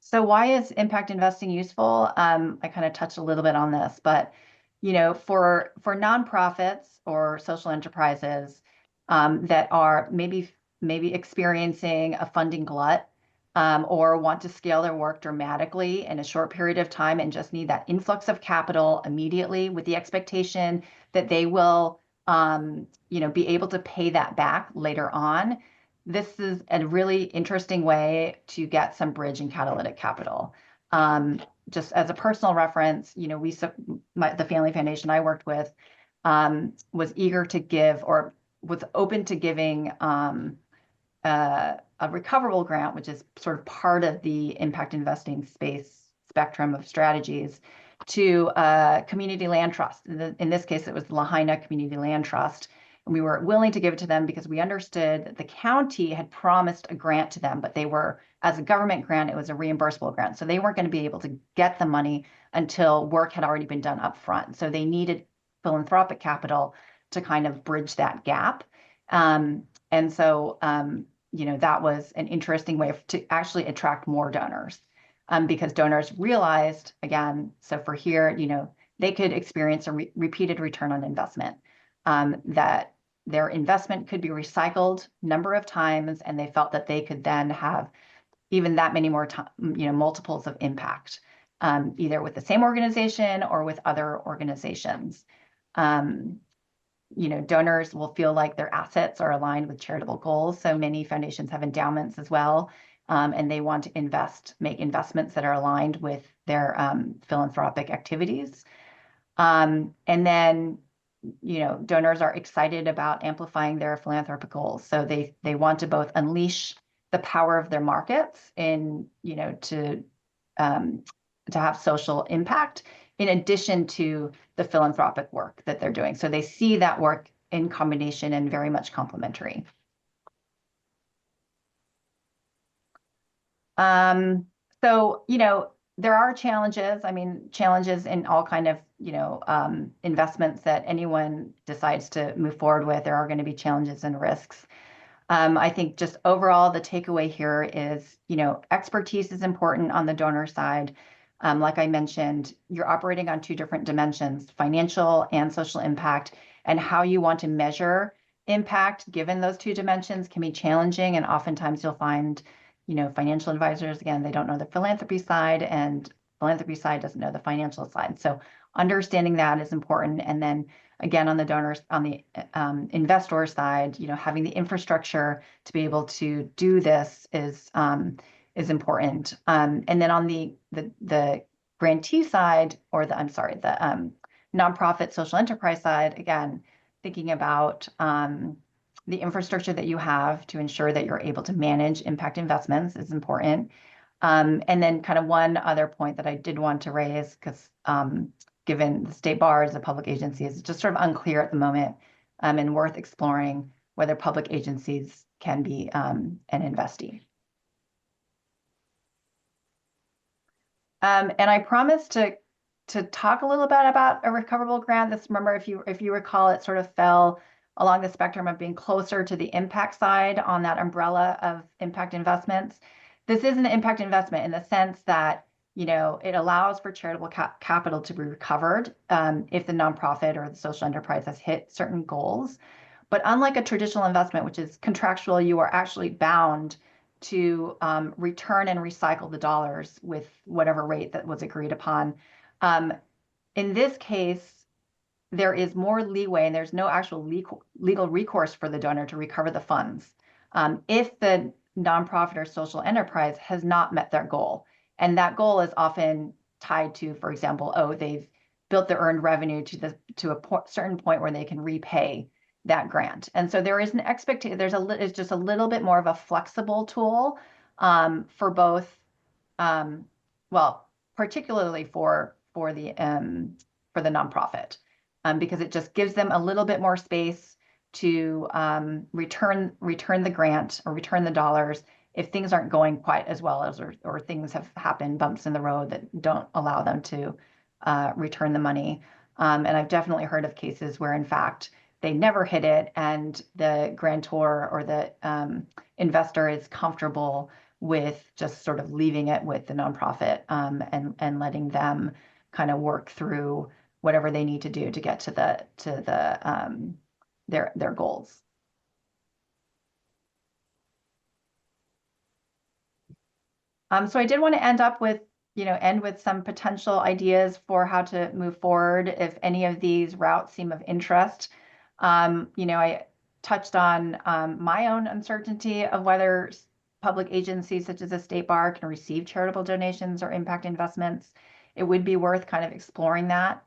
So why is impact investing useful? I kind of touched a little bit on this, but you know, for nonprofits or social enterprises that are maybe experiencing a funding glut or want to scale their work dramatically in a short period of time and just need that influx of capital immediately with the expectation that they will, you know, be able to pay that back later on. This is a really interesting way to get some bridge and catalytic capital. Just as a personal reference, you know, the family foundation I worked with was eager to give or was open to giving a recoverable grant, which is sort of part of the impact investing space spectrum of strategies, to a community land trust. In this case, it was the Lahaina Community Land Trust. And we were willing to give it to them because we understood that the county had promised a grant to them, but they were, as a government grant, it was a reimbursable grant. So they weren't going to be able to get the money until work had already been done up front. So they needed philanthropic capital to kind of bridge that gap. And so, you know, that was an interesting way to actually attract more donors because donors realized, again, so for here, you know, they could experience a repeated return on investment, that their investment could be recycled a number of times, and they felt that they could then have even that many more you know, multiples of impact, either with the same organization or with other organizations. donors will feel like their assets are aligned with charitable goals. So many foundations have endowments as well, and they want to make investments that are aligned with their philanthropic activities. And then, donors are excited about amplifying their philanthropic goals. So they want to both unleash the power of their markets to have social impact in addition to the philanthropic work that they're doing. So they see that work in combination and very much complementary. So, there are challenges. I mean, challenges in all kind of, investments that anyone decides to move forward with. There are going to be challenges and risks. I think just overall, the takeaway here is, expertise is important on the donor side. Like I mentioned, you're operating on two different dimensions, financial and social impact, and how you want to measure impact given those two dimensions can be challenging. And oftentimes you'll find, financial advisors, again, they don't know the philanthropy side, and philanthropy side doesn't know the financial side. So understanding that is important. And then again, on the investor side, having the infrastructure to be able to do this is important. And then on the grantee side, or the nonprofit social enterprise side, again, thinking about the infrastructure that you have to ensure that you're able to manage impact investments is important. And then kind of one other point that I did want to raise, because given the state bar as a public agency is just sort of unclear at the moment, and worth exploring whether public agencies can be an investee. And I promised to talk a little bit about a recoverable grant. Remember, if you recall, it sort of fell along the spectrum of being closer to the impact side on that umbrella of impact investments. This is an impact investment in the sense that it allows for charitable capital to be recovered if the nonprofit or the social enterprise has hit certain goals. But unlike a traditional investment, which is contractual, you are actually bound to return and recycle the dollars with whatever rate that was agreed upon. In this case, there is more leeway and there's no actual legal recourse for the donor to recover the funds if the nonprofit or social enterprise has not met their goal. And that goal is often tied to, for example, they've built their earned revenue to a certain point where they can repay that grant. And so there is an expectation, it's just a little bit more of a flexible tool for both, particularly for the nonprofit, because it just gives them a little bit more space to return the grant or return the dollars if things aren't going quite as well as, or things have happened, bumps in the road that don't allow them to return the money. And I've definitely heard of cases where, in fact, they never hit it and the grantor or the investor is comfortable with just sort of leaving it with the nonprofit and letting them kind of work through whatever they need to do to get to their goals. So I did want to end with some potential ideas for how to move forward if any of these routes seem of interest. I touched on my own uncertainty of whether public agencies such as the state bar can receive charitable donations or impact investments. It would be worth kind of exploring that.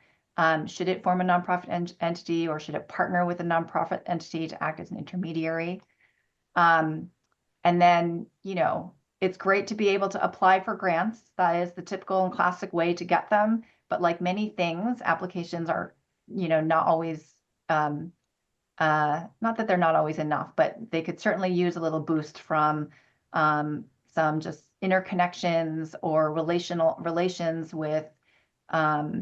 Should it form a nonprofit entity, or should it partner with a nonprofit entity to act as an intermediary? And then, it's great to be able to apply for grants. That is the typical and classic way to get them. But like many things, applications are, not always, not that they're not always enough, but they could certainly use a little boost from some just interconnections or relations with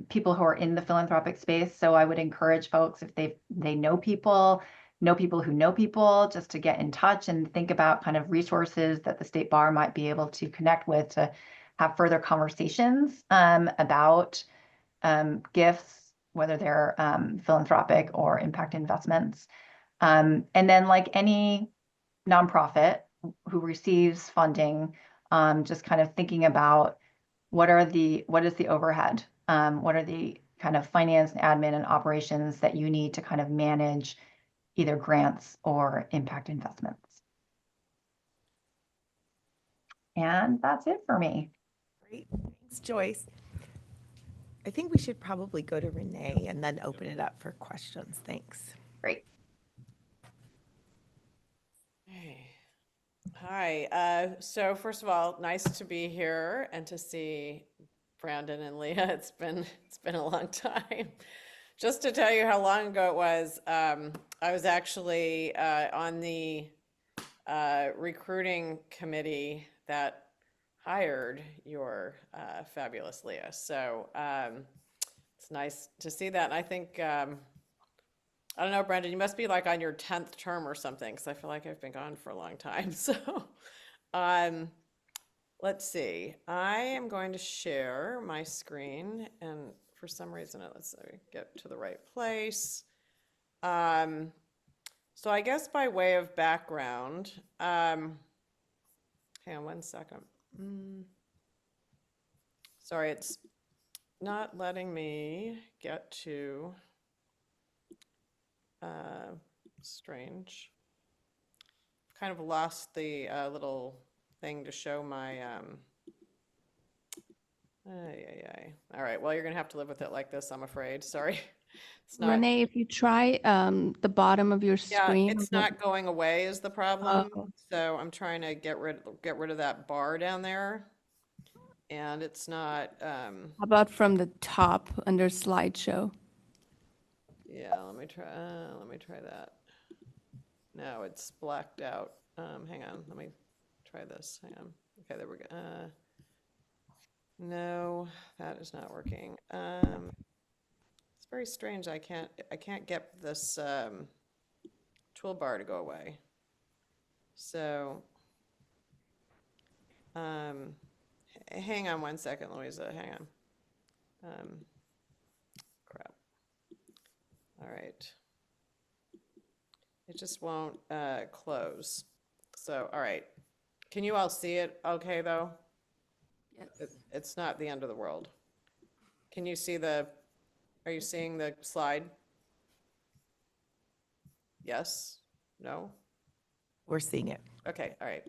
people who are in the philanthropic space. So I would encourage folks, if they know people who know people, just to get in touch and think about kind of resources that the state bar might be able to connect with to have further conversations about gifts, whether they're philanthropic or impact investments. And then, like any nonprofit who receives funding, just kind of thinking about what is the overhead? What are the kind of finance, admin, and operations that you need to kind of manage either grants or impact investments. And that's it for me. Great, thanks, Joyce. I think we should probably go to Renee and then open it up for questions. Thanks. Great. Hey. Hi. So first of all, nice to be here and to see Brandon and Leah. It's been a long time. Just to tell you how long ago it was, I was actually on the recruiting committee that hired your fabulous Leah. So it's nice to see that. And I think, I don't know, Brendan, you must be like on your 10th term or something, because I feel like I've been gone for a long time. So let's see. I am going to share my screen, and for some reason, let's get to the right place. So I guess by way of background, hang on one second. Sorry, it's not letting me get to, strange. Kind of lost the little thing to show my, all right, well, you're gonna have to live with it like this, I'm afraid, sorry. It's not, Renee, if you try the bottom of your yeah, screen. it's not going away is the problem. Oh. So I'm trying to get rid of that bar down there. And it's not, How about from the top under slideshow? yeah, let me try that. No, it's blacked out. Hang on, let me try this. Hang on. Okay, there we go. No, that is not working. It's very strange. I can't get this toolbar to go away. So, hang on one second, Louisa. Hang on. Crap. All right. It just won't close. So, all right. Can you all see it okay, though? Yes. It's not the end of the world. Can you see are you seeing the slide? Yes? No? We're seeing it. Okay, all right.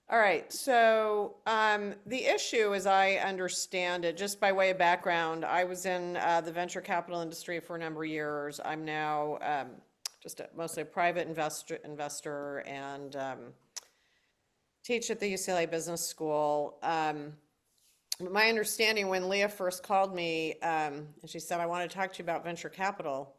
All right, so the issue, as I understand it, just by way of background, I was in the venture capital industry for a number of years. I'm now mostly a private investor and teach at the UCLA Business School. My understanding when Leah first called me, and she said, I want to talk to you about venture capital.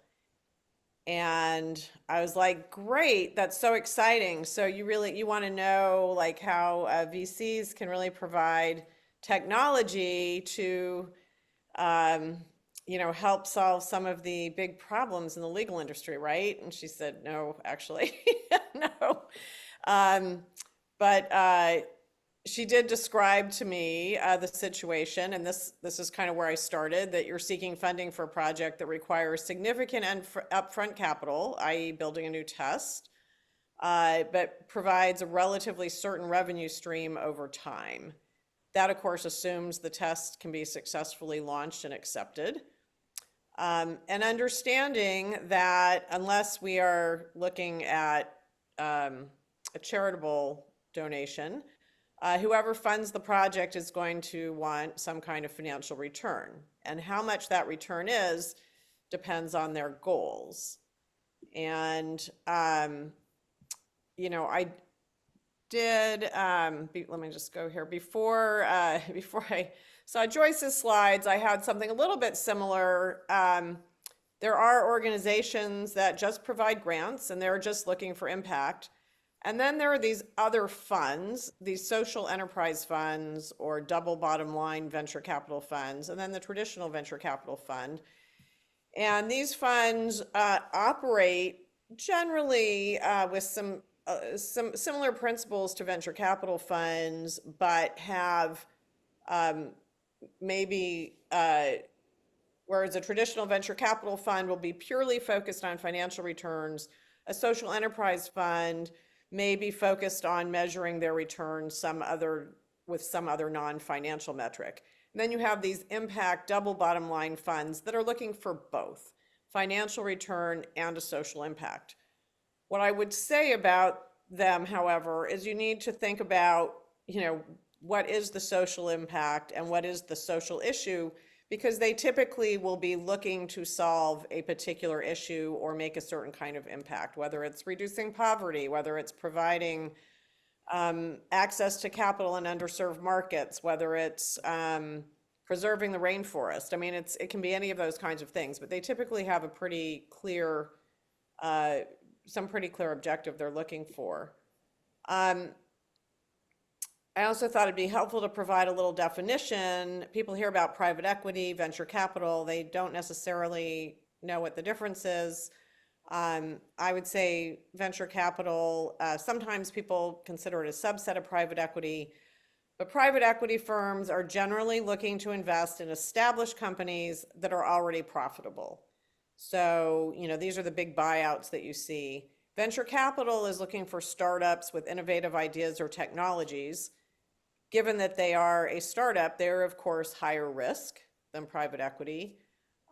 And I was like, great, that's so exciting. So you want to know like how VCs can really provide technology to, help solve some of the big problems in the legal industry, right? And she said, no, actually, no. But she did describe to me the situation, and this is kind of where I started, that you're seeking funding for a project that requires significant upfront capital, i.e. building a new test, but provides a relatively certain revenue stream over time. That, of course, assumes the test can be successfully launched and accepted. And understanding that unless we are looking at a charitable donation, whoever funds the project is going to want some kind of financial return. And how much that return is depends on their goals. And, I did, let me just go here. Before I saw Joyce's slides, I had something a little bit similar. There are organizations that just provide grants and they're just looking for impact. And then there are these other funds, these social enterprise funds or double bottom line venture capital funds, and then the traditional venture capital fund. And these funds operate generally with some similar principles to venture capital funds, but have maybe, whereas a traditional venture capital fund will be purely focused on financial returns, a social enterprise fund may be focused on measuring their returns with some other non-financial metric. And then you have these impact double bottom line funds that are looking for both financial return and a social impact. What I would say about them, however, is you need to think about, what is the social impact and what is the social issue, because they typically will be looking to solve a particular issue or make a certain kind of impact, whether it's reducing poverty, whether it's providing access to capital in underserved markets, whether it's preserving the rainforest. I mean, it can be any of those kinds of things, but they typically have a pretty clear, some pretty clear objective they're looking for. I also thought it'd be helpful to provide a little definition. People hear about private equity, venture capital. They don't necessarily know what the difference is. I would say venture capital, sometimes people consider it a subset of private equity, but private equity firms are generally looking to invest in established companies that are already profitable. So, these are the big buyouts that you see. Venture capital is looking for startups with innovative ideas or technologies. Given that they are a startup, they're of course higher risk than private equity,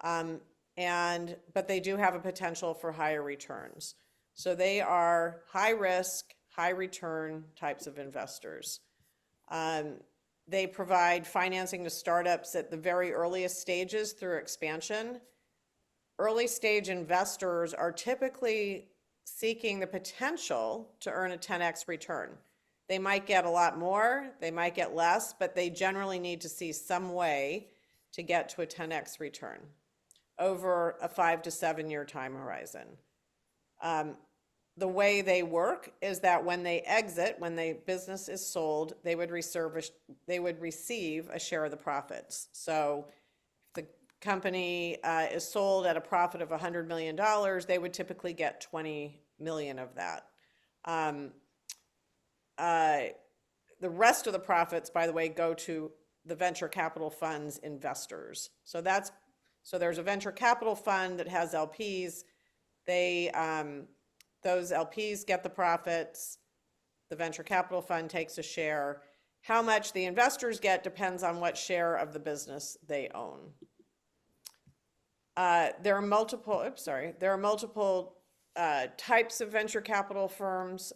but they do have a potential for higher returns. So they are high risk, high return types of investors. They provide financing to startups at the very earliest stages through expansion. Early stage investors are typically seeking the potential to earn a 10x return. They might get a lot more, they might get less, but they generally need to see some way to get to a 10x return over a 5 to 7 year time horizon. The way they work is that when they exit, when the business is sold, they would receive a share of the profits. So if the company is sold at a profit of $100 million, they would typically get 20 million of that. The rest of the profits, by the way, go to the venture capital fund's investors. So there's a venture capital fund that has LPs. Those LPs get the profits. The venture capital fund takes a share. How much the investors get depends on what share of the business they own. There are multiple types of venture capital firms.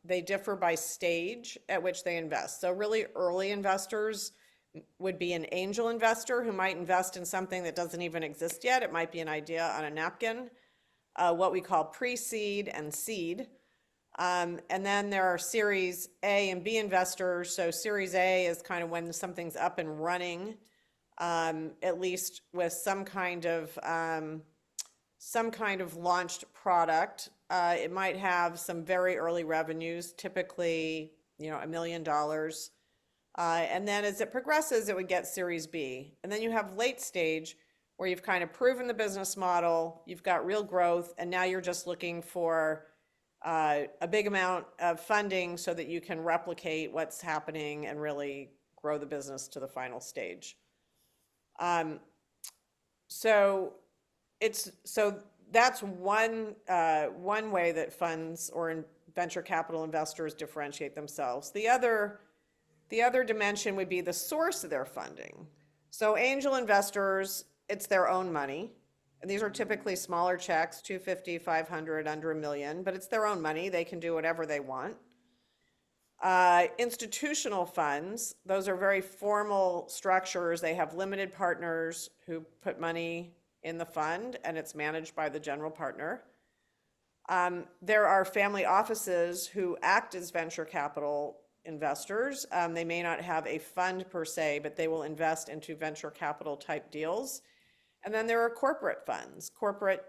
They differ by stage at which they invest. So really early investors would be an angel investor who might invest in something that doesn't even exist yet. It might be an idea on a napkin, what we call pre-seed and seed. And then there are Series A and B investors. So Series A is kind of when something's up and running, at least with some kind of launched product. It might have some very early revenues, typically, $1 million. And then as it progresses, it would get Series B. And then you have late stage where you've kind of proven the business model, you've got real growth, and now you're just looking for a big amount of funding so that you can replicate what's happening and really grow the business to the final stage. So that's one way that funds or venture capital investors differentiate themselves. The other dimension would be the source of their funding. So angel investors, it's their own money. And these are typically smaller checks, $250, $500, under $1 million, but it's their own money. They can do whatever they want. Institutional funds, those are very formal structures. They have limited partners who put money in the fund, and it's managed by the general partner. There are family offices who act as venture capital investors. They may not have a fund per se, but they will invest into venture capital type deals. And then there are corporate funds.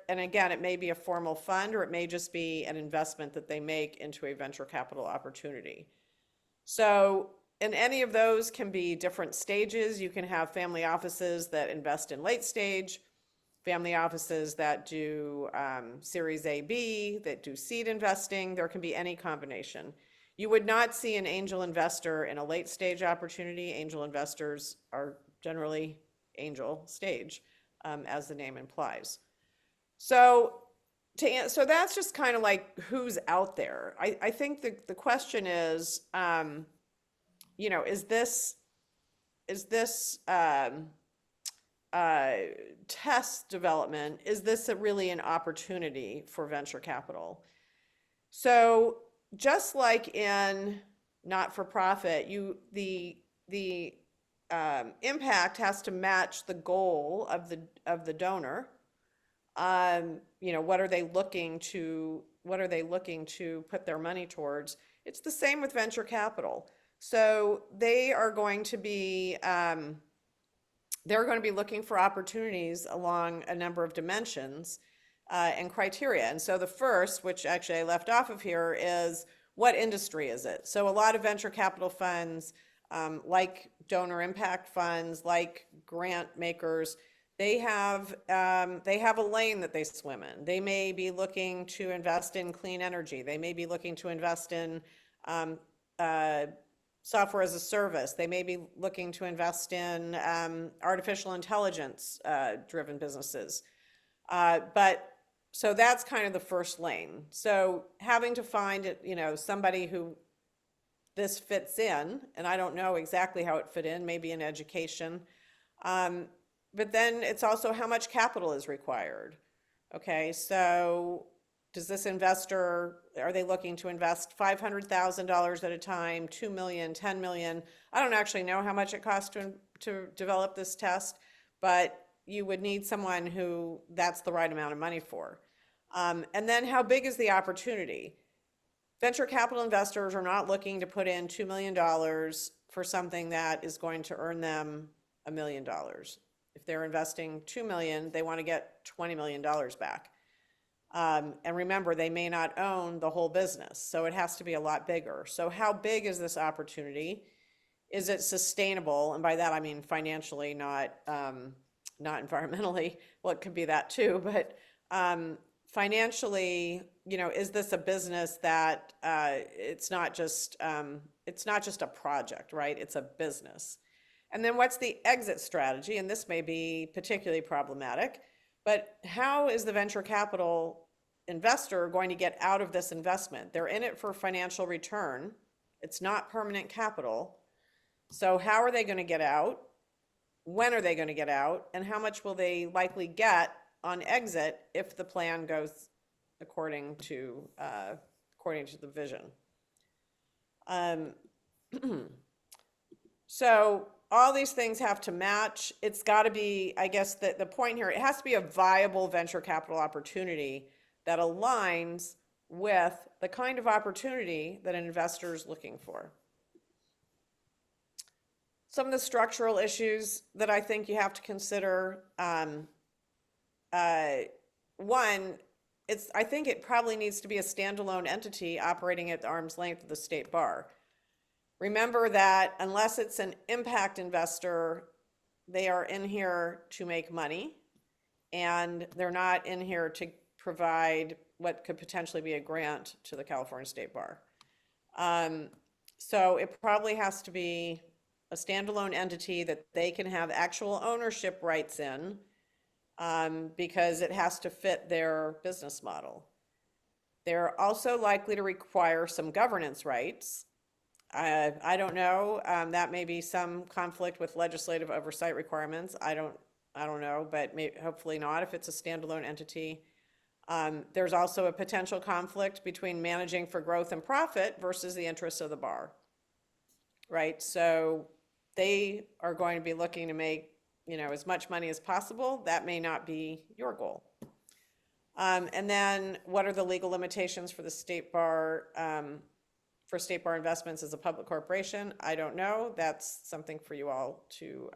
And again, it may be a formal fund or it may just be an investment that they make into a venture capital opportunity. So and any of those can be different stages. You can have family offices that invest in late stage, family offices that do Series A, B, that do seed investing. There can be any combination. You would not see an angel investor in a late stage opportunity. Angel investors are generally angel stage, as the name implies. So that's just kind of like who's out there. I think the question is, is this test development, is this really an opportunity for venture capital? So just like in not-for-profit, the impact has to match the goal of the donor. What are they looking to put their money towards? It's the same with venture capital. So they are going to be looking for opportunities along a number of dimensions and criteria. And so the first, which actually I left off of here, is what industry is it? So a lot of venture capital funds, like donor impact funds, like grant makers, they have a lane that they swim in. They may be looking to invest in clean energy. They may be looking to invest in software as a service. They may be looking to invest in artificial intelligence driven businesses. So that's kind of the first lane. So having to find somebody who this fits in, and I don't know exactly how it fit in, maybe in education. But then it's also how much capital is required. Okay, so does this investor, are they looking to invest $500,000 at a time, 2 million, 10 million? I don't actually know how much it costs to develop this test, but you would need someone who that's the right amount of money for. And then how big is the opportunity? Venture capital investors are not looking to put in $2 million for something that is going to earn them $1 million. If they're investing $2 million, they want to get $20 million back. And remember, they may not own the whole business, so it has to be a lot bigger. So how big is this opportunity? Is it sustainable? And by that, I mean financially, not environmentally. Well, it could be that too, but financially, is this a business that it's not just a project, right? It's a business. And then what's the exit strategy? And this may be particularly problematic, but how is the venture capital investor going to get out of this investment? They're in it for financial return. It's not permanent capital. So how are they going to get out? When are they going to get out? And how much will they likely get on exit if the plan goes according to the vision? So all these things have to match. It's got to be, I guess the point here, it has to be a viable venture capital opportunity that aligns with the kind of opportunity that an investor is looking for. Some of the structural issues that I think you have to consider, one, I think it probably needs to be a standalone entity operating at arm's length of the state bar. Remember that unless it's an impact investor, they are in here to make money, and they're not in here to provide what could potentially be a grant to the California State Bar. So it probably has to be a standalone entity that they can have actual ownership rights in, because it has to fit their business model. They're also likely to require some governance rights. I don't know. That may be some conflict with legislative oversight requirements. I don't know, but hopefully not if it's a standalone entity. There's also a potential conflict between managing for growth and profit versus the interests of the bar, right? So they are going to be looking to make as much money as possible. That may not be your goal. And then what are the legal limitations for the state bar? For state bar investments as a public corporation? I don't know. That's something for you all to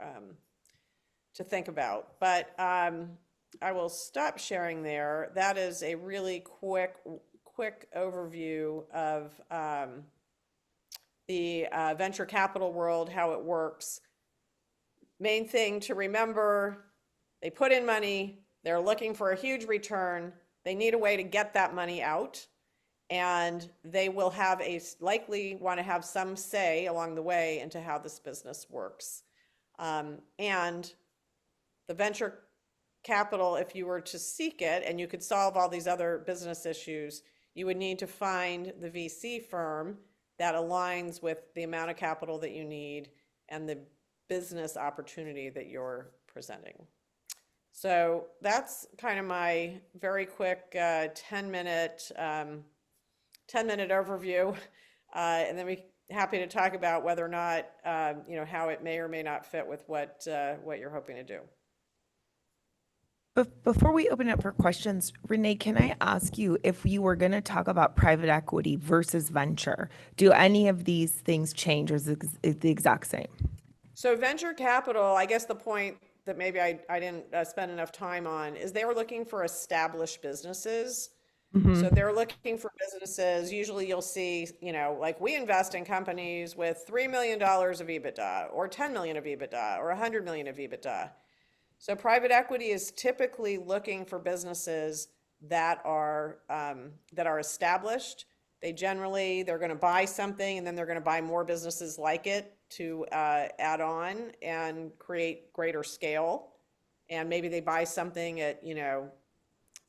think about. But I will stop sharing there. That is a really quick overview of the venture capital world, how it works. Main thing to remember, they put in money, they're looking for a huge return, they need a way to get that money out, and they will likely want to have some say along the way into how this business works. And the venture capital, if you were to seek it and you could solve all these other business issues, you would need to find the VC firm that aligns with the amount of capital that you need and the business opportunity that you're presenting. So that's kind of my very quick 10-minute overview. And then we happy to talk about whether or not, how it may or may not fit with what you're hoping to do. Before we open up for questions, Renee, can I ask you if you were going to talk about private equity versus venture, do any of these things change or is it the exact same? So venture capital, I guess the point that maybe I didn't spend enough time on is they were looking for established businesses. So they're looking for businesses. Usually you'll see, like we invest in companies with $3 million of EBITDA or 10 million of EBITDA or 100 million of EBITDA. So private equity is typically looking for businesses that are established. They're going to buy something and then they're going to buy more businesses like it to add on and create greater scale. And maybe they buy something at,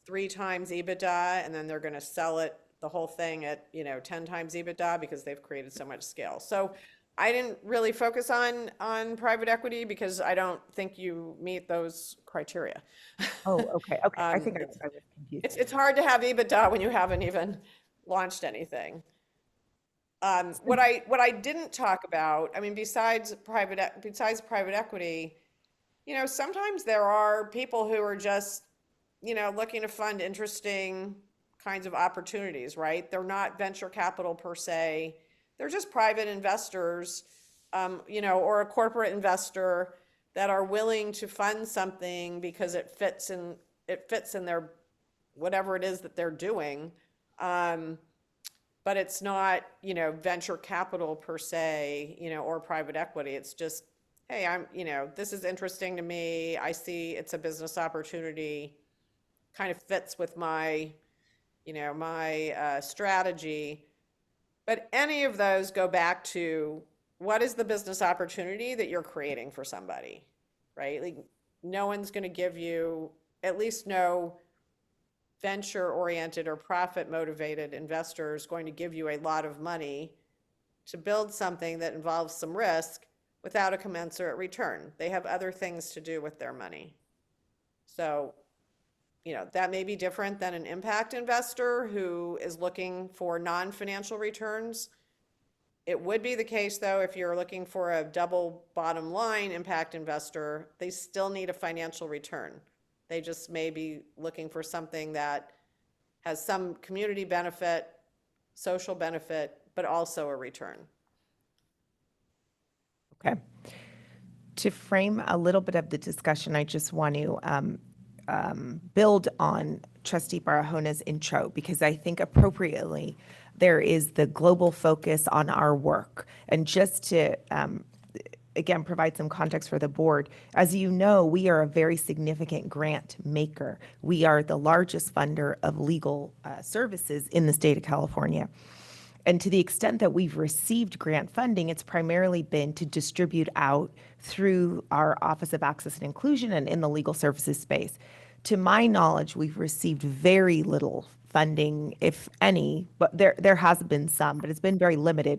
3 times EBITDA, and then they're going to sell it, the whole thing at, 10 times EBITDA because they've created so much scale. So I didn't really focus on private equity because I don't think you meet those criteria. Oh, okay. I think I was confused. It's hard to have EBITDA when you haven't even launched anything. What I didn't talk about, I mean, besides private equity, sometimes there are people who are just, looking to fund interesting kinds of opportunities, right? They're not venture capital per se. They're just private investors, or a corporate investor that are willing to fund something because it fits in their whatever it is that they're doing. But it's not, venture capital per se, or private equity. It's just, hey, this is interesting to me. I see it's a business opportunity, kind of fits with my, my strategy. But any of those go back to what is the business opportunity that you're creating for somebody, right? Like no one's going to give you, at least no venture-oriented or profit-motivated investor is going to give you a lot of money to build something that involves some risk without a commensurate return. They have other things to do with their money. So, that may be different than an impact investor who is looking for non-financial returns. It would be the case, though, if you're looking for a double bottom line impact investor, they still need a financial return. They just may be looking for something that has some community benefit, social benefit, but also a return. Okay. To frame a little bit of the discussion, I just want to build on Trustee Barahona's intro, because I think appropriately there is the global focus on our work. And just to, again, provide some context for the board, as you know, we are a very significant grant maker. We are the largest funder of legal services in the state of California. And to the extent that we've received grant funding, it's primarily been to distribute out through our Office of Access and Inclusion and in the legal services space. To my knowledge, we've received very little funding, if any, but there has been some, but it's been very limited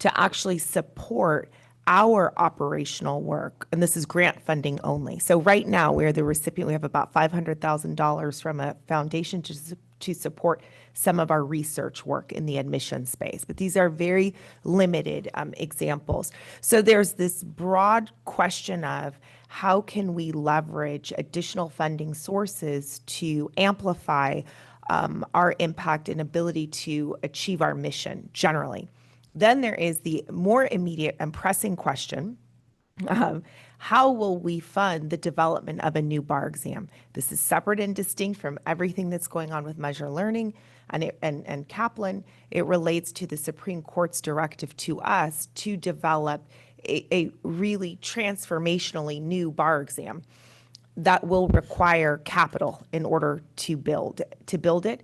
to actually support our operational work. And this is grant funding only. So right now we're the recipient. We have about $500,000 from a foundation to support some of our research work in the admission space. But these are very limited examples. So there's this broad question of how can we leverage additional funding sources to amplify our impact and ability to achieve our mission generally. Then there is the more immediate and pressing question of how will we fund the development of a new bar exam? This is separate and distinct from everything that's going on with Measure Learning and Kaplan. It relates to the Supreme Court's directive to us to develop a really transformationally new bar exam that will require capital in order to build it,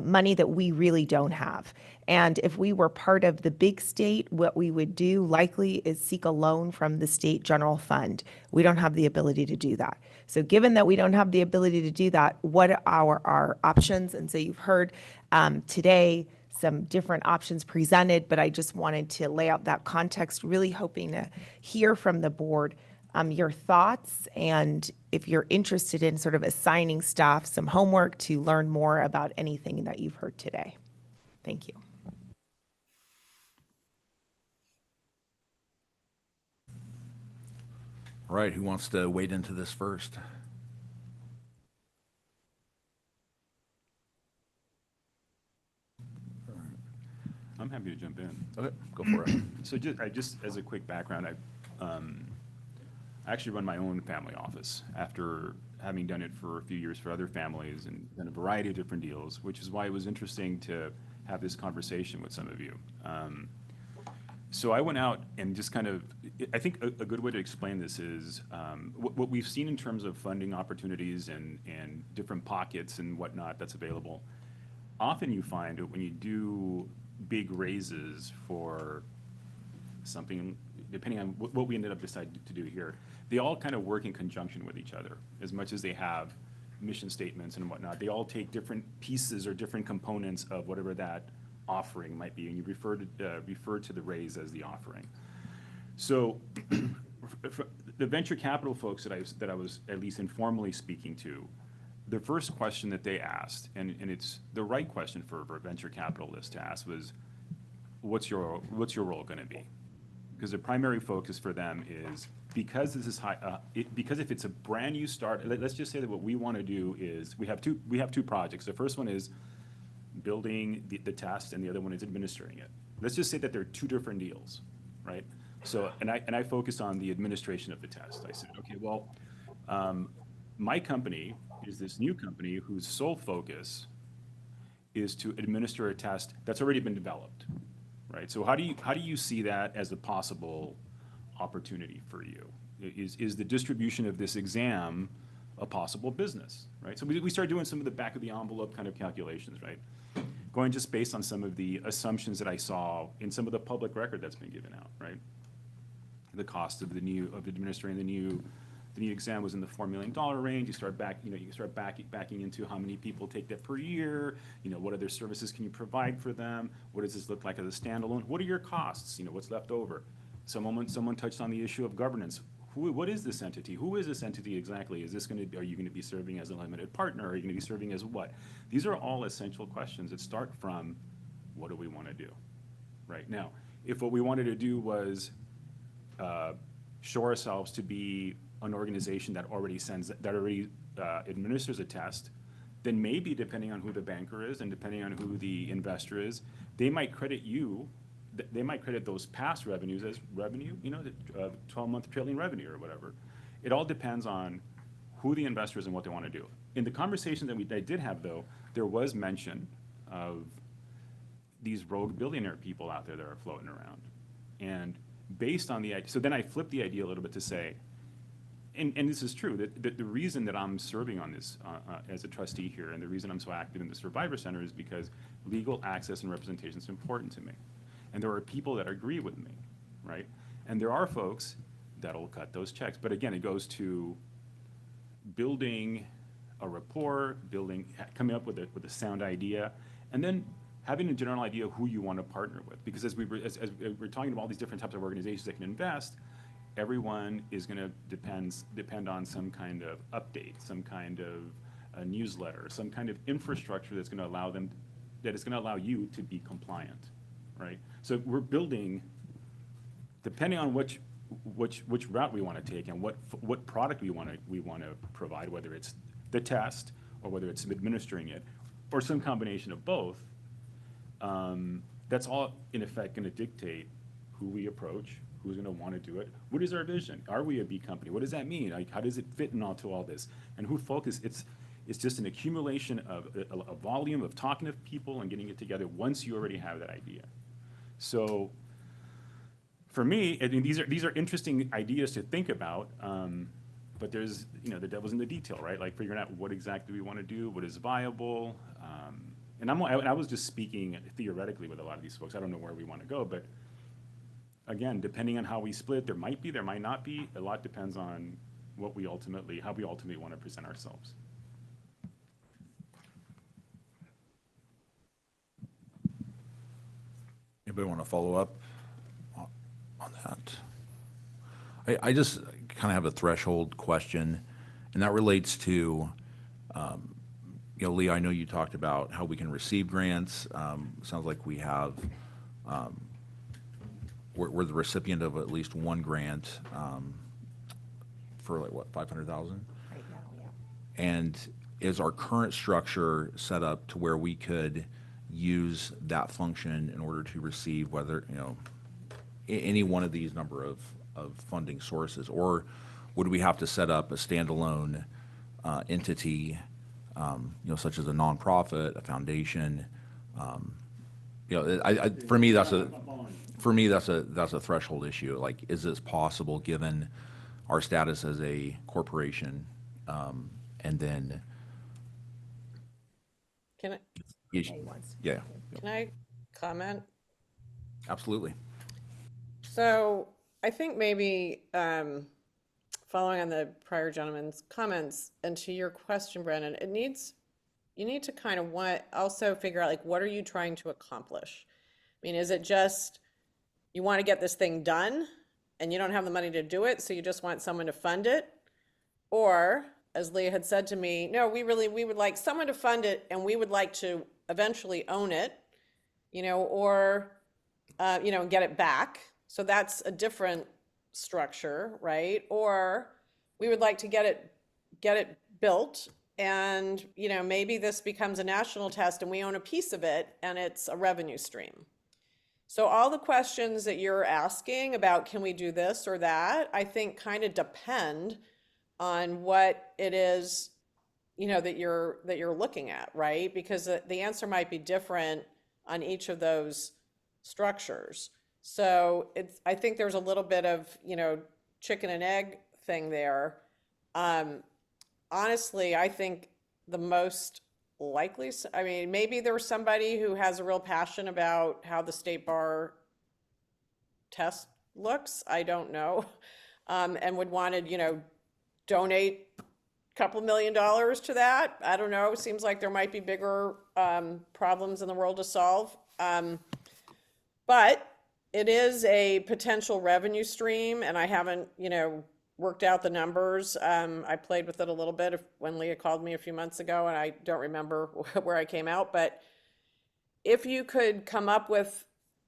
money that we really don't have. And if we were part of the big state, what we would do likely is seek a loan from the state general fund. We don't have the ability to do that. So given that we don't have the ability to do that, what are our options? And so you've heard today some different options presented, but I just wanted to lay out that context, really hoping to hear from the board your thoughts, and if you're interested in sort of assigning staff some homework to learn more about anything that you've heard today. Thank you. All right, who wants to wade into this first? I'm happy to jump in. Okay, go for it. So just as a quick background, I actually run my own family office after having done it for a few years for other families and done a variety of different deals, which is why it was interesting to have this conversation with some of you. So I went out and just kind of, I think a good way to explain this is what we've seen in terms of funding opportunities and different pockets and whatnot that's available. Often you find that when you do big raises for something, depending on what we ended up deciding to do here, they all kind of work in conjunction with each other as much as they have mission statements and whatnot. They all take different pieces or different components of whatever that offering might be, and you refer to the raise as the offering. So the venture capital folks that I was at least informally speaking to, the first question that they asked, and it's the right question for a venture capitalist to ask, was, what's your role going to be? Because the primary focus for them is, because this is high, because if it's a brand new start, let's just say that what we want to do is, we have two projects. The first one is building the test, and the other one is administering it. Let's just say that they're two different deals, right? So, and I focused on the administration of the test. I said, okay, well, my company is this new company whose sole focus is to administer a test that's already been developed, right? So how do you see that as a possible opportunity for you? Is the distribution of this exam a possible business, right? So we started doing some of the back of the envelope kind of calculations, right? Going just based on some of the assumptions that I saw in some of the public record that's been given out, right? The cost of administering the new exam was in the $4 million range. You start backing into how many people take that per year. What other services can you provide for them? What does this look like as a standalone? What are your costs? What's left over? Someone touched on the issue of governance. What is this entity? Who is this entity exactly? Are you going to be serving as a limited partner? Are you going to be serving as what? These are all essential questions that start from, what do we want to do? Right now, if what we wanted to do was show ourselves to be an organization that already administers a test, then maybe, depending on who the banker is and depending on who the investor is, they might credit those past revenues as revenue, the 12-month trailing revenue or whatever. It all depends on who the investor is and what they want to do. In the conversation that I did have, though, there was mention of these rogue billionaire people out there that are floating around. And based on so then I flipped the idea a little bit to say, and this is true, that the reason that I'm serving on this as a trustee here, and the reason I'm so active in the Survivor Center, is because legal access and representation is important to me. And there are people that agree with me, right? And there are folks that'll cut those checks. But again, it goes to building a rapport, coming up with a sound idea, and then having a general idea of who you want to partner with. Because as we're talking about all these different types of organizations that can invest, everyone is going to depend on some kind of update, some kind of a newsletter, some kind of infrastructure that's going to allow you to be compliant, right? So we're building, depending on which route we want to take and what product we want to provide, whether it's the test or whether it's administering it or some combination of both. That's all in effect going to dictate who we approach, who's going to want to do it. What is our vision? Are we a B company? What does that mean? Like, how does it fit in all this? And who focus? It's just an accumulation of a volume of talking to people and getting it together once you already have that idea. So for me, I mean, these are interesting ideas to think about, but there's, the devil's in the detail, right? Like figuring out what exactly we want to do, what is viable. And I was just speaking theoretically with a lot of these folks. I don't know where we want to go, but again, depending on how we split, there might be, there might not be. A lot depends on how we ultimately want to present ourselves. Anybody want to follow up on that? I just kind of have a threshold question, and that relates to, Lee, I know you talked about how we can receive grants. Sounds like we have, we're the recipient of at least one grant for like, what, 500,000? Right now, yeah. And is our current structure set up to where we could use that function in order to receive whether, any one of these number of funding sources? Or would we have to set up a standalone entity, such as a nonprofit, a foundation? For me, that's a threshold issue. Like, is this possible given our status as a corporation? And then, Can I, yeah, can I comment? absolutely. So I think maybe following on the prior gentleman's comments and to your question, Brandon, you need to kind of also figure out, like, what are you trying to accomplish? I mean, is it just you want to get this thing done and you don't have the money to do it, so you just want someone to fund it? Or, as Leah had said to me, no, we would like someone to fund it and we would like to eventually own it, or, get it back. So that's a different structure, right? Or we would like to get it built and, maybe this becomes a national test and we own a piece of it and it's a revenue stream. So all the questions that you're asking about, can we do this or that, I think kind of depend on what it is, that you're looking at, right? Because the answer might be different on each of those structures. So I think there's a little bit of, chicken and egg thing there. Honestly, I think the most likely, I mean, maybe there's somebody who has a real passion about how the state bar test looks, I don't know, and would want to, donate a couple $1 million to that. I don't know, seems like there might be bigger problems in the world to solve. But it is a potential revenue stream, and I haven't, worked out the numbers. I played with it a little bit when Leah called me a few months ago, and I don't remember where I came out. But if you could come up with,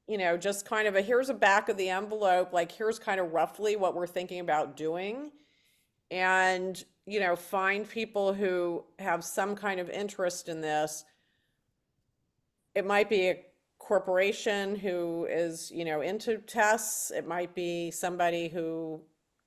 just kind of here's a back of the envelope, like here's kind of roughly what we're thinking about doing, and, find people who have some kind of interest in this. It might be a corporation who is, into tests. It might be somebody who,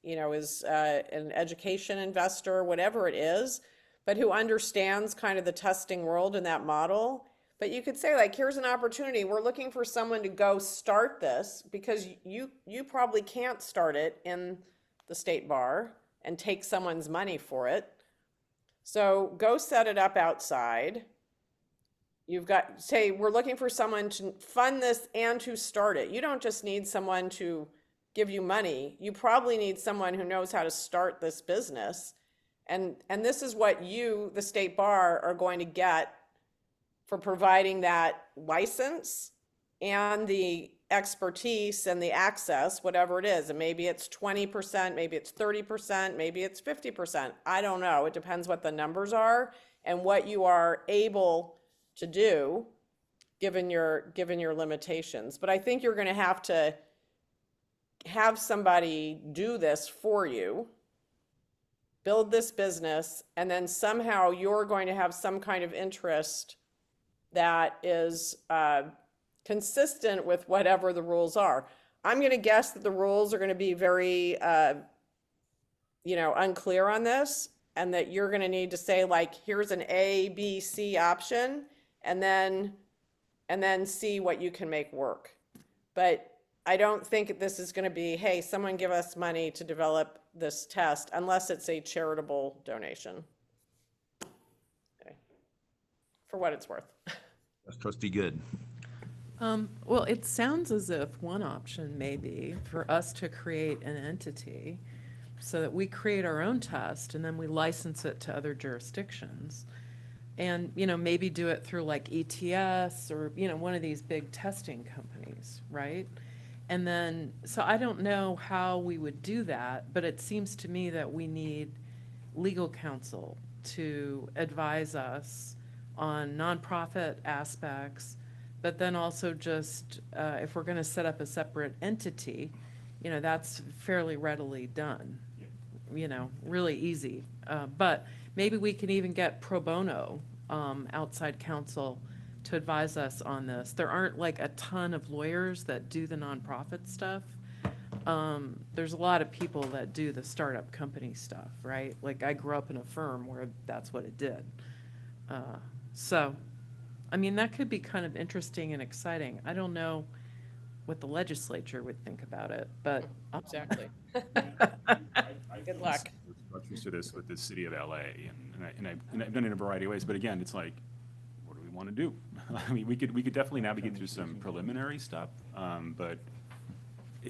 is an education investor, whatever it is, but who understands kind of the testing world in that model. But you could say, like, here's an opportunity. We're looking for someone to go start this because you probably can't start it in the state bar and take someone's money for it. So go set it up outside. You've got, say, we're looking for someone to fund this and to start it. You don't just need someone to give you money. You probably need someone who knows how to start this business. And this is what you, the state bar, are going to get for providing that license and the expertise and the access, whatever it is. And maybe it's 20%, maybe it's 30%, maybe it's 50%. I don't know. It depends what the numbers are and what you are able to do given your limitations. But I think you're going to have somebody do this for you, build this business, and then somehow you're going to have some kind of interest that is consistent with whatever the rules are. I'm going to guess that the rules are going to be very, unclear on this, and that you're going to need to say, like, here's an A, B, C option, and then see what you can make work. But I don't think this is going to be, hey, someone give us money to develop this test, unless it's a charitable donation. Okay. For what it's worth. That's Trustee Good. Well, it sounds as if one option may be for us to create an entity so that we create our own test and then we license it to other jurisdictions. And, maybe do it through like ETS or, one of these big testing companies. companies, right? And then, so I don't know how we would do that, but it seems to me that we need legal counsel to advise us on nonprofit aspects, but then also just, if we're gonna set up a separate entity, that's fairly readily done, really easy. But maybe we can even get pro bono, outside counsel to advise us on this. There aren't like a ton of lawyers that do the nonprofit stuff. There's a lot of people that do the startup company stuff, right? Like I grew up in a firm where that's what it did. So, I mean, that could be kind of interesting and exciting. I don't know what the legislature would think about it, but. Exactly. Good luck. Structures to this with the city of LA, and I've done it in a variety of ways, but again, it's like, what do we want to do? I mean, we could definitely navigate through some preliminary stuff, but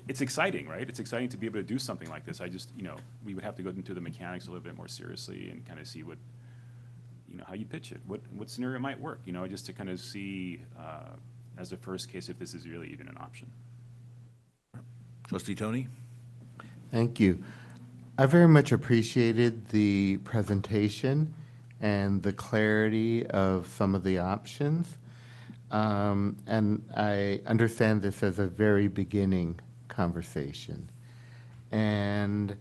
it's exciting, right? It's exciting to be able to do something like this. I just, we would have to go into the mechanics a little bit more seriously and kind of see what, how you pitch it, what scenario might work, just to kind of see as a first case if this is really even an option. Trustee Tony? Thank you. I very much appreciated the presentation and the clarity of some of the options. And I understand this as a very beginning conversation. And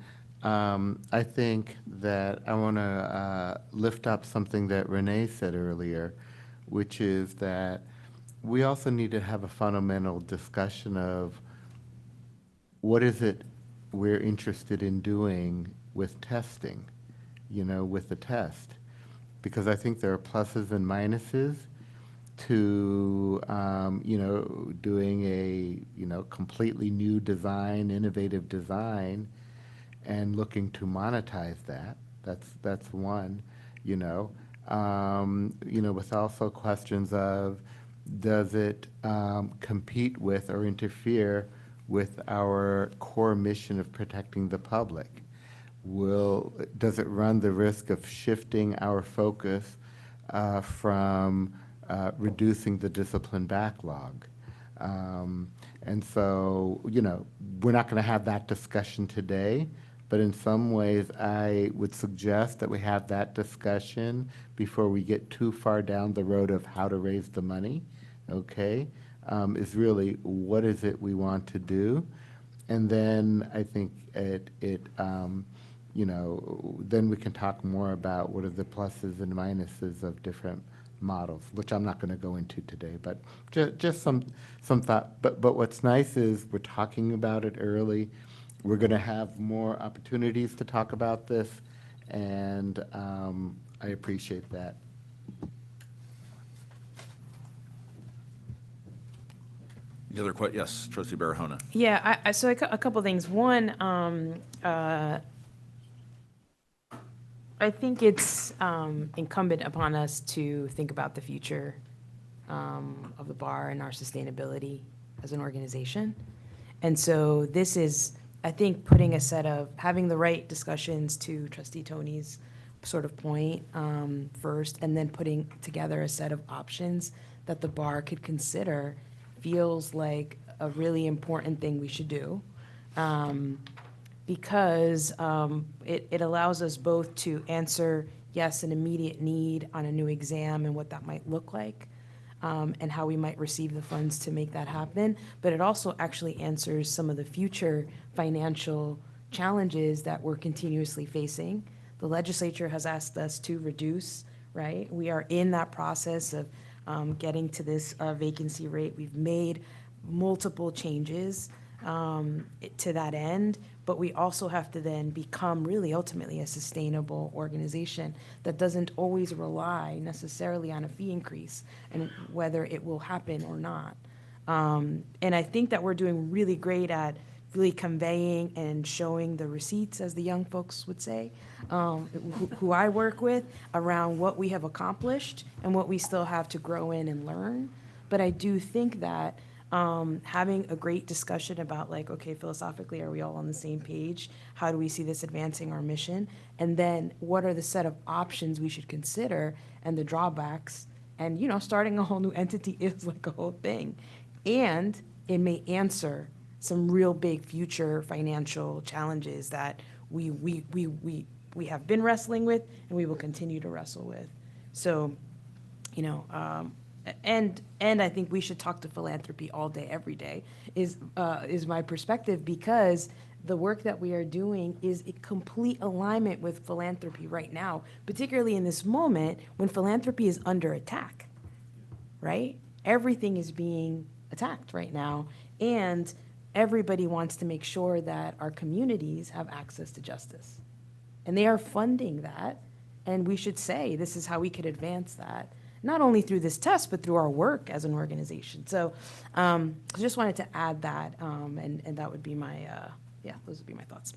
I think that I want to lift up something that Renee said earlier, which is that we also need to have a fundamental discussion of what is it we're interested in doing with testing, with the test. Because I think there are pluses and minuses to, doing a, completely new design, innovative design, and looking to monetize that. That's one, with also questions of, does it compete with or interfere with our core mission of protecting the public? Does it run the risk of shifting our focus from reducing the discipline backlog? And so, we're not going to have that discussion today, but in some ways, I would suggest that we have that discussion before we get too far down the road of how to raise the money, okay? Is really what is it we want to do? And then I think then we can talk more about what are the pluses and minuses of different models, which I'm not going to go into today, but just some thought. But what's nice is we're talking about it early. We're going to have more opportunities to talk about this, and I appreciate that. Any other questions? Yes, Trustee Barahona. Yeah, so a couple things. One, I think it's incumbent upon us to think about the future of the bar and our sustainability as an organization. And so this is, I think, putting a set of, having the right discussions to Trustee Tony's sort of point first, and then putting together a set of options that the bar could consider feels like a really important thing we should do. Because it allows us both to answer, yes, an immediate need on a new exam and what that might look like, and how we might receive the funds to make that happen. But it also actually answers some of the future financial challenges that we're continuously facing. The legislature has asked us to reduce, right? We are in that process of getting to this vacancy rate. We've made multiple changes to that end, but we also have to then become really ultimately a sustainable organization that doesn't always rely necessarily on a fee increase and whether it will happen or not. And I think that we're doing really great at really conveying and showing the receipts, as the young folks would say, who I work with, around what we have accomplished and what we still have to grow in and learn. But I do think that having a great discussion about, like, okay, philosophically, are we all on the same page? How do we see this advancing our mission? And then what are the set of options we should consider and the drawbacks? And, starting a whole new entity is like a whole thing. And it may answer some real big future financial challenges that we have been wrestling with and we will continue to wrestle with. So, you know, and I think we should talk to philanthropy all day, every day, is my perspective, because the work that we are doing is in complete alignment with philanthropy right now, particularly in this moment when philanthropy is under attack, right? Everything is being attacked right now, and everybody wants to make sure that our communities have access to justice. And they are funding that, and we should say, this is how we could advance that, not only through this test, but through our work as an organization. So I just wanted to add that, and that would be my, yeah, those would be my thoughts.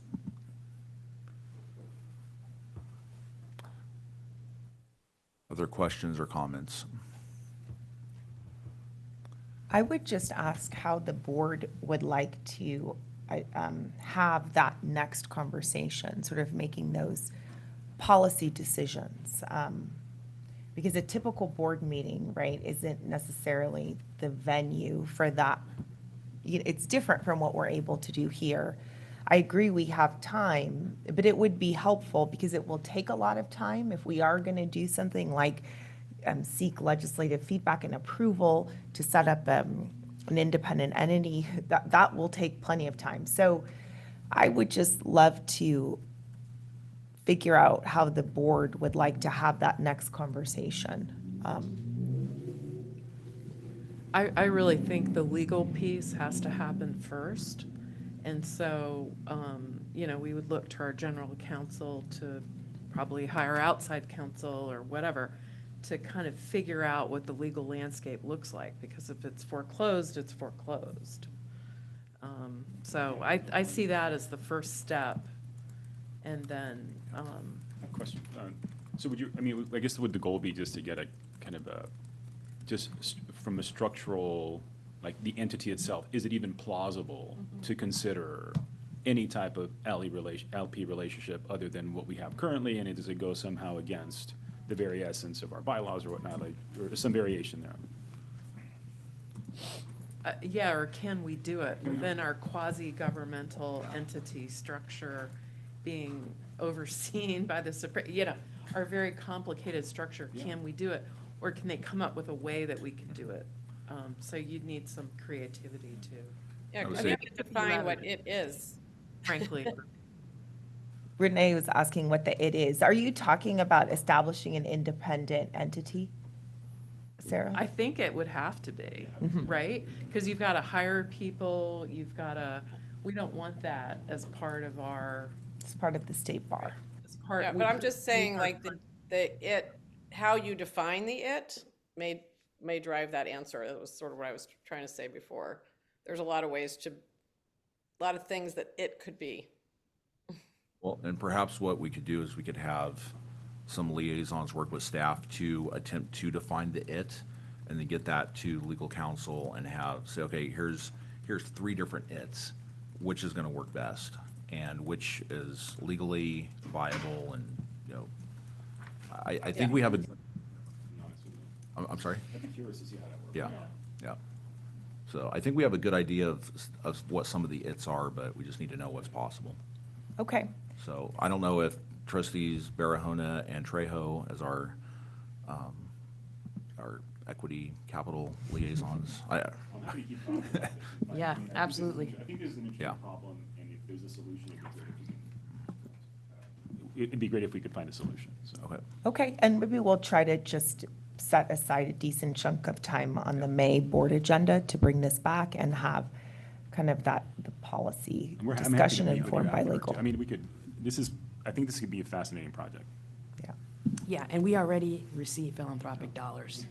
Other questions or comments? I would just ask how the board would like to have that next conversation, sort of making those policy decisions. Because a typical board meeting, right, isn't necessarily the venue for that. It's different from what we're able to do here. I agree we have time, but it would be helpful because it will take a lot of time if we are going to do something like seek legislative feedback and approval to set up an independent entity. That will take plenty of time. So I would just love to figure out how the board would like to have that next conversation. I really think the legal piece has to happen first. And so, you know, we would look to our general counsel to probably hire outside counsel or whatever to kind of figure out what the legal landscape looks like, because if it's foreclosed, it's foreclosed. So I see that as the first step. And then, Question. So would you, I mean, I guess would the goal be just to get a kind of a, just from a structural, like the entity itself, is it even plausible to consider any type of LP relationship other than what we have currently? And does it go somehow against the very essence of our bylaws or whatnot, like, or some variation there? yeah, or can we do it within our quasi-governmental entity structure being overseen by the Supreme, you know, our very complicated structure? Can we do it? Or can they come up with a way that we can do it? So you'd need some creativity too. Yeah, because you have to define what it is. Frankly. Renee was asking what the it is. Are you talking about establishing an independent entity, Sarah? I think it would have to be, right? Because you've got to hire people, you've got to, we don't want that as part of our. It's part of the state bar. As part, Yeah, but I'm just saying, like, how you define the it may drive that answer. That was sort of what I was trying to say before. There's a lot of ways a lot of things that it could be. Well, and perhaps what we could do is we could have some liaisons work with staff to attempt to define the it, and then get that to legal counsel and say, okay, here's 3 different its, which is going to work best and which is legally viable. And, you know, I think we have a, I'm sorry? I'd be curious to see how that works. Yeah. So I think we have a good idea of what some of the its are, but we just need to know what's possible. Okay. So I don't know if trustees Barahona and Trejo as our equity capital liaisons. Yeah, absolutely. I think there's an interesting problem, and if there's a solution, it'd be great if we could find a solution. So. Okay, and maybe we'll try to just set aside a decent chunk of time on the May board agenda to bring this back and have kind of the policy discussion informed by legal. I mean, I think this could be a fascinating project. Yeah, and we already receive philanthropic dollars.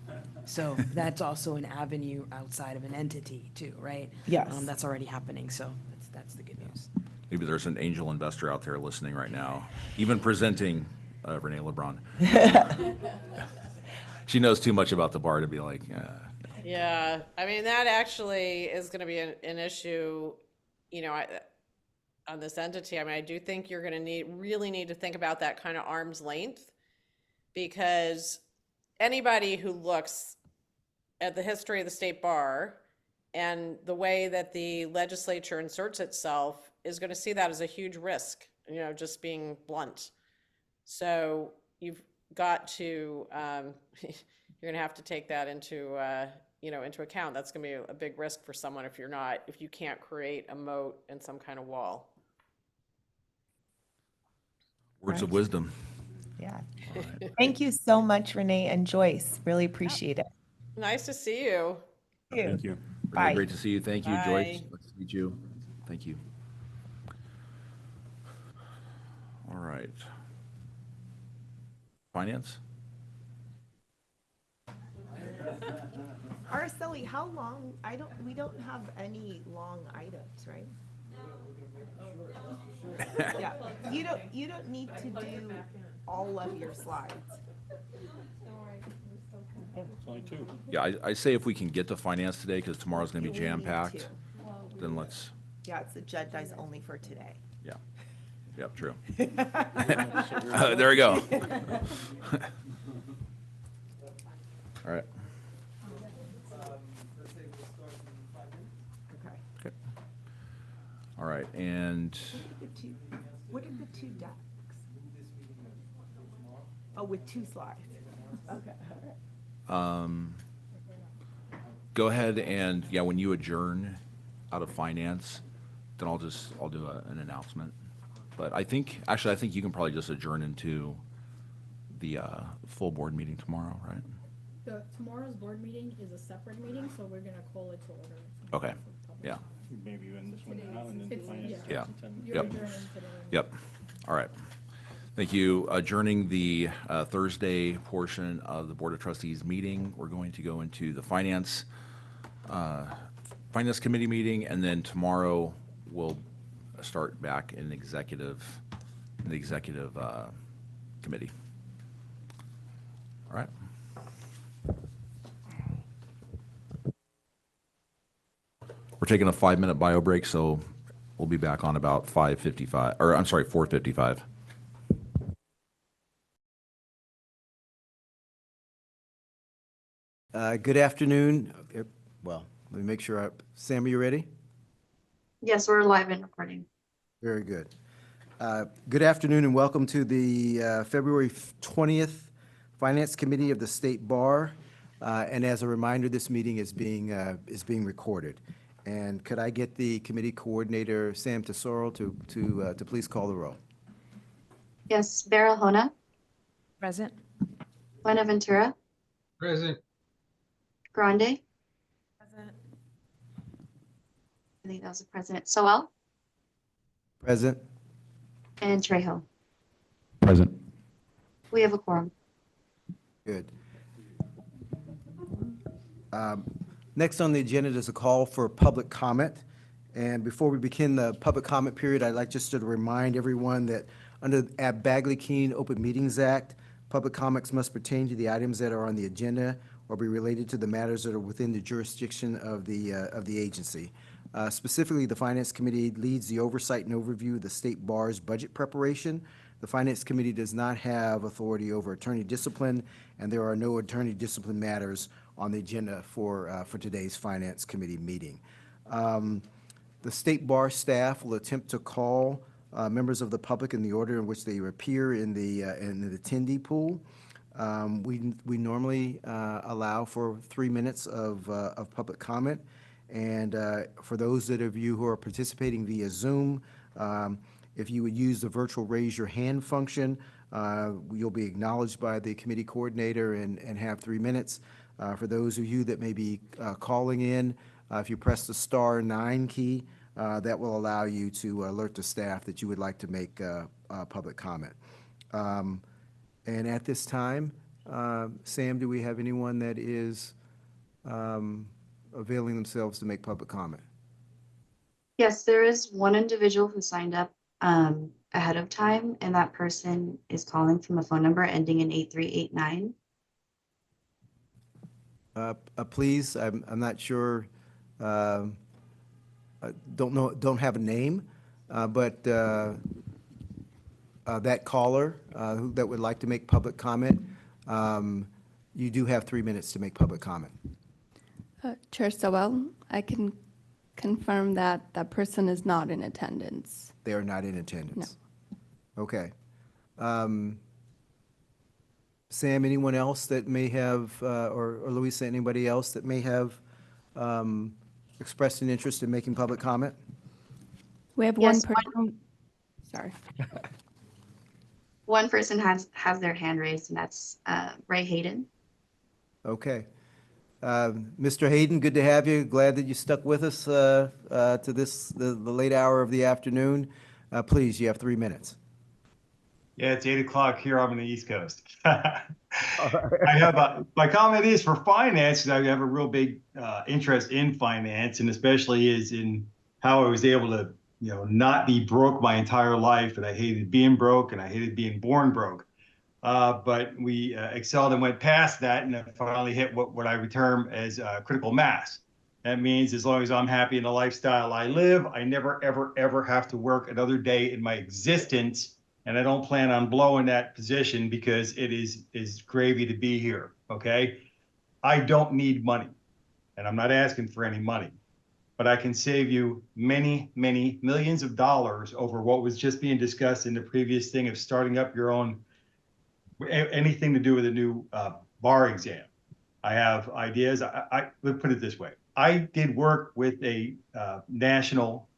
So that's also an avenue outside of an entity too, right? Yes. That's already happening, so that's the good news. Maybe there's an angel investor out there listening right now, even presenting Renee LeBron. She knows too much about the bar to be like, Yeah, I mean, that actually is going to be an issue, you know, on this entity. I mean, I do think you're going to really need to think about that kind of arm's length, because anybody who looks at the history of the state bar And the way that the legislature inserts itself is going to see that as a huge risk, just being blunt. So you've got to, you're going to have to take that into account. That's going to be a big risk for someone if you can't create a moat and some kind of wall. Words of wisdom. Yeah. Thank you so much, Renee and Joyce. Really appreciate it. Nice to see you. Thank you. Renee, great to see you. Thank you, Joyce. Bye. Nice to meet you. Thank you. All right. Finance? Araceli, how long? We don't have any long items, right? Yeah, you don't need to do all of your slides. Yeah, I say if we can get to finance today, because tomorrow's going to be We need jam-packed, to. then let's, Yeah, it's agendized only for today. yeah. Yep, true. There we go. All right. Okay. All right, and What are the two decks? Oh, with two slides. Okay, all right. go ahead and, yeah, when you adjourn out of finance, then I'll do an announcement. But I think you can probably just adjourn into the full board meeting tomorrow, right? Tomorrow's board meeting is a separate meeting, so we're gonna call it to order. Okay, yeah. Maybe you end this one now and then finance. Yeah. You're Yep. adjourning today. Yep. All right. Thank you. Adjourning the Thursday portion of the Board of Trustees meeting, we're going to go into the Finance Committee meeting, and then tomorrow we'll start back in the executive committee. All right. We're taking a 5-minute bio break, so we'll be back on about 5:55, or I'm sorry, 4:55. Good afternoon. Well, let me make sure. Sam, are you ready? Yes, we're live and recording. Very good. Good afternoon and welcome to the February 20th Finance Committee of the State Bar. And as a reminder, this meeting is being recorded. And could I get the committee coordinator, Sam Tesoro, to please call the roll? Yes, Barahona, Present. Buenaventura, Present. Grande, Present. I think that was the president, Soel, Present. and Trejo. Present. We have a quorum. Good. Next on the agenda is a call for public comment. And before we begin the public comment period, I'd like just to remind everyone that under the Bagley-Keene Open Meetings Act, public comments must pertain to the items that are on the agenda or be related to the matters that are within the jurisdiction of the agency. Specifically, the Finance Committee leads the oversight and overview of the State Bar's budget preparation. The Finance Committee does not have authority over attorney discipline, and there are no attorney discipline matters on the agenda for today's Finance Committee meeting. The State Bar staff will attempt to call members of the public in the order in which they appear in the attendee pool. We normally allow for 3 minutes of public comment. And for those of you who are participating via Zoom, if you would use the virtual raise your hand function, you'll be acknowledged by the committee coordinator and have 3 minutes. For those of you that may be calling in, if you press the *9 key, that will allow you to alert the staff that you would like to make public comment. And at this time, Sam, do we have anyone that is availing themselves to make public comment? Yes, there is one individual who signed up ahead of time, and that person is calling from a phone number ending in 8389. Please, I'm not sure, don't have a name, but that caller that would like to make public comment, you do have 3 minutes to make public comment. Chair Sowell, I can confirm that that person is not in attendance. They are not in attendance? No. Okay. Sam, anyone else that may have, or Louisa, anybody else that may have expressed an interest in making public comment? We have Yes, one person. Sorry. One person has their hand raised, and that's Ray Hayden. Okay. Mr. Hayden, good to have you. Glad that you stuck with us to the late hour of the afternoon. Please, you have 3 minutes. Yeah, it's 8 o'clock here. I'm on the East Coast. I have my comment is for finance. I have a real big interest in finance, and especially is in how I was able to, not be broke my entire life. And I hated being broke, and I hated being born broke. But we excelled and went past that, and finally hit what I would term as critical mass. That means as long as I'm happy in the lifestyle I live, I never, ever, ever have to work another day in my existence. And I don't plan on blowing that position because it is gravy to be here, okay? I don't need money, and I'm not asking for any money, but I can save you many, many millions of dollars over what was just being discussed in the previous thing of starting up your own, anything to do with a new bar exam. I have ideas. Let's put it this way. I did work with a national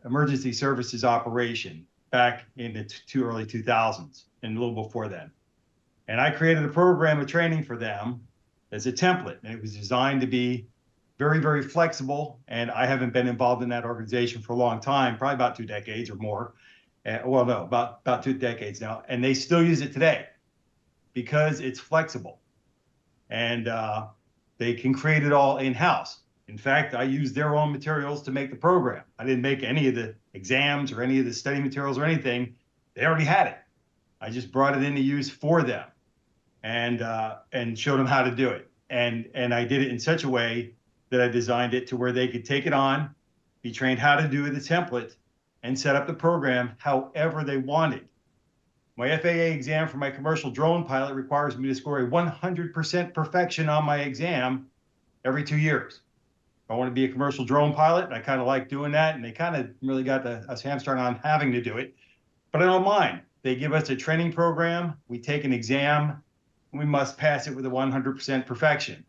emergency services operation back in the early 2000s and a little before then. And I created a program of training for them as a template. And it was designed to be very, very flexible. And I haven't been involved in that organization for a long time, probably about 2 decades or more. Well, no, about 2 decades now. And they still use it today because it's flexible. And they can create it all in-house. In fact, I used their own materials to make the program. I didn't make any of the exams or any of the study materials or anything. They already had it. I just brought it into use for them and showed them how to do it. And I did it in such a way that I designed it to where they could take it on, be trained how to do the template, and set up the program however they wanted. My FAA exam for my commercial drone pilot requires me to score a 100% perfection on my exam every 2 years. I want to be a commercial drone pilot, and I kind of like doing that, and they kind of really got us hamstrung on having to do it, but I don't mind. They give us a training program, we take an exam, and we must pass it with a 100% perfection.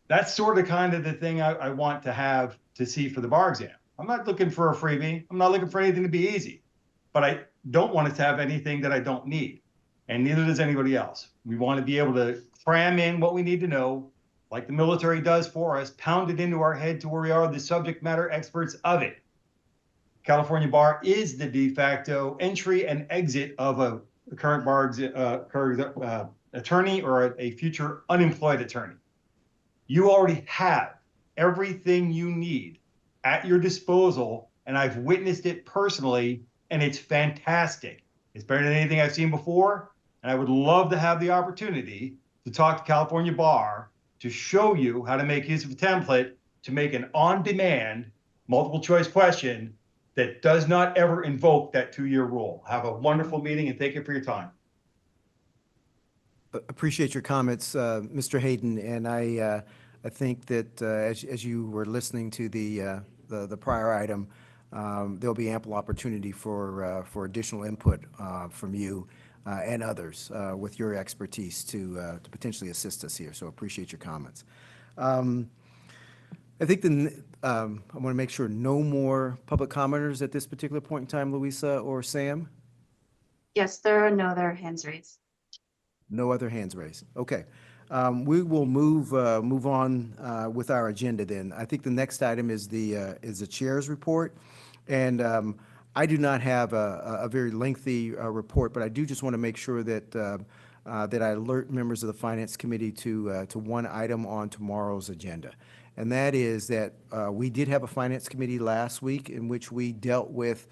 That's sort of kind of the thing I want to have to see for the bar exam. I'm not looking for a freebie. I'm not looking for anything to be easy, but I don't want it to have anything that I don't need, and neither does anybody else. We want to be able to cram in what we need to know, like the military does for us, pound it into our head to where we are the subject matter experts of it. California Bar is the de facto entry and exit of a current bar attorney or a future unemployed attorney. You already have everything you need at your disposal, and I've witnessed it personally, and it's fantastic. It's better than anything I've seen before, and I would love to have the opportunity to talk to California Bar to show you how to make use of a template to make an on-demand multiple choice question that does not ever invoke that 2-year rule. Have a wonderful meeting, and thank you for your time. Appreciate your comments, Mr. Hayden, and I think that as you were listening to the prior item, there'll be ample opportunity for additional input from you and others with your expertise to potentially assist us here. So appreciate your comments. I think I want to make sure no more public commenters at this particular point in time, Louisa or Sam. Yes, there are no other hands raised. No other hands raised. Okay. We will move on with our agenda then. I think the next item is the chair's report. And I do not have a very lengthy report, but I do just want to make sure that that I alert members of the Finance Committee to one item on tomorrow's agenda. And that is that we did have a Finance Committee last week in which we dealt with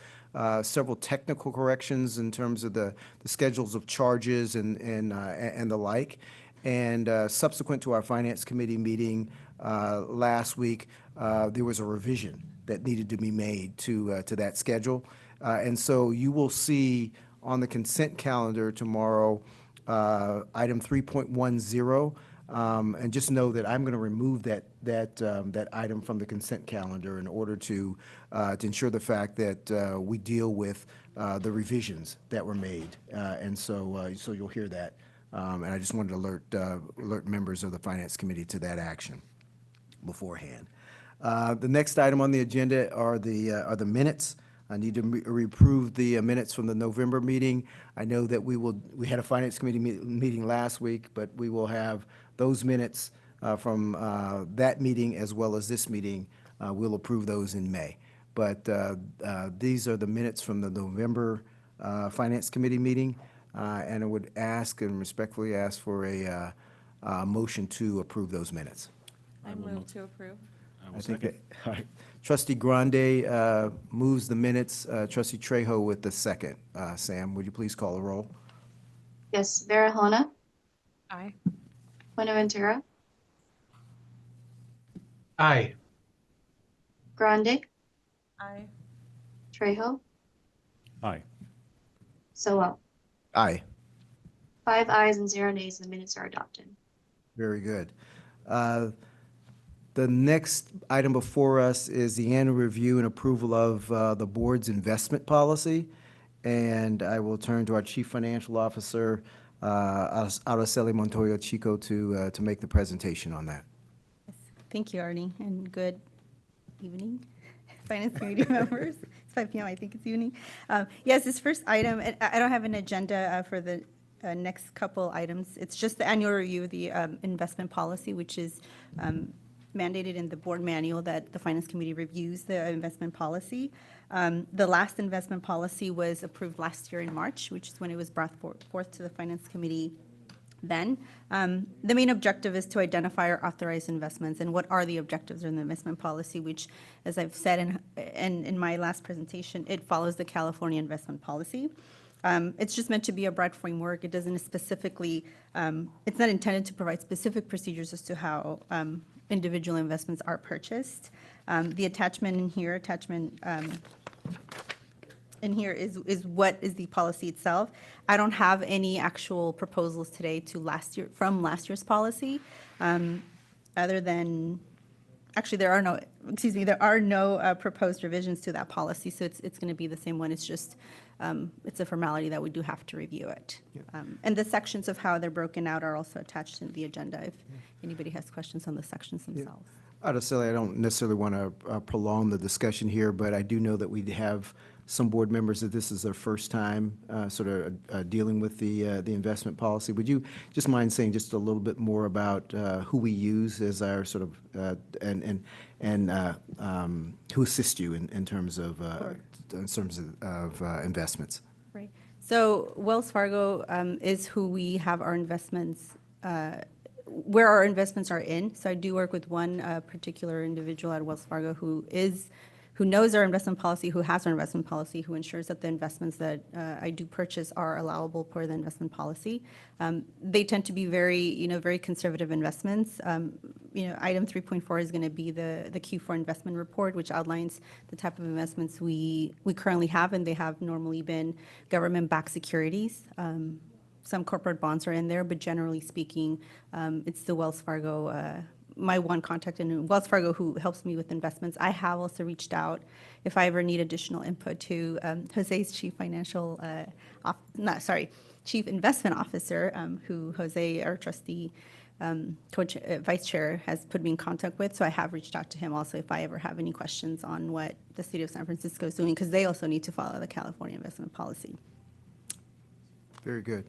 several technical corrections in terms of the schedules of charges and the like. And subsequent to our Finance Committee meeting last week, there was a revision that needed to be made to that schedule. And so you will see on the consent calendar tomorrow, item 3.10, And just know that I'm going to remove that item from the consent calendar in order to ensure the fact that we deal with the revisions that were made. And so you'll hear that. And I just wanted to alert members of the Finance Committee to that action beforehand. The next item on the agenda are the minutes. I need to reapprove the minutes from the November meeting. I know that we had a Finance Committee meeting last week, but we will have those minutes from that meeting as well as this meeting. We'll approve those in May. But these are the minutes from the November Finance Committee meeting. And I would ask and respectfully ask for a motion to approve those minutes. I move to approve. I think that, all right. Trustee Grande moves the minutes. Trustee Trejo with the second. Sam, would you please call the roll? Yes, Barahona, Aye. Buenaventura, Aye. Grande, Aye. Trejo, Aye. Sowell. Aye. 5 ayes and 0 nays. The minutes are adopted. Very good. The next item before us is the annual review and approval of the board's investment policy. And I will turn to our Chief Financial Officer, Araceli Montoya Chico, to make the presentation on that. Thank you, Arnie, and good evening, Finance Committee members. It's 5 p.m., I think it's evening. Yes, this first item, I don't have an agenda for the next couple items. It's just the annual review of the investment policy, which is mandated in the board manual that the Finance Committee reviews the investment policy. The last investment policy was approved last year in March, which is when it was brought forth to the Finance Committee then. The main objective is to identify our authorized investments and what are the objectives in the investment policy, which, as I've said in my last presentation, it follows the California investment policy. It's just meant to be a broad framework. It doesn't specifically, it's not intended to provide specific procedures as to how individual investments are purchased. The attachment in here, is what is the policy itself. I don't have any actual proposals today from last year's policy, other than, actually there are no proposed revisions to that policy, so it's going to be the same one. It's just, it's a formality that we do have to review it. And the sections of how they're broken out are also attached in the agenda if anybody has questions on the sections themselves. Araceli, I don't necessarily want to prolong the discussion here, but I do know that we have some board members that this is their first time sort of dealing with the investment policy. Would you just mind saying just a little bit more about who we use as our sort of and who assists you in terms of investments? Right. So Wells Fargo is who we have our investments, where our investments are in. So I do work with one particular individual at Wells Fargo who knows our investment policy, who has our investment policy, who ensures that the investments that I do purchase are allowable per the investment policy. They tend to be very conservative investments. Item 3.4 is going to be the Q4 investment report, which outlines the type of investments we currently have, and they have normally been government-backed securities. Some corporate bonds are in there, but generally speaking, it's the Wells Fargo, my one contact in Wells Fargo who helps me with investments. I have also reached out if I ever need additional input to Jose's chief chief investment officer, who Jose, our trustee, vice chair, has put me in contact with. So I have reached out to him also if I ever have any questions on what the city of San Francisco is doing, because they also need to follow the California investment policy. Very good.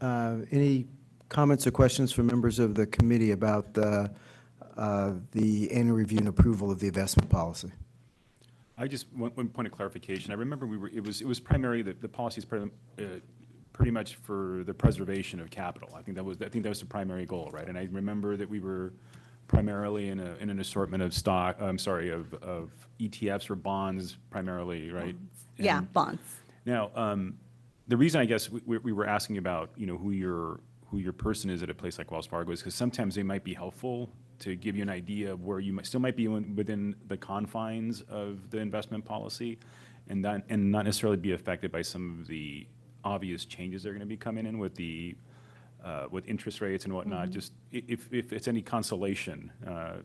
Any comments or questions from members of the committee about the annual review and approval of the investment policy? I just one point of clarification. I remember it was primarily the policy is pretty much for the preservation of capital. I think that was the primary goal, right? And I remember that we were primarily in an assortment of of ETFs or bonds primarily, right? Yeah, bonds. Now, the reason I guess we were asking about who your person is at a place like Wells Fargo is because sometimes they might be helpful to give you an idea of where you still might be within the confines of the investment policy, and not necessarily be affected by some of the obvious changes that are going to be coming in with the with interest rates and whatnot, just if it's any consolation,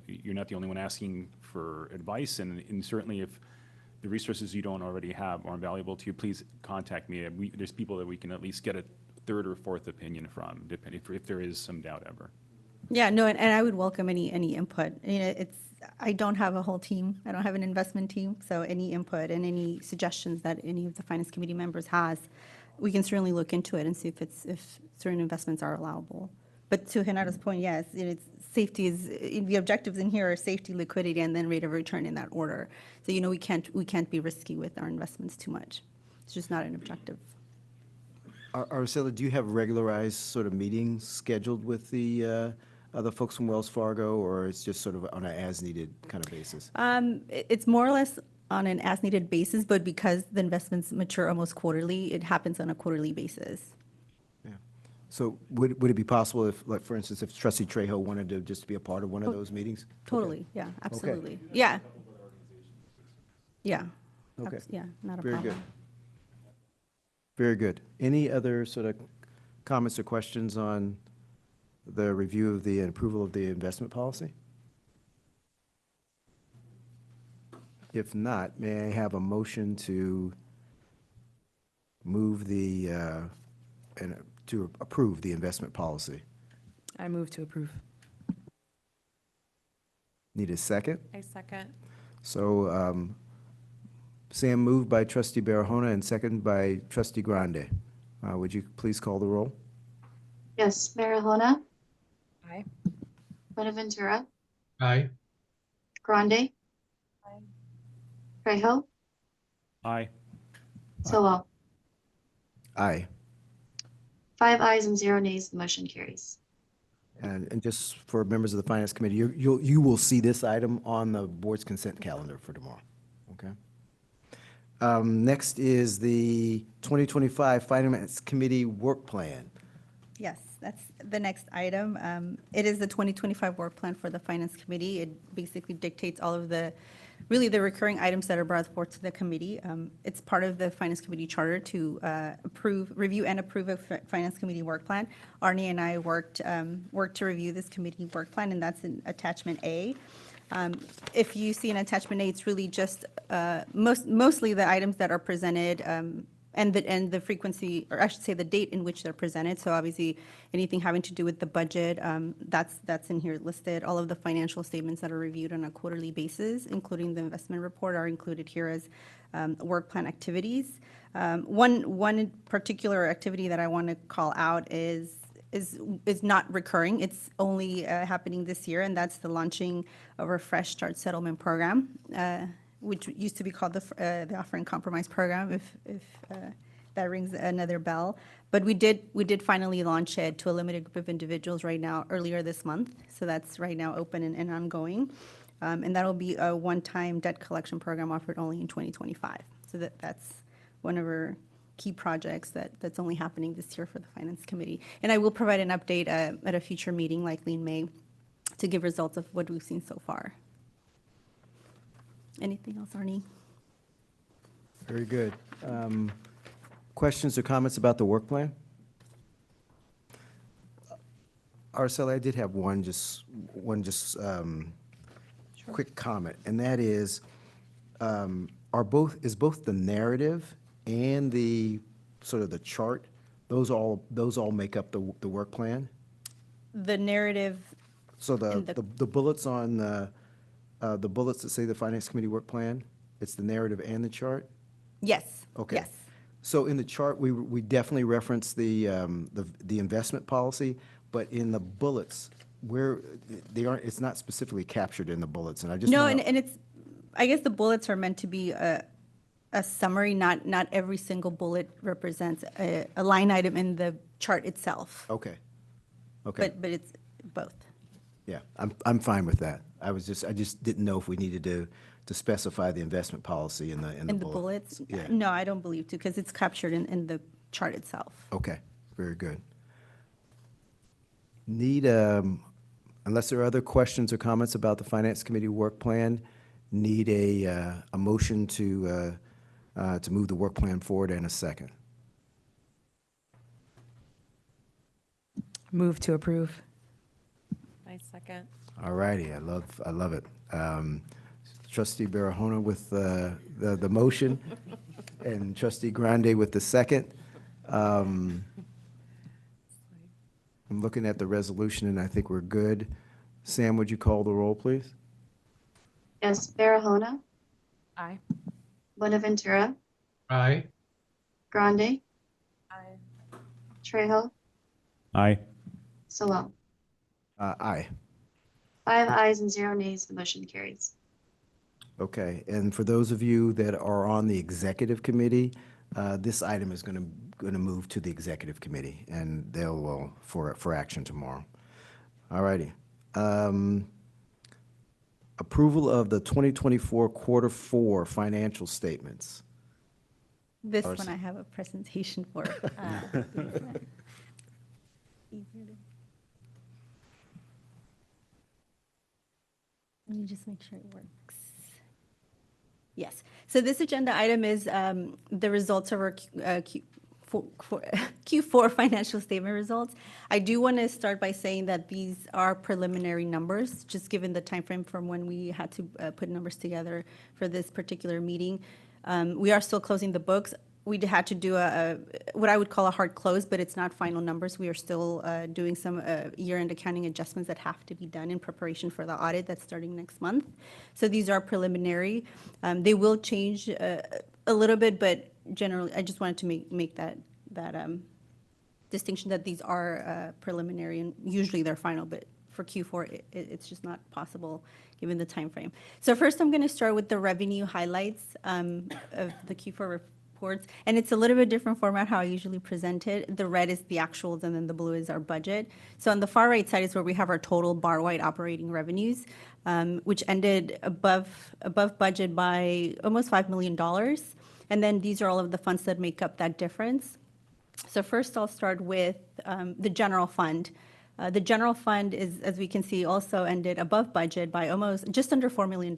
you're not the only one asking for advice, and certainly if the resources you don't already have aren't valuable to you, please contact me. There's people that we can at least get a third or fourth opinion from, depending if there is some doubt ever. Yeah, no, and I would welcome any input. You know, I don't have a whole team. I don't have an investment team. So any input and any suggestions that any of the finance committee members has, we can certainly look into it and see if certain investments are allowable. But to Henada's point, yes, it's safety is the objectives in here are safety, liquidity, and then rate of return in that order. So we can't be risky with our investments too much. It's just not an objective. Araceli, do you have regularized sort of meetings scheduled with the other folks from Wells Fargo, or it's just sort of on an as-needed kind of basis? It's more or less on an as-needed basis, but because the investments mature almost quarterly, it happens on a quarterly basis. Yeah. So would it be possible if, like, for instance, if Trustee Trejo wanted to just be a part of one of those meetings? Totally, Okay. yeah, absolutely. Yeah. Yeah. Okay. Yeah, not a Very problem. good. Very good. Any other sort of comments or questions on the review of the approval of the investment policy? If not, may I have a motion to move to approve the investment policy? I move to approve. Need a second? I second. So Sam moved by Trustee Barahona and second by Trustee Grande. Would you please call the roll? Yes, Marihona, Aye. Buenaventura, Aye. Grande. Trejo, Aye. Sowell. Aye. 5 ayes and 0 nays, the motion carries. And just for members of the Finance Committee, you will see this item on the board's consent calendar for tomorrow, okay? Next is the 2025 Finance Committee Work Plan. Yes, that's the next item. It is the 2025 work plan for the Finance Committee. It basically dictates all of the recurring items that are brought forth to the committee. It's part of the Finance Committee charter to review and approve a Finance Committee work plan. Arnie and I worked to review this committee work plan, and that's in attachment A. If you see in attachment A, it's really just mostly the items that are presented and the frequency, or I should say the date in which they're presented. So obviously, anything having to do with the budget, that's in here listed. All of the financial statements that are reviewed on a quarterly basis, including the investment report, are included here as work plan activities. One particular activity that I want to call out is not recurring. It's only happening this year, and that's the launching of our Fresh Start Settlement Program, which used to be called the Offer and Compromise Program, if that rings another bell. But we did finally launch it to a limited group of individuals right now, earlier this month. So that's right now open and ongoing. And that'll be a one-time debt collection program offered only in 2025. So that's one of our key projects that's only happening this year for the Finance Committee. And I will provide an update at a future meeting, likely in May, to give results of what we've seen so far. Anything else, Arnie? Very good. Questions or comments about the work plan? Araceli, I did have one quick comment, and that is, is both the narrative and the sort of the chart, those all make up the work plan? The narrative. So the bullets on the bullets that say the Finance Committee work plan, it's the narrative and the chart? Yes. Okay. Yes. So in the chart, we definitely reference the investment policy, but in the bullets, it's not specifically captured in the bullets, and I just No, wanna- and it's, I guess the bullets are meant to be a summary. Not every single bullet represents a line item in the chart itself. Okay. Okay. But it's both. Yeah, I'm fine with that. I just didn't know if we needed to specify the investment policy in the In the bullets? Yeah. No, I don't believe to, because it's captured in the chart itself. Okay, very good. Unless there are other questions or comments about the Finance Committee work plan, need a motion to move the work plan forward and a second. Move to approve. I second. All righty, I love it. Trustee Barahona with the motion, and Trustee Grande with the second. I'm looking at the resolution, and I think we're good. Sam, would you call the roll, please? Yes, Barahona, Aye. Buenaventura, Aye. Grande, Aye. Trejo, Aye. Sewell. Aye. 5 ayes and 0 nays, the motion carries. Okay, and for those of you that are on the executive committee, this item is going to move to the executive committee, and they'll for action tomorrow. All righty. Approval of the 2024 quarter 4 financial statements. This Darcy. one I have a presentation for. Let me just make sure it works. Yes. So this agenda item is the results of our Q4 financial statement results. I do want to start by saying that these are preliminary numbers, just given the time frame from when we had to put numbers together for this particular meeting. We are still closing the books. We had to do what I would call a hard close, but it's not final numbers. We are still doing some year-end accounting adjustments that have to be done in preparation for the audit that's starting next month. So these are preliminary. They will change a little bit, but generally, I just wanted to make that distinction that these are preliminary, and usually they're final, but for Q4, it's just not possible given the time frame. So first, I'm going to start with the revenue highlights of the Q4 reports, and it's a little bit different format how I usually present it. The red is the actuals, and then the blue is our budget. So on the far right side is where we have our total bar-wide operating revenues, which ended above budget by almost $5 million. And then these are all of the funds that make up that difference. So first, I'll start with the general fund. The general fund is, as we can see, also ended above budget by just under $4 million.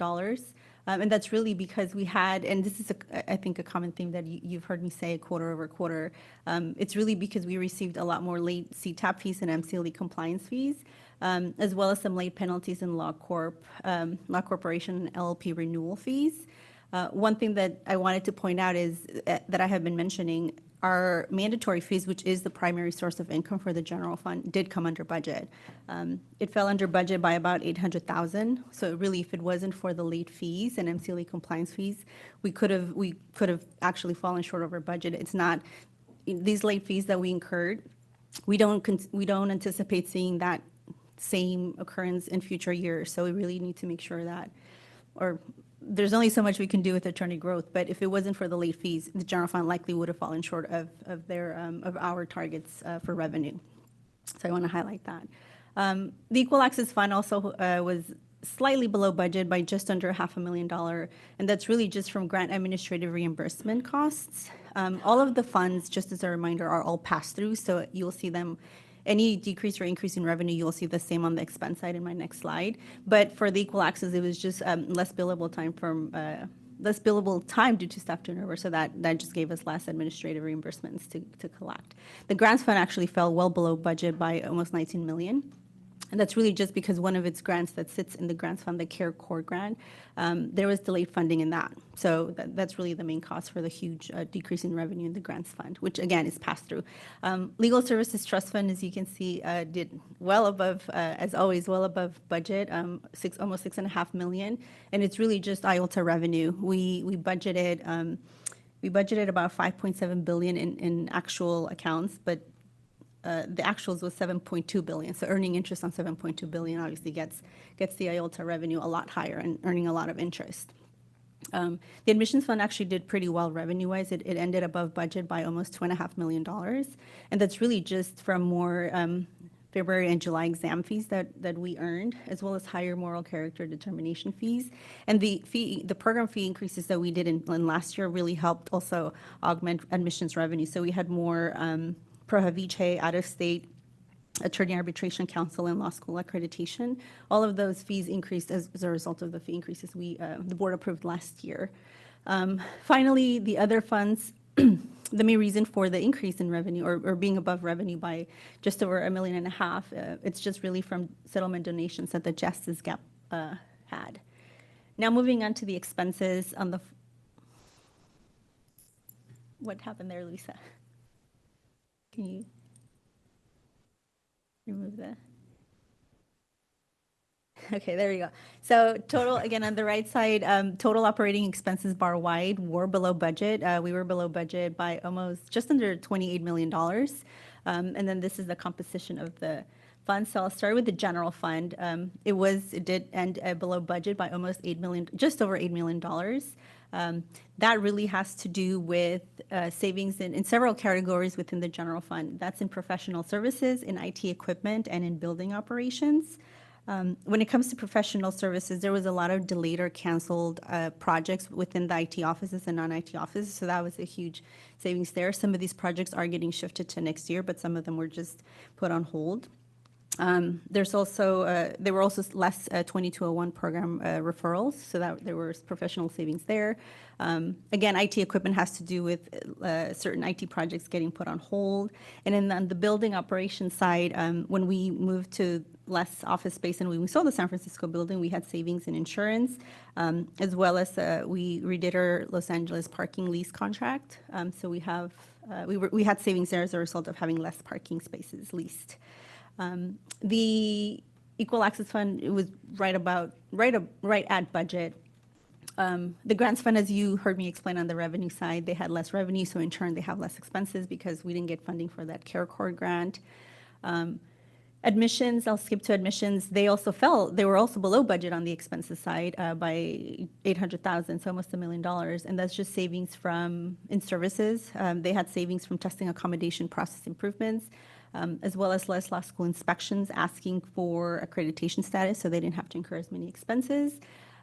And that's really because we had, and this is, I think, a common theme that you've heard me say quarter over quarter. It's really because we received a lot more late CTAP fees and MCLE compliance fees, as well as some late penalties in Law Corporation and LLP renewal fees. One thing that I wanted to point out is that I have been mentioning, our mandatory fees, which is the primary source of income for the general fund, did come under budget. It fell under budget by about $800,000. So really, if it wasn't for the late fees and MCLE compliance fees, we could have actually fallen short of our budget. It's not these late fees that we incurred. We don't anticipate seeing that same occurrence in future years. So we really need to make sure that, or there's only so much we can do with attorney growth, but if it wasn't for the late fees, the general fund likely would have fallen short of our targets for revenue. So I want to highlight that. The Equal Access Fund also was slightly below budget by just under $500,000, and that's really just from grant administrative reimbursement costs. All of the funds, just as a reminder, are all passed through, so you'll see them. Any decrease or increase in revenue, you'll see the same on the expense side in my next slide. But for the Equal Access, it was just less billable time due to staff turnover, so that just gave us less administrative reimbursements to collect. The Grants Fund actually fell well below budget by almost $19 million. And that's really just because one of its grants that sits in the Grants Fund, the CARE Core grant, there was delayed funding in that. So that's really the main cause for the huge decrease in revenue in the Grants Fund, which again is passed through. Legal Services Trust Fund, as you can see, did well above, as always, well above budget, almost $6.5 million. And it's really just IOLTA revenue. We budgeted about $5.7 billion in actual accounts, but the actuals was $7.2 billion. So earning interest on $7.2 billion obviously gets the IOLTA revenue a lot higher and earning a lot of interest. The admissions fund actually did pretty well revenue-wise. It ended above budget by almost $2.5 million. And that's really just from more February and July exam fees that we earned, as well as higher moral character determination fees. And the program fee increases that we did in last year really helped also augment admissions revenue. So we had more Pro Havice, out-of-state attorney arbitration counsel, and law school accreditation. All of those fees increased as a result of the fee increases the board approved last year. Finally, the other funds the main reason for the increase in revenue or being above revenue by just over $1.5 million, it's just really from settlement donations that the Justice Gap had. Now moving on to the expenses on the, what happened there, Lisa? Can you remove the? Okay, there you go. So total, again, on the right side, total operating expenses bar wide were below budget. We were below budget by almost just under $28 million. And then this is the composition of the fund. So I'll start with the general fund. It did end below budget by almost $8 million, just over $8 million. That really has to do with savings in several categories within the general fund. That's in professional services, in IT equipment, and in building operations. When it comes to professional services, there was a lot of delayed or canceled projects within the IT offices and non-IT offices, so that was a huge savings there. Some of these projects are getting shifted to next year, but some of them were just put on hold. There were also less 2201 program referrals, so that there were professional savings there. Again, IT equipment has to do with certain IT projects getting put on hold. And then on the building operations side, when we moved to less office space and when we sold the San Francisco building, we had savings in insurance, as well as we redid our Los Angeles parking lease contract. So we had savings there as a result of having less parking spaces leased. The Equal Access Fund, it was right at budget. The grants fund, as you heard me explain on the revenue side, they had less revenue, so in turn they have less expenses because we didn't get funding for that CareCorps grant. Admissions, I'll skip to admissions. They were also below budget on the expenses side by $800,000, so almost $1 million, and that's just savings in services. They had savings from testing accommodation process improvements, as well as less law school inspections asking for accreditation status, so they didn't have to incur as many expenses.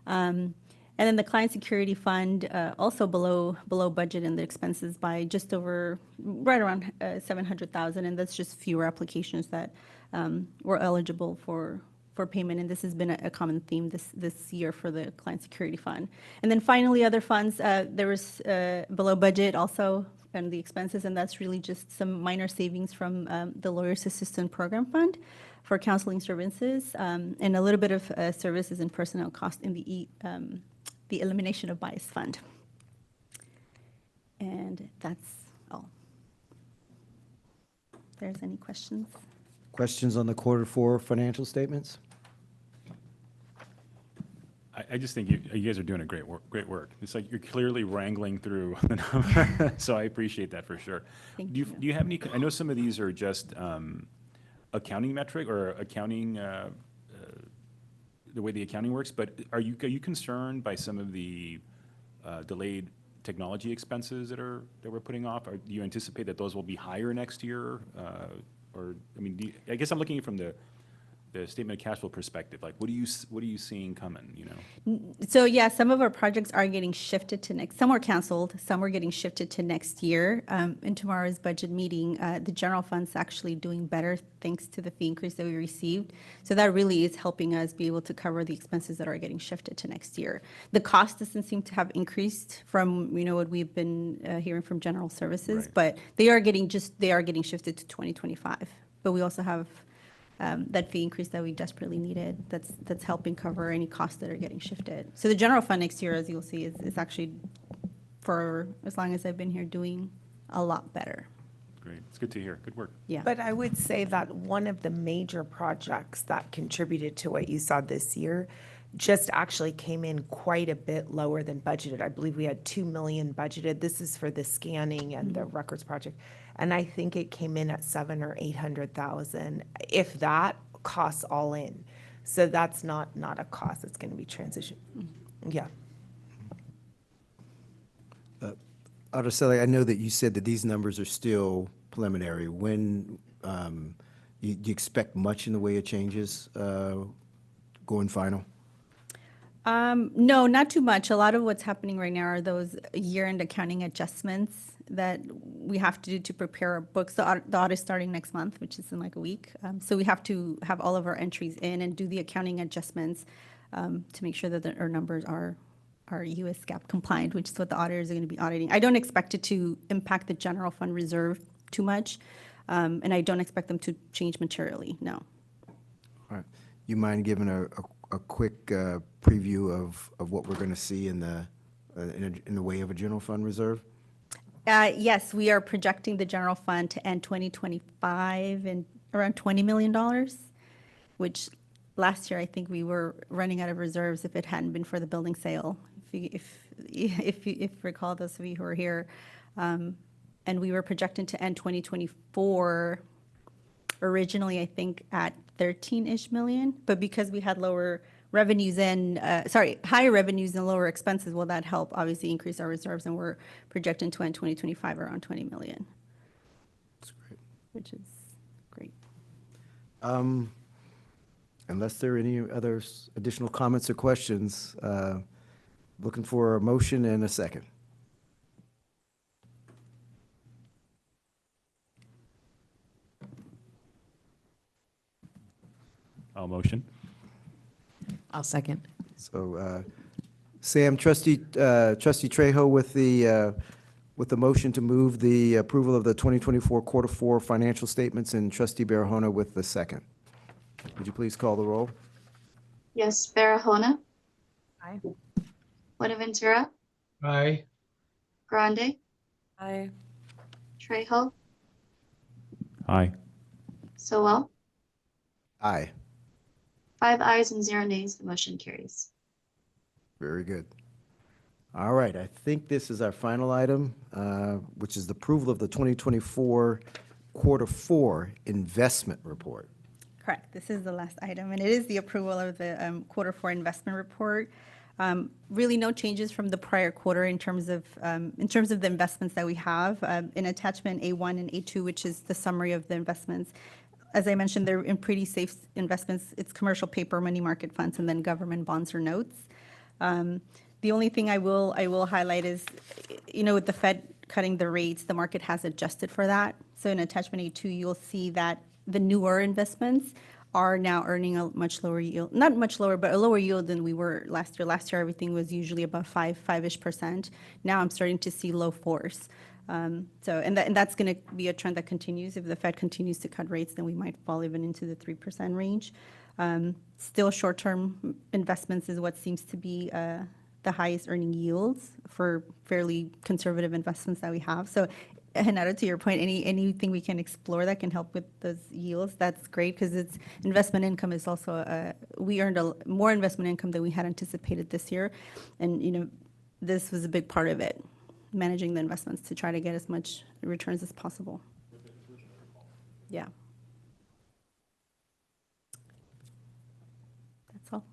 And then the client security fund, also below budget in the expenses by just over, right around $700,000, and that's just fewer applications that were eligible for payment, and this has been a common theme this year for the client security fund. And then finally, other funds, there was below budget also and the expenses, and that's really just some minor savings from the Lawyers Assistant Program Fund for counseling services, and a little bit of services and personnel cost in the Elimination of Bias Fund. And that's all. If there's any questions? Questions on the Q4 financial statements? I just think you guys are doing a great work. It's like you're clearly wrangling through the number, so I appreciate that for sure. Do you have any? I know some of these are just accounting metric or accounting, the way the accounting works. But are you concerned by some of the delayed technology expenses that we're putting off? Or do you anticipate that those will be higher next year? Or I mean, I guess I'm looking from the statement of cash flow perspective. Like, what are you seeing coming? You know. So yeah, some of our projects are getting shifted to next. Some were canceled. Some were getting shifted to next year. In tomorrow's budget meeting, the general fund's actually doing better thanks to the fee increase that we received. So that really is helping us be able to cover the expenses that are getting shifted to next year. The cost doesn't seem to have increased from what we've been hearing from general services, right. But they are getting shifted to 2025. But we also have that fee increase that we desperately needed that's helping cover any costs that are getting shifted. So the general fund next year, as you'll see, is actually, for as long as I've been here, doing a lot better. Great. It's good to hear. Good work. Yeah. But I would say that one of the major projects that contributed to what you saw this year just actually came in quite a bit lower than budgeted. I believe we had $2 million budgeted. This is for the scanning and the records project. And I think it came in at $700,000 or $800,000, if that, costs all in. So that's not a cost. It's going to be transition. Yeah. Araceli, I know that you said that these numbers are still preliminary. When you expect much in the way of changes going final? No, not too much. A lot of what's happening right now are those year-end accounting adjustments that we have to do to prepare our books. The audit is starting next month, which is in like a week. So we have to have all of our entries in and do the accounting adjustments to make sure that our numbers are are US GAAP compliant, which is what the auditors are going to be auditing. I don't expect it to impact the general fund reserve too much, and I don't expect them to change materially, no. All right. You mind giving a quick preview of what we're going to see in the way of a general fund reserve? Yes, we are projecting the general fund to end 2025 in around $20 million, which last year I think we were running out of reserves if it hadn't been for the building sale. If you recall, those of you who are here, and we were projecting to end 2024 originally, I think, at 13-ish million, but because we had lower revenues and, higher revenues and lower expenses, well, that helped obviously increase our reserves, and we're projecting to end 2025 around 20 million. That's great. Which is great. Unless there are any other additional comments or questions, looking for a motion and a second. I'll motion. I'll second. So, Sam, Trustee Trejo with the motion to move the approval of the 2024 Quarter 4 financial statements, and Trustee Barahona with the second. Would you please call the roll? Yes, Barahona, Aye. Buenaventura, Aye. Grande, Aye. Trejo, Aye. Sowell. Aye. 5 ayes and 0 nays. The motion carries. Very good. All right, I think this is our final item, which is the approval of the 2024 Quarter 4 investment report. Correct. This is the last item, and it is the approval of the Quarter 4 investment report. Really no changes from the prior quarter in terms of the investments that we have. In attachment A1 and A2, which is the summary of the investments. As I mentioned, they're in pretty safe investments. It's commercial paper, money market funds, and then government bonds or notes. The only thing I will highlight is, with the Fed cutting the rates, the market has adjusted for that. So in attachment A2, you'll see that the newer investments are now earning a much lower yield, not much lower, but a lower yield than we were last year. Last year, everything was usually above 5-ish%. Now I'm starting to see low 4s. And that's going to be a trend that continues. If the Fed continues to cut rates, then we might fall even into the 3% range. Still, short-term investments is what seems to be the highest earning yields for fairly conservative investments that we have. So, Renato, to your point, anything we can explore that can help with those yields, that's great, because it's investment income is also, we earned more investment income than we had anticipated this year. And, this was a big part of it, managing the investments to try to get as much returns as possible. Yeah. That's all.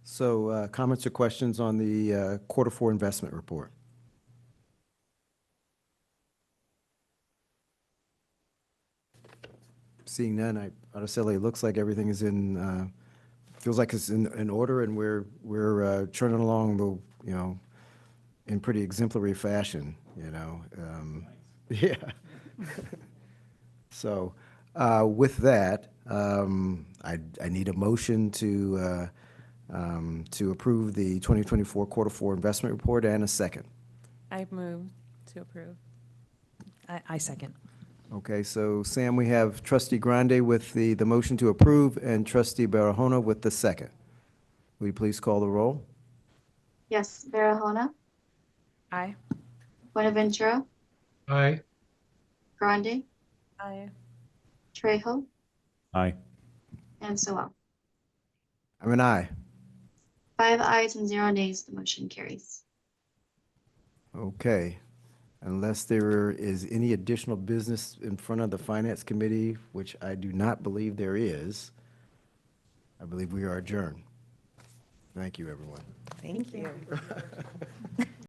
So, comments or questions on the Quarter 4 investment report? Seeing none, Araceli, it looks like everything is feels like it's in order, and we're churning along in pretty exemplary fashion, Yeah. So, with that, I need a motion to approve the 2024 Quarter 4 investment report, and a second. I move to approve. I second. Okay, so Sam, we have Trustee Grande with the motion to approve, and Trustee Barahona with the second. Will you please call the roll? Yes, Barahona, Aye. Buenaventura, Aye. Grande, Aye. Trejo, Aye. and Sowell. I'm an aye. 5 ayes and 0 nays. The motion carries. Okay. Unless there is any additional business in front of the Finance Committee, which I do not believe there is, I believe we are adjourned. Thank you, everyone. Thank you.